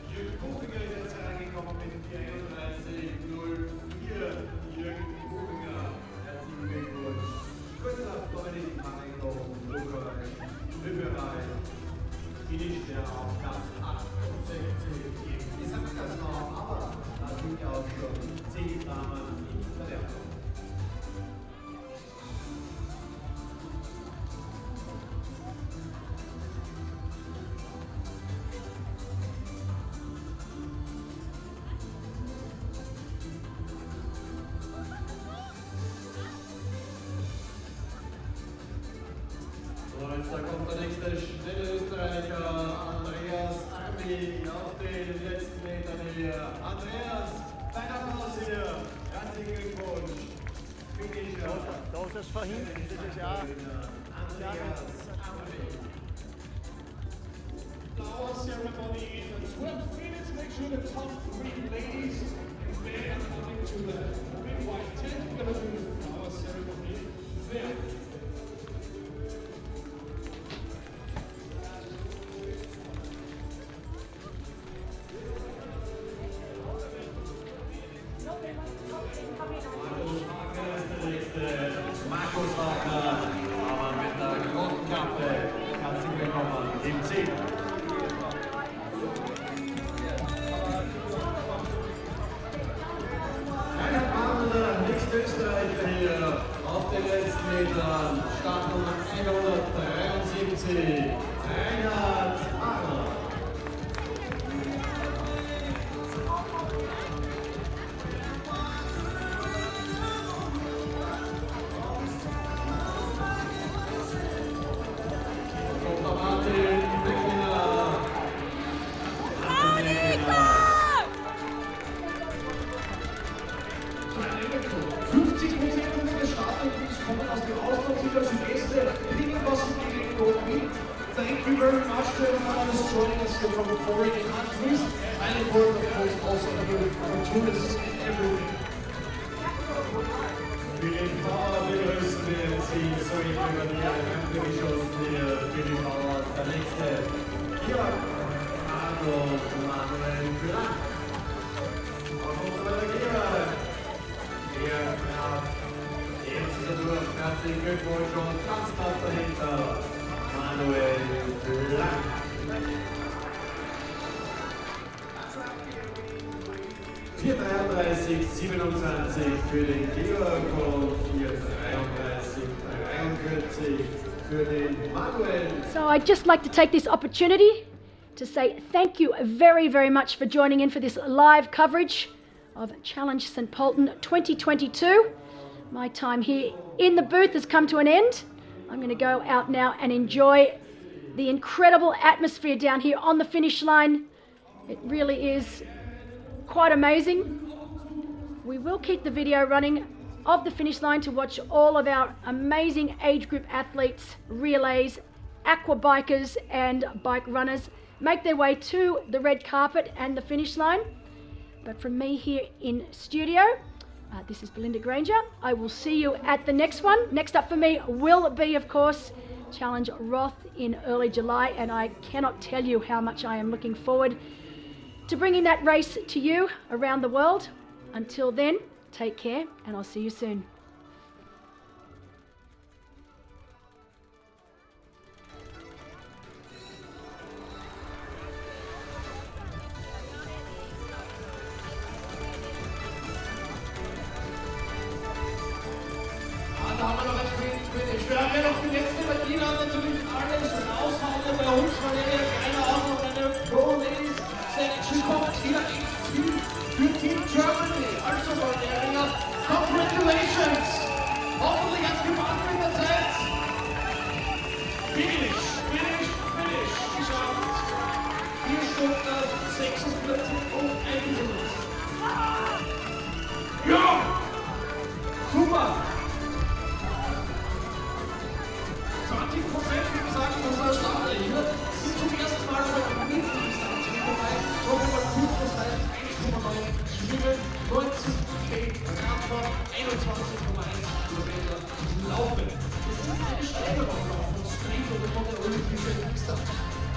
Jürgen Buchinger ist jetzt reingekommen mit 34:04. Jürgen Buchinger, herzlichen Glückwunsch. Kurz nach Dominik Lübberei finisht er auf Platz 68. Ich sage das noch, aber da sind ja auch schon 10 Damen in der Wertung. Da kommt der nächste schnelle Österreicher, Andreas Armi, auf den letzten Metern hier. Andreas, dein Applaus hier. Herzlichen Glückwunsch. Finisher. Da ist es verhindert, dieses Jahr. Andreas Armi. Flower ceremony in 12 minutes. Make sure the top 3 ladies and men are coming to the big white tent. We're going to do the flower ceremony there. Markus Wagner, aber mit der großen Kappe. Herzlich willkommen im Ziel. Reinhard Martin, der nächste Österreicher hier auf den letzten Metern. Startnummer 173. Reinhard Martin. Thank you very much to everyone who's joining us here from the foreign countries. And important, of course, also for tourists everywhere. Philipp Bauer begrüßen wir jetzt die soeben über die Rampe geschossen hier. Philipp Bauer, der nächste. Hier, Manuel Blank. Und unsere Regierer. Der Graf Jetzt ist er durch. Herzlichen Glückwunsch und ganz knapp dahinter Manuel Blank. 4:33,27 für den Georg und 4:33,43 für den Manuel. So I'd just like to take this opportunity to say thank you very, very much for joining in for this live coverage of Challenge St. Pölten 2022. My time here in the booth has come to an end. I'm going to go out now and enjoy the incredible atmosphere down here on the finish line. It really is quite amazing. We will keep the video running of the finish line to watch all of our amazing age group athletes, relays, aqua bikers and bike runners make their way to the red carpet and the finish line. But from me here in studio, this is Belinda Granger. I will see you at the next one. Next up for me will be, of course, Challenge Roth in early July, and I cannot tell you how much I am looking forward to bringing that race to you around the world. Until then, take care, and I'll see you soon. Da haben wir noch ein Finish. Wir haben ja noch die letzte Partie, natürlich alles raushauen bei uns, weil ja keiner auch noch eine Pro-Ladies Selection kommt. Wieder ins Ziel für Team Germany. Also Leute, Ringer, congratulations! Hoffentlich hat es gepasst mit der Zeit. Finish. Geschafft. 4 Stunden 46 und 1 Minute. Ja! Super! 20%, wie gesagt, unserer Starter hier sind zum ersten Mal auf der Mitteldistanz mit dabei. Noch einmal kurz, das heißt 1,9 Schwimmen, 90 K Radfahren, 21,1 Kilometer Laufen. Das ist eine Steigerung von Street oder von der olympischen Distanz.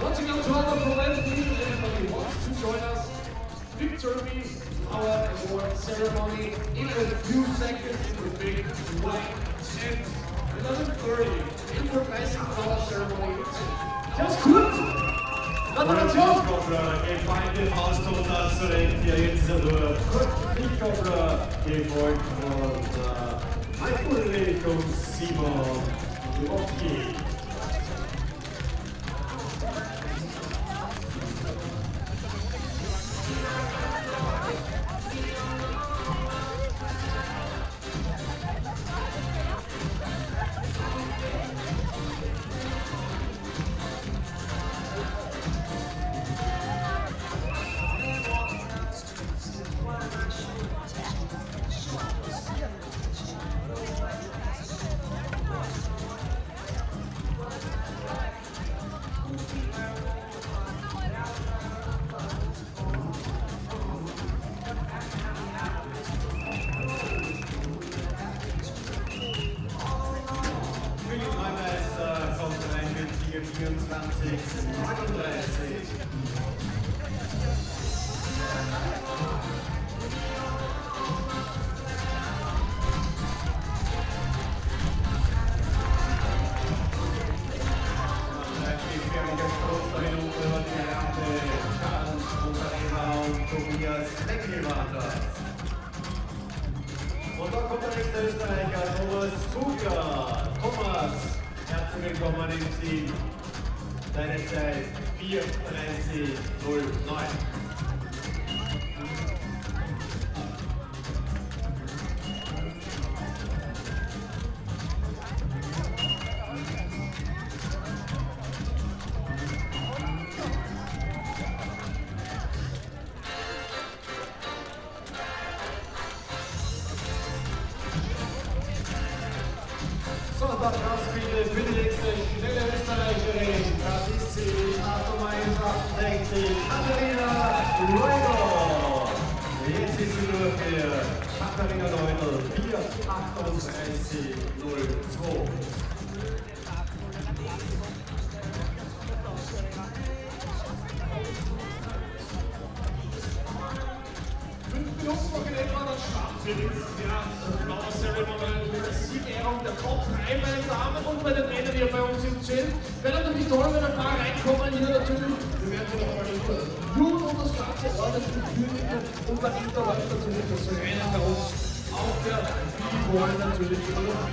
Once again to all of our ladies and everybody who wants to join us, victory, our award ceremony in a few seconds in the big white tent. 11:30 information for our ceremony. Just gut! Gratulation! Gefeinde Faust und das zurecht hier jetzt durch. Lichtkopfler gefolgt von Ulrich und Simon Lofki. Und da kommt der nächste Österreicher, Thomas Kuger. Thomas, herzlich willkommen im Team. Deine Zeit 4:30:09. So, und dann ganz bitte für die nächste schnelle Österreicherin. Das ist sie, 8:68, Katharina Leudl. Jetzt ist sie durch für Katharina Leudl, 4:38:02. Noch in etwa, dann starten wir jetzt. Ja, Ceremony mit der Zieleinlauf. der Top 3 bei den Damen und bei den Männern hier bei uns im Zelt. Wäre natürlich toll, wenn ein paar reinkommen hier natürlich. Wir werden sie noch mal jubeln und das Ganze ordentlich führen. Und dahinter läuft natürlich das Rennen bei uns. Auch der B-Boy natürlich immer noch mit.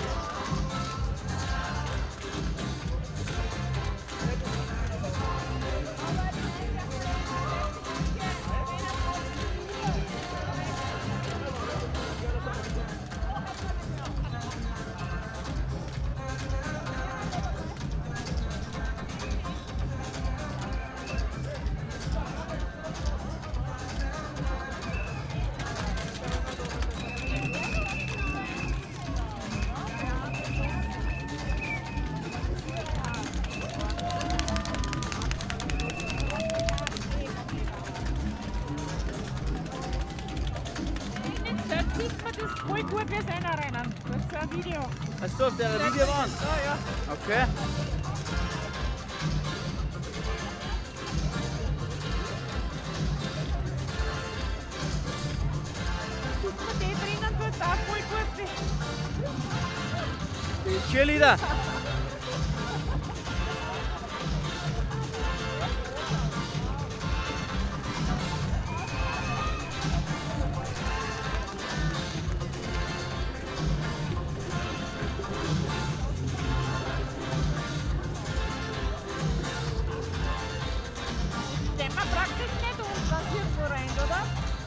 Sieht man das voll gut wie sein Rennen. Das ist ein Video. Hast du auf der Video waren? Ja, ja. Okay. Sieht man die drinnen tut auch voll gut. Die Cheerleader.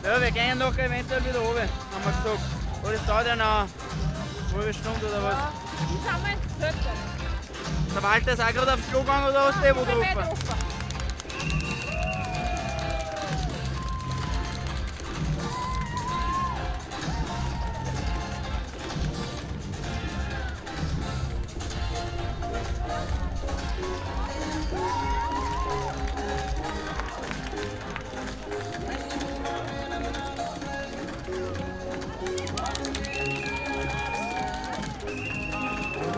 Ja, wir gehen noch eventuell wieder runter, haben wir gesagt. Aber das dauert ja noch eine halbe Stunde oder was. Ja, die sind wir ins Pölten. Der Walter ist auch gerade aufs Klo gegangen oder hast du wo gerufen?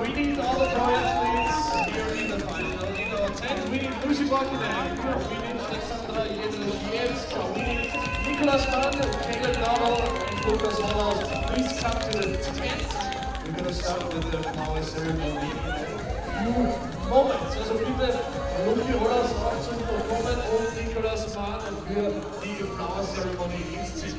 We need all the triathletes here in the final. In our 10, we need Lucy Buckingham, we need Alexandra Jedrzejewska, we need Nicholas Mann, Caleb Dowell, and Lucas Wallace. Please come to the tent. We're going to start with the power ceremony in a few moments. Also bitte Lucy Wallace auch zum Kommen und Nicholas Mann für die Flower Ceremony ins Ziel.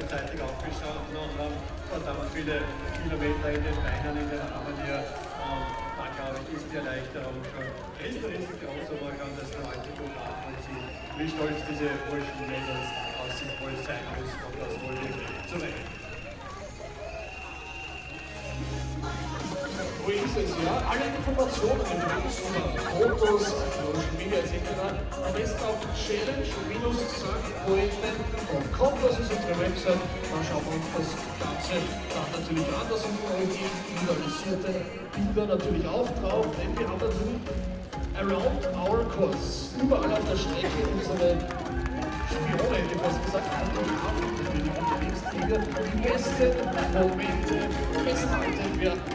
Zeitig aufgestanden und haben verdammt viele Kilometer in den Beinen, in den Armen hier. Da glaube ich, ist die Erleichterung schon riesengroß, aber man kann das nur allzu gut nachvollziehen, wie stolz diese Burschen Mädels aus sich wohl sein müssen und das wohl wirklich zu Recht. Wo ist es, ja? Alle Informationen, Fotos, Social Media etc. am besten auf challenge-poeten.com, das ist unsere Website. Da schauen wir uns das Ganze dann natürlich an. Da sind die individualisierte Bilder natürlich auch drauf, denn wir haben natürlich around our course, überall auf der Strecke unsere Spione, hätte ich fast gesagt, Fotografen, die unterwegs die besten Momente festhalten werden.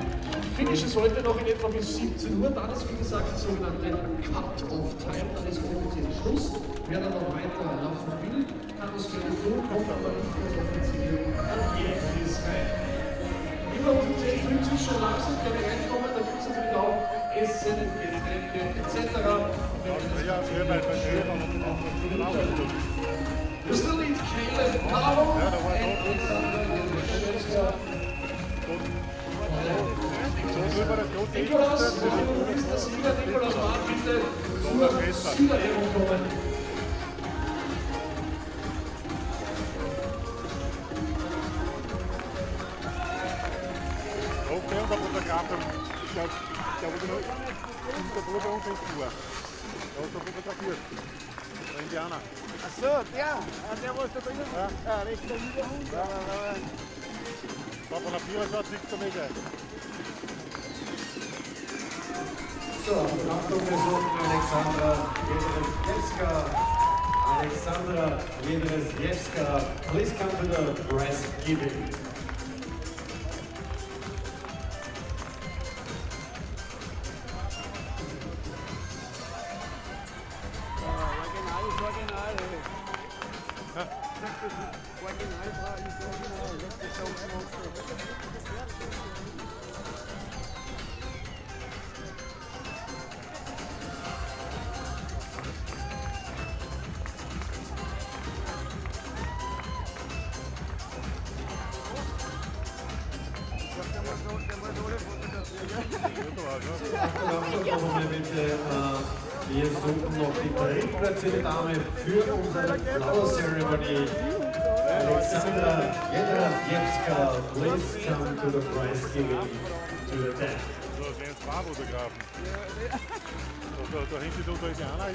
Finish ist heute noch in etwa bis 17 Uhr, dann ist wie gesagt die sogenannte Cut-Off-Time, dann ist offiziell Schluss. Wer dann noch weiter laufen will, kann das gerne tun, kommt aber nicht ganz offiziell an jedes rein. Über unsere 10 Flüge schon langsam, wenn wir reinkommen, da gibt es natürlich auch Essen, Getränke etc. Ja, früher bei Schwimmen und auch Fotograf, der wurde noch der Bruder und den Tour. Der hat da fotografiert. Der Indianer. Ach so, der was da drinnen ist. Ja, rechts der Niederhund. Ja. Da von der 24 Meter. So, Achtung, wir suchen Alexandra Jedrzejewska. Please come to the breast giving. Wir suchen noch die drittplatzierte Dame für unsere Flower Ceremony. Alexandra Jedrzejewska, please come to the prize giving to the deck. So, das wären jetzt Fotografen. Da hinten ist unser Indianer.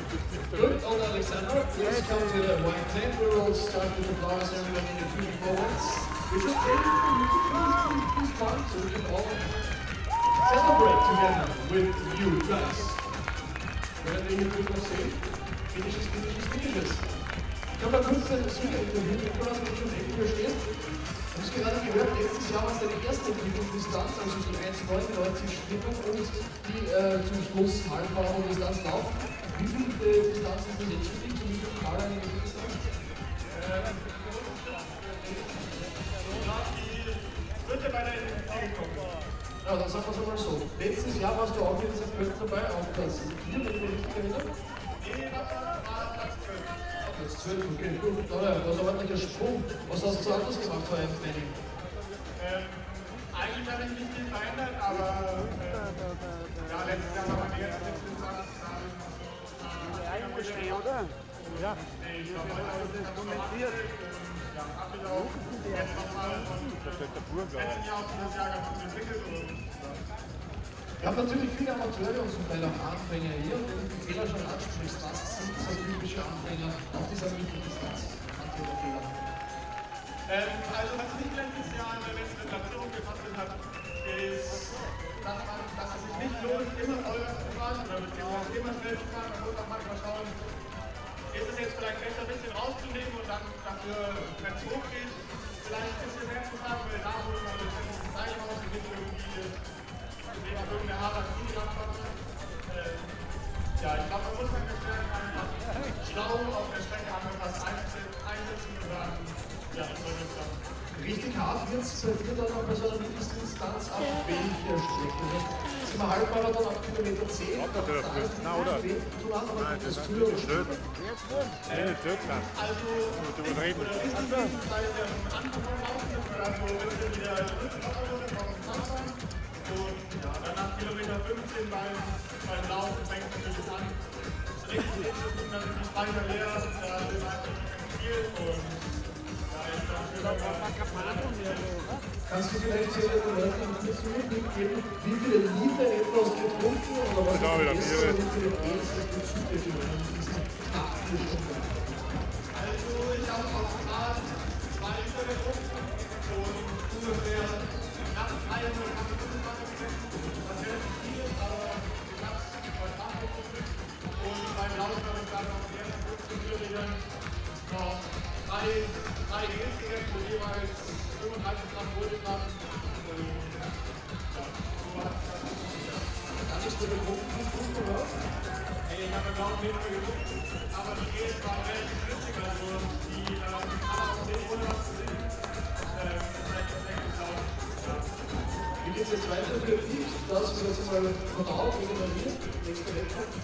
Good, old Alexandra, please come to the white tent. We will start with the flower ceremony in a few moments. We're just waiting for you to please come so we can all celebrate together with you guys. Werden wir hier kurz noch sehen? Finishes. Ich habe mal kurz ein Sieger-Interview mitgelassen, wenn du schon neben mir stehst. Ich habe es gerade gehört, letztes Jahr war es deine erste Distanz, also die 1,99 Schwimmen und die zum Schluss Halbmarathon-Distanz Laufen. Wie viele Distanzen sind jetzt für dich, zum Pokal eine Distanz? Dritte bei der Zieleinlauf gekommen. Ja, dann sagen wir es einmal so. Letztes Jahr warst du auch in dieser Pölten dabei, auf Platz 4, wenn ich mich richtig erinnere? Nee, war Platz 12. Platz 12, okay, gut. Da ist ein ordentlicher Sprung. Was hast du anders gemacht bei einem Training? Eigentlich habe ich nicht viel verändert, aber ja, letztes Jahr war meine erste Distanz. oder? Ja. Nee, ich glaube, das ist kommentiert. Ja, Ablauf. Jetzt nochmal von Da steht der Burg da. letzten Jahr auf dieses Jahr ganz gut entwickelt. Wir haben natürlich viele Amateure und zum Teil auch Anfänger hier. Und wenn du die Fehler schon ansprichst, was sind so typische Anfänger auf dieser Mitteldistanz? Anfängerfehler. Also was mich letztes Jahr in der letzten Platzierung gekostet hat, ist, dass es sich nicht lohnt, immer Vollgas zu fahren oder beziehungsweise immer schnell zu fahren. Man muss auch manchmal schauen, ist es jetzt vielleicht besser, ein bisschen rauszunehmen und dann dafür, wenn es hochgeht, vielleicht ein bisschen mehr zu fahren, weil da holt man letztendlich die Zeit raus, die nicht irgendwie irgendeine harte Ziel anfangen. Ja, ich glaube, man muss an der Stelle einfach schlau auf der Strecke was einsetzen und dann, ja, das soll das dann. Richtig hart wird es bei dir dann auch bei so einer Mitteldistanz auf welcher Strecke? Sind wir Halbmarathon ab Kilometer 10? Na, oder? Nein, das ist nicht blöd. Nee, nicht blöd, klar. Also, Du überreden. bei dem Anfang laufen, also wieder und ja, dann nach Kilometer 15 beim Laufen fängt es natürlich an. Richtig ist dann die Speicher leer, da sind einfach viel und da ist dann Kannst du vielleicht hier den Leuten ein bisschen mitgeben, wie viele Liter etwas getrunken oder was Ja, wieder ist viele. und wie viele Gels das du zu dir genommen hast? Also ich habe auf Grad 2 Liter getrunken und ungefähr knapp 300 Gramm Wasser gegessen, was relativ viel ist, aber ich habe es heute Abend getrunken und beim Laufen habe ich dann auf die ersten 15 Kilometern noch drei Gels gegessen, mit jeweils 35 Gramm Kohlenhydraten und ja, so hat es dann Kann ich dir getrunken, 5 Stunden oder was? Hey, ich habe kaum weniger getrunken, aber die Gels waren relativ flüssig, also die alle aus dem Kohlenhydraten sind. Wie geht es jetzt weiter für dich? Das wird jetzt mal verdaut, regeneriert, nächster Wettkampf.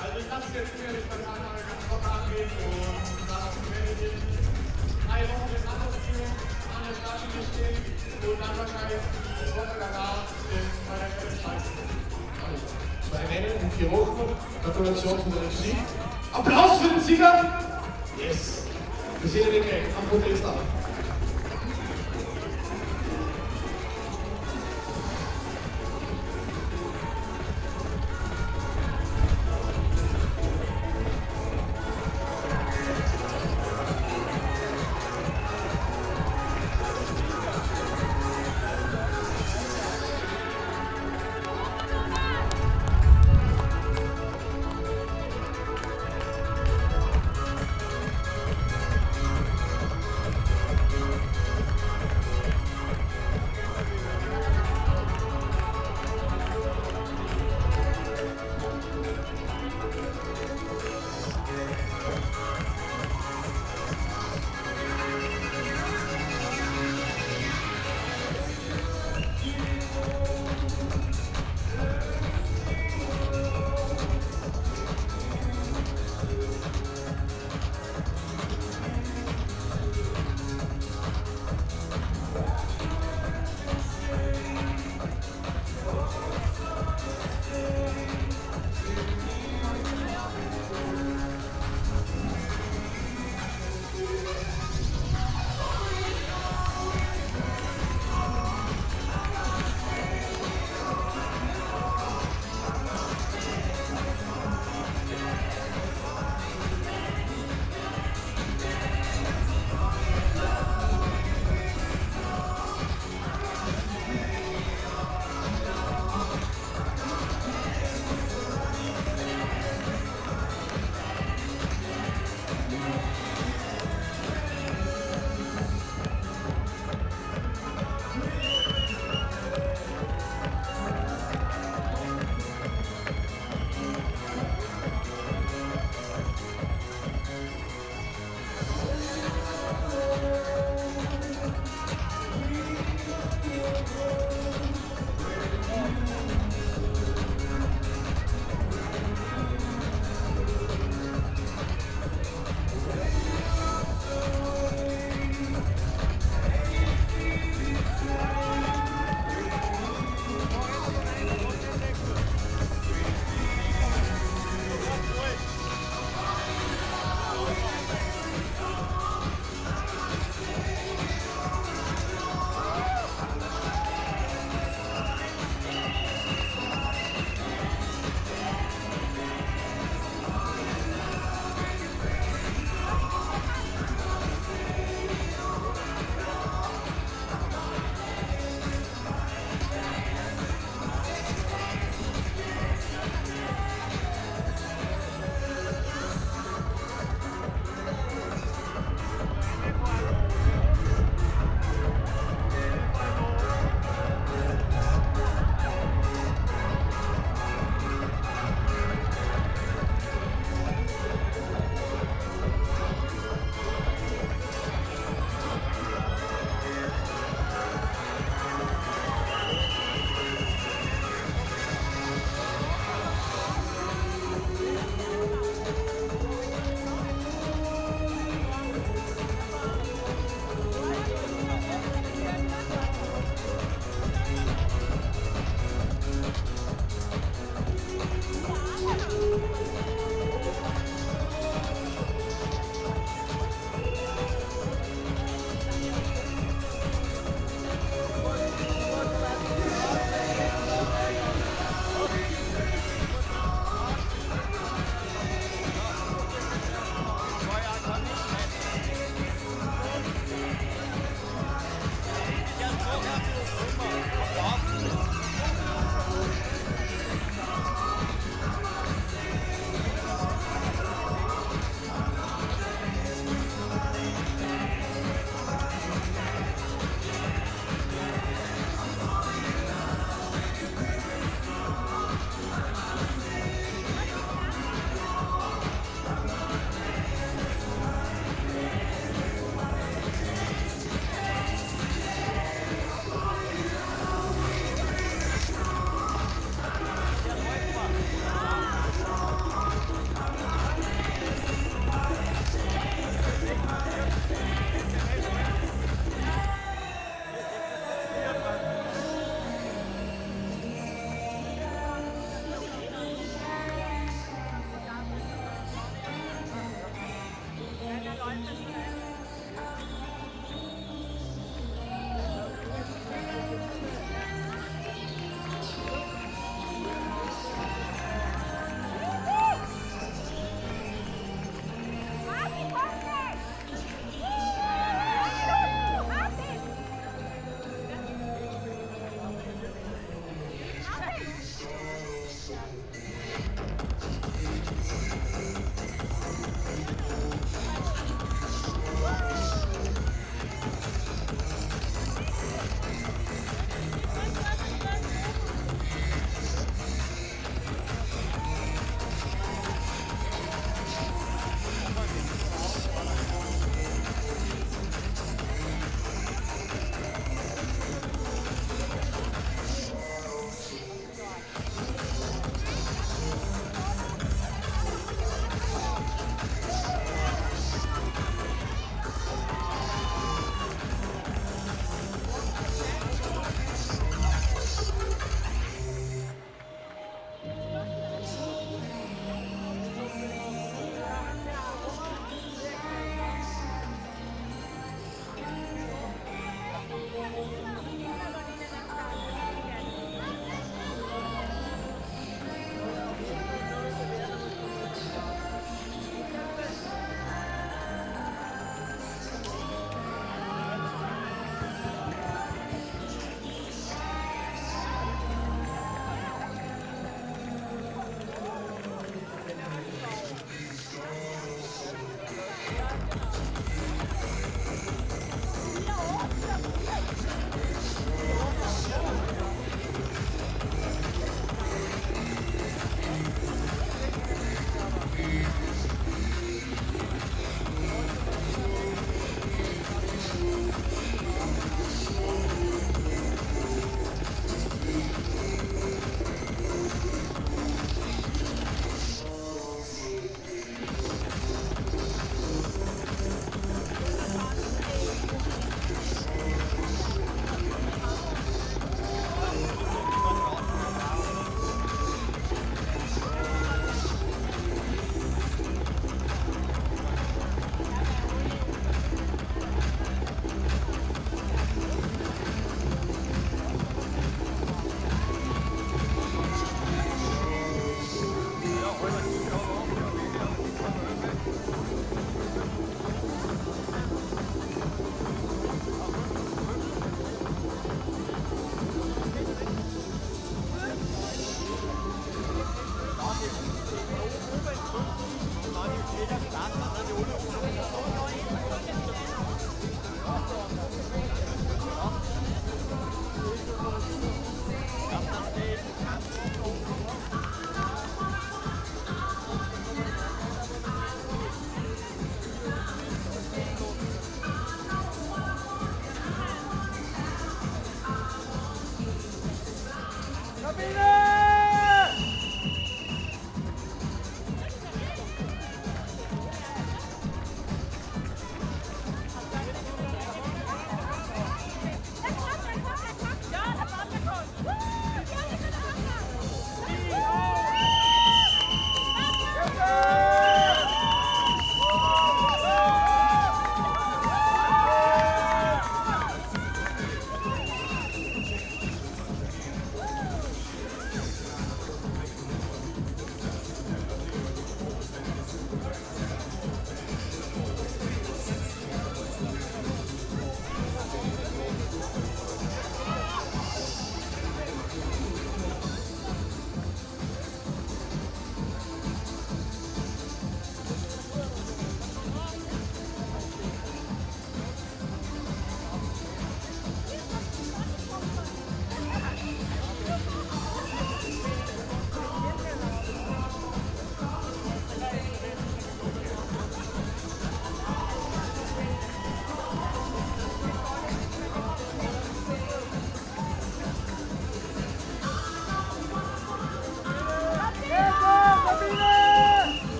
Also ich lasse jetzt sicherlich bei der Anlage ganz locker angehen und dann werde ich in 3 Wochen mit Landeshauptstadt an der Startlinie stehen und dann wahrscheinlich die Woche danach bei der Rennen scheißen. 2 Rennen in 4 Wochen. Gratulation zu deinem Sieg. Applaus für den Sieger! Yes! Wir sehen ihn gleich am Podest ab.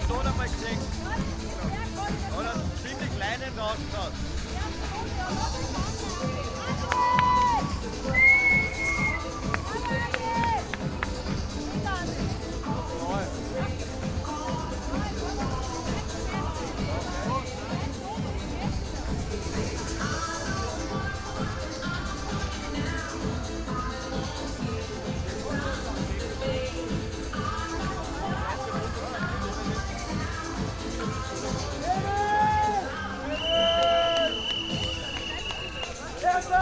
Person einmal gesehen. Hat einen ziemlich kleinen Rasenplatz. Erster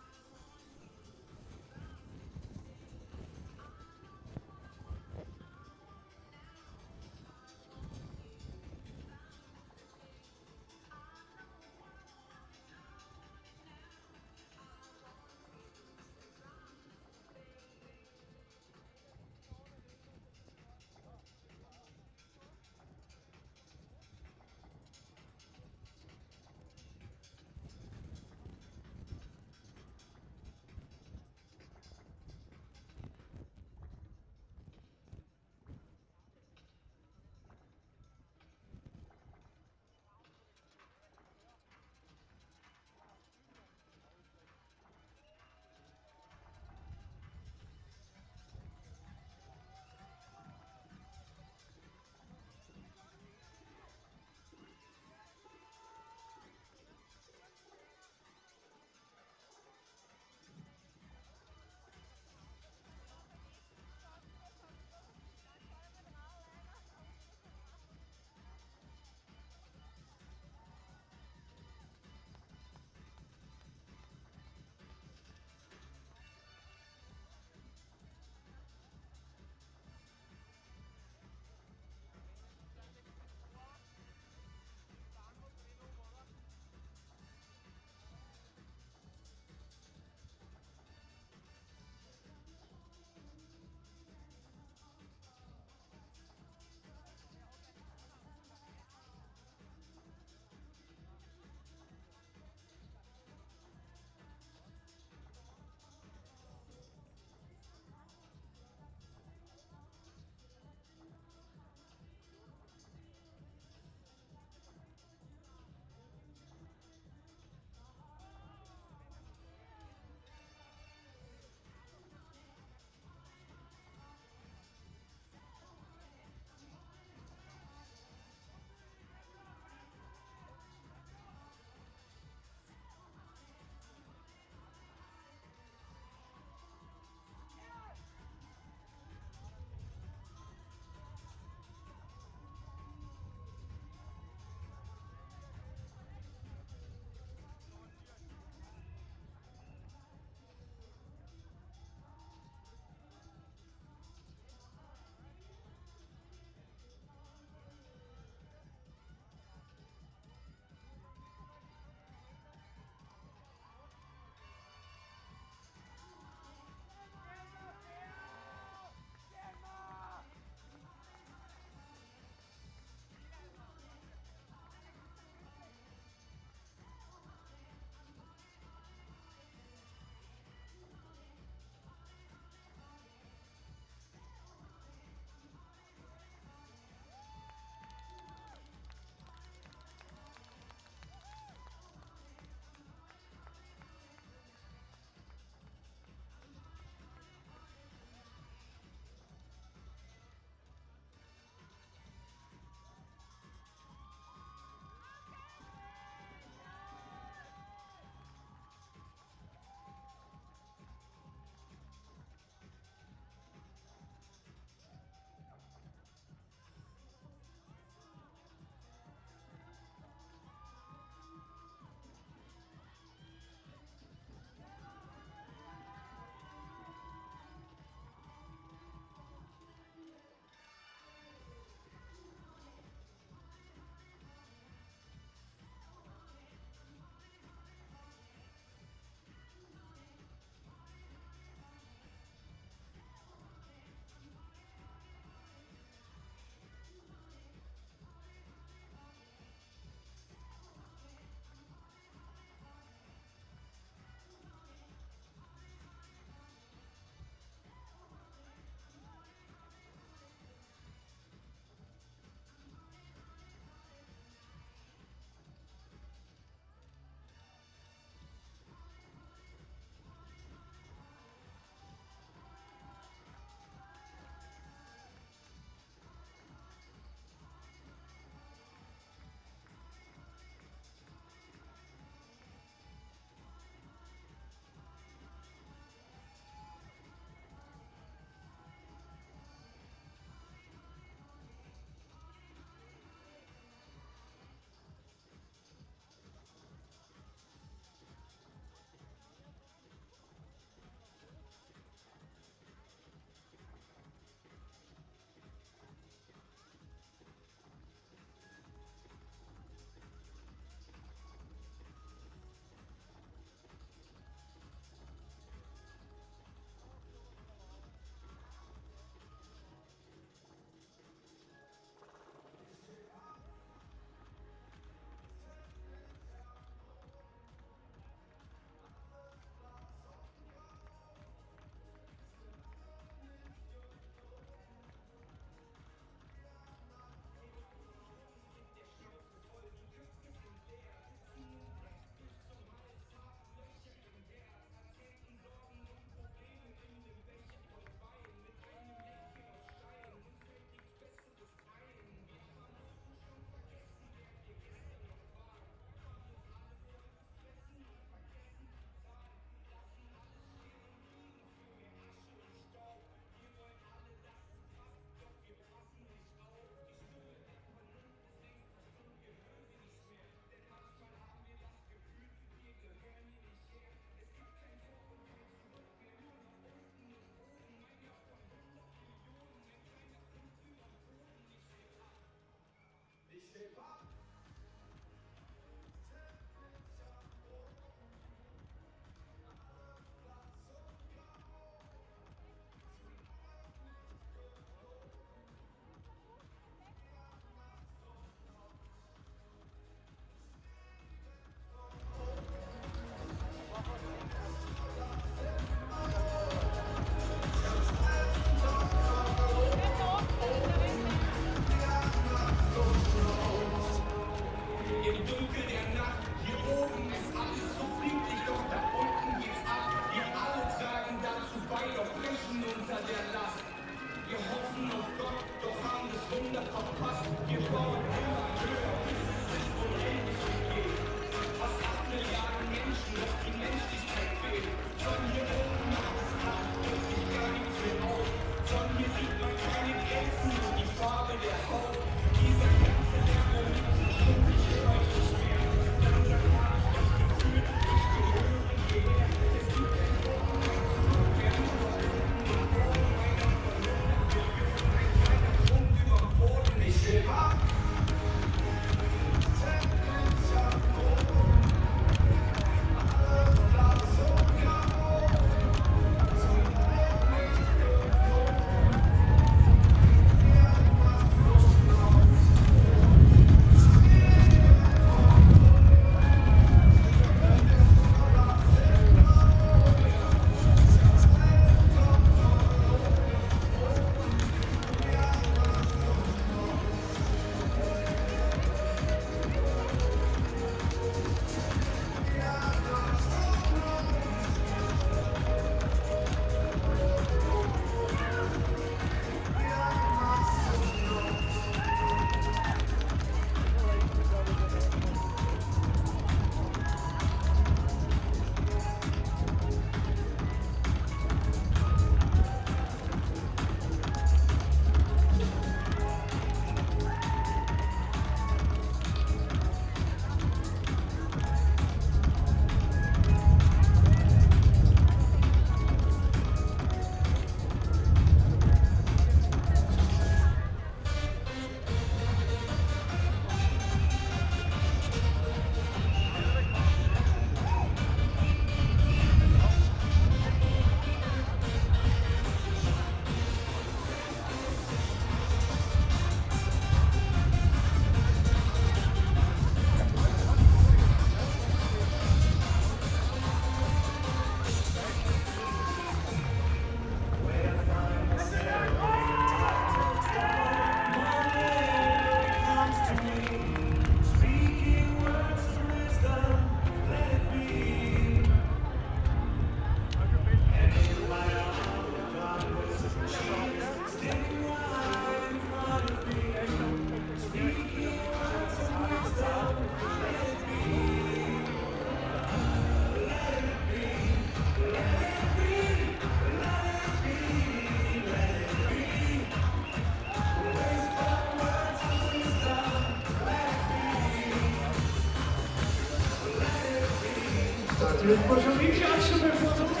dürfen wir schon nicht klatschen, bevor es uns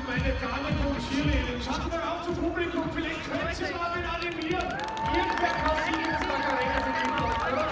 Meine Damen und Cheerleading, schaut mal auf zum Publikum, vielleicht könnt ihr mal mit animieren. Irgendwer kann sich jetzt Macarena für den Kopf, oder?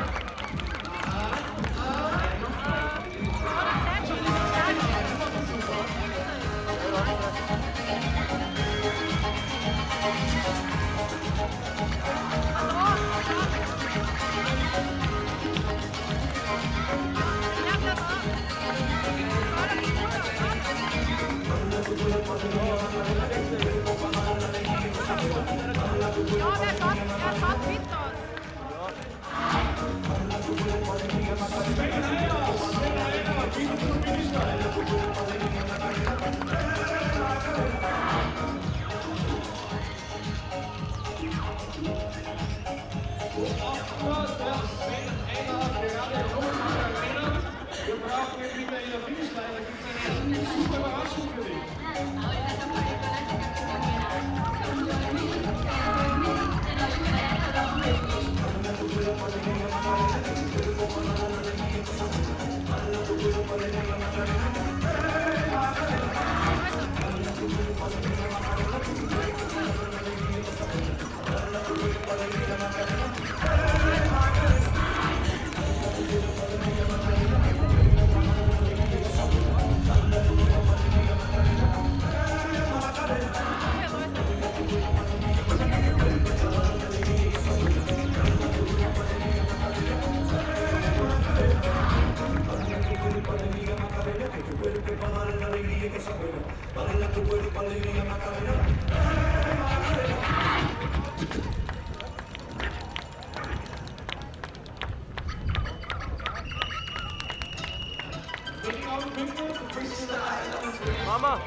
Mama!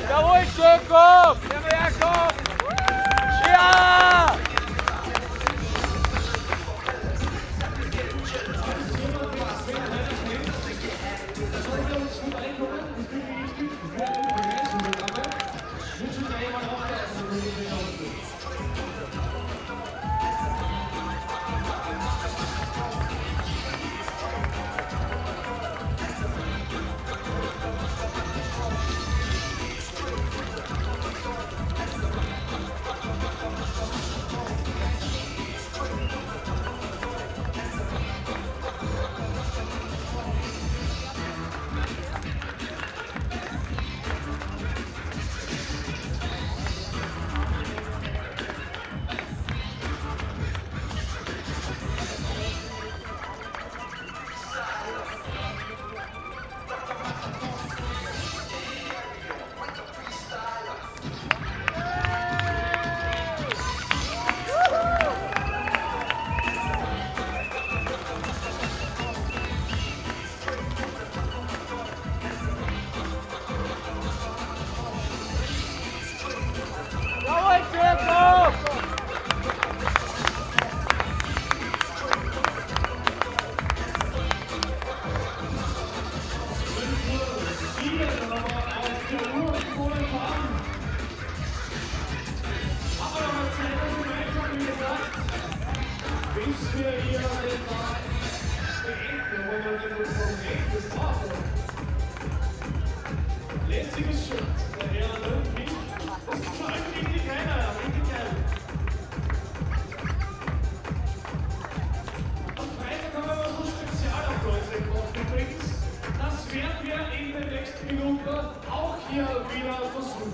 Jawohl, Jakob! Jakob! Ja! Lässiges Shirt. Der Herr Ludwig. Das ist schon richtig keiner, richtig geil. Am Freitag haben wir aber so Spezialabläufe gemacht übrigens. Das werden wir in den nächsten Minuten auch hier wieder versuchen.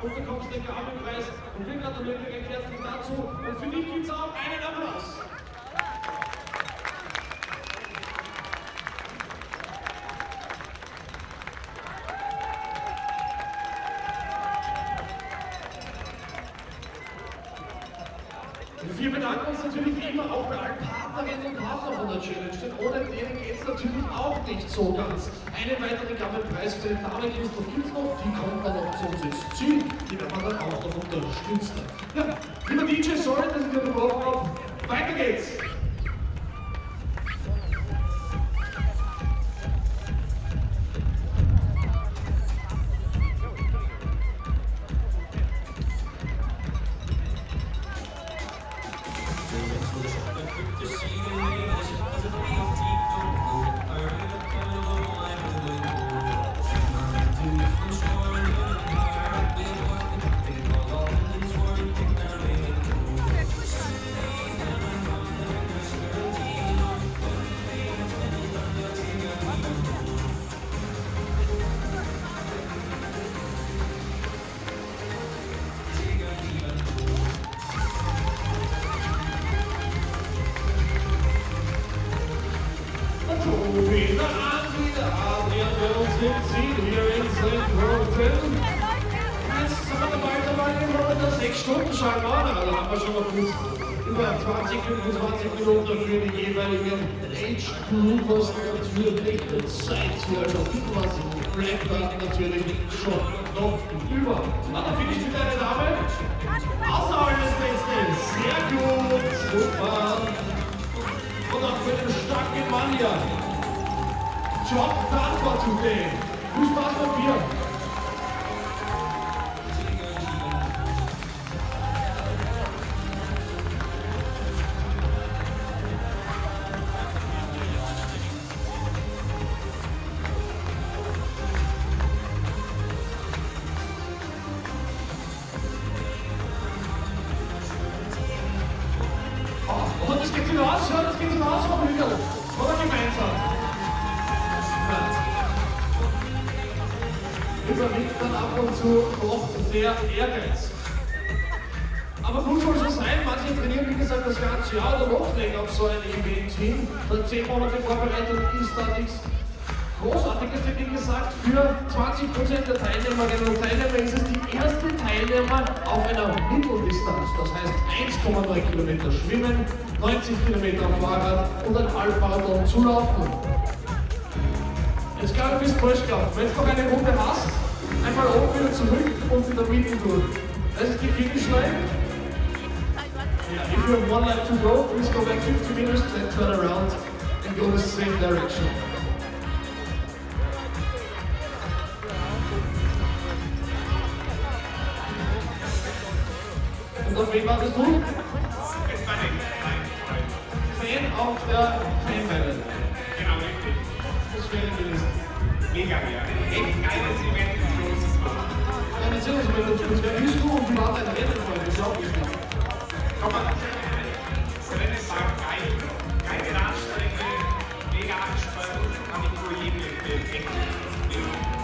Und bekommst den Garmin-Preis und wir gratulieren dir recht herzlich dazu. Und für dich gibt es auch einen Applaus. Und wir bedanken uns natürlich wie immer auch bei allen Partnerinnen und Partnern von der Challenge, denn ohne denen geht es natürlich auch nicht so ganz. Einen weiteren Garmin-Preis für den Dame Christoph gibt es noch, die kommt dann noch zu uns ins Ziel, die werden wir dann auch noch unterstützen. Ja, lieber DJ, sorry, dass ich dir gebrochen habe. Weiter geht's! Über 20, 25 Minuten für die jeweiligen Age-Groupers natürlich Zeit hier. Also was bleibt dann natürlich schon noch über. Da finde ich mit einer Dame außerhalb des Letzten. Sehr gut, super. Und auch für den starken Mann hier. Job done for today. Viel Spaß mit mir. Überwiegt dann ab und zu noch der Ehrgeiz. Aber gut soll es sein, manche trainieren wie gesagt das ganze Jahr oder noch länger auf so ein Event hin. Dann 10 Monate Vorbereitung ist da nichts Großartiges, denn wie gesagt, für 20% der Teilnehmerinnen und Teilnehmer ist es die erste Teilnehmer auf einer Mitteldistanz. Das heißt 1,9 Kilometer Schwimmen, 90 Kilometer Fahrrad und ein Halbmarathon zu laufen. Jetzt glaube ich, bist du falsch gelaufen. Wenn du noch eine Runde hast, einmal oben wieder zurück und in der Mitte durch. Das ist die Finishline. Yeah, if you have one lap to go, please go back 50 meters, then turn around and go the same direction. Und auf wen wartest du? Fan auf der Fanwelle. Genau, richtig. Das wäre gewesen. Mega, ja. Echt geiles Event, großes Mal. Ja, erzähl uns mal kurz, wer bist du und wie war dein Rennen heute? Schau mich mal. Komm mal. Das Rennen war geil. Geile Radstrecke, mega anspannend, kann ich nur jedem empfehlen.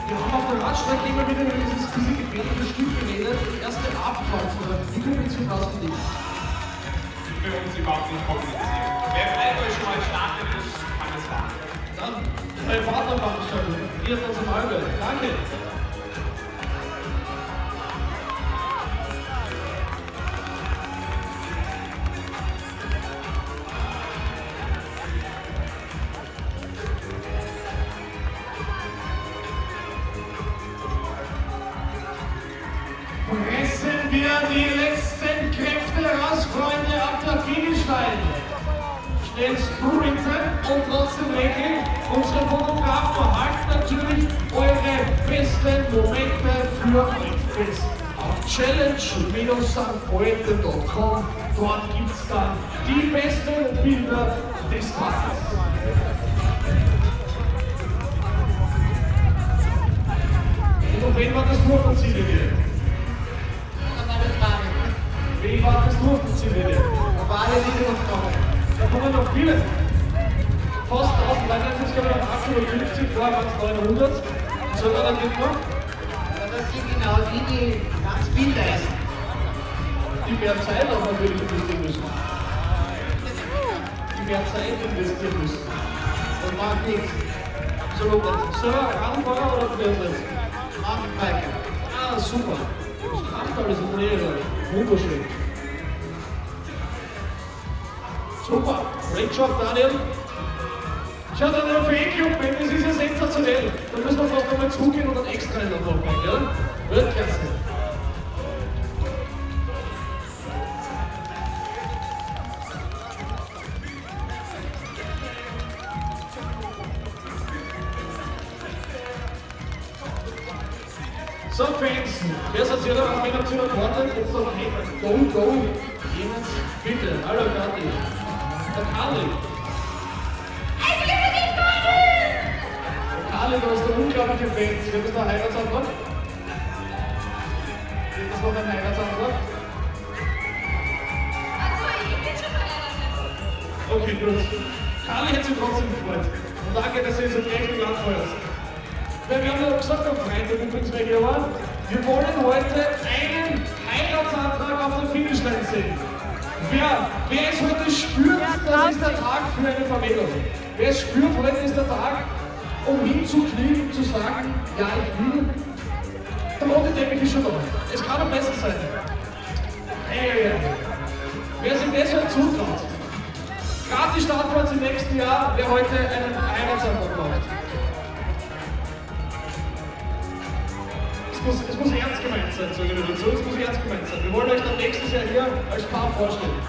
Wir haben auf der Radstrecke immer wieder über diese gefährliche Stück geredet. Die erste Abfahrt von der Kompliziert war es für dich. Für uns überhaupt nicht kompliziert. Wer vielleicht schon mal startet ist, kann es machen. Dann bei Partnerveranstaltung, hier in unserem Albe. Danke. Pressen wir die letzten Kräfte raus, Freunde, ab der Finishline. Schnell sprinten und trotzdem lächeln. Unsere Fotografen halten natürlich eure besten Momente für euch fest. Auf challenge-stpolten.com, dort gibt es dann die besten Bilder des Tages. Und auf wen war das Durchziel hier? Wie war das Durchziel hier? Da war alle die noch kommen. Da kommen noch viele. Fast auf, weil das ist glaube ich 850, vorher waren es 900. So dann geht noch. Das sind genau die ganz viel leisten. Die mehr Zeit auch natürlich investieren müssen. Die mehr Zeit investieren müssen. Das macht nichts. So, Radfahrer oder Triathlon? Mountainbiker. Ah, super. Das Radfahrer ist ein Lehrer. Wunderschön. Super. Great job, Daniel. Schaut an den Fan-Club, das ist ja sensationell. Da müssen wir fast nochmal zurückgehen und einen extra Rennen machen, gell? Weltklasse. So, Fans, wer ist jetzt hier noch auf meiner Tür gewartet? Jetzt noch Go, Go. Jemand, bitte. Hallo, Kathi. Der Kali. Kali, du hast da unglaubliche Fans. Wird das noch ein Heiratsantrag? Wird das noch ein Heiratsantrag? Okay, gut. Kali hätte sich trotzdem gefreut. Und danke, dass ihr so direkt anfeuert. Wir haben ja gesagt am Freitag, übrigens, wer hier war, wir wollen heute einen Heiratsantrag auf der Finishline sehen. Wer es heute spürt, das ist der Tag für eine Vermählung. Wer es spürt, heute ist der Tag, um hinzuknien und zu sagen, ja, ich will. Der rote Teppich ist schon da. Es kann doch besser sein. Hey. Wer sich deshalb zutraut, gratis Startplatz im nächsten Jahr, wer heute einen Heiratsantrag macht. Es muss ernst gemeint sein, sage ich dazu. Es muss ernst gemeint sein. Wir wollen euch dann nächstes Jahr hier als Paar vorstellen.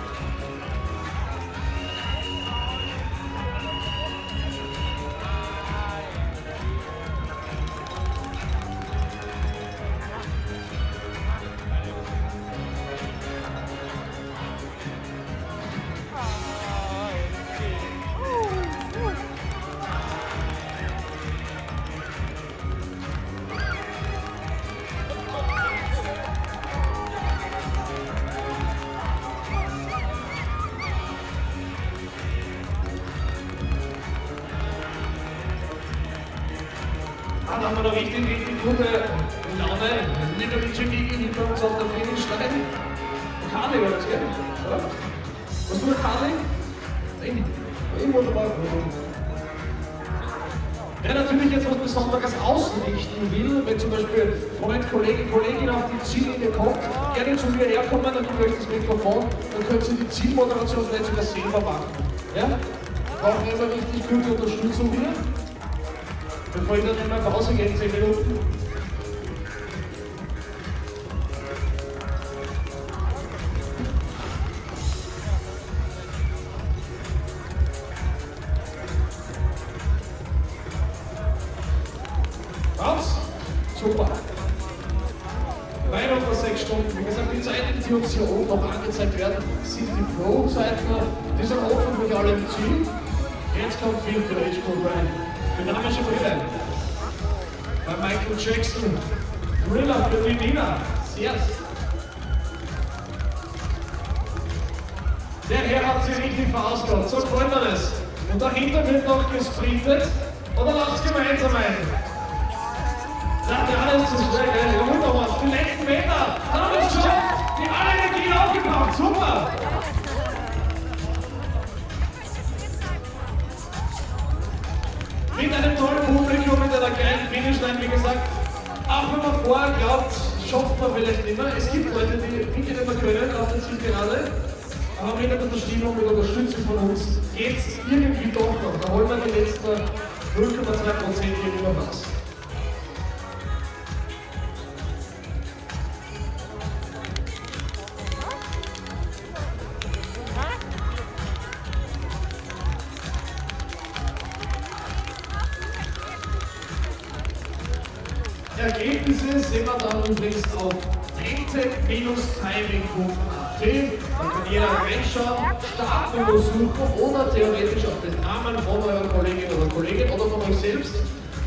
Dann haben wir noch richtig gute Laune. Niederwitsche Gigi hinter uns auf der Finishline. Kali war das, gell? Ja? Was du mit Kali? Irgendwo dabei. Wer natürlich jetzt was Besonderes ausrichten will, wenn zum Beispiel Freund, Kollegin auf die Ziellinie kommt, gerne zu mir herkommen, dann gebe ich euch das Mikrofon, dann könnt ihr die Zielmoderation vielleicht sogar selber machen. Ja? Brauchen wir immer richtig gute Unterstützung hier. Bevor ich dann in meine Pause gehe, 10 Minuten. die uns hier oben noch angezeigt werden, sind die Pro-Zeiten. Die sind hoffentlich alle im Ziel. Jetzt kommt viel für Age Group rein. Dynamische Brille. Bei Michael Jackson. Thriller für die Nina. Sehr. Der Herr hat sich richtig verausgabt. So freut man es. Und dahinter wird noch gesprintet. Oder lasst es gemeinsam ein. Der ist zu schnell, gell? Ja, wunderbar. Die letzten Meter. Da haben wir es geschafft. Die alle Energien aufgebracht. Super. Mit einem tollen Publikum, mit einer geilen Finishline, wie gesagt. Auch wenn man vorher glaubt, schafft man vielleicht nicht mehr. Es gibt Leute, die pinkeln nicht mehr können auf der Zielgerade. Aber mit der Stimmung, mit der Unterstützung von uns geht es irgendwie doch noch. Da holen wir die letzten 0,2% irgendwie noch raus. Ergebnisse sehen wir dann übrigens auf athleten-timing.at. Da kann jeder reinschauen, Startnummer suchen oder theoretisch auch den Namen von eurer Kollegin oder Kollegen oder von euch selbst.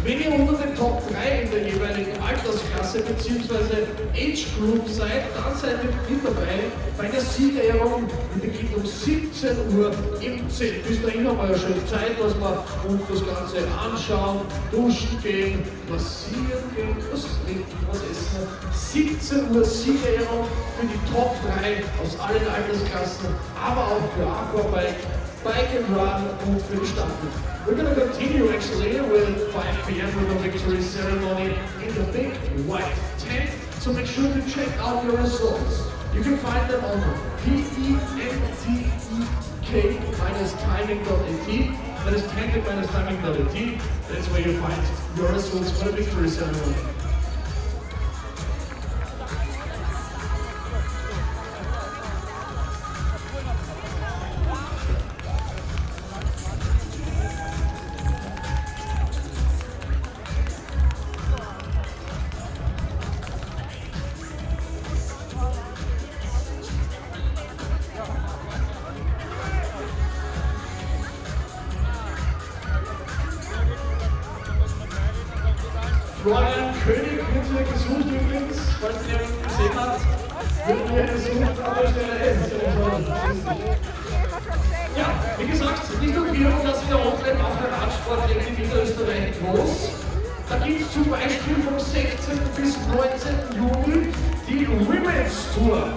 Wenn ihr unter den Top 3 in der jeweiligen Altersklasse bzw. Age Group seid, dann seid ihr mit dabei bei der Siegerehrung. Die beginnt um 17 Uhr im Zelt. Bis dahin haben wir ja schon Zeit, dass wir uns das Ganze anschauen, duschen gehen, massieren gehen, was trinken, was essen. 17 Uhr Siegerehrung für die Top 3 aus allen Altersklassen, aber auch für Aquabike, Bike and Run und für die Staffel. We're going to continue actually with 5 p.m. with a victory ceremony in the big white tent. So make sure to check out your results. You can find them on pentek-timing.at. That is pentek-timing.at. That's where you find your results for the victory ceremony. Florian König wird hier gesucht übrigens, falls ihr ihn gesehen habt, wird hier gesucht an der Stelle. Ja, wie gesagt, nicht nur wir, das in der Online auch der Radsport in Niederösterreich groß. Da gibt es zum Beispiel vom 16. bis 19. Juni die Women's Tour.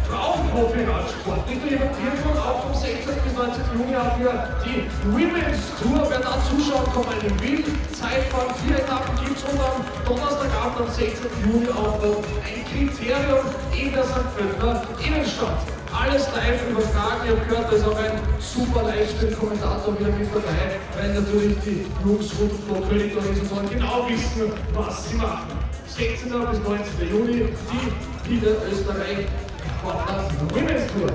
Frauenprofi-Radsport. Nicht nur jemand hiervon, auch vom 16. bis 19. Juni haben wir die Women's Tour. Wer da zuschauen kommen will, Zeitfahren, 4 Etappen gibt es und am Donnerstagabend am 16. Juni auch noch ein Kriterium in der St. Pöltener Innenstadt. Alles live übertragen. Ihr habt gehört, da ist auch ein super Livestream-Kommentator wieder mit dabei, weil natürlich die Jungs rund um Flo König da sozusagen genau wissen, was sie machen. 16. bis 19. Juni die Niederösterreich Women's Tour.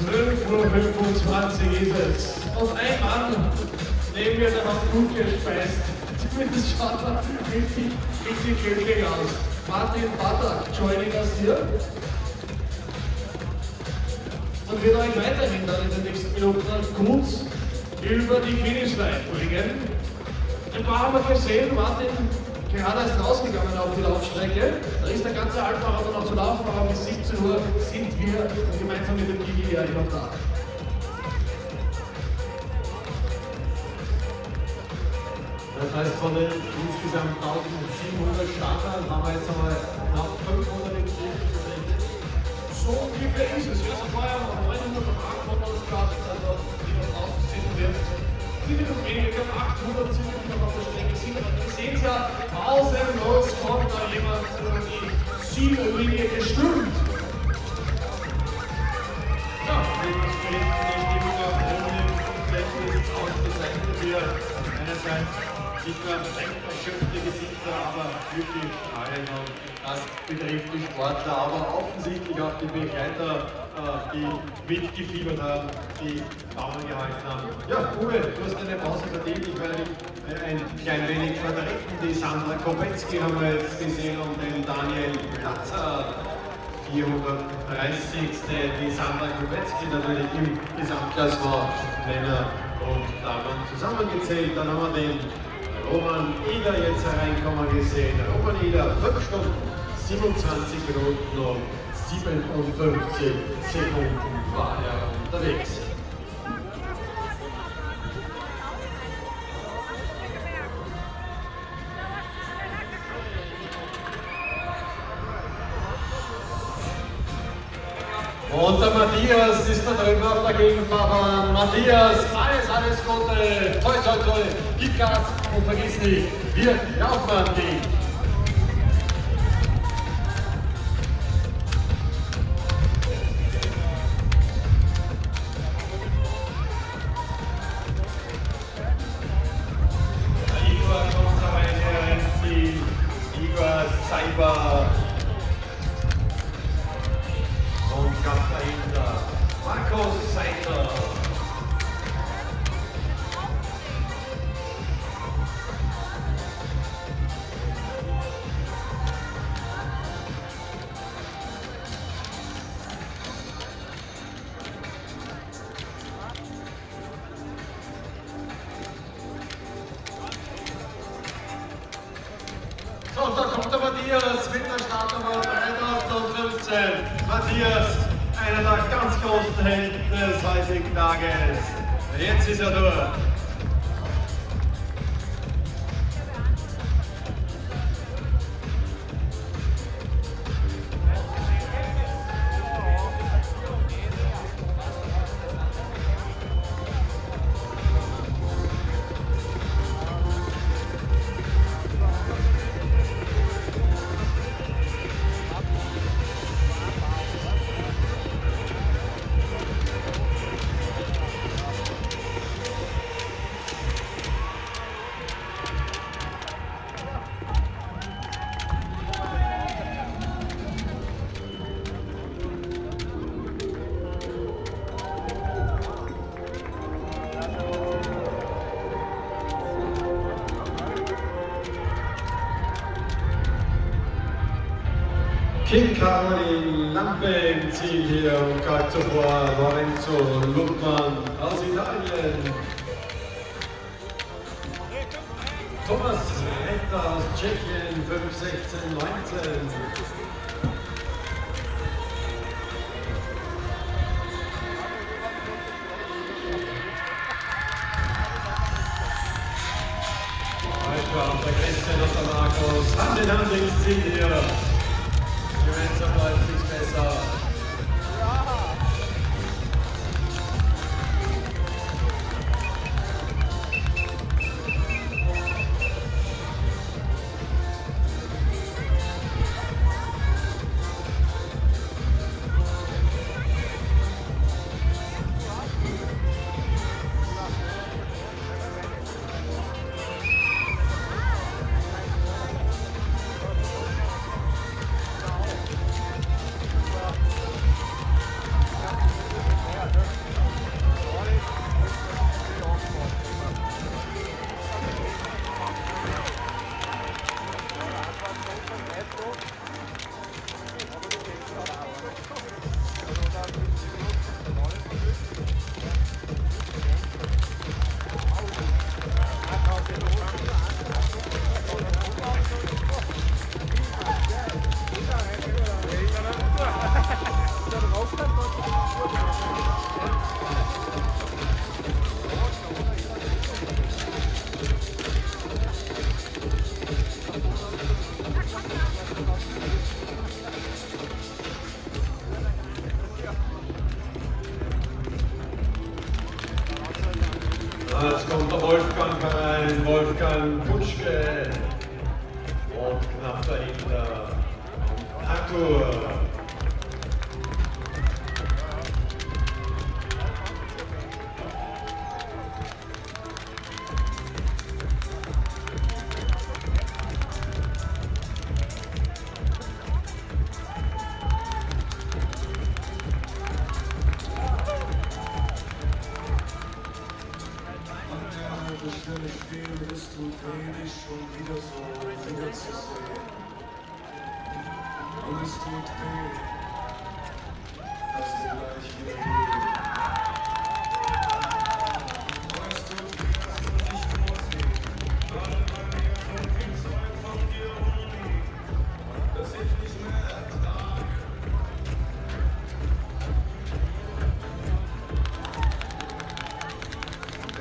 12:25 Uhr ist es. Und ein Mann neben mir, der hat gut gespeist. Zumindest schaut er richtig glücklich aus. Martin Batak joining us here. Und wird euch weiterhin dann in den nächsten Minuten kurz über die Finishline bringen. Ein paar haben wir gesehen, Martin gerade erst rausgegangen auf die Laufstrecke. Da ist der ganze Halbmarathon noch zu laufen, aber bis 17 Uhr sind wir gemeinsam mit dem Gigi noch da. Das heißt, von den insgesamt 1700 Startern haben wir jetzt einmal knapp 500 im Ziel. So ungefähr ist es. Wir sind vorher noch 900 am Anfang gestartet, also die noch draußen sind wird. Sind noch weniger, ich glaube 800 sind noch auf der Strecke. Wir sehen es ja, pausenlos kommt da jemand über die Ziellinie gestürmt. Ja, das steht die Stimmung auf Pölten ist ausgezeichnet hier. Einerseits nicht nur erschöpfte Gesichter, aber wirklich strahlend. Und das betrifft die Sportler, aber offensichtlich auch die Begleiter, die mitgefiebert haben, die Daumen gehalten haben. Ja, Uwe, du hast eine Pause verdient. Ich werde dich ein klein wenig vertreten. Die Sandra Kopetzky haben wir jetzt gesehen und den Daniel Platzer. 430. Die Sandra Kopetzky natürlich im Gesamtklassement Männer und Damen zusammengezählt. Dann haben wir den Roman Eder jetzt hereinkommen gesehen. Roman Eder, 5 Stunden, 27 Minuten und 57 Sekunden war er unterwegs. Und der Matthias ist da drüben auf der Gegenfahrbahn. Matthias, alles Gute, toi toi toi, gib Gas und vergiss nicht, wir laufen an dich. Igor kommt dabei her ins Ziel, Igor Seiber. Und ganz dahinter Markus Seidler. So, und da kommt der Matthias mit der Startnummer 3015. Matthias, einer der ganz großen Helden des heutigen Tages. Jetzt ist er durch. King Caroline Lampe im Ziel hier und gleich zuvor Lorenzo Luttmann aus Italien. Thomas Retter aus Tschechien, 5:16:19. Weiter auf der Grenze noch der Markus. Hand in Hand ins Ziel hier. Gemeinsam läuft es besser. Jetzt kommt der Wolfgang herein, Wolfgang Putschke. Und knapp dahinter Arthur. Es tut weh, dich schon wieder so wiederzusehen. Und es tut weh, dass wir gleich wieder gehen. Und es tut weh, dass du nicht nur siehst, gerade bei mir so viel Zeug von dir rumliegt, dass ich nicht mehr ertrage.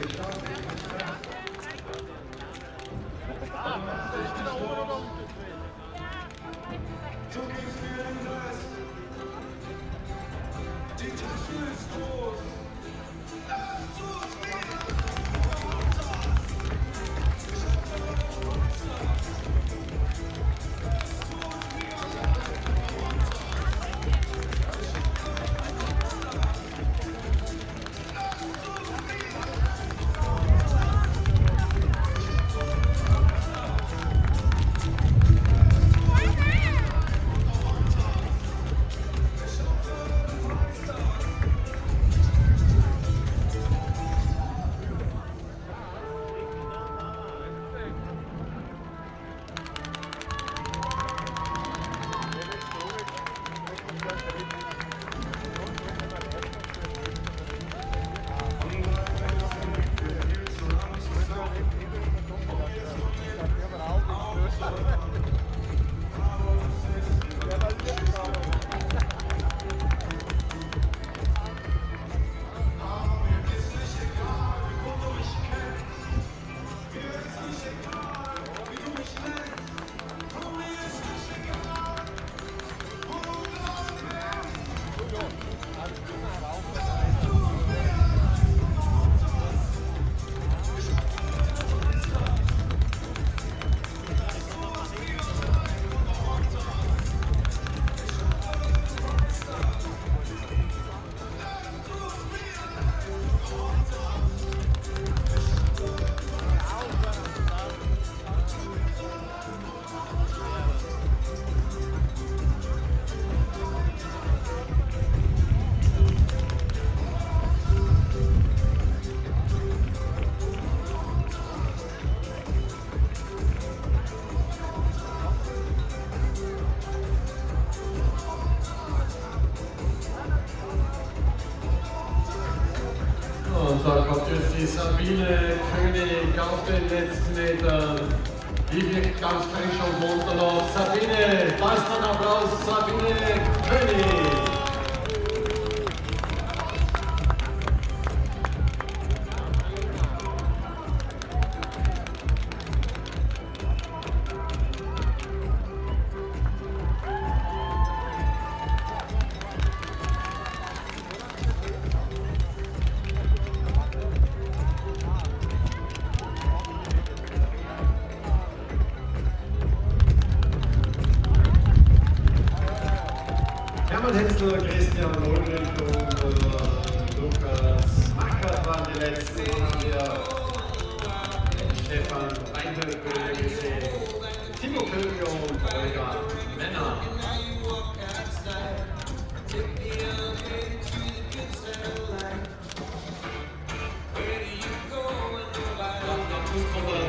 Ich darf dich nicht mehr. Du gibst mir den Rest. Die Tasche ist groß. Es tut mir Und da kommt jetzt die Sabine König auf den letzten Metern. Die wirkt ganz frisch und munter noch. Sabine, lasst einen Applaus, Sabine König. Hermann Hensel, Christian Ulrich und Lukas Mackert waren die letzten. Hier Stefan Weinberg gesehen, Timo Köhler und Olga Männer.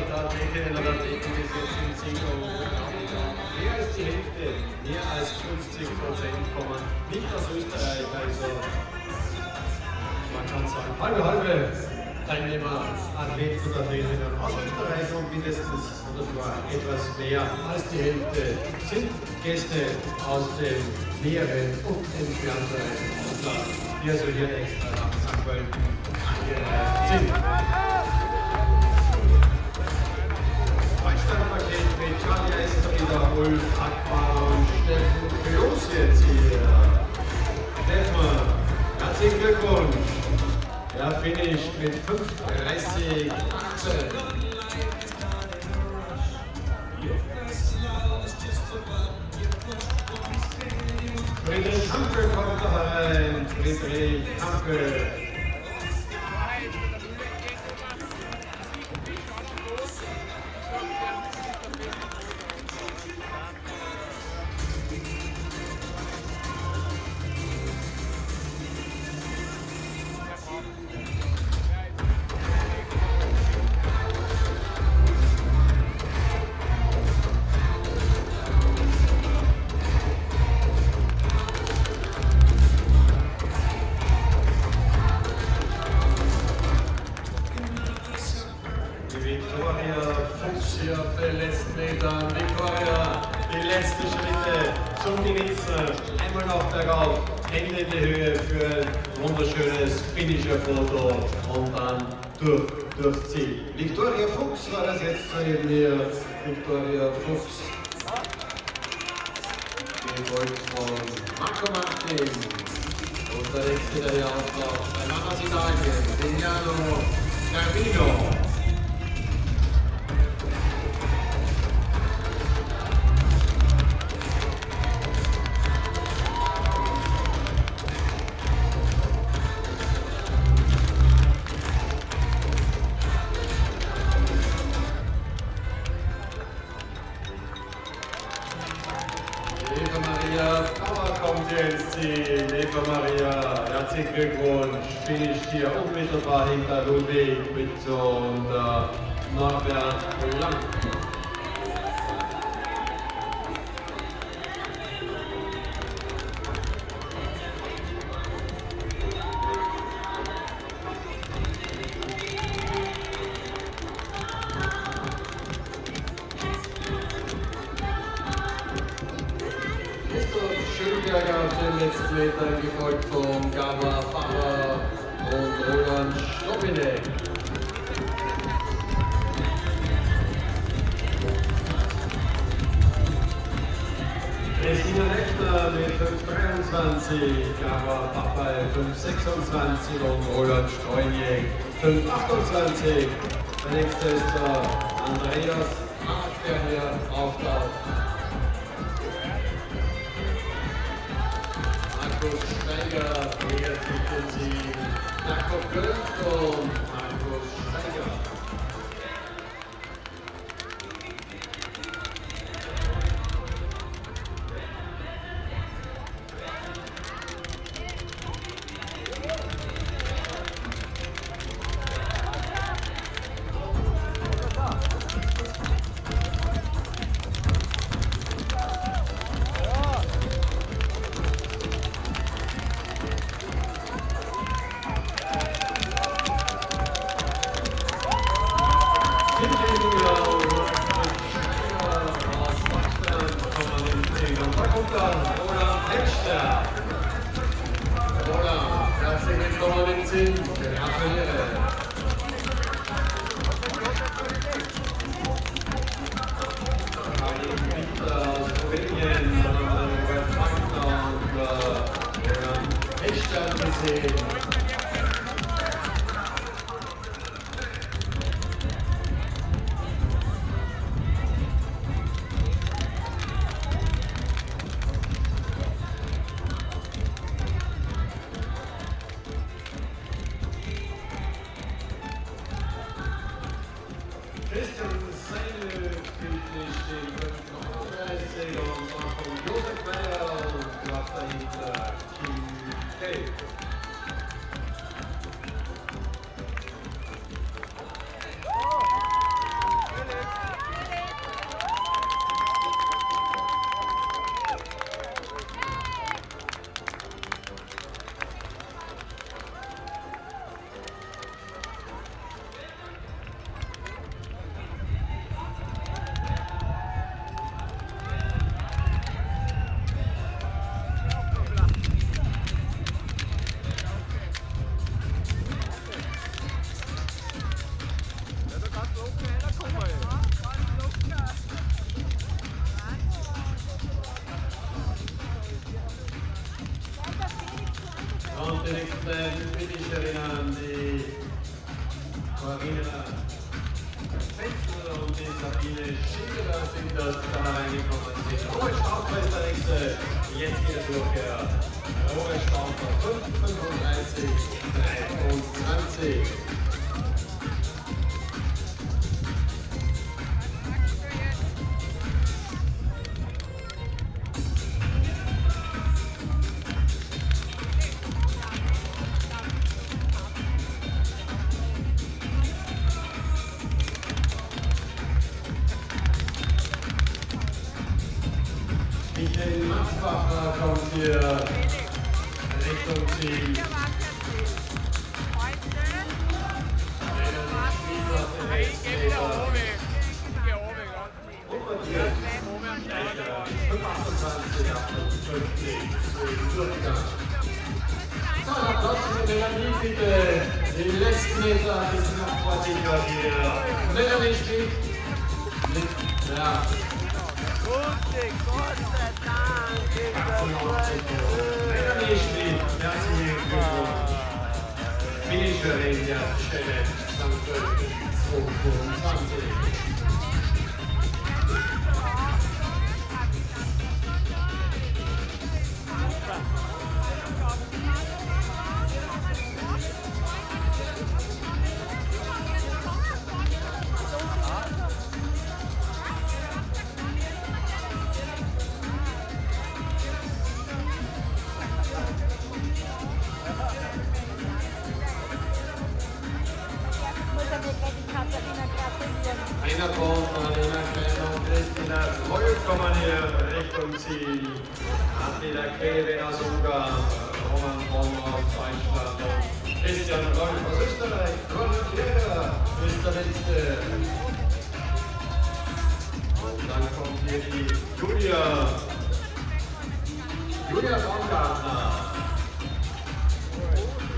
Der Athletinnen und Athleten bis jetzt im Zieleinlauf. Mehr als die Hälfte, mehr als 50% kommen nicht aus Österreich, also man kann sagen, halbe Teilnehmer, Athleten und Athletinnen aus Österreich und mindestens oder sogar etwas mehr als die Hälfte sind Gäste aus dem näheren und entfernteren Ausland, die also hier extra nach St. Pölten angereist sind. Paket mit Charlie Esterrieder, Ulf Akbar und Steffen Kloß jetzt hier. Steffen, herzlichen Glückwunsch. Er finisht mit 5:30,18. Friedrich Hanke kommt noch rein. Friedrich Hanke. Auf den letzten Metern. Victoria, die letzten Schritte zum Genießen. Einmal noch bergauf, Hände in die Höhe für ein wunderschönes Finisher-Foto und dann durchs Ziel. Victoria Fuchs war das jetzt neben mir. Victoria Fuchs. Gefolgt von Marco Martin. Und der letzte, der hier auftaucht, ein Mann aus Italien, Deniano Garbino. Herzlichen Glückwunsch, finisht hier unmittelbar hinter Ludwig und Norbert Lang. Auf den letzten Metern, gefolgt von Gabor Pfarrer und Roland Stopinek. Christina Lechner mit 5:23, Gabor Pfarrer 5:26 und Roland Stopinek 5:28. Der nächste ist der Andreas Haag, der hier auftaucht. Markus Steiger, hier finden Sie Jakob Götz und Markus Steiger. Und die nächsten beiden Finisherinnen, die Marina Fenzel und die Sabine Schindler sind das da reingekommen. Robert Stauffer ist der nächste. Jetzt geht er durch. Robert Stauffer 5:35:23. Michael Matzbacher kommt hier Richtung Ziel. So, ein Applaus für Melanie, bitte. Die letzten Meter, die sind noch vor sich hier. Melanie steht. Ja. Melanie steht. Herzlichen Glückwunsch. Finisherin der Challenge St. Pölten 2022. Einer kommt, Marina Kleiner und Christina Wolf kommen hier Richtung Ziel. Athletin Kevin aus Ungarn, Roman Baum aus Deutschland und Christian Wolf aus Österreich. Florian Kläger ist der letzte. Und dann kommt hier die Julia Baumgartner.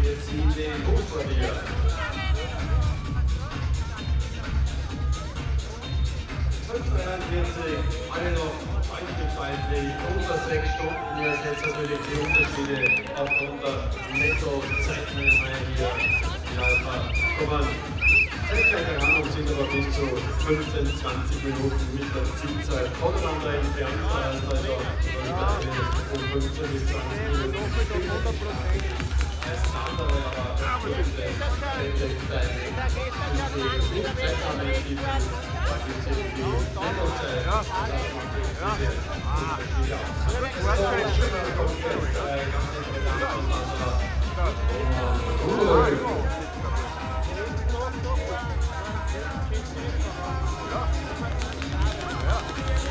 Wir ziehen den Bus vor dir. 5:43, alle noch eingeschaltet, unter 6 Stunden. Hier ist jetzt natürlich die Unterschiede aufgrund der Netto-Zeiten hier die Läufer kommen. Zeitgleich heran sind aber bis zu 15-20 Minuten mit der Zielzeit voneinander entfernt. Also das um 15 bis 20 Minuten. Als andere aber nicht Zeitanwendung. Da gibt es eben die Netto-Zeit. Das macht diese Unterschiede aus. Schwimmen kommt jetzt ganz interessant und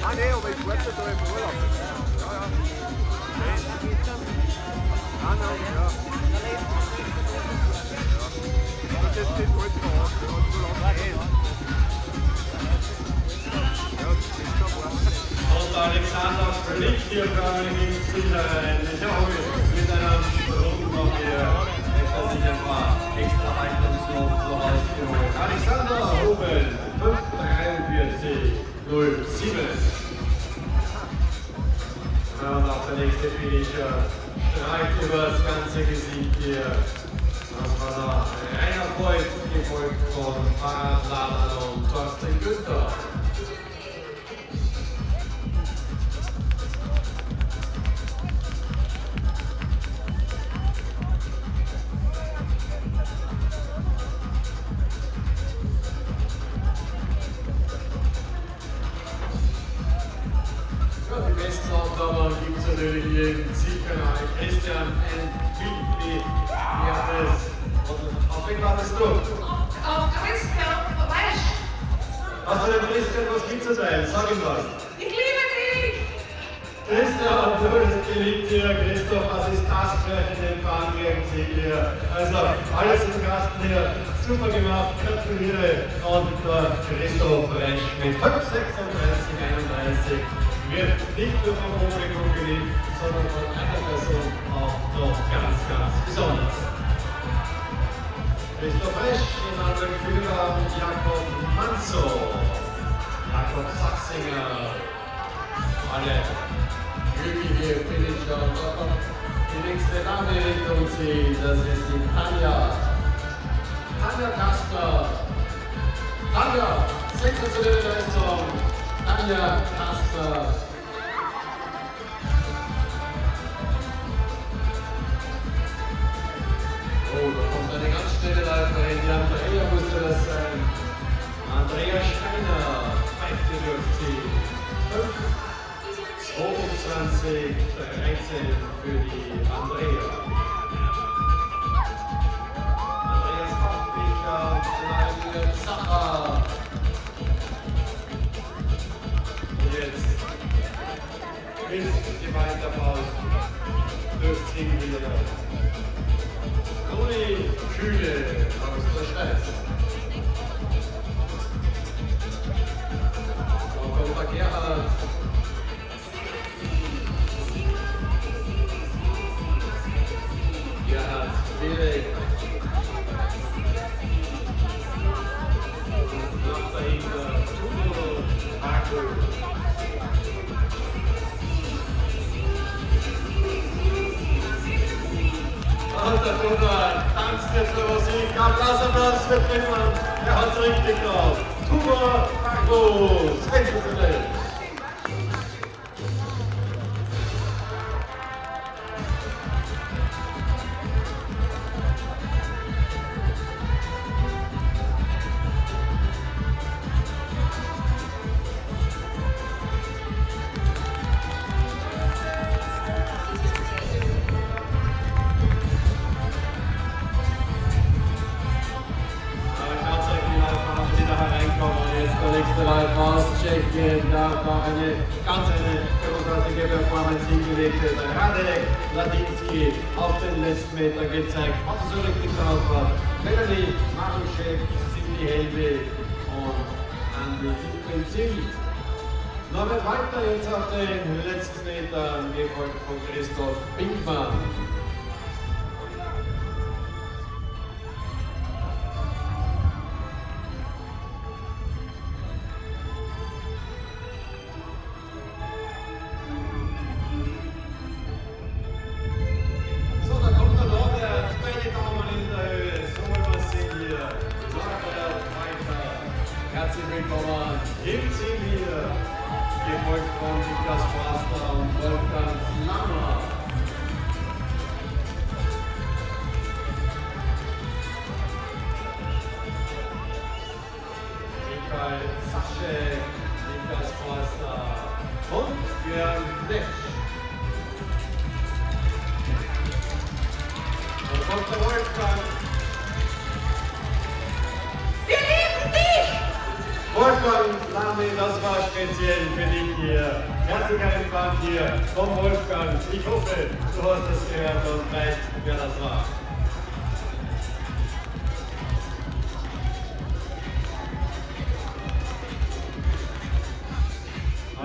Ah nee, aber ich schwätze da im Urlaub. Ja, ja. Ah nein, ja. Das ist das heute noch aus, wenn man so lange geht. Ja, das ist schon wahr. Und Alexander fliegt hier förmlich ins Ziel rein. Mit einem Sprung noch hier hat sich ein paar extra Haltungsnoten rausgeholt. Alexander Hobel, 5:43:07. Ja, und auch der nächste Finisher streicht über das ganze Gesicht hier. Das war der Rainer Freud, gefolgt von Fahrradladern und Thorsten Günther. Die besten Aufnahmen gibt es natürlich hier im Zielkanal. Christian wie hat es? Auf wen wartest du? Auf Christian Weisch. Hast du den Christian was mitzuteilen? Sag ihm was. Ich liebe dich! Christian, du bist geliebt hier. Christoph, was ist das für ein Fahren gegen Ziel hier? Also, alles im Kasten hier. Super gemacht, gratuliere. Und Christoph Resch mit 5:36:31. Wird nicht nur vom Publikum geliebt, sondern von einer Person auch noch ganz, ganz besonders. Christoph Resch, in anderen Führer Jakob Manzo, Jakob Sachsinger, alle glückliche Finisher. Und da kommt die nächste Dame Richtung Ziel, das ist die Tanja Kastner. Anja Kasper. Oh, da kommt eine ganz schnelle Läuferin, die Andrea musste das sein. Andrea Steiner pfeift ihr durchs Ziel. 22, 13 für die Andrea. Andreas Kampficher, Claudia Zacher. Und jetzt ist die Weiterfaust durchs Ziel wieder. Toni Kühle aus der Schweiz. Dann kommt der Gerhard. Gerhard Willig. Nach dahinter Tudo Marco. Und der Tuba tanzt jetzt der Musik. Applaus für Trimmern. Der hat's richtig drauf. Tuba Marco. Sensationell. Da war eine großartige Performance hingelegt. Athletin auf den letzten Meter gezeigt, was er so richtig drauf war. Melanie Maruschek, Cindy Helve und Andi im Ziel. Noch ein weiter jetzt auf den letzten Metern, gefolgt von Christoph Pinkmann. Das war speziell für dich hier. Herzlicher Empfang hier vom Wolfgang. Ich hoffe, du hast es gehört und weißt, wer das war.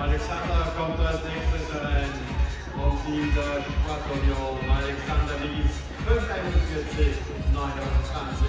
Alexander kommt als nächstes rein vom Team der Sportunion. Alexander Wies, 5:41, 29.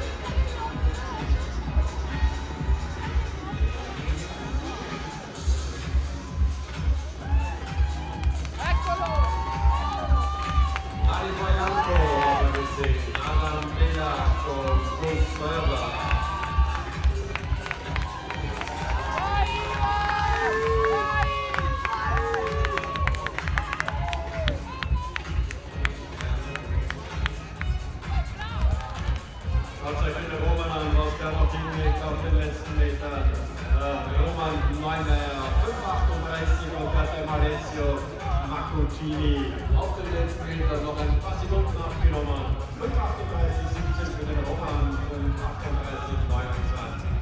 Auf den letzten Meter noch ein paar Sekunden abgenommen. 5:38,17 für den Roman und 38,29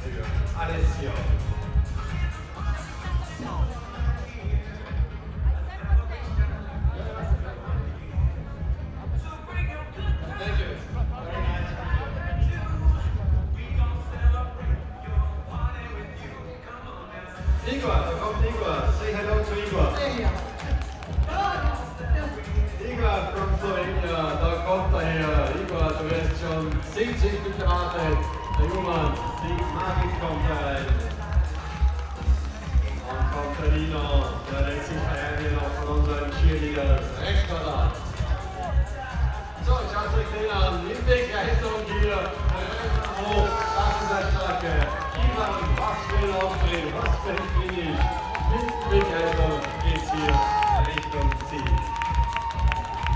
für Alessio. Thank you. Igor, da kommt Igor. Say hello to Igor. Igor from Slovenia, da kommt er her. Igor, du wirst schon sehnsüchtig gewartet. Der Junge, die Magik kommt herein. Und kommt der Nino, der lässt sich feiern hier noch von unseren Cheerleaders. Recht da. So, schaut euch den an. In Begleitung hier. Oh, das ist der Starke. Ivan, was für ein Auftritt, was für ein Finish. Mit Begleitung geht's hier Richtung Ziel.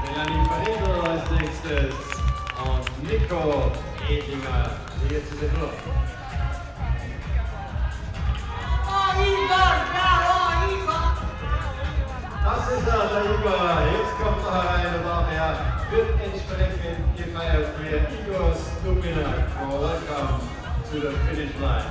Melanie Farindl als nächstes und Nico Edinger, die jetzt sind nur. Das ist er, der Igor. Jetzt kommt er herein und auch er wird entsprechend gefeiert für Igor Stupina. Welcome to the finish line.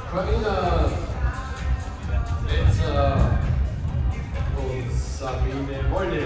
Carina, Netzer und Sabine Wolle.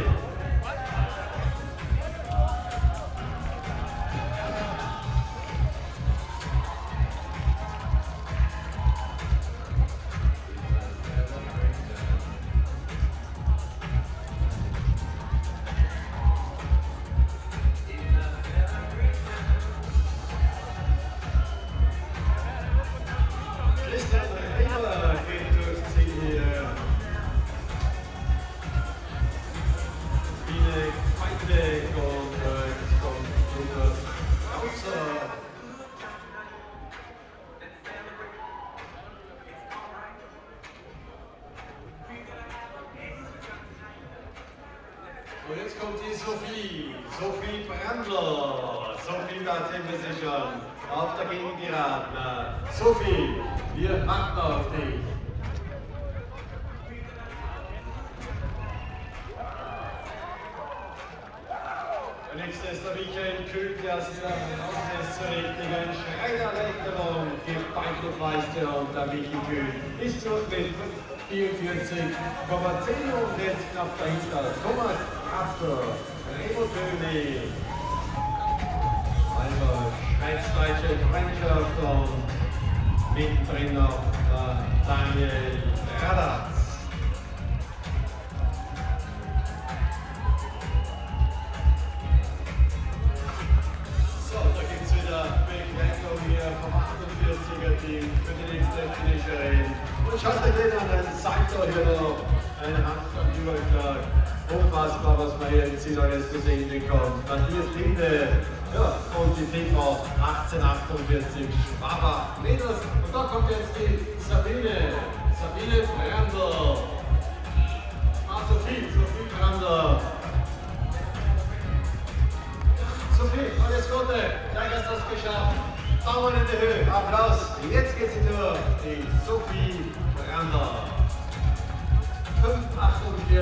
Und jetzt kommt die Sophie Brandler. Sophie, da sind wir sie schon auf der Gegend geraten. Sophie, wir warten auf dich. Der nächste ist der Michael Kühl, der sich auslässt zur richtigen Schreinerleichterung. Gebeinfleiste und der Michi Kühl ist durch mit 44,10 und jetzt knapp dahinter Thomas Kasper, Remo König, also schweiz-deutsche Freundschaft und mittendrin noch Daniel Radatz. So, da gibt es wieder Begleitung hier vom 48er-Team für die nächste Finisherin. Und schaut euch den an, ein Salto hier noch, eine Handstand-Überschlag. Unfassbar, was man hier im Ziel alles zu sehen bekommt. Matthias Linde, ja, und die TV 1848 Schwaber Mädels. Und da kommt jetzt die Sabine Brandl. Sophie Brandl. Sophie, alles Gute, gleich hast du es geschafft. Daumen in die Höhe, Applaus. Jetzt geht sie durch, die Sophie Brandl. 5,48,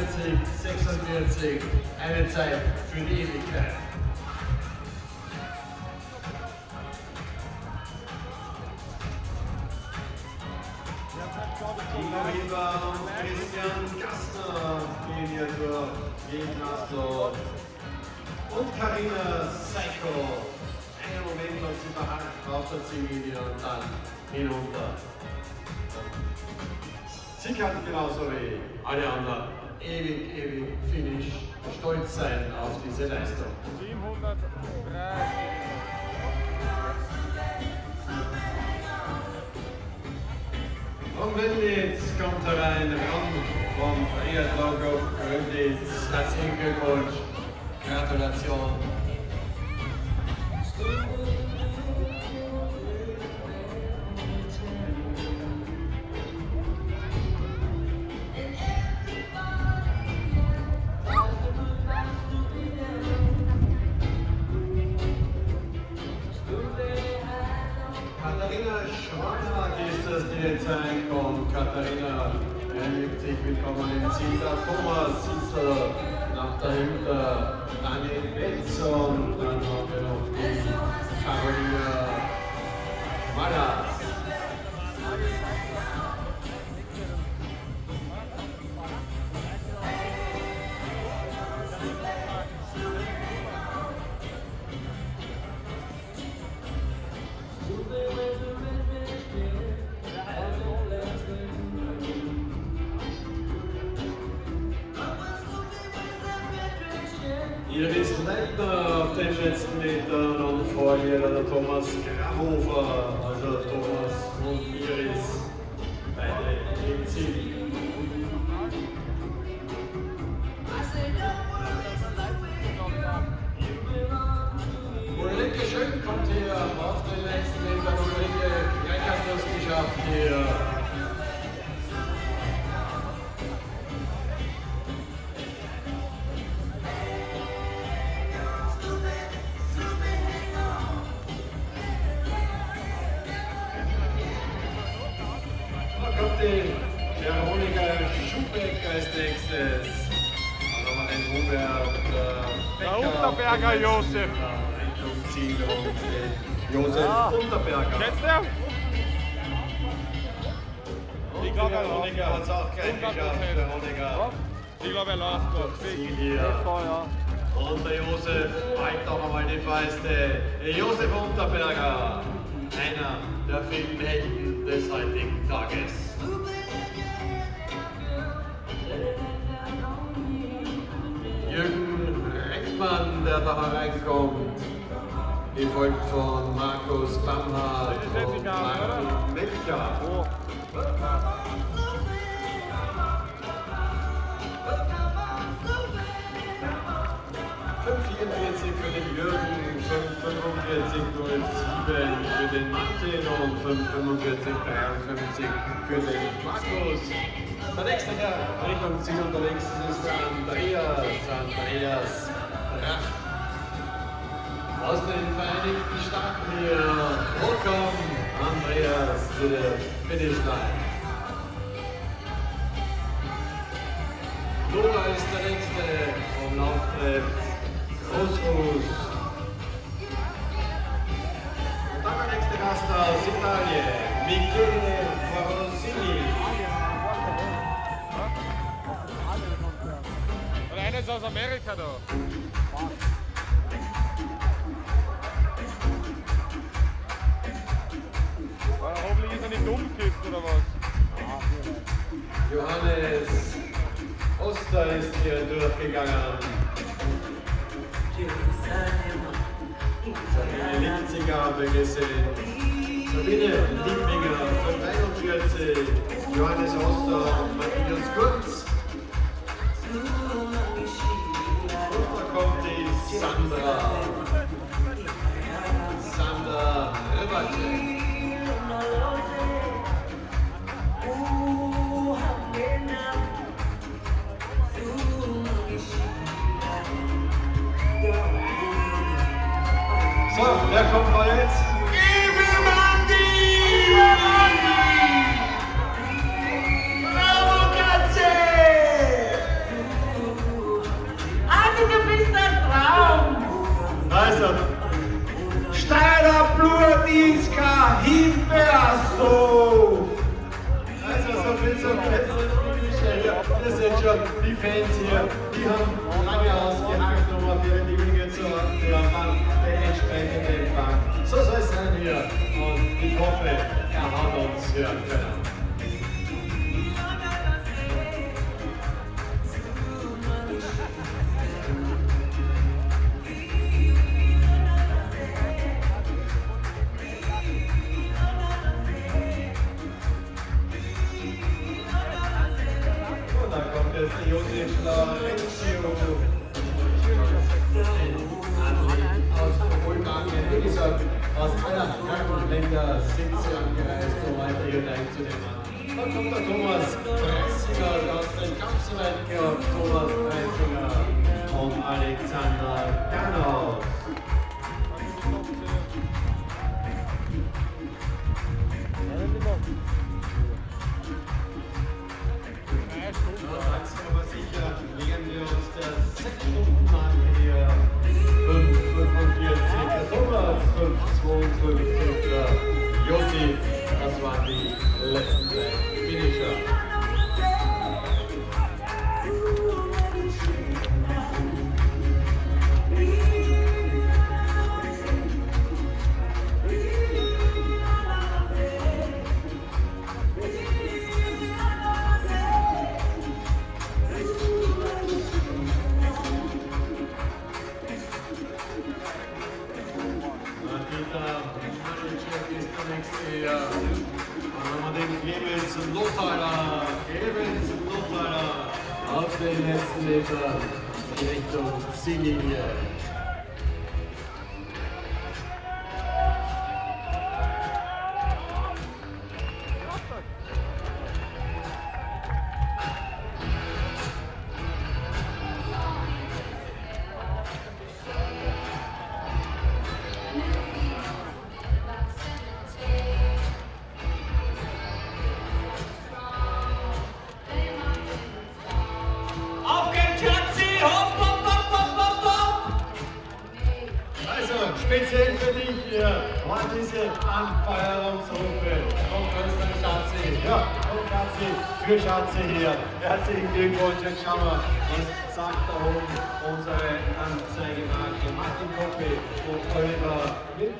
46, eine Zeit für die Ewigkeit. Inga Weber und Christian Gastner gehen hier durch, gegen Laszlo. Und Carina Seiko. Einen Moment noch sie verhakt auf der Ziellinie und dann hinunter. Sie kann genauso wie alle anderen ewig Finish stolz sein auf diese Leistung. 703. Und Grönditz kommt herein, Ron vom Triathlon Grönditz. Herzlichen Glückwunsch, Gratulation. Die jetzt reinkommt. Katharina erlebt sich willkommen im Ziel. Thomas Sitzler nach dahinter, Daniel Betz und dann haben wir noch die Carolina Mallas. Leitner auf den letzten Metern und vor ihr der Thomas Grabhofer, also Thomas und Iris, beide im Ziel. Ulrike Schön kommt hier auf den letzten Metern. Ulrike, gleich hast du es geschafft hier. Da kommt die Veronika Schubeck als nächstes. Dann haben wir den Hubert Becker. Der Unterberger Josef. Josef Unterberger. Kennst du? Ich glaube, Veronika hat es auch gleich geschafft. Veronika. Ich glaube, er läuft dort. Hier. Und der Josef bald noch einmal die Fäuste. Josef Unterberger, einer der vielen Helden des heutigen Tages. Jürgen Reckmann, der da hereinkommt, gefolgt von Markus Bamhardt und Martin Melcher. 5,44 für den Jürgen, 5,45,07 für den Martin und 5,45,53 für den Markus. Der nächste Herr Richtung Ziel unterwegs ist der Andreas Rach. Aus den Vereinigten Staaten hier. Willkommen, Andreas, zu der Finishline. Nora ist der nächste vom Lauftreff. Großfuß. Und dann der nächste Gast aus Italien, Michele Morosini. Und einer ist aus Amerika da. Hoffentlich ist er nicht umgekippt oder was? Johannes Oster ist hier durchgegangen. Sabine Linzinger haben wir gesehen. Sabine Liebminger von 43, Johannes Oster und Matthias Kurz. Und da kommt die Sandra Röbertje. So, wer kommt da jetzt? Bravo, Katze! Adi, du bist ein Traum! Also, Steiler Blutiska Himbeersof! Also, so viel zum letzten hier. Das sind schon die Fans hier, die haben lange ausgehakt, um auf ihre Lieblinge zu warten. Die haben den entsprechenden Empfang. So soll es sein hier. Und ich hoffe, er hat uns hören können. Und dann kommt jetzt Josef Laurencio. Aus Bulgarien, wie gesagt, aus aller Herren Länder sind sie angereist, um heute hier teilzunehmen. Dann kommt der Thomas Preisinger aus den Kampfsweitgern, Thomas Preisinger und Alexander Ganaus. Aber sicher nähern wir uns der 6-Stunden-Marke hier. 5,45, der Thomas, 5,52, der Josi, das waren die letzten drei Finisher. zum Lochteiler, auf den letzten Metern in Richtung Ziellinie. Speziell für dich hier war diese Anfeuerungsrufe. Und Österreich Schatzi, ja, und Schatzi für Schatzi hier. Herzlichen Glückwunsch. Jetzt schauen wir, was sagt da oben unsere Anzeigemarke. Martin Koppi und Oliver mit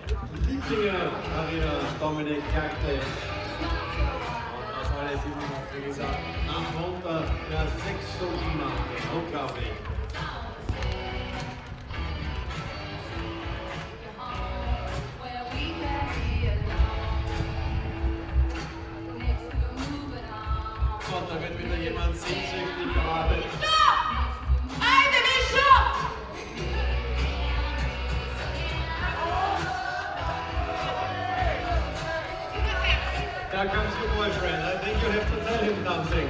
Lieblinger Marina Dominik Karte. Und das alles immer noch, wie gesagt, nach runter der 6 Stunden Marke. Unglaublich. Da wird wieder jemand sehnsüchtig gerade. Stopp! Eine Mischung! Here comes your boyfriend. I think you have to tell him something.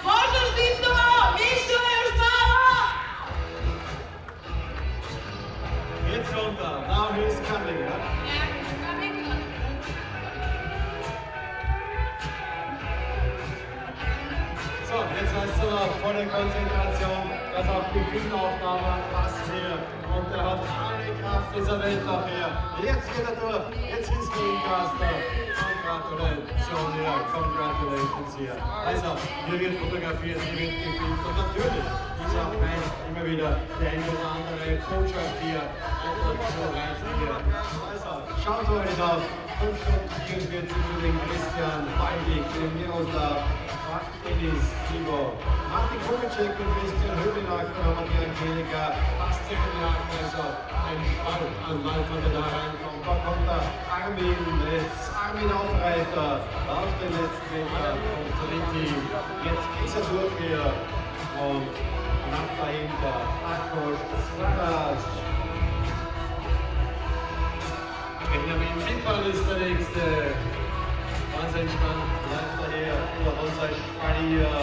Možeš ti to? Mišo je stava! Jetzt runter. Now he's coming, ja? So, jetzt hast du noch volle Konzentration, dass auch die Filmaufnahme passt hier. Und er hat alle Kraft dieser Welt noch hier. Jetzt geht er durch, jetzt ist Gaster. Congratulations hier, congratulations hier. Also, hier wird fotografiert, hier wird gefilmt und natürlich ist auch immer wieder die ein oder andere Botschaft hier zu reichen hier. Also, schaut euch auf 5 Stunden 44 für den Christian, Baldik, den Miroslav, Dennis, Ivo, Martin Kubitschek und Christian Höbenach, dann haben wir die Angelika, fast 10 Jahre, also ein Ball an Läufer, der da reinkommt. Da kommt der Armin Aufreiter auf den letzten Meter und Ritti. Jetzt ist er durch hier und knapp dahinter Akkosch Svarasch. Benjamin Fippel ist der nächste. Ganz entspannt, bleibt daher über unser Spalier.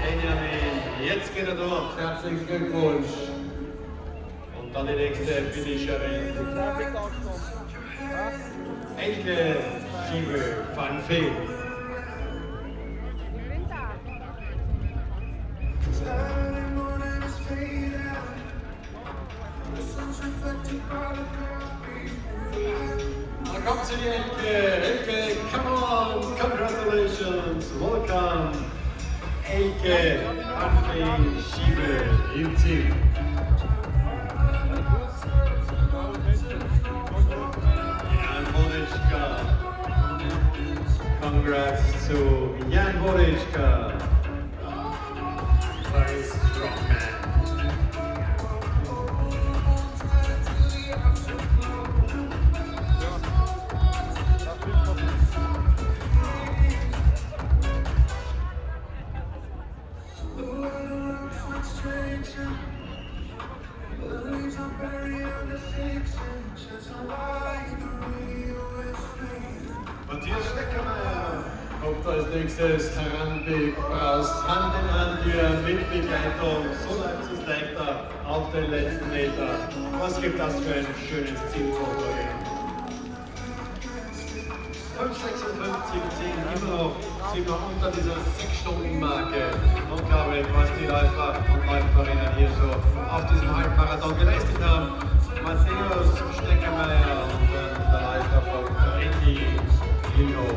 Benjamin, jetzt geht er durch. Herzlichen Glückwunsch. Und dann die nächste Finisherin. Elke Schiebe van Veen. Da kommt sie, die Elke. Elke, come on, congratulations, welcome. Elke van Veen Schiebe im Ziel. Congrats to Jan Wodeczka. Very strong man. Matthias Steckermeier kommt als nächstes herangebraust, Hand in Hand hier mit Begleitung. So läuft es leichter auf den letzten Meter. Was gibt das für ein schönes Zielfoto hier? 5,56 immer noch, sind noch unter dieser 6-Stunden-Marke. Unglaublich, was die Läufer und Läuferinnen hier so auf diesem Halbmarathon geleistet haben. Matthäus Steckermeier und dann der Läufer von Ritti Lino.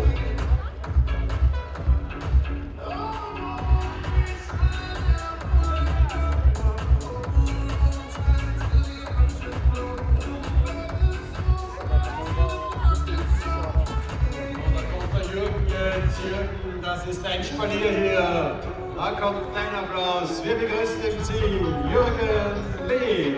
Jürgen, das ist ein Spalier hier. Da kommt dein Applaus. Wir begrüßen im Ziel Jürgen Lee.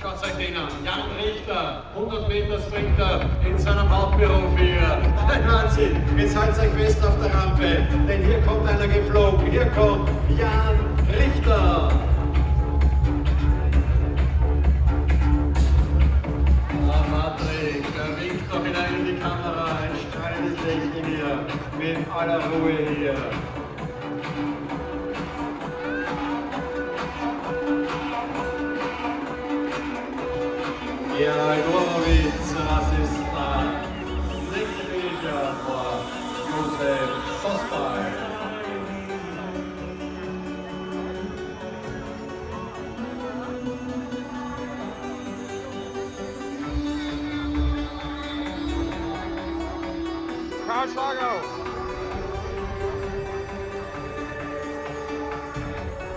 Schaut euch den an. Jan Richter, 100 Meter Sprinter in seinem Hauptberuf hier. Ein Wahnsinn. Jetzt haltet euch fest auf der Rampe, denn hier kommt einer geflogen. Hier kommt Jan Richter. Patrick, der winkt noch hinein in die Kamera. Ein strahlendes Lächeln hier. Mit aller Ruhe hier. Ja, Gorowitz, was ist da? 16 Meter vor Josef Schossball. Karl Schlagau.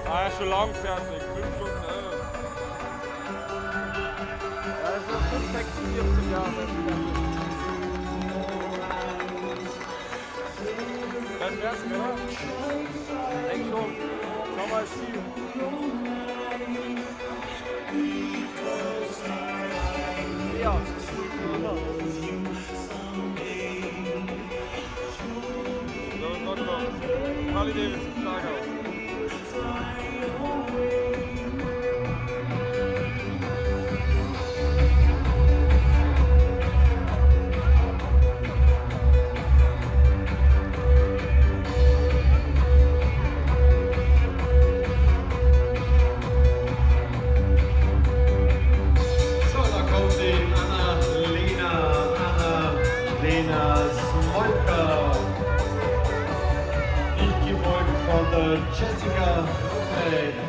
Er ist schon lang fertig, 5 Stunden 11. Er ist noch 46 Jahre. Das wär's, oder? Denk schon. Schau mal, Ziel. Ja. So, Harley Davidson, Schlagau.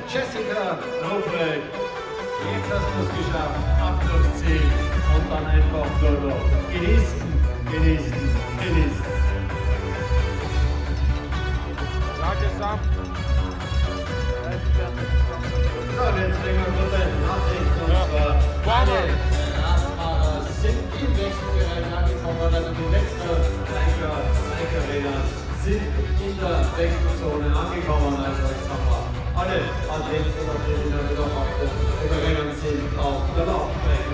Jessica Ruprecht, jetzt hast du es geschafft, ab durchs Ziel und dann einfach nur noch genießen, genießen, genießen. Sag es ab. So, und jetzt bringen wir gute Nachricht und zwar alle Radfahrer sind im Wechselbereich angekommen, also die letzten Biker-Räder sind in der Wechselzone angekommen, also jetzt haben wir alle Athleten und Athletinnen, die noch auf dem Rennen sind, auf der Laufstrecke.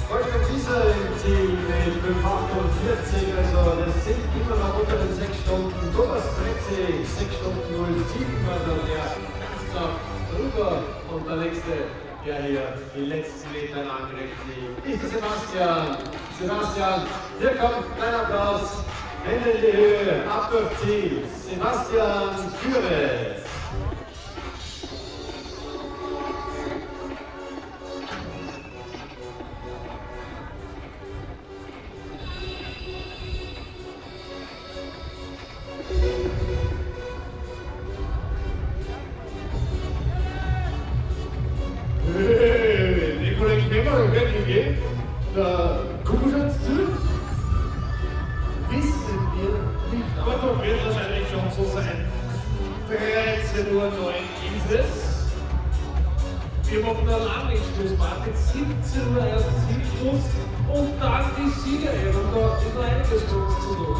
Wolfgang Wieser im Ziel mit 5,48, also das sind immer noch unter den 6 Stunden. Thomas Pretzig, 6 Stunden 07, also der ganz knapp drüber. Und der nächste, der hier die letzten Meter angreift, ist der Sebastian. Sebastian, hier kommt ein Applaus. Hände in die Höhe, ab durch Ziel. Sebastian Führes. Die Kollegen Schwimmen werden gehen. Der Kugelschatz zu. Wissen wir nicht, aber doch wird wahrscheinlich schon so sein. 13:09 Uhr ist es. Wir machen eine Landungsschlussparty, 17 Uhr erst Zielschluss und dann die Siegerehrung. Da ist noch einiges für uns zu tun.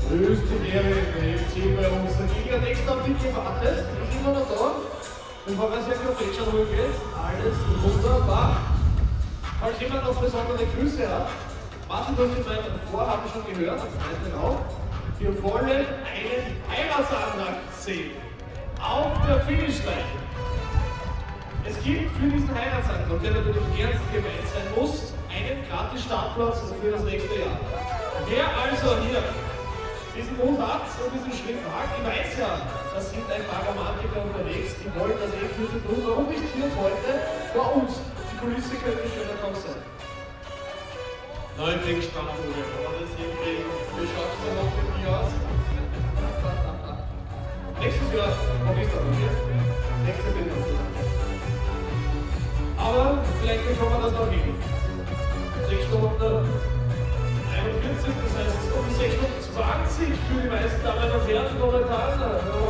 Höchste Ehre im FC bei uns. Der Gegner nächst auf dich gewartet. Ist immer noch da. Bevor es ja komplett schon hochgeht. Alles wunderbar. Falls jemand noch besondere Grüße hat, Martin, du hast jetzt mein Vorhaben schon gehört, am zweiten Raum. Wir wollen einen Heiratsantrag sehen. Auf der Finishline. Es gibt für diesen Heiratsantrag, der natürlich ernst gemeint sein muss, einen gratis Startplatz für das nächste Jahr. Wer also hier diesen Mut hat und diesen Schritt wagt, ich weiß ja, da sind ein paar Romantiker unterwegs, die wollen das für sie tun. Warum nicht hier heute vor uns? Die Kulisse könnte schöner kaum sein. Neubling spannend, Uwe. Kann man das hinkriegen? Wie schaut es denn noch mit dir aus? Nächstes Jahr habe ich es dann hier. Nächstes Jahr bin ich noch. Aber vielleicht bekommen wir das noch hin. 6 Stunden 41, das heißt, es kommt 6 Stunden 20 für die meisten Damen und Herren momentan,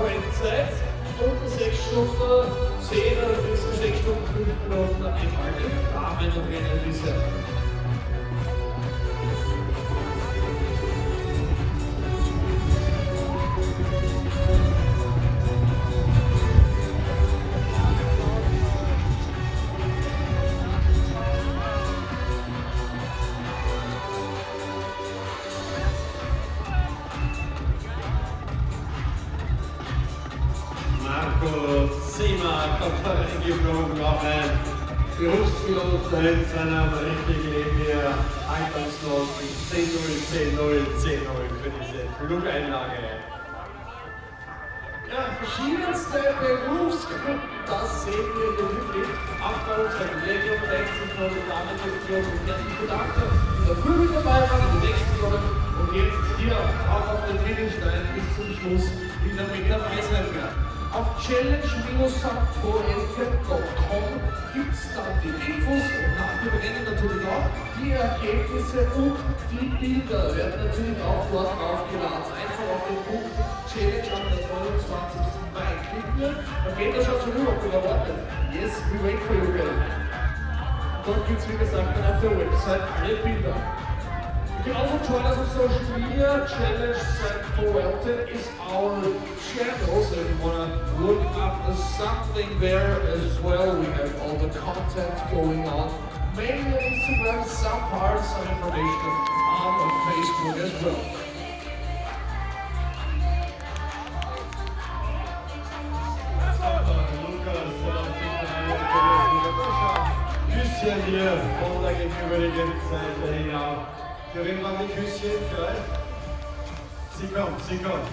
Rennnzeit. Und 6 Stunden 10 oder bis zu 6 Stunden 5 Minuten einmal im Damen und Rennen bisher. Kommt da reingeflogen, auch ein Berufspilot in seinem richtigen Leben hier. Haltungsnoten 10-0, 10-0, 10-0 für diese Flugeinlage. Ja, verschiedenste Berufsgruppen, das sehen wir hier wirklich. Auch bei unseren Legion 60 unsere Damen und Herren, herzlich bedankt, die da früh mit dabei waren, die nächsten Wochen und jetzt hier auch auf den Finish-Stein bis zum Schluss wieder mit dabei sein werden. Auf challenge-st.com gibt es dann die Infos und nach dem Rennen natürlich auch die Ergebnisse und die Bilder werden natürlich auch dort aufgeladen. Einfach auf den Punkt Challenge am 29. Mai klicken. Da geht er schon zurück, ob ihr wartet. Yes, we wait for you guys. Dort gibt es wie gesagt dann auf der Website alle Bilder. You can also join us on social media. Challenge St. Pölten is our channel, so if you want to look up something there as well, we have all the content going on. Mainly on Instagram, some parts, some information on Facebook as well. Küsschen hier von der gegenüberliegenden Seite hinauf. Für wen waren die Küsschen? Für euch? Sie kommt, sie kommt.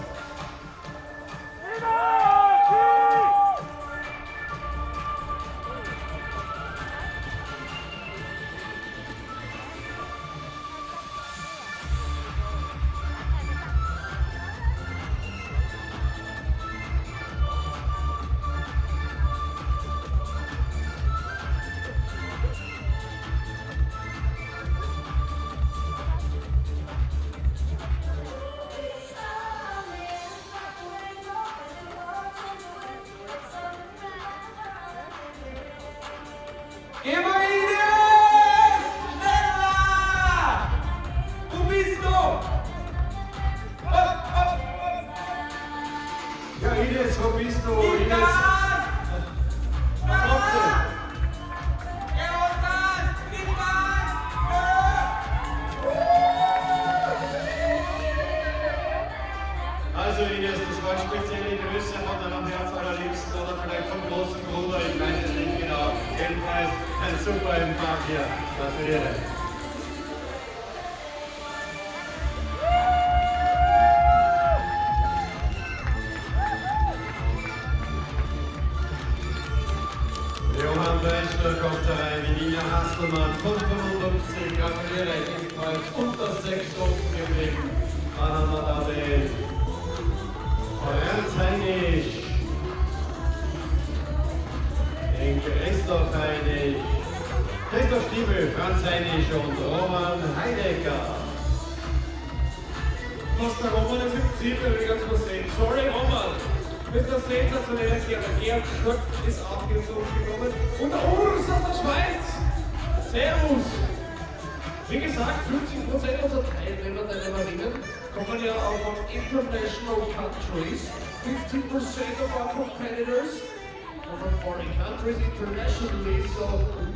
Wie gesagt, 50% unserer Teilnehmer, Teilnehmerinnen kommen ja auch von international countries. 50% of our competitors are from foreign countries internationally, so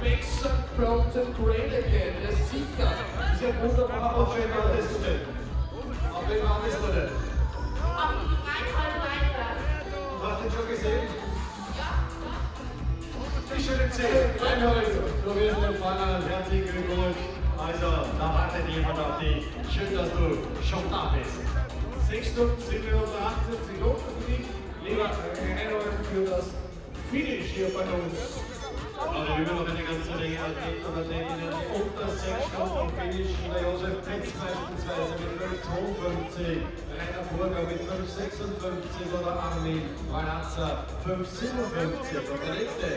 make St. Pölten great again. Der Sieger ist ja wunderbar. Auf wen wartest du denn? Auf wen wartest du denn? Auf die Rheinland-Leiter. Hast du den schon gesehen? Ja. Ich schon erzählt. Reinhold, du wirst empfangen. Herzlichen Glückwunsch. Also, da wartet jemand auf dich. Schön, dass du schon da bist. 6 Stunden, 7 Minuten, 18 Sekunden für dich. Lieber Reinhold, für das Finish hier bei uns. Aber immer noch eine ganze Menge Athleten und Athletinnen unter 6 Stunden finishen. Der Josef Petz beispielsweise mit 5,52, Rainer Burger mit 5,56 oder Armin Walazza 5,57. Und der letzte,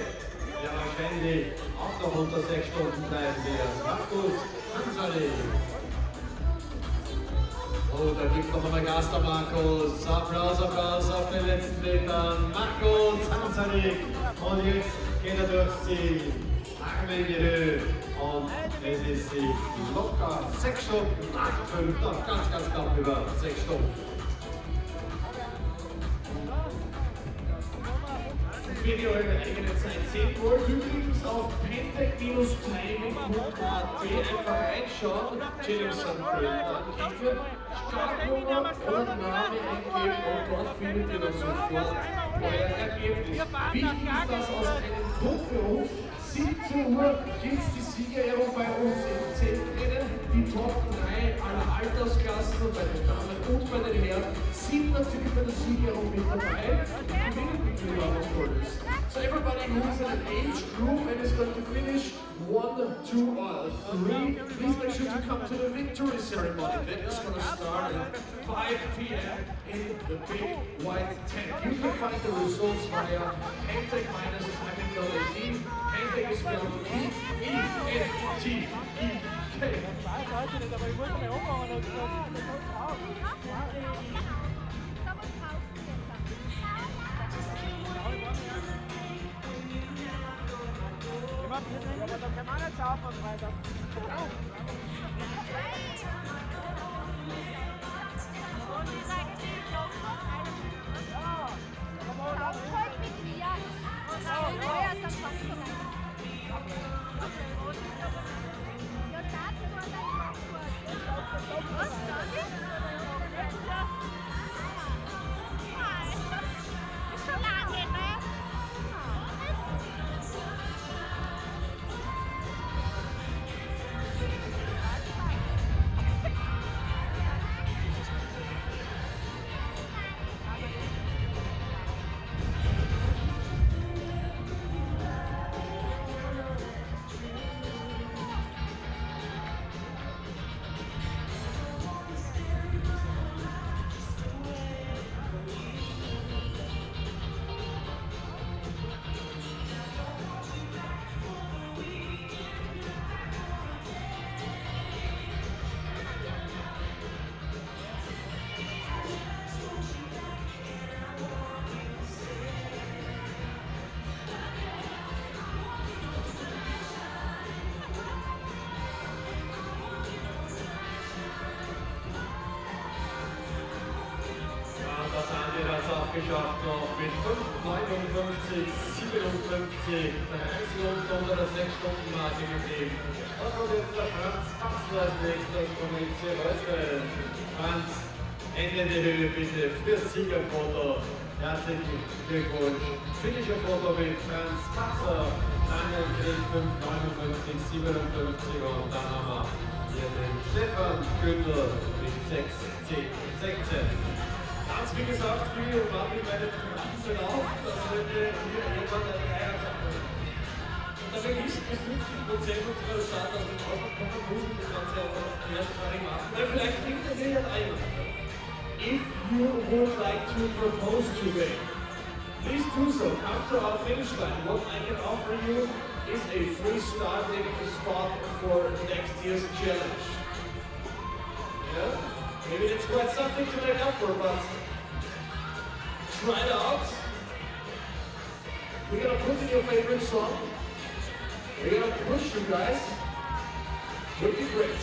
der wahrscheinlich auch noch unter 6 Stunden bleiben wird, Markus Hansali. Oh, da gibt noch einmal Gas der Markus. Applaus, Applaus auf den letzten Metern. Markus Hansali. Und jetzt geht er durchs Ziel. Arme in die Höhe. Und es ist sie locker 6 Stunden nach 5. Noch ganz knapp über 6 Stunden. Wenn ihr eure eigene Zeit sehen wollt, übrigens auf pentec-timing.at einfach reinschauen, Jennifer dann Hilfe, Startnummer und Name eingeben und dort findet ihr dann sofort euer Ergebnis. Wichtig ist, dass aus einem Top-Beruf 17 Uhr gibt es die Siegerehrung bei uns im Zeltrennen. Die Top 3 aller Altersklassen und bei den Damen und bei den Herren sind natürlich bei der Siegerehrung mit dabei. So everybody who is in an age group and is going to finish 1, 2, or 3, please make sure to come to the victory ceremony. That is going to start at 5 p.m. in the big white tent. You can find the results via pentec-timing.at. Pentec is spelled E-E-N-T-E-K. Aber da kann man nicht saufen am Freitag. Geschafft noch mit 5,59, 57, 30 unter der 6-Stunden-Marke geblieben. Da kommt jetzt der Franz Passler als nächstes von den heute. Franz, Ende die Höhe bitte fürs Siegerfoto. Herzlichen Glückwunsch. Finisher-Foto mit Franz Passler, Daniel Krieg 5,59, 57 und dann haben wir hier den Stefan Günther mit 6, 10, 16. Ganz wie gesagt, wie war mit meinem Verlauf, dass heute hier jemand eine Reihe hat. Und da wir wissen, bis 50% unserer Stadt aus dem Ausland kommen, muss das Ganze auch mehrsprachig machen. Weil vielleicht bringt er mir ein. If you would like to propose today, please do so. Come to our finish line. What I can offer you is a free starting spot for next year's challenge. Yeah? Maybe that's quite something to make up for, but try it out. We're gonna put in your favorite song. We're gonna push you guys. Would be great.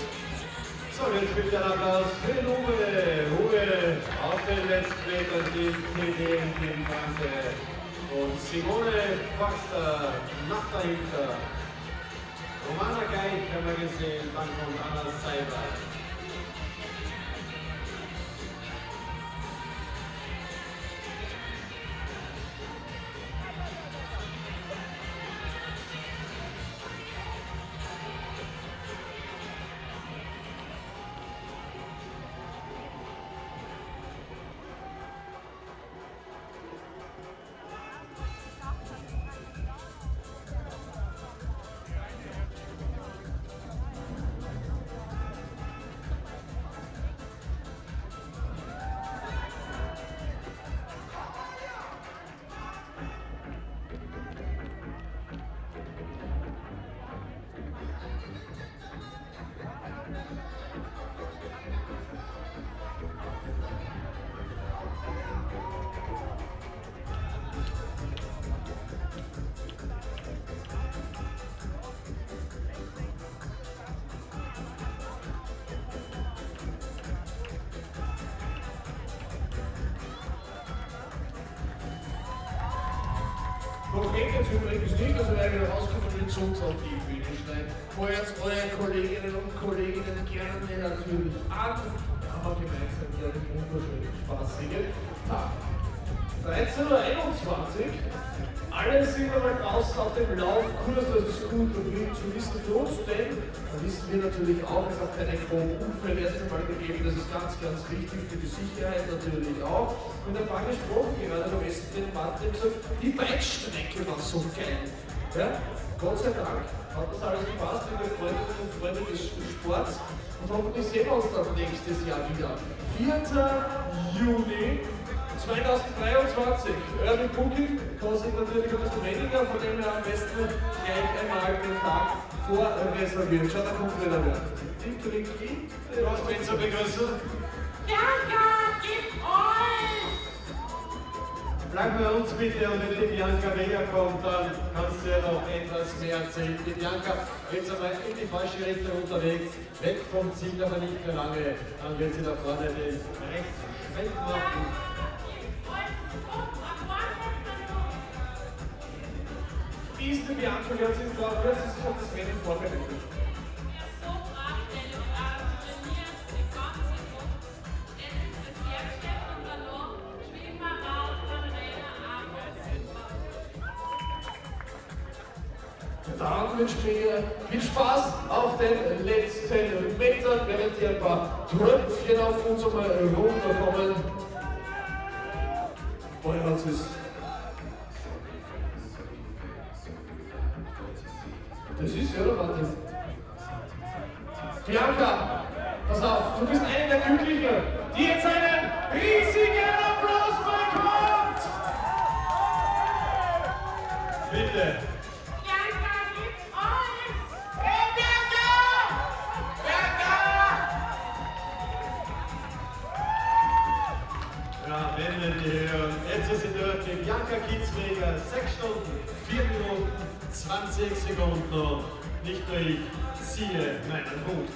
So, jetzt bitte ein Applaus für den Uwe auf den letzten Metern, Team Franke und Simone Foster nach dahinter. Romana Geich haben wir gesehen, dann kommt Anna Seiber. jetzt übrigens nicht, also wer wieder rauskommen will, zu uns auf die Finischline. Feuert eure Kolleginnen und Kollegen gerne natürlich an. Aber gemeinsam hier einen wunderschönen, spaßigen Tag. 13:21 Uhr. Alle sind einmal draußen auf dem Laufkurs, das ist gut und wichtig zu wissen für uns, denn da wissen wir natürlich auch, es hat keine groben Unfälle erst einmal gegeben, das ist ganz, ganz wichtig für die Sicherheit natürlich auch. Und ein paar gesprochen, gerade am besten den Martin gesagt, die Bike-Strecke war so geil. Ja? Gott sei Dank hat das alles gepasst, liebe Freundinnen und Freunde des Sports. Und hoffentlich sehen wir uns dann nächstes Jahr wieder. 4. Juni 2023. Early Booking kostet natürlich ein bisschen weniger, von dem her am besten gleich einmal den Tag vorreservieren. Schau, da kommt wieder wer. Was willst du begrüßen? Bianca, gib euch! Bleib bei uns bitte und wenn die Bianca wieder kommt, dann kannst du ja noch etwas mehr erzählen. Die Bianca jetzt einmal in die falsche Richtung unterwegs, weg vom Ziel, aber nicht mehr lange. Dann wird sie da vorne den Rechtsschwenk machen. Wie ist die Bianca? Wie hat sie sich auf das Rennen vorbereitet? So brav, trainiert die ganze Woche. Es ist das Werkstatt und danach Schwimmen, Radfahren, Rennen, Arbeit. Dann wünschen wir ihr viel Spaß auf den letzten Metern, während ihr ein paar Tröpfchen auf uns einmal runterkommen. Vorher hat es. Das ist ja, oder Martin? Bianca, pass auf, du bist eine der Glücklichen, die jetzt einen riesigen Applaus bekommt! Bitte! Bianca, gib euch! Hey, Bianca! Bianca! Ja, wenn wir hören, jetzt ist sie durch die Bianca Kitzweger, 6 Stunden, 4 Minuten, 20 Sekunden und nicht nur ich ziehe meinen Hut.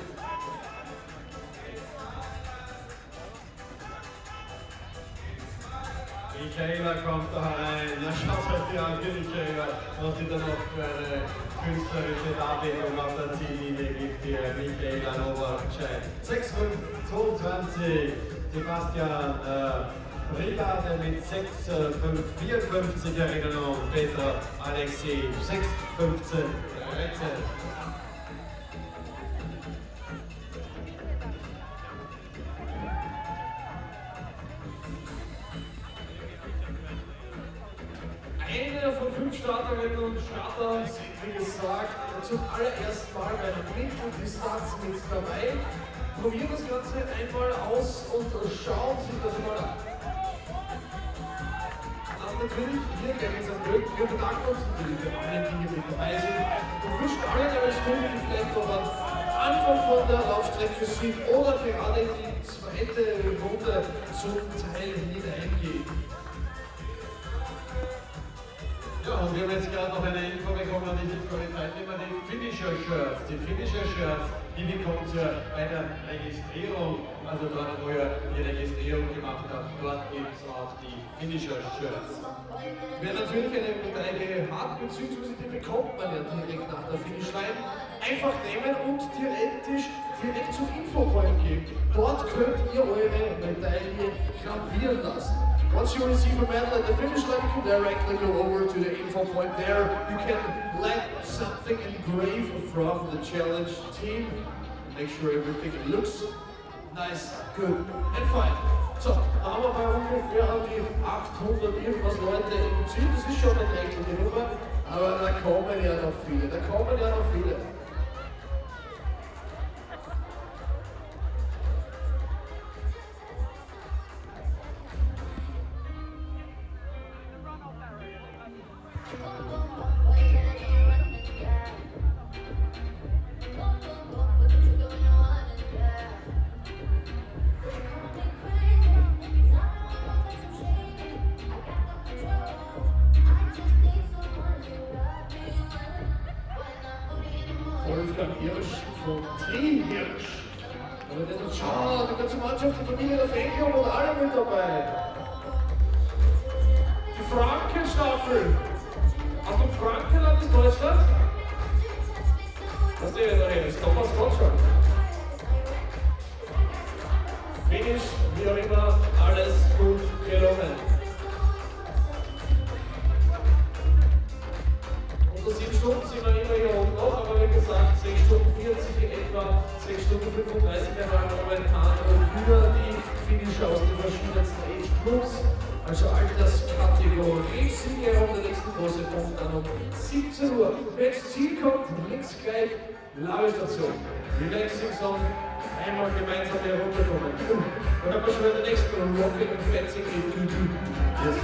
Michaela kommt da herein, na schaut euch die an, Michaela, was sie dann noch für eine künstlerische Darbietung auf der Ziellinie gibt hier, Michaela Nowaczek. 6,522, Sebastian Brigade mit 6,54 Erinnerung, Peter Alexei 6,15 13. Eine von 5 Starterinnen und Startern sind, wie gesagt, zum allerersten Mal bei der Mitteldistanz mit dabei. Probieren das Ganze einmal aus und schauen sich das mal an. Natürlich, hier gehen jetzt am Pölten. Wir bedanken uns natürlich für alle, die hier mit dabei sind und wünschen allen eine Stunde, die vielleicht noch am Anfang von der Laufstrecke sind oder gerade die zweite Runde zum Teil hineingehen. Ja, und wir haben jetzt gerade noch eine Info bekommen an die Teilnehmer, die Finisher-Shirts. Die Finisher-Shirts, die bekommt ihr bei der Registrierung, also dort, wo ihr die Registrierung gemacht habt, dort gibt es auch die Finisher-Shirts. Wer natürlich eine Medaille hat, beziehungsweise die bekommt man ja direkt nach der Finishline, einfach nehmen und direkt zum Infopoint gehen. Dort könnt ihr eure Medaille gravieren lassen. Once you receive a medal at the finish line, you can directly go over to the info point there. You can let something engraved from the challenge team. Make sure everything looks nice, good and fine. So, da haben wir bei ungefähr die 800 irgendwas Leute im Ziel. Das ist schon eine rechtliche Nummer, aber da kommen ja noch viele. Von Triathlon. Aber der schau, die ganze Mannschaft, die Familie der Fenkel und alle mit dabei. Die Frankenstaffel. Aus dem Frankenland ist Deutschland. Was der nachher ist, Thomas Gottschalk. Finish, wie auch immer, alles gut gelungen. Unter 7 Stunden sind wir immer hier oben noch, aber wie gesagt, 6 Stunden 40 in etwa, 6 Stunden 35 einmal momentan für die Finisher aus den verschiedensten Age Groups. Also Alterskategorie, Sieger und der nächste große Punkt dann um 17 Uhr. Wenn das Ziel kommt, links gleich Ladestation. Relaxing Song, einmal gemeinsam herunterkommen. Und dann haben wir schon wieder den nächsten Rocket und Fetzig in yes.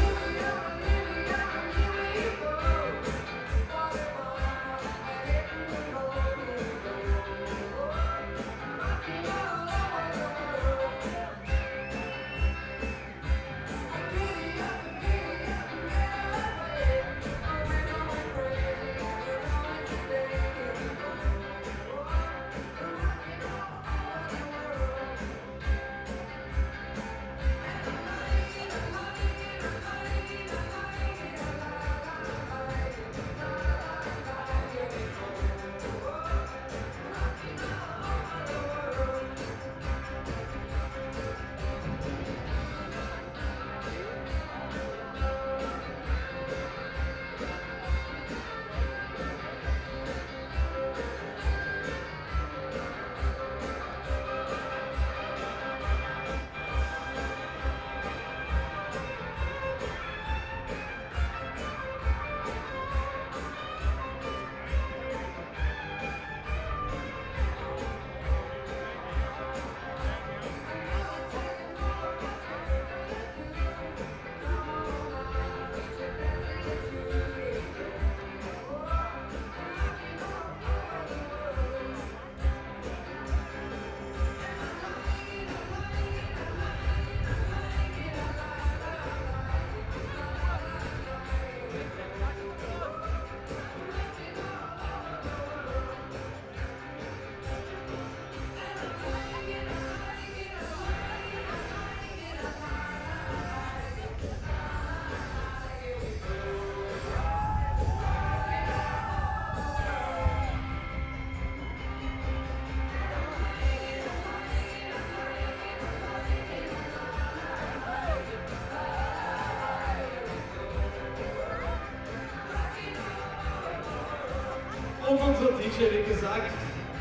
Und unser DJ, wie gesagt,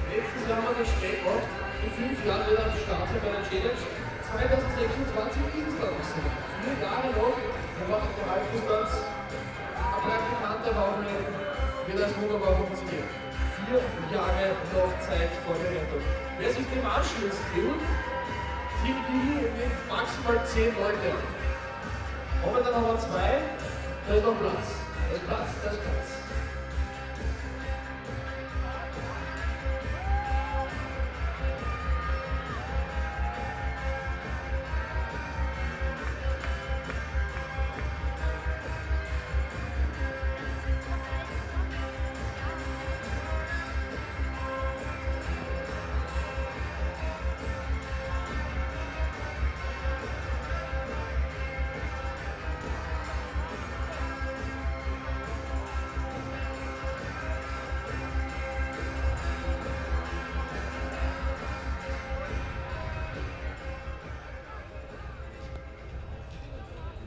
letztes Jahr haben wir den Schmäh gemacht, in 5 Jahren wieder am Start bei der Challenge. 2026 ist es dann noch so. 4 Jahre noch, wir machen die Halbdistanz, ein Praktikant der Wochenende, wird das wunderbar funktionieren. 4 Jahre noch Zeit vor der Rettung. Wer sich dem anschließen will, Team B mit maximal 10 Leute. Momentan haben wir 2, da ist noch Platz. Da ist Platz, da ist Platz.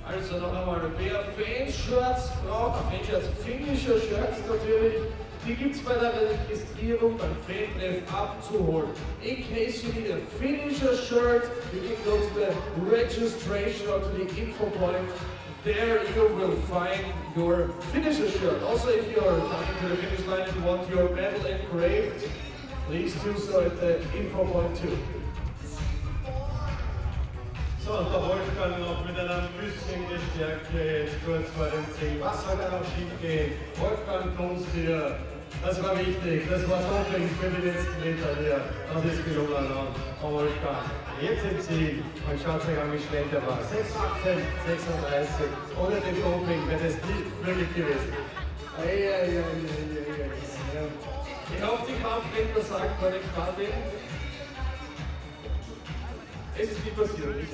Also noch einmal, wer Fanshirts braucht, Fanshirts, Finisher Shirts natürlich, die gibt es bei der Registrierung beim Fan-Treff abzuholen. In case you need a Finisher shirt, you can go to the registration or to the info point. There you will find your Finisher shirt. Also, if you are coming to the finish line and you want your medal engraved, please do so at the info point too. So, und der Wolfgang noch mit einer bisschen Stärke jetzt kurz vor dem Ziel. Was soll da noch schief gehen? Wolfgang, kommst hier. Das war wichtig, das war Doping für die letzten Meter hier. Das ist gelungen von Wolfgang. Jetzt im Ziel. Und schaut euch an, wie schnell der war. 6,18, 36. Ohne den Doping wäre das nicht möglich gewesen. Ich hoffe, die Kampfredner sagt, weil ich da bin. Es ist nicht passiert, nicht?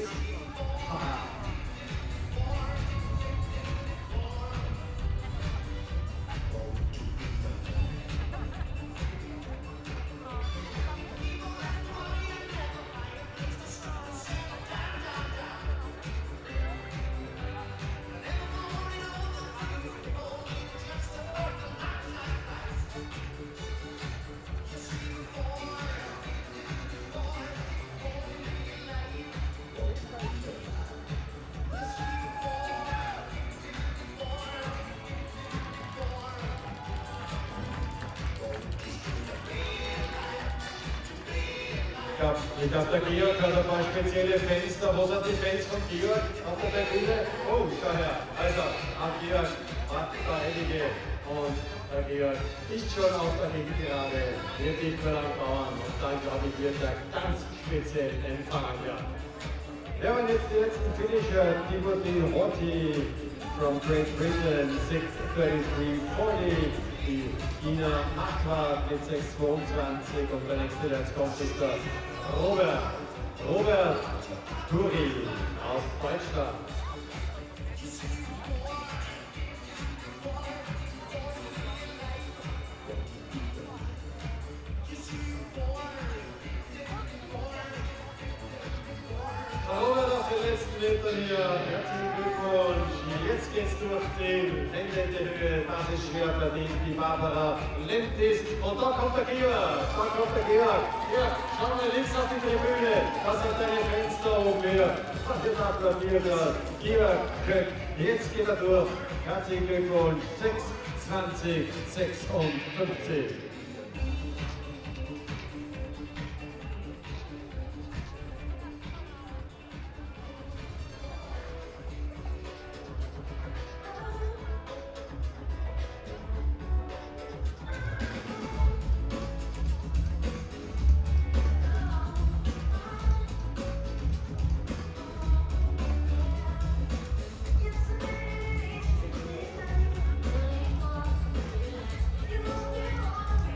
Ich glaube, der Georg hat ein paar spezielle Fenster. Wo sind die Fans von Georg auf der Tribüne? Oh, schau her. Also, am Georg hat da einige. Und der Georg ist schon auf der Hinterade. Wird nicht mehr lang dauern. Und dann, glaube ich, wird er ganz speziell empfangen werden. Ja, und jetzt die letzten Finisher. Timothy Rotti from Great Britain, 6:33:40. Die Ina Aqua mit 6:22 und der nächste, der jetzt kommt, ist der Robert Turi aus Deutschland. Robert auf den letzten Metern hier, herzlichen Glückwunsch. Jetzt geht's durch die Hände in die Höhe, das ist schwer verdient, die Barbara Lentis. Und da kommt der Georg, Hier, schau mal links auf die Tribüne, was sind deine Fenster oben hier? Was wird applaudiert, Georg Köck, jetzt geht er durch. Herzlichen Glückwunsch, 6:20:56.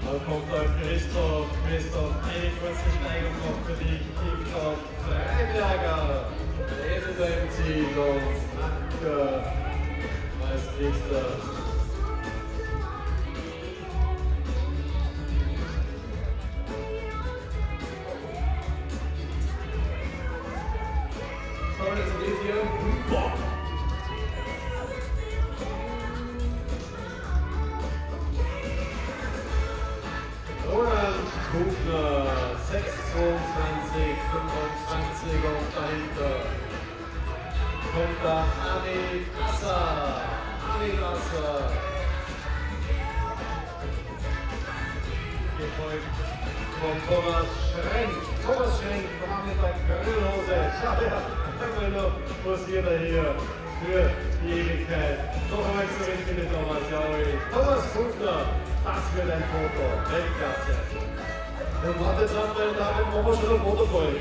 Da kommt der Christoph, eine kurze Steigung noch für dich, Christoph Freiberger, der ist im Ziel und Anker als nächster. So, jetzt geht's hier. Boah. Kufner, 6:22:25 und dahinter kommt der Ani Gasser, gefolgt von Thomas Schrenk, komm mit der Grünhose, schau her, einmal noch posiert er hier für die Ewigkeit. Noch einmal zurück bitte Thomas, jawohl. Thomas Kufner, das wird ein Foto, Weltklasse. Und warte jetzt an, meine Damen, machen wir schon ein Foto voll.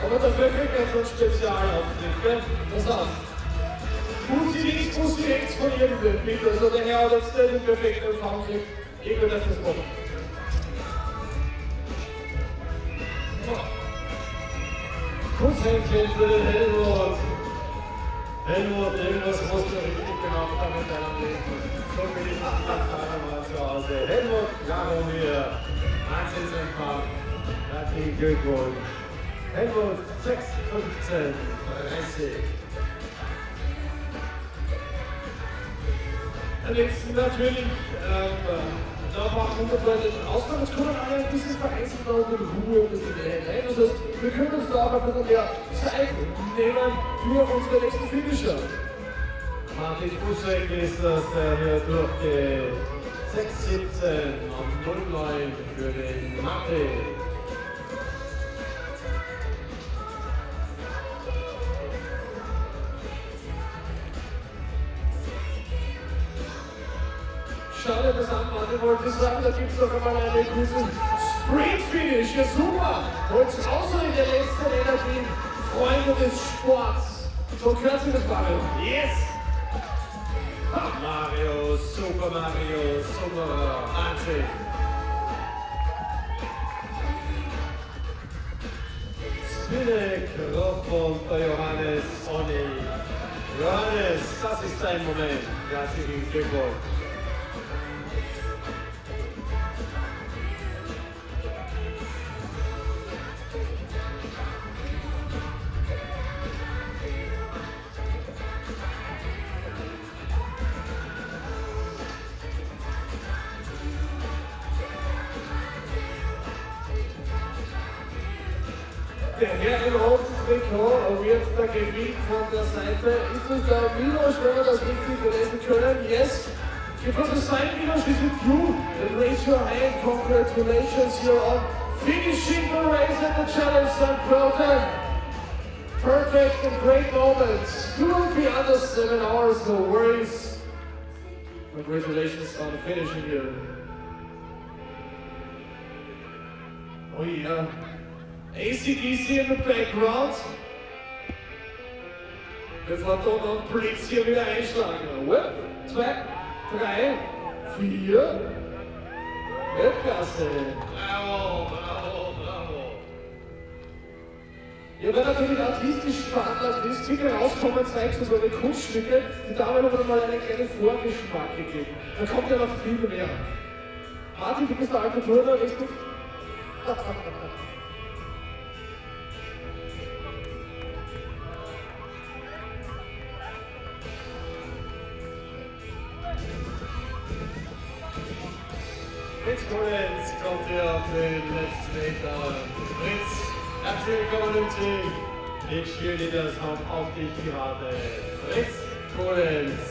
Aber dafür kriegt er so ein Spezialauftritt, gell? Pass auf. Fuß rechts von jedem bitte. Also der Herr hat jetzt den perfekten Empfang gekriegt. Ich will das machen. So. Kusshändchen für den Helmut. Helmut, irgendwas musst du richtig gemacht haben mit deinem Leben. So bin ich nach mal zu Hause. Helmut, Jaromir, Wahnsinnsempfang. Herzlichen Glückwunsch. Helmut, 6:15:30. Der letzten natürlich, da war unbedeutet Ausnahme, es kommen alle ein bisschen vereinzelt und in Ruhe ein bisschen mehr hinein. Das heißt, wir können uns da auch ein bisschen mehr Zeit nehmen für unsere nächsten Finisher. Martin Busek ist das, der hier durchgeht. 6:17:09 für den Martin. Schau dir das an, Martin, wollte ich sagen, da gibt es doch einmal einen guten Sprint-Finish. Ja, super! Wollt ihr auch so in der letzten Energie, Freunde des Sports? So gehört sich das, Mario. Yes! Mario, super Wahnsinn! Spinek, Rob und der Johannes Onni. Johannes, das ist dein Moment. Herzlichen Glückwunsch. Der Herr im roten Trikot wird da gewinnt von der Seite. Ist es der Milos, wenn wir das richtig lesen können? Yes. If it's a sign, Milos, is it you? Then raise your hand. Congratulations, you're on finishing the race at the Challenge St. Pölten. Perfect and great moments. You will be under 7 hours, no worries. Congratulations on finishing here. Oh yeah. ACDC in the background. Bevor Don und Blitz hier wieder einschlagen. Whip, 2, 3, 4. Weltklasse. Bravo, bravo, bravo. Ja, wer natürlich artistisch veranlagt ist, bitte rauskommen, zeigt so eine Kunststücke. Die Dame hat mir mal einen kleinen Vorgeschmack gegeben. Da kommt ja noch viel mehr. Martin, du bist der alte Turner, richtig? Fritz Collins kommt hier auf den letzten Meter. Fritz, herzlich willkommen im Team. Die Cheerleaders haben auf dich gewartet. Fritz Collins.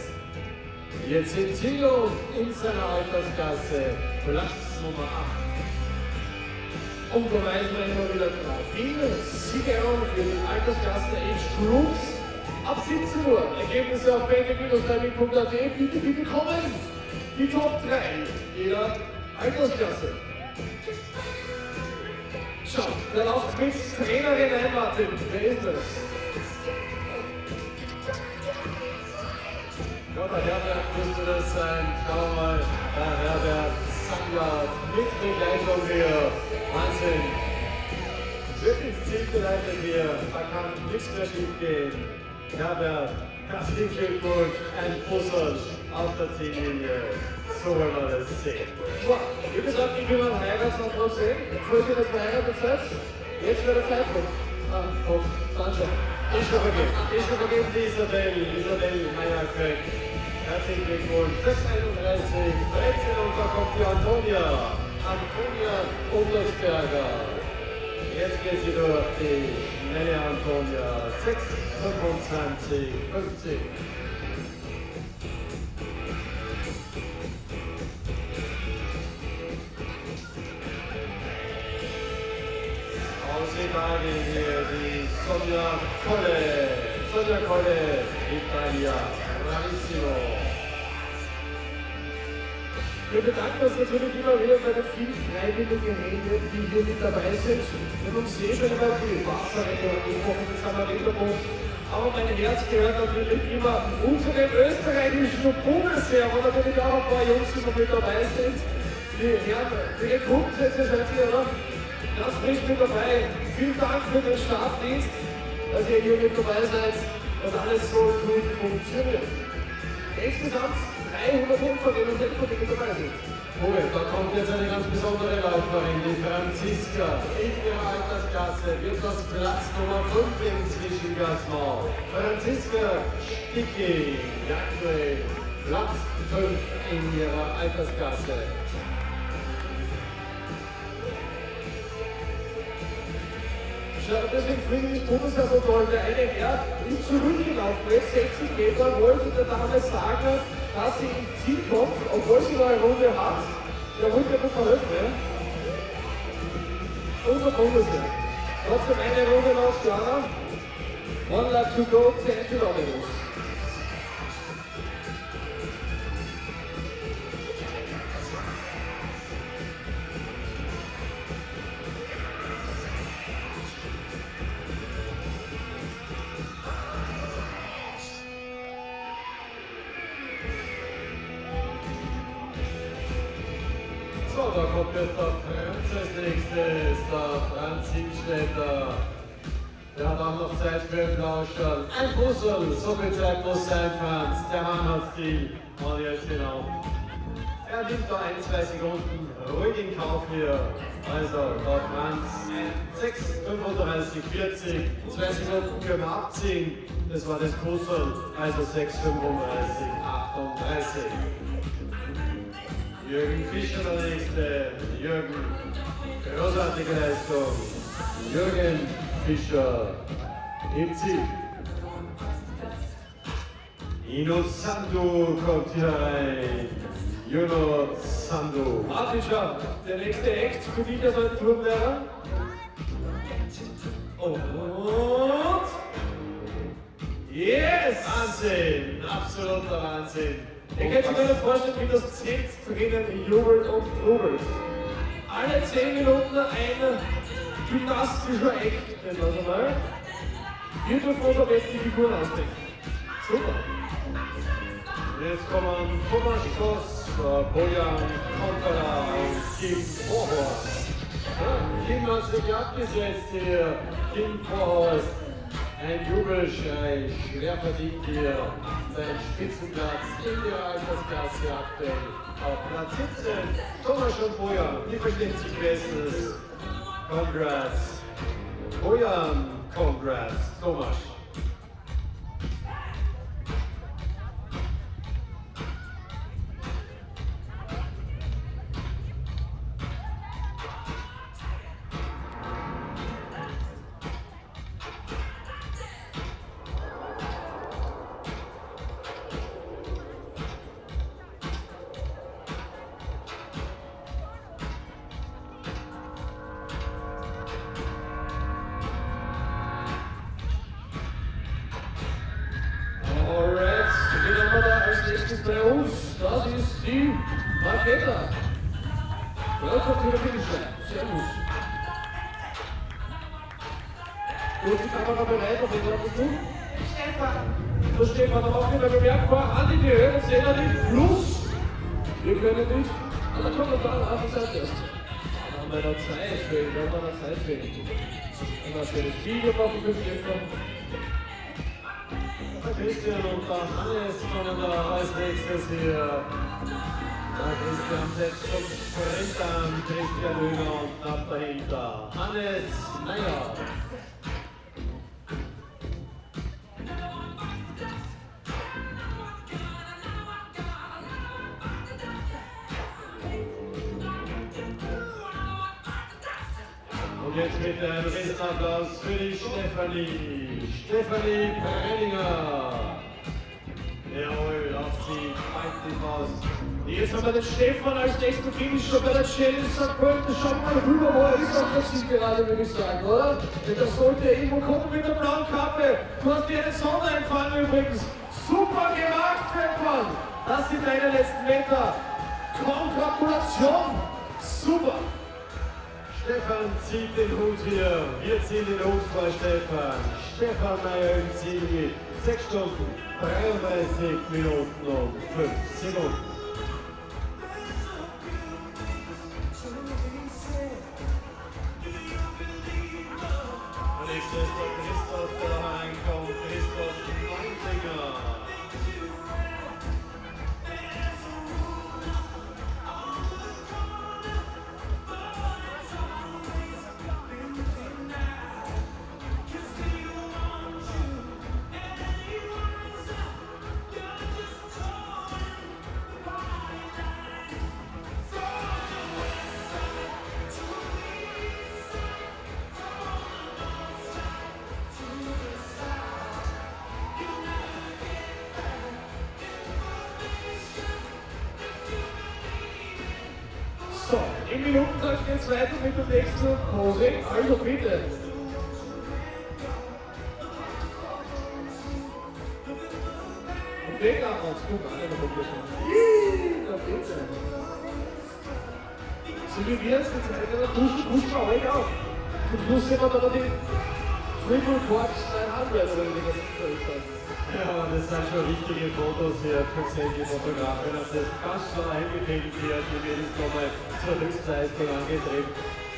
Jetzt in Tilo in seiner Altersklasse. Platz Nummer 8. Und da weisen wir immer wieder drauf. Viele Siegerehrung für die Altersklasse Age Groups ab 17 Uhr. Ergebnisse auf bänke-timing.at. Bitte, bitte kommen. Die Top 3 jeder Altersklasse. Schau, der läuft mit Trainerin ein, Martin. Wer ist das? Ja, der Herbert müsste das sein. Schau mal, der Herbert Sandler mit Begleitung hier. Wahnsinn. Wirklich zielgeleitet hier. Da kann nichts mehr schief gehen. Herbert, herzlichen Glückwunsch. Ein Puzzle auf der Ziellinie. So wollen wir das sehen. Wie gesagt, ich will mal Heiratsantrag sehen. Falls ihr das verheiratet seid, jetzt wäre der Zeitpunkt. Ah, komm, danke. Ich übergebe die Isabel Meyer-Köck. Herzlichen Glückwunsch. 631, 13 und da kommt die Antonia Untersberger. Jetzt geht sie durch die Nelle Antonia. 6, 25, 50. Außerdem hier die Sonja Kolle, Italia, bravissimo. Wir bedanken uns natürlich immer wieder bei den vielen freiwilligen Händen, die hier mit dabei sind. Wir haben uns sehr schon über die Wasserrettung angesprochen, das haben wir Ritterbund. Aber mein Herz gehört natürlich immer unserem österreichischen Bundesheer, wo natürlich auch ein paar Jungs, die noch mit dabei sind. Die Herren, die Rekruten sind jetzt wahrscheinlich, oder? Ganz frisch mit dabei. Vielen Dank für den Staatsdienst, dass ihr hier mit dabei seid, dass alles so gut funktioniert. Insgesamt 300 Helferinnen und Helfer, die mit dabei sind. Cool, da kommt jetzt eine ganz besondere Läuferin, die Franziska. In ihrer Altersklasse wird das Platz Nummer 5 im Zwischenklassement. Franziska Sticki, aktuell Platz 5 in ihrer Altersklasse. Deswegen finde ich das Bundesheer so toll. Der eine Herr ist zurückgelaufen, jetzt 60 Meter, wollte der Dame sagen, dass sie ins Ziel kommt, obwohl sie noch eine Runde hat. Der wollte mir verhelfen, ja? Unser Bundesheer. Trotzdem eine Runde noch, Jana. 1 lap to go, 10 Kilometers. So, da kommt jetzt der Franz als nächstes, der Franz Hinstetter. Der hat auch noch Zeit für einen Lauscher. Ein Puzzle, so viel Zeit muss sein, Franz. Der Mann hat Ziel. Und jetzt genau. Er nimmt da 1-2 Sekunden ruhig in Kauf hier. Also, der Franz 6, 35, 40. 2 Sekunden können wir abziehen. Das war das Puzzle. Also 6, 35, 38. Jürgen Fischer der nächste. Jürgen, großartige Leistung. Jürgen Fischer im Ziel. Ino Sandu kommt hier rein. Juno Sandu. Martischer, der nächste Act für dich als ein Turmlehrer. Und yes! Wahnsinn, absoluter Wahnsinn. Ihr könnt euch nicht vorstellen, wie das Zelt drinnen jubelt und trubelt. Alle 10 Minuten ein gymnastischer Act, nennen wir es einmal. Wir dürfen uns am besten die Figuren ausdenken. Super. Jetzt kommen Thomas Koss, Bojan Kontara und Kim Vorhorst. Ja, Kim hat sich abgesetzt hier. Kim Vorhorst. Ein Jubelschrei, schwer verdient hier sein Spitzenplatz in der Altersklasse aktuell. Auf Platz 17, Thomas und Bojan, die verstehen sich bestens. Congrats. Bojan, congrats. Thomas. Alright, wen haben wir da als nächstes bei uns? Das ist die Marketa. Weltkulturerbe Wachau. Servus. Gut, die Kamera bereit, auf wen wartest du? Stefan. So Stefan, dann machen wir bemerkbar an die Höhe, dann sehen wir dich. Plus, wir können dich. Ah, da kommt noch da, auf die Seite erst. Da haben wir noch Zeit fehlen, da haben wir noch Zeit fehlen. Und ein schönes Video machen für Stefan. Christian und der Hannes kommen da als nächstes hier. Der Christian setzt zum Sprint an, Christian Höhner und knapp dahinter Hannes Meyer. Und jetzt bitte ein Riesenapplaus für die Stefanie. Stefanie Brenninger. Jawohl, auf sie, weit die Faust. Jetzt haben wir den Stefan als nächsten Finisher bei der Challenge St. Pölten. Schaut mal rüber, wo er ist auf der Sieg gerade, würde ich sagen, oder? Denn das sollte irgendwo kommen mit der blauen Kappe. Du hast dir eine Sonne einfallen übrigens. Super gemacht, Stefan. Das sind deine letzten Meter. Gratulation. Super. Stefan zieht den Hut hier. Wir ziehen den Hut vor Stefan. Stefan Meyer im Ziel mit 6 Stunden, 33 Minuten und 5 Sekunden. Und nächstes ist der Christoph, der da reinkommt. Christoph Neunfinger. So, im Minutentakt geht es weiter mit dem nächsten Posing. Also bitte. Und Weg ab uns. Guck mal, da bitte. So wie wir jetzt die Zeit in der pushen wir euch auch. Zum Schluss sehen wir da die Triple Corps 900 oder wie das ist. Ja, das sind schon richtige Fotos hier, tatsächlich Fotografen haben das ganz so eingepegelt hier, die wir das nochmal zur Höchstleistung angetrieben.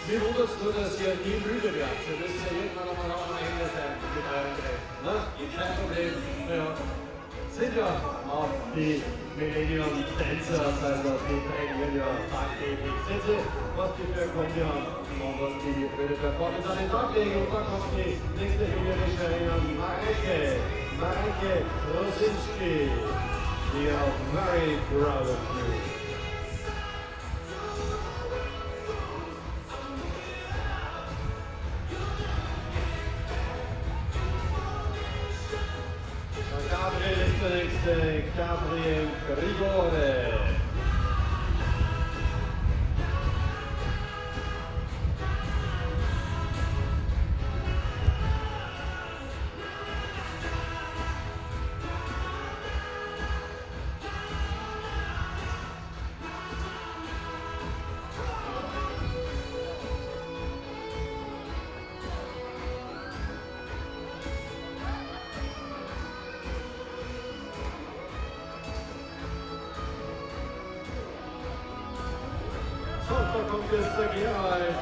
Mir wundert es nur, dass ihr nie müde werdet. Ihr müsst ja irgendwann einmal auch am Ende sein mit euren Treffen. Ne? Kein Problem. Ja. Sind ja auch die Millennium-Tänzer, also die trainieren ja tagtäglich. Sehen Sie, was die für Kombi haben und was die für die Performance an den Tag legen. Und dann kommt die nächste Juniorische an Mareke Rosinski. We are very proud of you. Gabriel Grigore. Da kommt jetzt der Gerald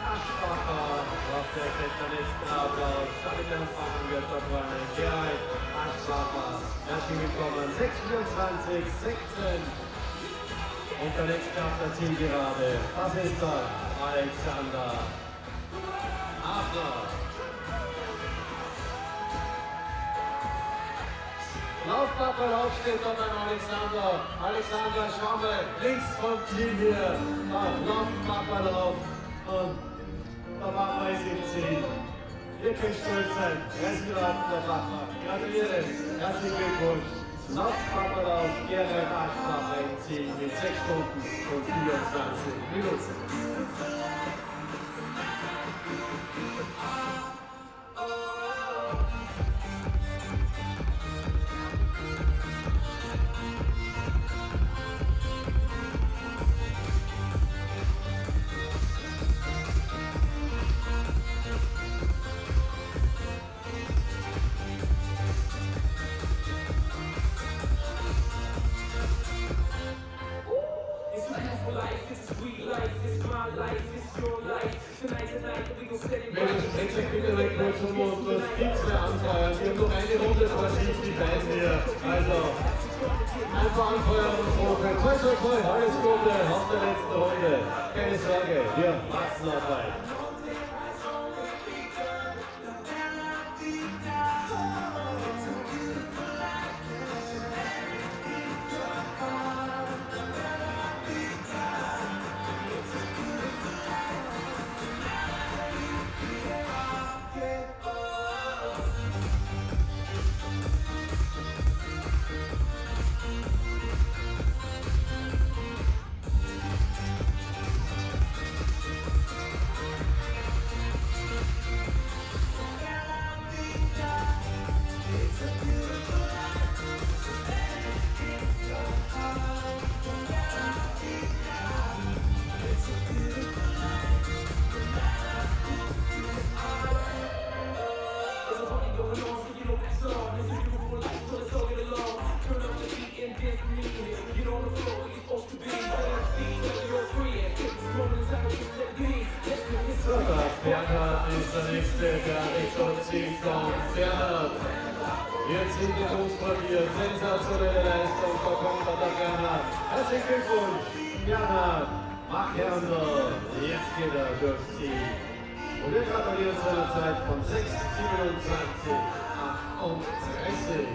Aschbacher auf der letzten Applaus. Damit anfangen wird da vorne Gerald Aschbacher. Herzlich willkommen, 6:24, 16. Und der nächste auf der Zielgerade, das ist der Alexander Adler. Laufpapa, Lauf steht da beim Alexander. Alexander, schau mal, links vom Ziel hier. Laufpapa, Lauf. Und der Papa ist im Ziel. Ihr könnt stolz sein. Er ist geraten, der Papa. Gratuliere. Herzlichen Glückwunsch. Laufpapa, Lauf, Gerald Aschbacher im Ziel mit 6 Stunden und 24 Minuten. Das gibt's mehr anfeuern. Wir haben noch eine Runde vor sich, die beiden hier. Also, einfach anfeuern und hochgehen. Toi, toi, toi, alles Gute auf der letzten Runde. Keine Sorge, wir wachsen auf euch. Bernhard ist der Nächste, der Richtung Ziel kommt. Bernhard, jetzt sind die Jungs von dir. Sensationelle Leistung, da kommt der Bernhard. Herzlichen Glückwunsch, Bernhard. Mach Herrn, jetzt geht er durchs Ziel. Und wir gratulieren zu einer Zeit von 6:27:38.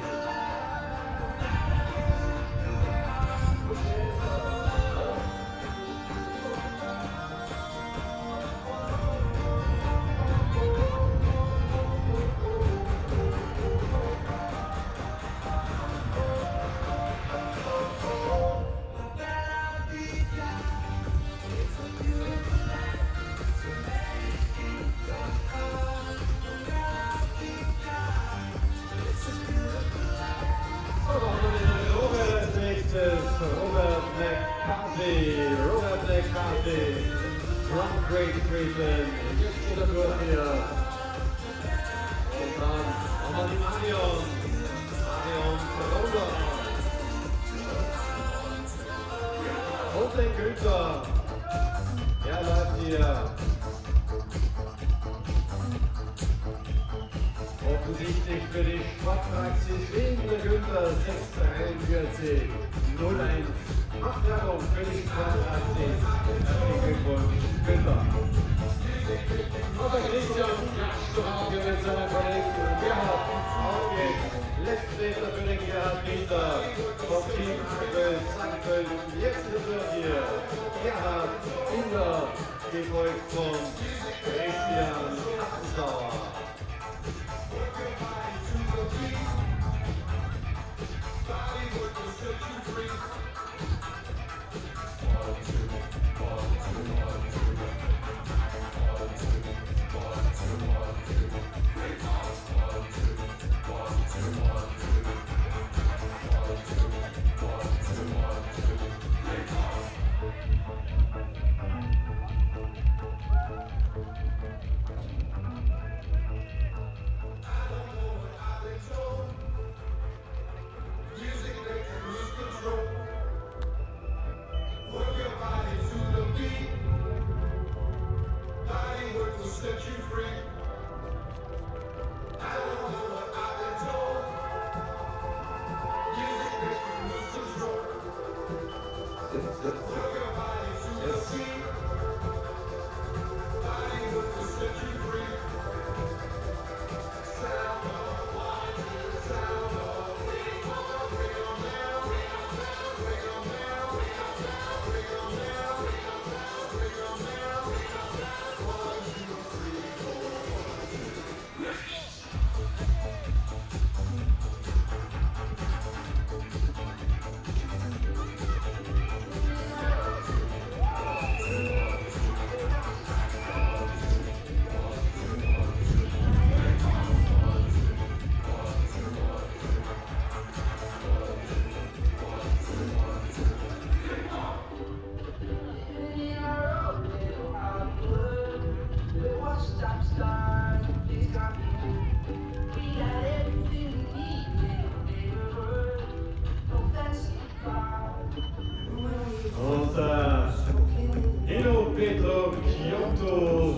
Robert McCarthy from Great Britain. Jetzt geht er durch hier. Und dann haben wir die Marion Roller. Und den Günther. Er läuft hier. Offensichtlich für die Sportpraxis Wien der Günther 6:43:01. Macht Werbung für die Sportpraxis. Herzlichen Glückwunsch, Günther. Und der Christian Straube mit seiner Kollegen Gerhard auch jetzt. Letztmeter für den Gerhard Winter vom Team St. Pölten. Jetzt wird er hier Gerhard Winter, gefolgt von Christian Appensauer.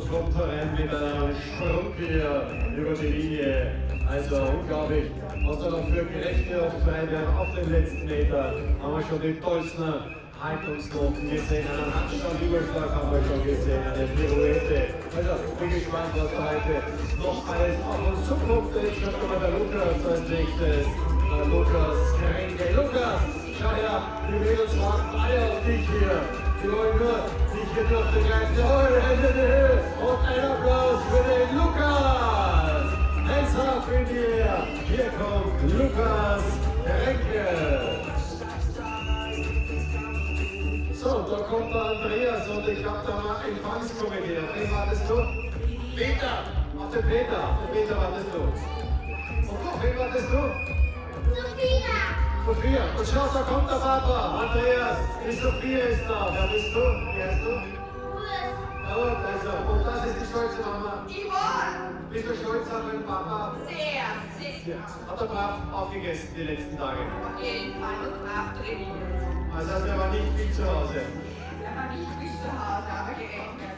Kommt herein mit einem Sprung hier über die Linie. Also unglaublich, was da noch für Kräfte auftreiben werden auf den letzten Meter. Haben wir schon die tollsten Haltungsnoten gesehen, einen Handstandüberschlag haben wir schon gesehen, eine Pirouette. Also bin gespannt, was da heute noch alles auf uns zukommt. Jetzt kommt aber der Lukas als nächstes. Der Lukas Krenke. Lukas, schau her, die Mädels warten alle auf dich hier. Die wollen nur sich hier durch den Kreis holen, Hände in die Höhe und ein Applaus für den Lukas! Hands up in die Air! Hier kommt Lukas Renke! So, da kommt der Andreas und ich glaube, da war ein Empfangskomitee. Auf wen wartest du? Peter! Auf den Peter! Auf den Peter wartest du. Und auf wen wartest du? Sophia! Sophia, und schau, da kommt der Papa, Andreas, die Sophia ist da. Wer bist du? Wer bist du? Oh, also, und das ist die stolze Mama. Yvonne! Bist du stolz auf den Papa? Sehr. Hat er brav aufgegessen die letzten Tage? Auf jeden Fall und brav trainiert. Also heißt, er war nicht viel zu Hause. Er war nicht viel zu Hause, aber gerechnet.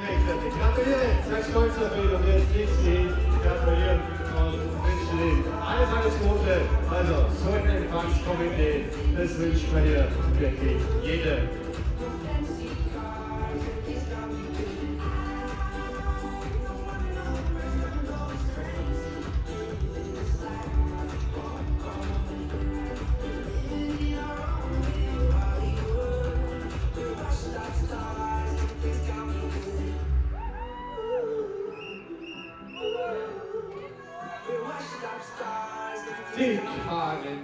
Rechtfertig. Gratuliere, seid stolz auf ihn und jetzt nichts hin. Gratulieren und wünschen ihm alles Gute. Also, so ein Empfangskomitee, das wünscht man hier wirklich jedem. Die Karin.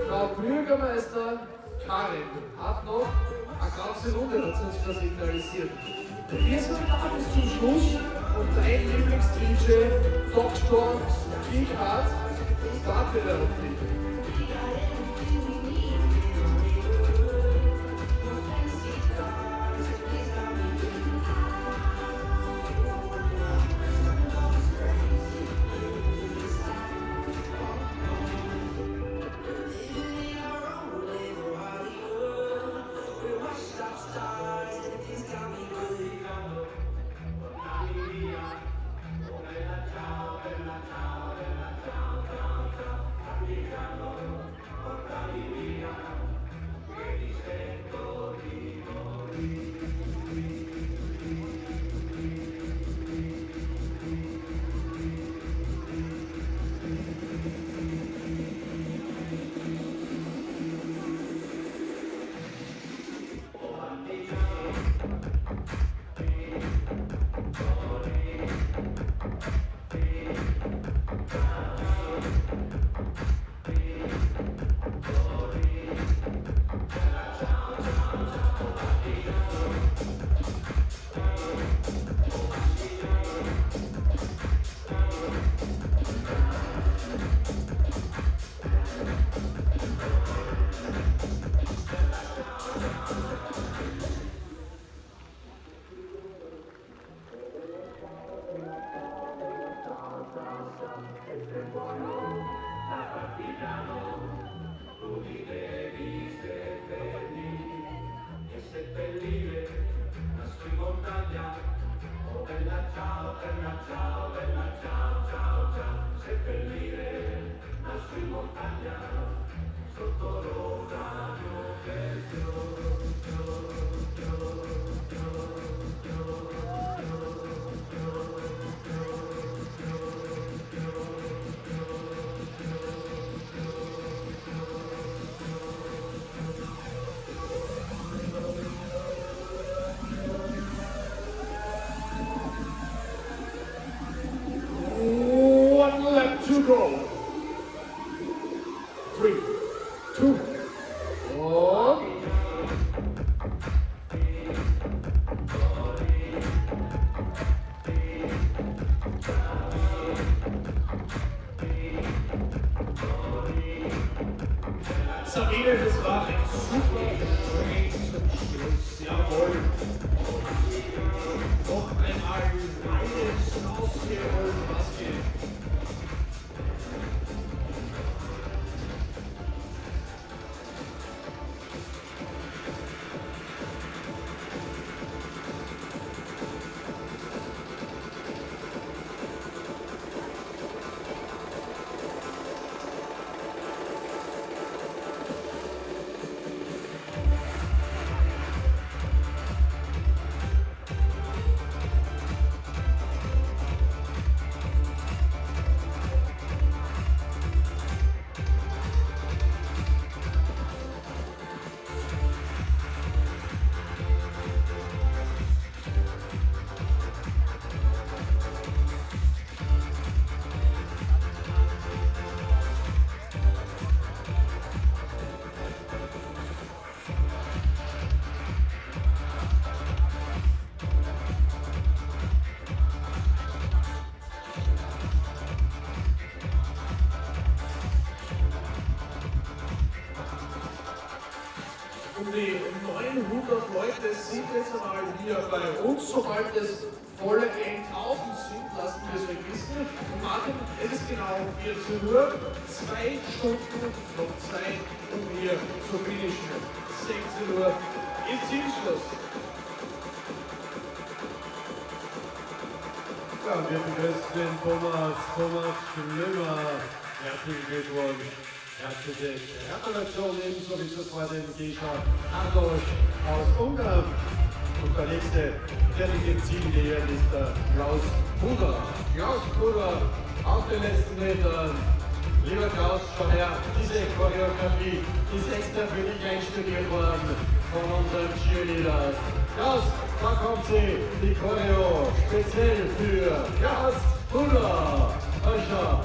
Frau Bürgermeister Karin hat noch eine ganze Runde, hat sie uns schon signalisiert. Wir sind da bis zum Schluss und dein Lieblings-DJ Dr. Kiechhardt wartet auf dich. Sotto l'ombra del Kabine, das war ein super Sprint zum Schluss. Jawohl. Noch einmal alles rausgeholt, was geht. Die 900 Leute sind jetzt einmal hier bei uns. Sobald es volle 1000 sind, lassen wir es euch wissen. Und Martin, es ist genau 14 Uhr, 2 Stunden noch Zeit, um hier zu finishen. 16 Uhr ist Zielschluss. Ja, wir begrüßen den Thomas Schwimmer. Herzlichen Glückwunsch. Herzliche Gratulation ebenso wie zuvor den Gegner Arnold aus Ungarn. Und der nächste, der nicht im Ziel gehört, ist der Klaus Bruder. Klaus Bruder auf den letzten Metern. Lieber Klaus, schau her, diese Choreografie ist extra für dich einstudiert worden von unseren Cheerleaders. Klaus, da kommt sie, die Choreo, speziell für Klaus Bruder. Schau,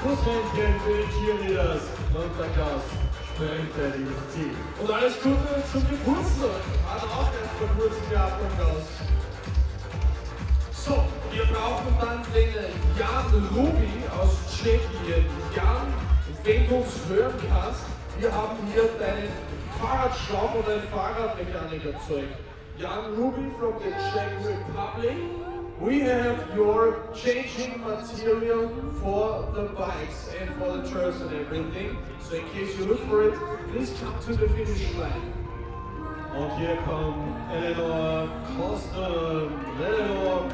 Kussmännchen für die Cheerleaders. Und der Klaus sprintet ins Ziel. Und alles Gute zum Geburtstag. Hat auch erst vor kurzem gehabt, der Klaus. So, wir brauchen dann den Jan Rubi aus Tschechien. Jan, wenn du uns hören kannst, wir haben hier deinen Fahrradschrauber und einen Fahrradmechaniker Zeug. Jan Rubi from the Czech Republic. We have your changing material for the bikes and for the turns and everything. So in case you look for it, please come to the finish line. Und hier kommt Eleanor Costum. Very warm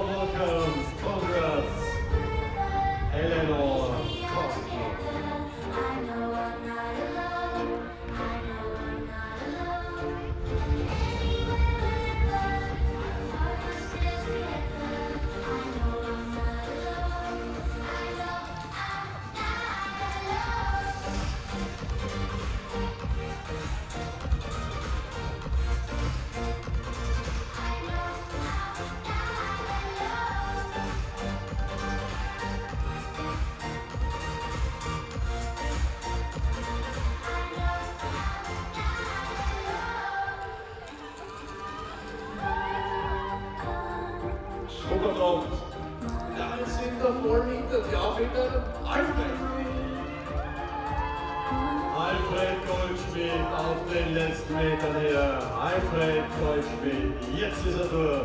welcome. Congrats. Eleanor Costum. Dann sind da voll hinter dir auch wieder Alfred. Alfred Goldschmidt auf den letzten Metern her. Alfred Goldschmidt, jetzt ist er durch.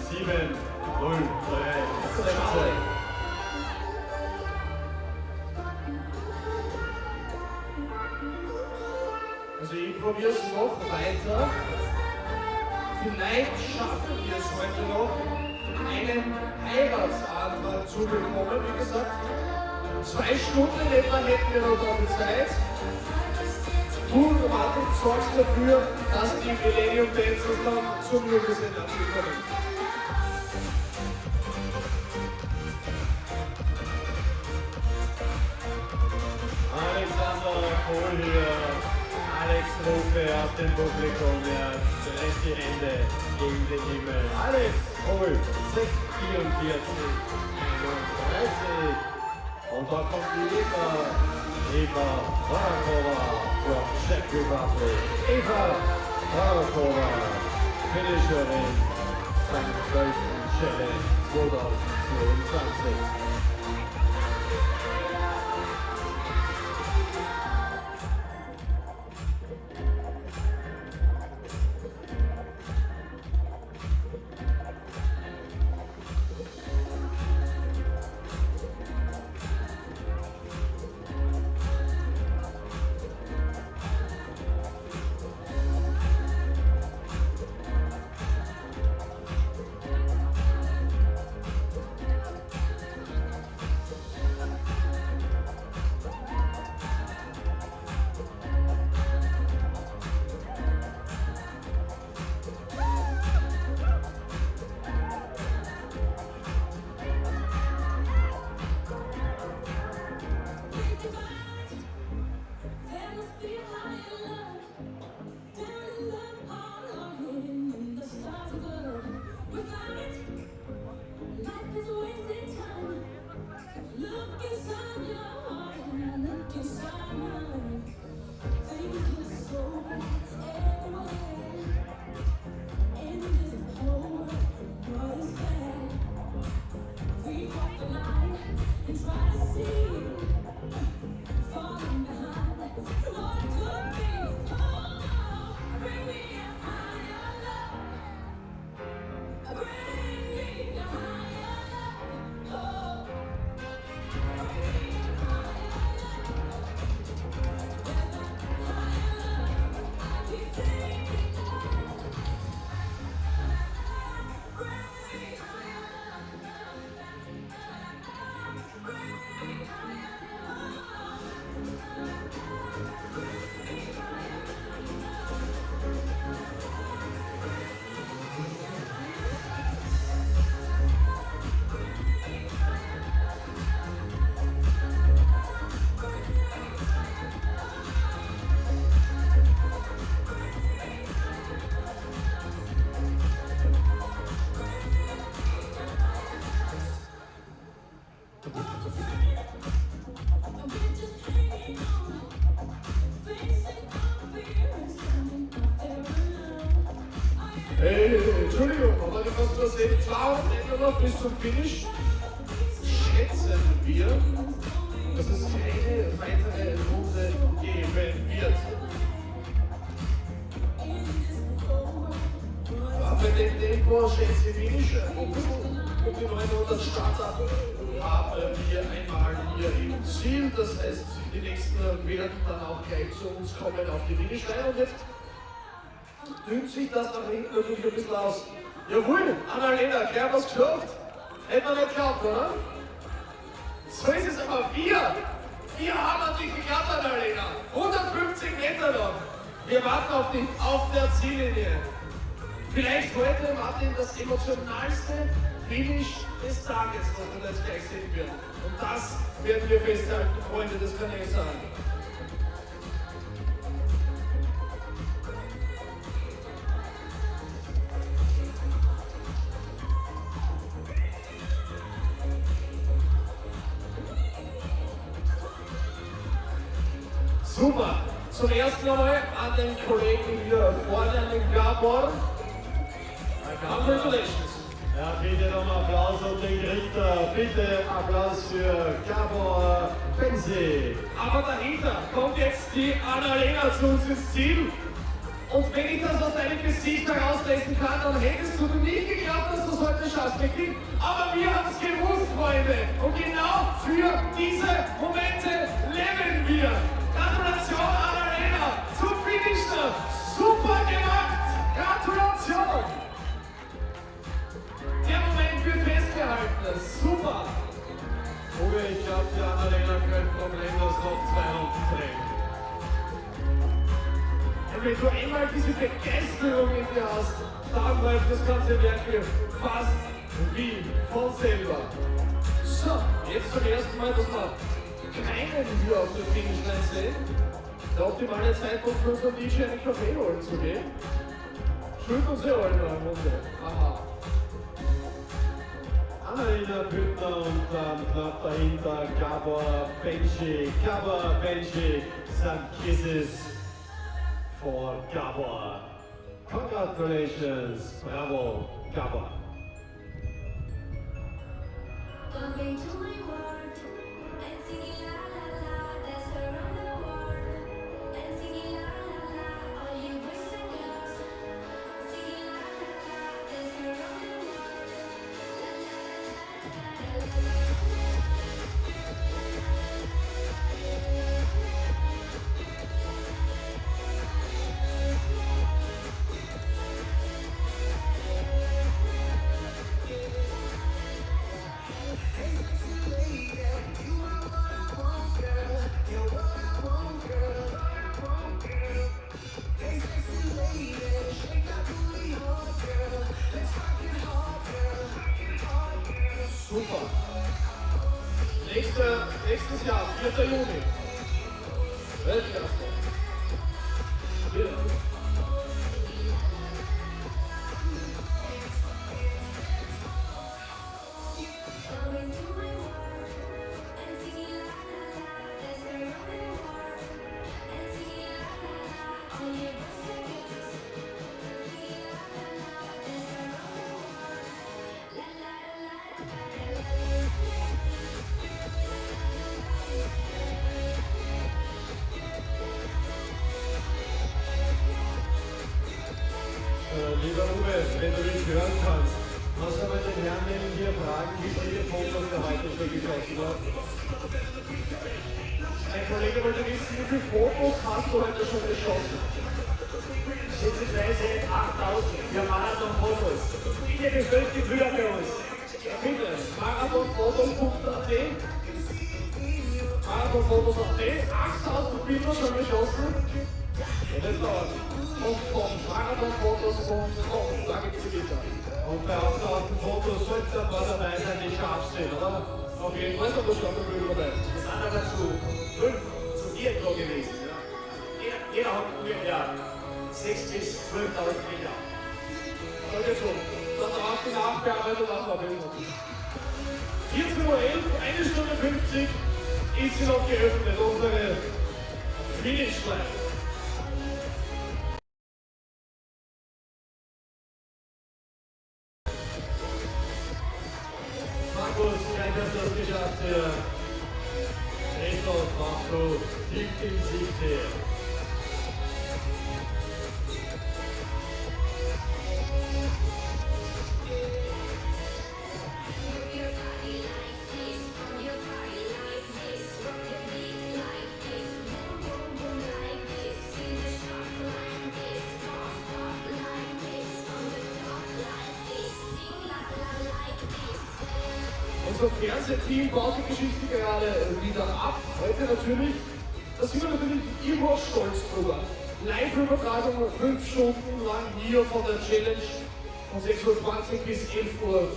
7:03:16. Also ich probiere es noch weiter. Vielleicht schaffen wir es heute noch, einen Heiratsantrag zu bekommen. Wie gesagt, 2 Stunden etwa hätten wir noch dafür Zeit. Du, Martin, sorgst dafür, dass die Millennium Dancers dann zum Junggesellenabschied kommen. Alexander Kohl hier. Alex Rufe aus dem Publikum, er streckt die Hände gegen den Himmel. Alex Kohl, 6:44:31. Und da kommt die Eva Horakova from Czech Republic. Eva Horakova, Finisherin beim Pölten Challenge 2022. Entschuldigung, aber du kannst nur sehen, 200 Meter noch bis zum Finish. Schätzen wir, dass es keine weitere Runde geben wird. Aber bei dem Tempo schätze ich Finish um die 900 Starter haben wir einmal hier im Ziel. Das heißt, die nächsten werden dann auch gleich zu uns kommen auf die Finishline. Und jetzt dünnt sich das da hinten natürlich ein bisschen aus. Jawohl, Annalena, gleich was geschafft. Hätten wir nicht geglaubt, oder? So ist es aber. Wir haben natürlich geklappt, Annalena. 150 Meter noch. Wir warten auf der Ziellinie. Vielleicht heute, Martin, das emotionalste Finish des Tages, was wir jetzt gleich sehen werden. Und das werden wir festhalten, Freunde, das kann ich sagen. Super! Zum ersten Mal an den Kollegen hier vorne, an den Gabor. Congratulations! Ja, bitte noch einen Applaus und den Richter. Bitte Applaus für Gabor Benzi. Aber dahinter kommt jetzt die Annalena zu uns ins Ziel. Und wenn ich das aus deinem Gesicht herauslesen kann, dann hättest du nie geglaubt, dass du es heute schaffst, richtig? Aber wir haben es gewusst, Freunde. Und genau für diese Momente leben wir. Gratulation, Annalena, zum Finisher. Super gemacht. Gratulation. Der Moment wird festgehalten. Super. Uwe, ich glaube, die Annalena könnte problemlos noch 2 Runden drehen. Und wenn du einmal diese Begeisterung in dir hast, dann läuft das ganze Werk hier fast wie von selber. So, jetzt zum ersten Mal, dass wir keinen hier auf der Finishline sehen. Der optimale Zeitpunkt für unseren DJ einen Kaffee holen zu gehen. Schuld uns ja alle noch eine Runde. Aha. Annalena Büttner und dann knapp dahinter Gabor Benzi. Gabor Benzi, some kisses for Gabor. Congratulations, bravo, Gabor. Super. Nächstes Jahr, 4. Juni. Weltklasse. Ja. Lieber Uwe, wenn du mich hören kannst, hast du mal den Herrn neben dir fragen, wie viele Fotos der heute schon geschossen hat? Ein Kollege wollte wissen, wie viele Fotos hast du heute schon geschossen? Schätzungsweise 8000 für Marathon-Fotos. Bitte bestellt die Brüder bei uns. Bitte, marathonfotos.at. Marathonfotos.at, 8000 Bilder schon geschossen. Und das dauert. Und von marathonfotos.com, da gibt es die Bilder. Und bei 8000 Fotos sollte ein paar dabei sein, die scharf sind, oder? Auf jeden Fall sind wir schon dabei. Das sind aber zu 4 pro gewesen. Ja. Jeder hat ungefähr 6.000 bis 12.000 Meter. Okay, so. Dann auch die Nachbearbeitung abwarten. 14:11 Uhr, 1 Stunde 50 ist sie noch geöffnet, unsere Finishline. Unser Fernsehteam baut die Geschichte gerade wieder ab. Heute natürlich, da sind wir natürlich immer stolz drüber. Live-Übertragung 5 Stunden lang hier von der Challenge von 6:20 Uhr bis 11:15 Uhr.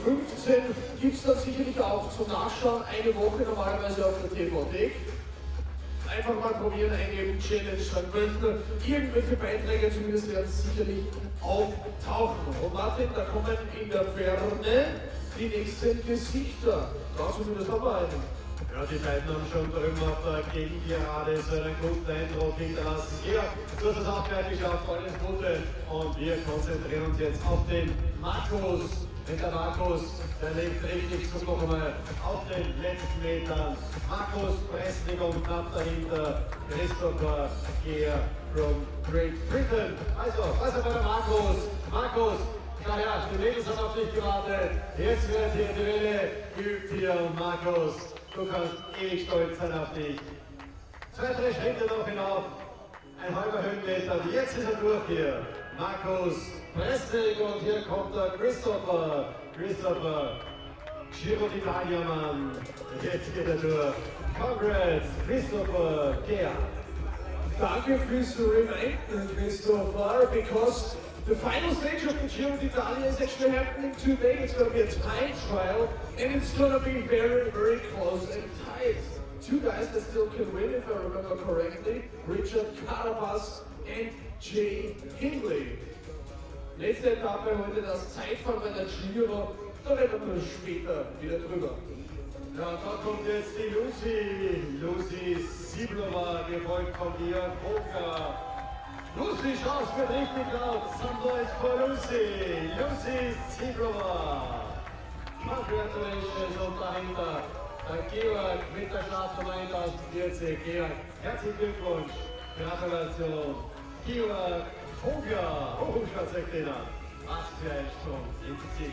Gibt es dann sicherlich auch zum Nachschauen eine Woche normalerweise auf der TV-Thek. Einfach mal probieren, eingeben, Challenge St. Pölten. Irgendwelche Beiträge zumindest werden sicherlich auftauchen. Und Martin, da kommen in der Ferne die nächsten Gesichter. Da zumindest haben wir einen. Ja, die beiden haben schon drüben auf der Gegengerade so einen guten Eindruck hinterlassen. Georg, du hast es auch gleich geschafft, alles Gute. Und wir konzentrieren uns jetzt auf den Markus. Denn der Markus, der legt richtig Zug noch einmal auf den letzten Metern. Markus Prestig und knapp dahinter Christopher Gehr from Great Britain. Also, was hat der Markus? Markus, schau her, die Mädels haben auf dich gewartet. Jetzt wird hier die Welle geübt hier und Markus, du kannst ewig stolz sein auf dich. 2, 3 Schritte noch hinauf. Ein halber Höhenmeter. Jetzt ist er durch hier. Markus Prestig und hier kommt der Christopher. Christopher, Giro d'Italia, Mann. Jetzt geht er durch. Congrats, Christopher Gehr. Danke fürs Reminden, Christopher, because the final stage of the Giro d'Italia is actually happening today. It's going to be a time trial, and it's going to be very, very close and tight. 2 guys that still can win, if I remember correctly, Richard Carapaz and Jay Hindley. Letzte Etappe heute das Zeitfahren bei der Giro, da reden wir später wieder drüber. Ja, da kommt jetzt die Lucy Siblova, gefolgt von Georg Hofer. Lucy, schau, es wird richtig laut. Some noise for Lucy Siblova. Congratulations und dahinter der Georg mit der Startnummer 1040. Georg, herzlichen Glückwunsch, Gratulation. Georg Vogler, schaut euch den an. Was für ein Sturm ins Ziel.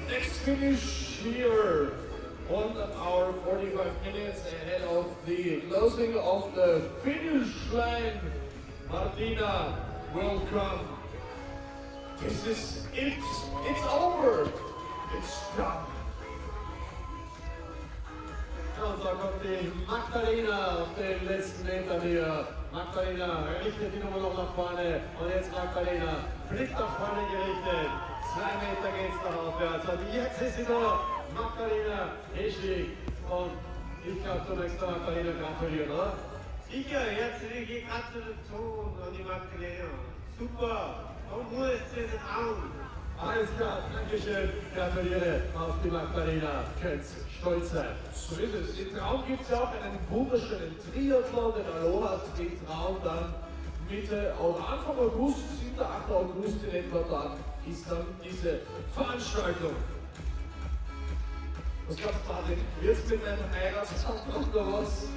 Next finish here, 1 hour 45 minutes ahead of the closing of the finish line. Martina, welcome. This is it. It's over. It's done. Und da kommt die Magdalena auf den letzten Metern hier. Magdalena richtet die Nummer noch nach vorne. Und jetzt Magdalena Blick nach vorne gerichtet. 2 Meter geht's noch aufwärts. Und jetzt ist sie da. Magdalena Heschig. Und ich glaube, du möchtest der Magdalena gratulieren, oder? Sicher, herzliche Gratulation an die Magdalena. Super. Und wo ist sie denn auch? Alles klar, Dankeschön. Gratuliere auf die Magdalena. Könnt stolz sein. So ist es. Im Traum gibt es ja auch einen wunderschönen Triathlon, den Aloha Triathlon dann Mitte oder Anfang August, 7. 8. August in etwa dort ist dann diese Veranstaltung. Was glaubst du, Martin? Wird es mit meinem Heiratsantrag oder was?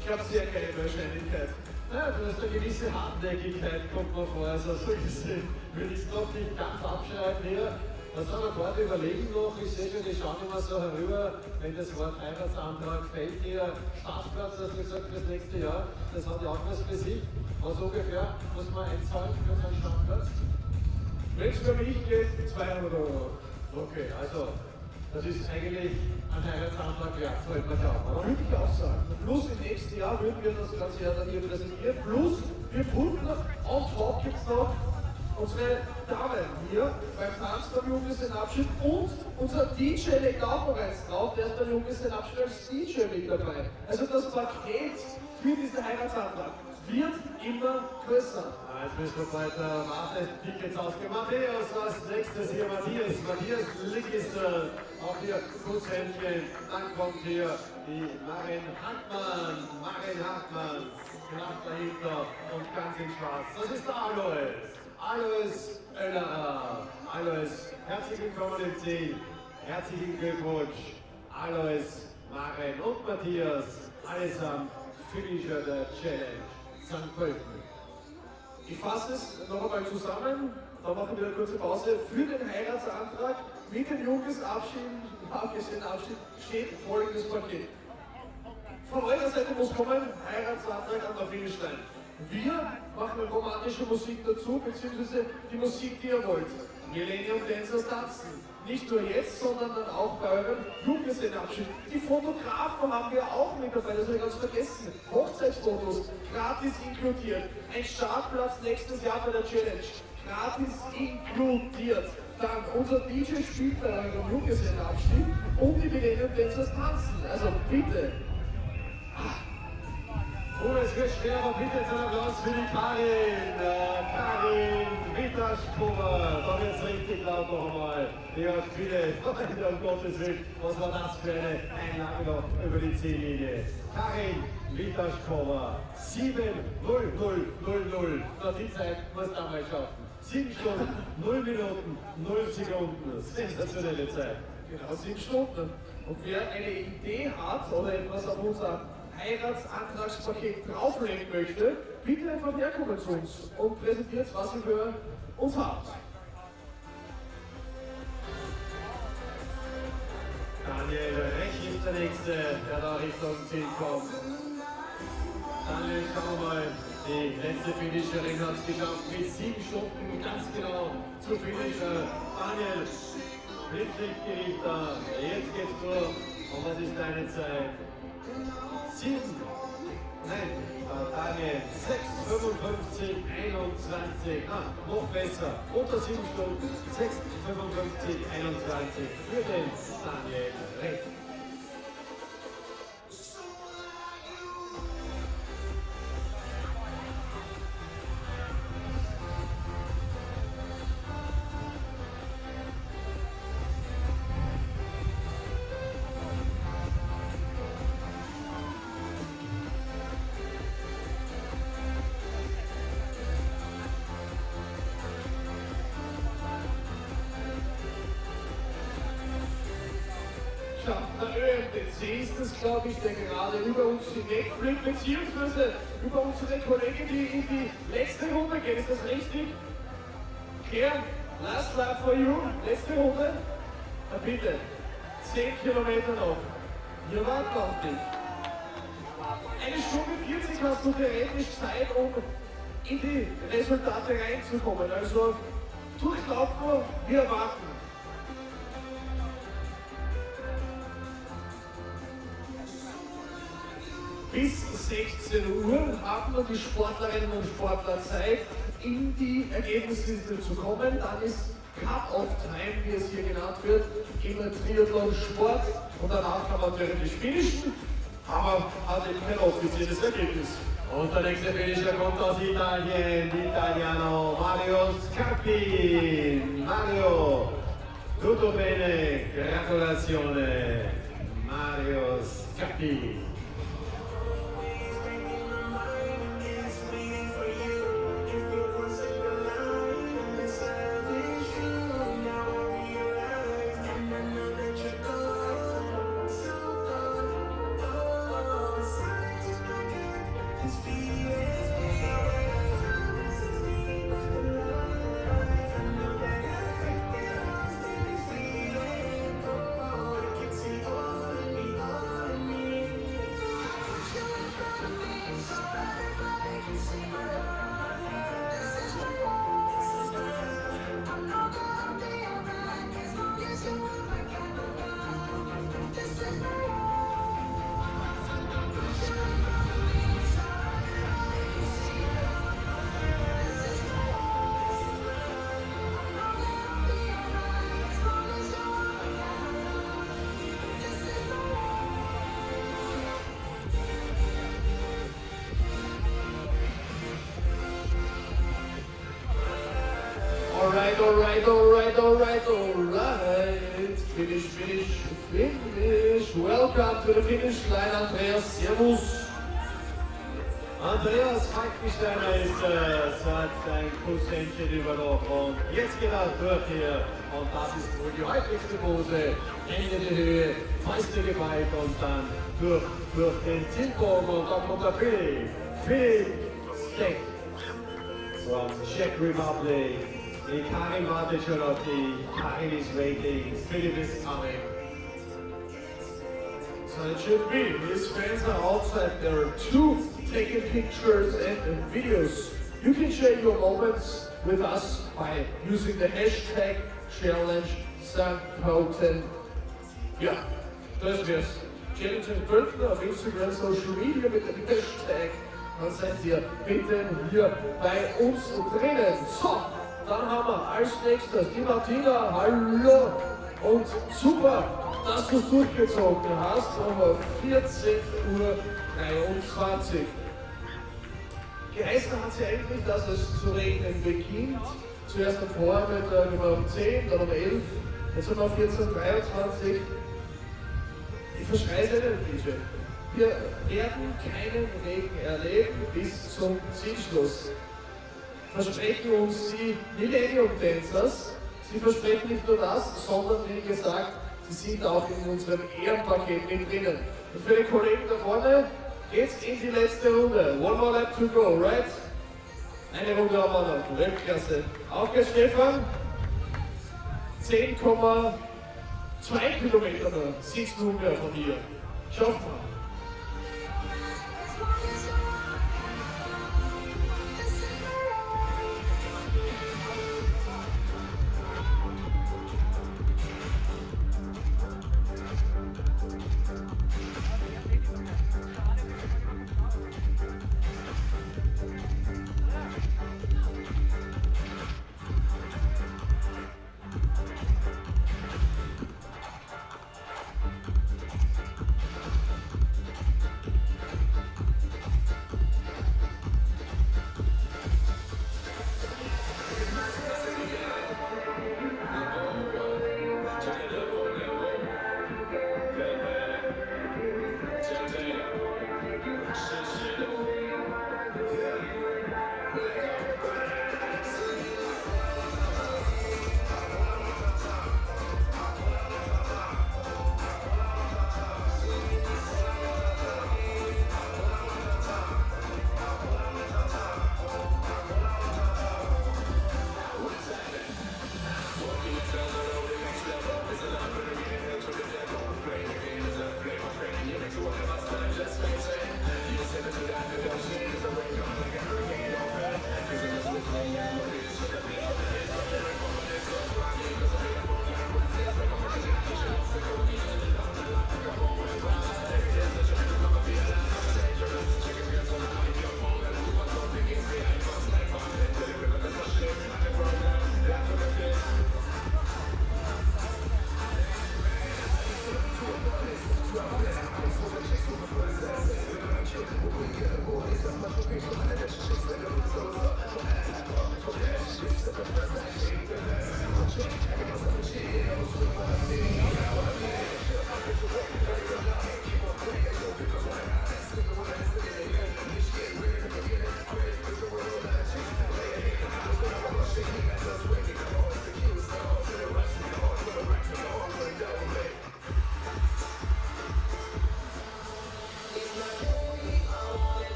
Ich glaube, sehr keine Wahrscheinlichkeit. Ja, du hast eine gewisse Hartnäckigkeit, kommt mir vor. Also so gesehen würde ich es doch nicht ganz abschreiben hier. Was haben wir gerade überlegen noch? Ich sehe schon, die schauen immer so herüber, wenn das Wort Heiratsantrag fällt. Hier Startplatz, hast du gesagt, fürs nächste Jahr. Das hat ja auch was für sich. Was ungefähr muss man einzahlen für so einen Startplatz? Wenn es für mich geht, 200 Euro. Okay, also das ist eigentlich ein Heiratsantrag wert, sollte man glauben, oder? Würde ich auch sagen. Plus im nächsten Jahr würden wir das ganze Jahr dann hier präsentieren. Plus wir pulten noch, on top gibt es noch unsere Damen hier beim Tanz beim Junggesellenabschied und unser DJ legt auch noch eins drauf, der ist beim Junggesellenabschied als DJ mit dabei. Also das Paket für diesen Heiratsantrag wird immer größer. Jetzt müssen wir weiter warten. Tickets ausgemacht. Matthäus als nächstes hier Matthias. Matthias Lickis, auch hier Kusshändchen. Dann kommt hier die Marin Hartmann. Marin Hartmann, knapp dahinter und ganz in schwarz. Das ist der Alois. Alois Oellerer. Alois, herzlich willkommen im Ziel. Herzlichen Glückwunsch. Alois, Marin und Matthias, allesamt Finisher der Challenge St. Pölten. Ich fasse es noch einmal zusammen, dann machen wir eine kurze Pause. Für den Heiratsantrag mit dem Junggesellenabschied steht folgendes Paket. Von eurer Seite muss kommen, Heiratsantrag an der Finishline. Wir machen romantische Musik dazu, beziehungsweise die Musik, die ihr wollt. Millennium Dancers tanzen. Nicht nur jetzt, sondern dann auch bei eurem Junggesellenabschied. Die Fotografen haben wir auch mit dabei, das habe ich ganz vergessen. Hochzeitsfotos, gratis inkludiert. Ein Startplatz nächstes Jahr bei der Challenge, gratis inkludiert. Dann unser DJ spielt bei eurem Junggesellenabschied und die Millennium Dancers tanzen. Also bitte. Oh, es wird schwer, aber bitte jetzt einen Applaus für die Karin. Karin Witterskova. Da wird es richtig laut noch einmal. Die hat viele Freunde, um Gottes Willen. Was war das für eine Einlage noch über die Ziellinie? Karin Witterskova. 7:00:00. Na, die Zeit muss da mal schaffen. 7 Stunden, 0 Minuten, 0 Sekunden. Sensationelle Zeit. Genau, 7 Stunden. Und wer eine Idee hat oder etwas auf unser Heiratsantragspaket drauflegen möchte, bitte einfach herkommen zu uns und präsentiert, was ihr für uns habt. Daniel Rech ist der Nächste, der da Richtung Ziel kommt. Daniel, schauen wir mal, die letzte Finisherin hat es geschafft, mit 7 Stunden ganz genau zu finishen. Daniel, Blitzlichtgerichter, jetzt geht's durch. Und was ist deine Zeit? 7, nein, Daniel, 6:55:21. Noch besser, unter 7 Stunden, 6:55:21 für den Daniel Rech. Der ÖMTC ist es, glaube ich, der gerade über uns hinwegfliegt, beziehungsweise über unsere Kollegen, die in die letzte Runde geht. Ist das richtig? Claire, last lap for you, letzte Runde. Na bitte, 10 Kilometer noch. Wir warten auf dich. 1 Stunde 40 hast du theoretisch Zeit, um in die Resultate reinzukommen. Also durchlaufen, wir warten. Bis 16 Uhr haben die Sportlerinnen und Sportler Zeit, in die Ergebnisliste zu kommen. Dann ist Cut-Off-Time, wie es hier genannt wird, im Triathlon-Sport. Und danach kann man theoretisch finishen, aber hat eben kein offizielles Ergebnis. Und der nächste Finisher kommt aus Italien, Italiano Mario Scarpi. Mario, tutto bene, gratulazione. Mario Scarpi. Alright, alright, alright, alright, alright. Finish, finish, finish. Welcome to the finish line, Andreas. Servus. Andreas Frankensteiner ist es, hat ein Kusshändchen über noch und jetzt geht er durch hier und das ist wohl die häufigste Pose. Hände in die Höhe, Fäuste geballt und dann durch den Zielbogen und dann kommt der Philipp Steck from Czech Republic. Die Karin wartet schon auf die, Karin is waiting, Philipp is coming. So it should be. His fans are outside there too, taking pictures and videos. You can share your moments with us by using the hashtag Challenge St. Pölten. Ja, das wär's. Challenge in Pölten auf Instagram, Social Media mit dem Hashtag. Dann seid ihr bitte hier bei uns drinnen. So, dann haben wir als nächstes die Martina. Hallo und super, dass du es durchgezogen hast, um 14:23 Uhr. Geheißen hat sie eigentlich, dass es zu regnen beginnt. Zuerst am Vormittag um 10, dann um 11, jetzt um 14:23. Ich verschreie es nicht, DJ. Wir werden keinen Regen erleben bis zum Zielschluss. Versprechen uns die Millennium Dancers. Sie versprechen nicht nur das, sondern wie gesagt, sie sind auch in unserem Ehrenpaket mit drinnen. Und für die Kollegen da vorne geht's in die letzte Runde. One more lap to go, right? Eine Runde haben wir noch. Weltklasse. Auf geht's, Stefan. 10,2 Kilometer nur sind nunmehr von hier. Schaffen wir.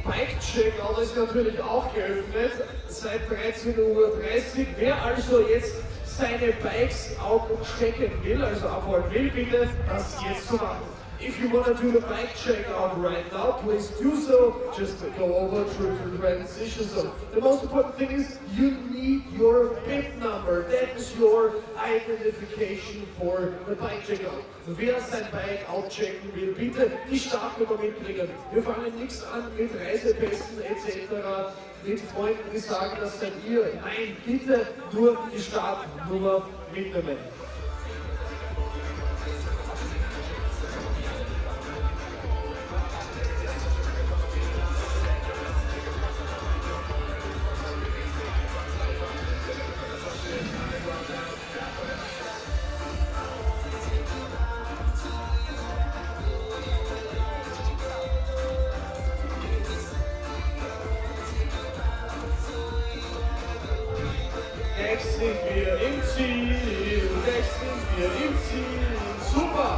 Bike-Check-Out ist natürlich auch geöffnet seit 13:30 Uhr. Wer also jetzt seine Bikes auch checken will, also abholen will, bitte das jetzt zu machen. If you want to do the bike check-out right now, please do so. Just go over through the transition. So the most important thing is you need your bib number. That is your identification for the bike check-out. Wer sein Bike outchecken will, bitte die Startnummer mitbringen. Wir fangen nichts an mit Reisepässen etc. mit Freunden, die sagen, das seid ihr. Nein, bitte nur die Startnummer mitnehmen. Rechts sind wir im Ziel, rechts sind wir im Ziel, super!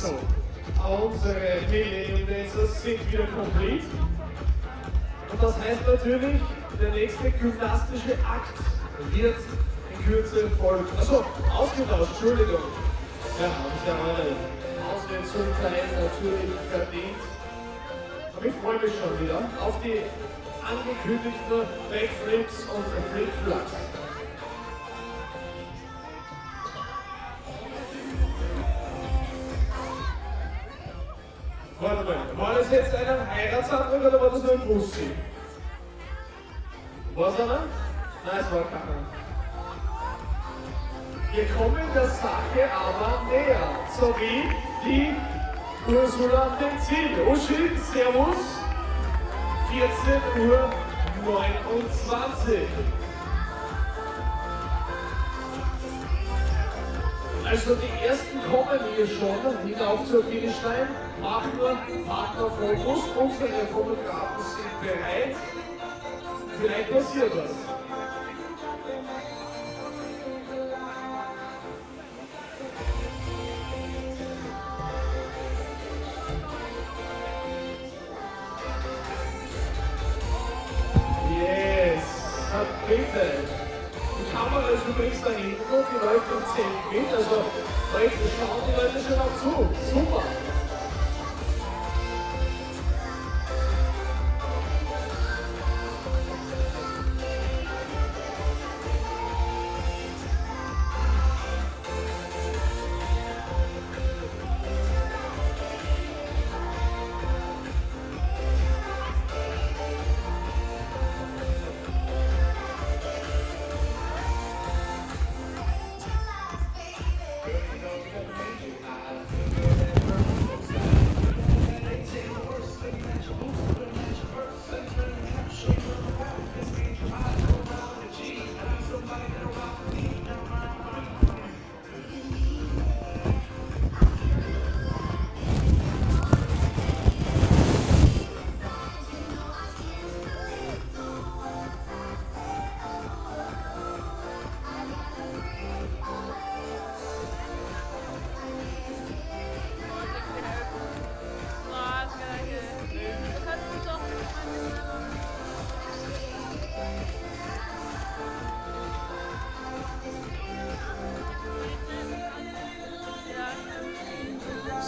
So, unsere Millennium Dancers sind wieder komplett. Und das heißt natürlich, der nächste gymnastische Akt wird in Kürze folgen. Achso, ausgetauscht, Entschuldigung. Ja, haben Sie ja eure Auswärtsung natürlich verdient. Aber ich freue mich schon wieder auf die angekündigten Backflips und Flipflaps. Warte mal, war das jetzt ein Heiratsantrag oder war das nur ein Bussi? Was einer? Nein, es war keiner. Wir kommen der Sache aber näher, so wie die Ursula an dem Ziel. Uschi, Servus, 14:29 Uhr. Also die ersten kommen hier schon hinauf zur Finishline. Machen wir Partnerfokus. Unsere Fotografen sind bereit. Vielleicht passiert was. Yes, bitte. Die Kamera ist übrigens da hinten und die läuft um 10 mit. Also vielleicht schauen die Leute schon auch zu. Super.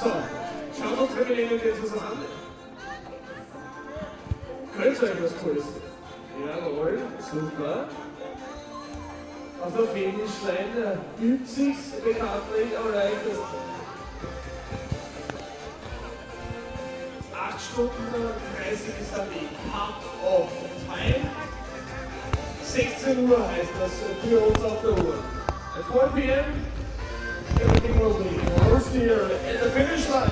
So, schaut unsere Millennium Dancers an. Könnt ihr euch was Cooles? Jawohl, super. Auf der Finishline übt sich's bekanntlich, alright. 8 Stunden 30 ist der Weg. Cut off time. 16 Uhr heißt das für uns auf der Uhr. At 4 p.m. everything will be almost here at the finish line.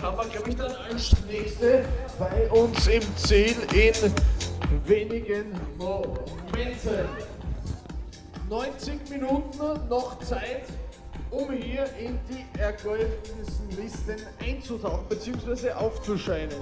Haben wir, glaube ich, dann als nächste bei uns im Ziel in wenigen Momenten. 90 Minuten noch Zeit, um hier in die Ergebnislisten einzutauchen bzw. aufzuscheinen.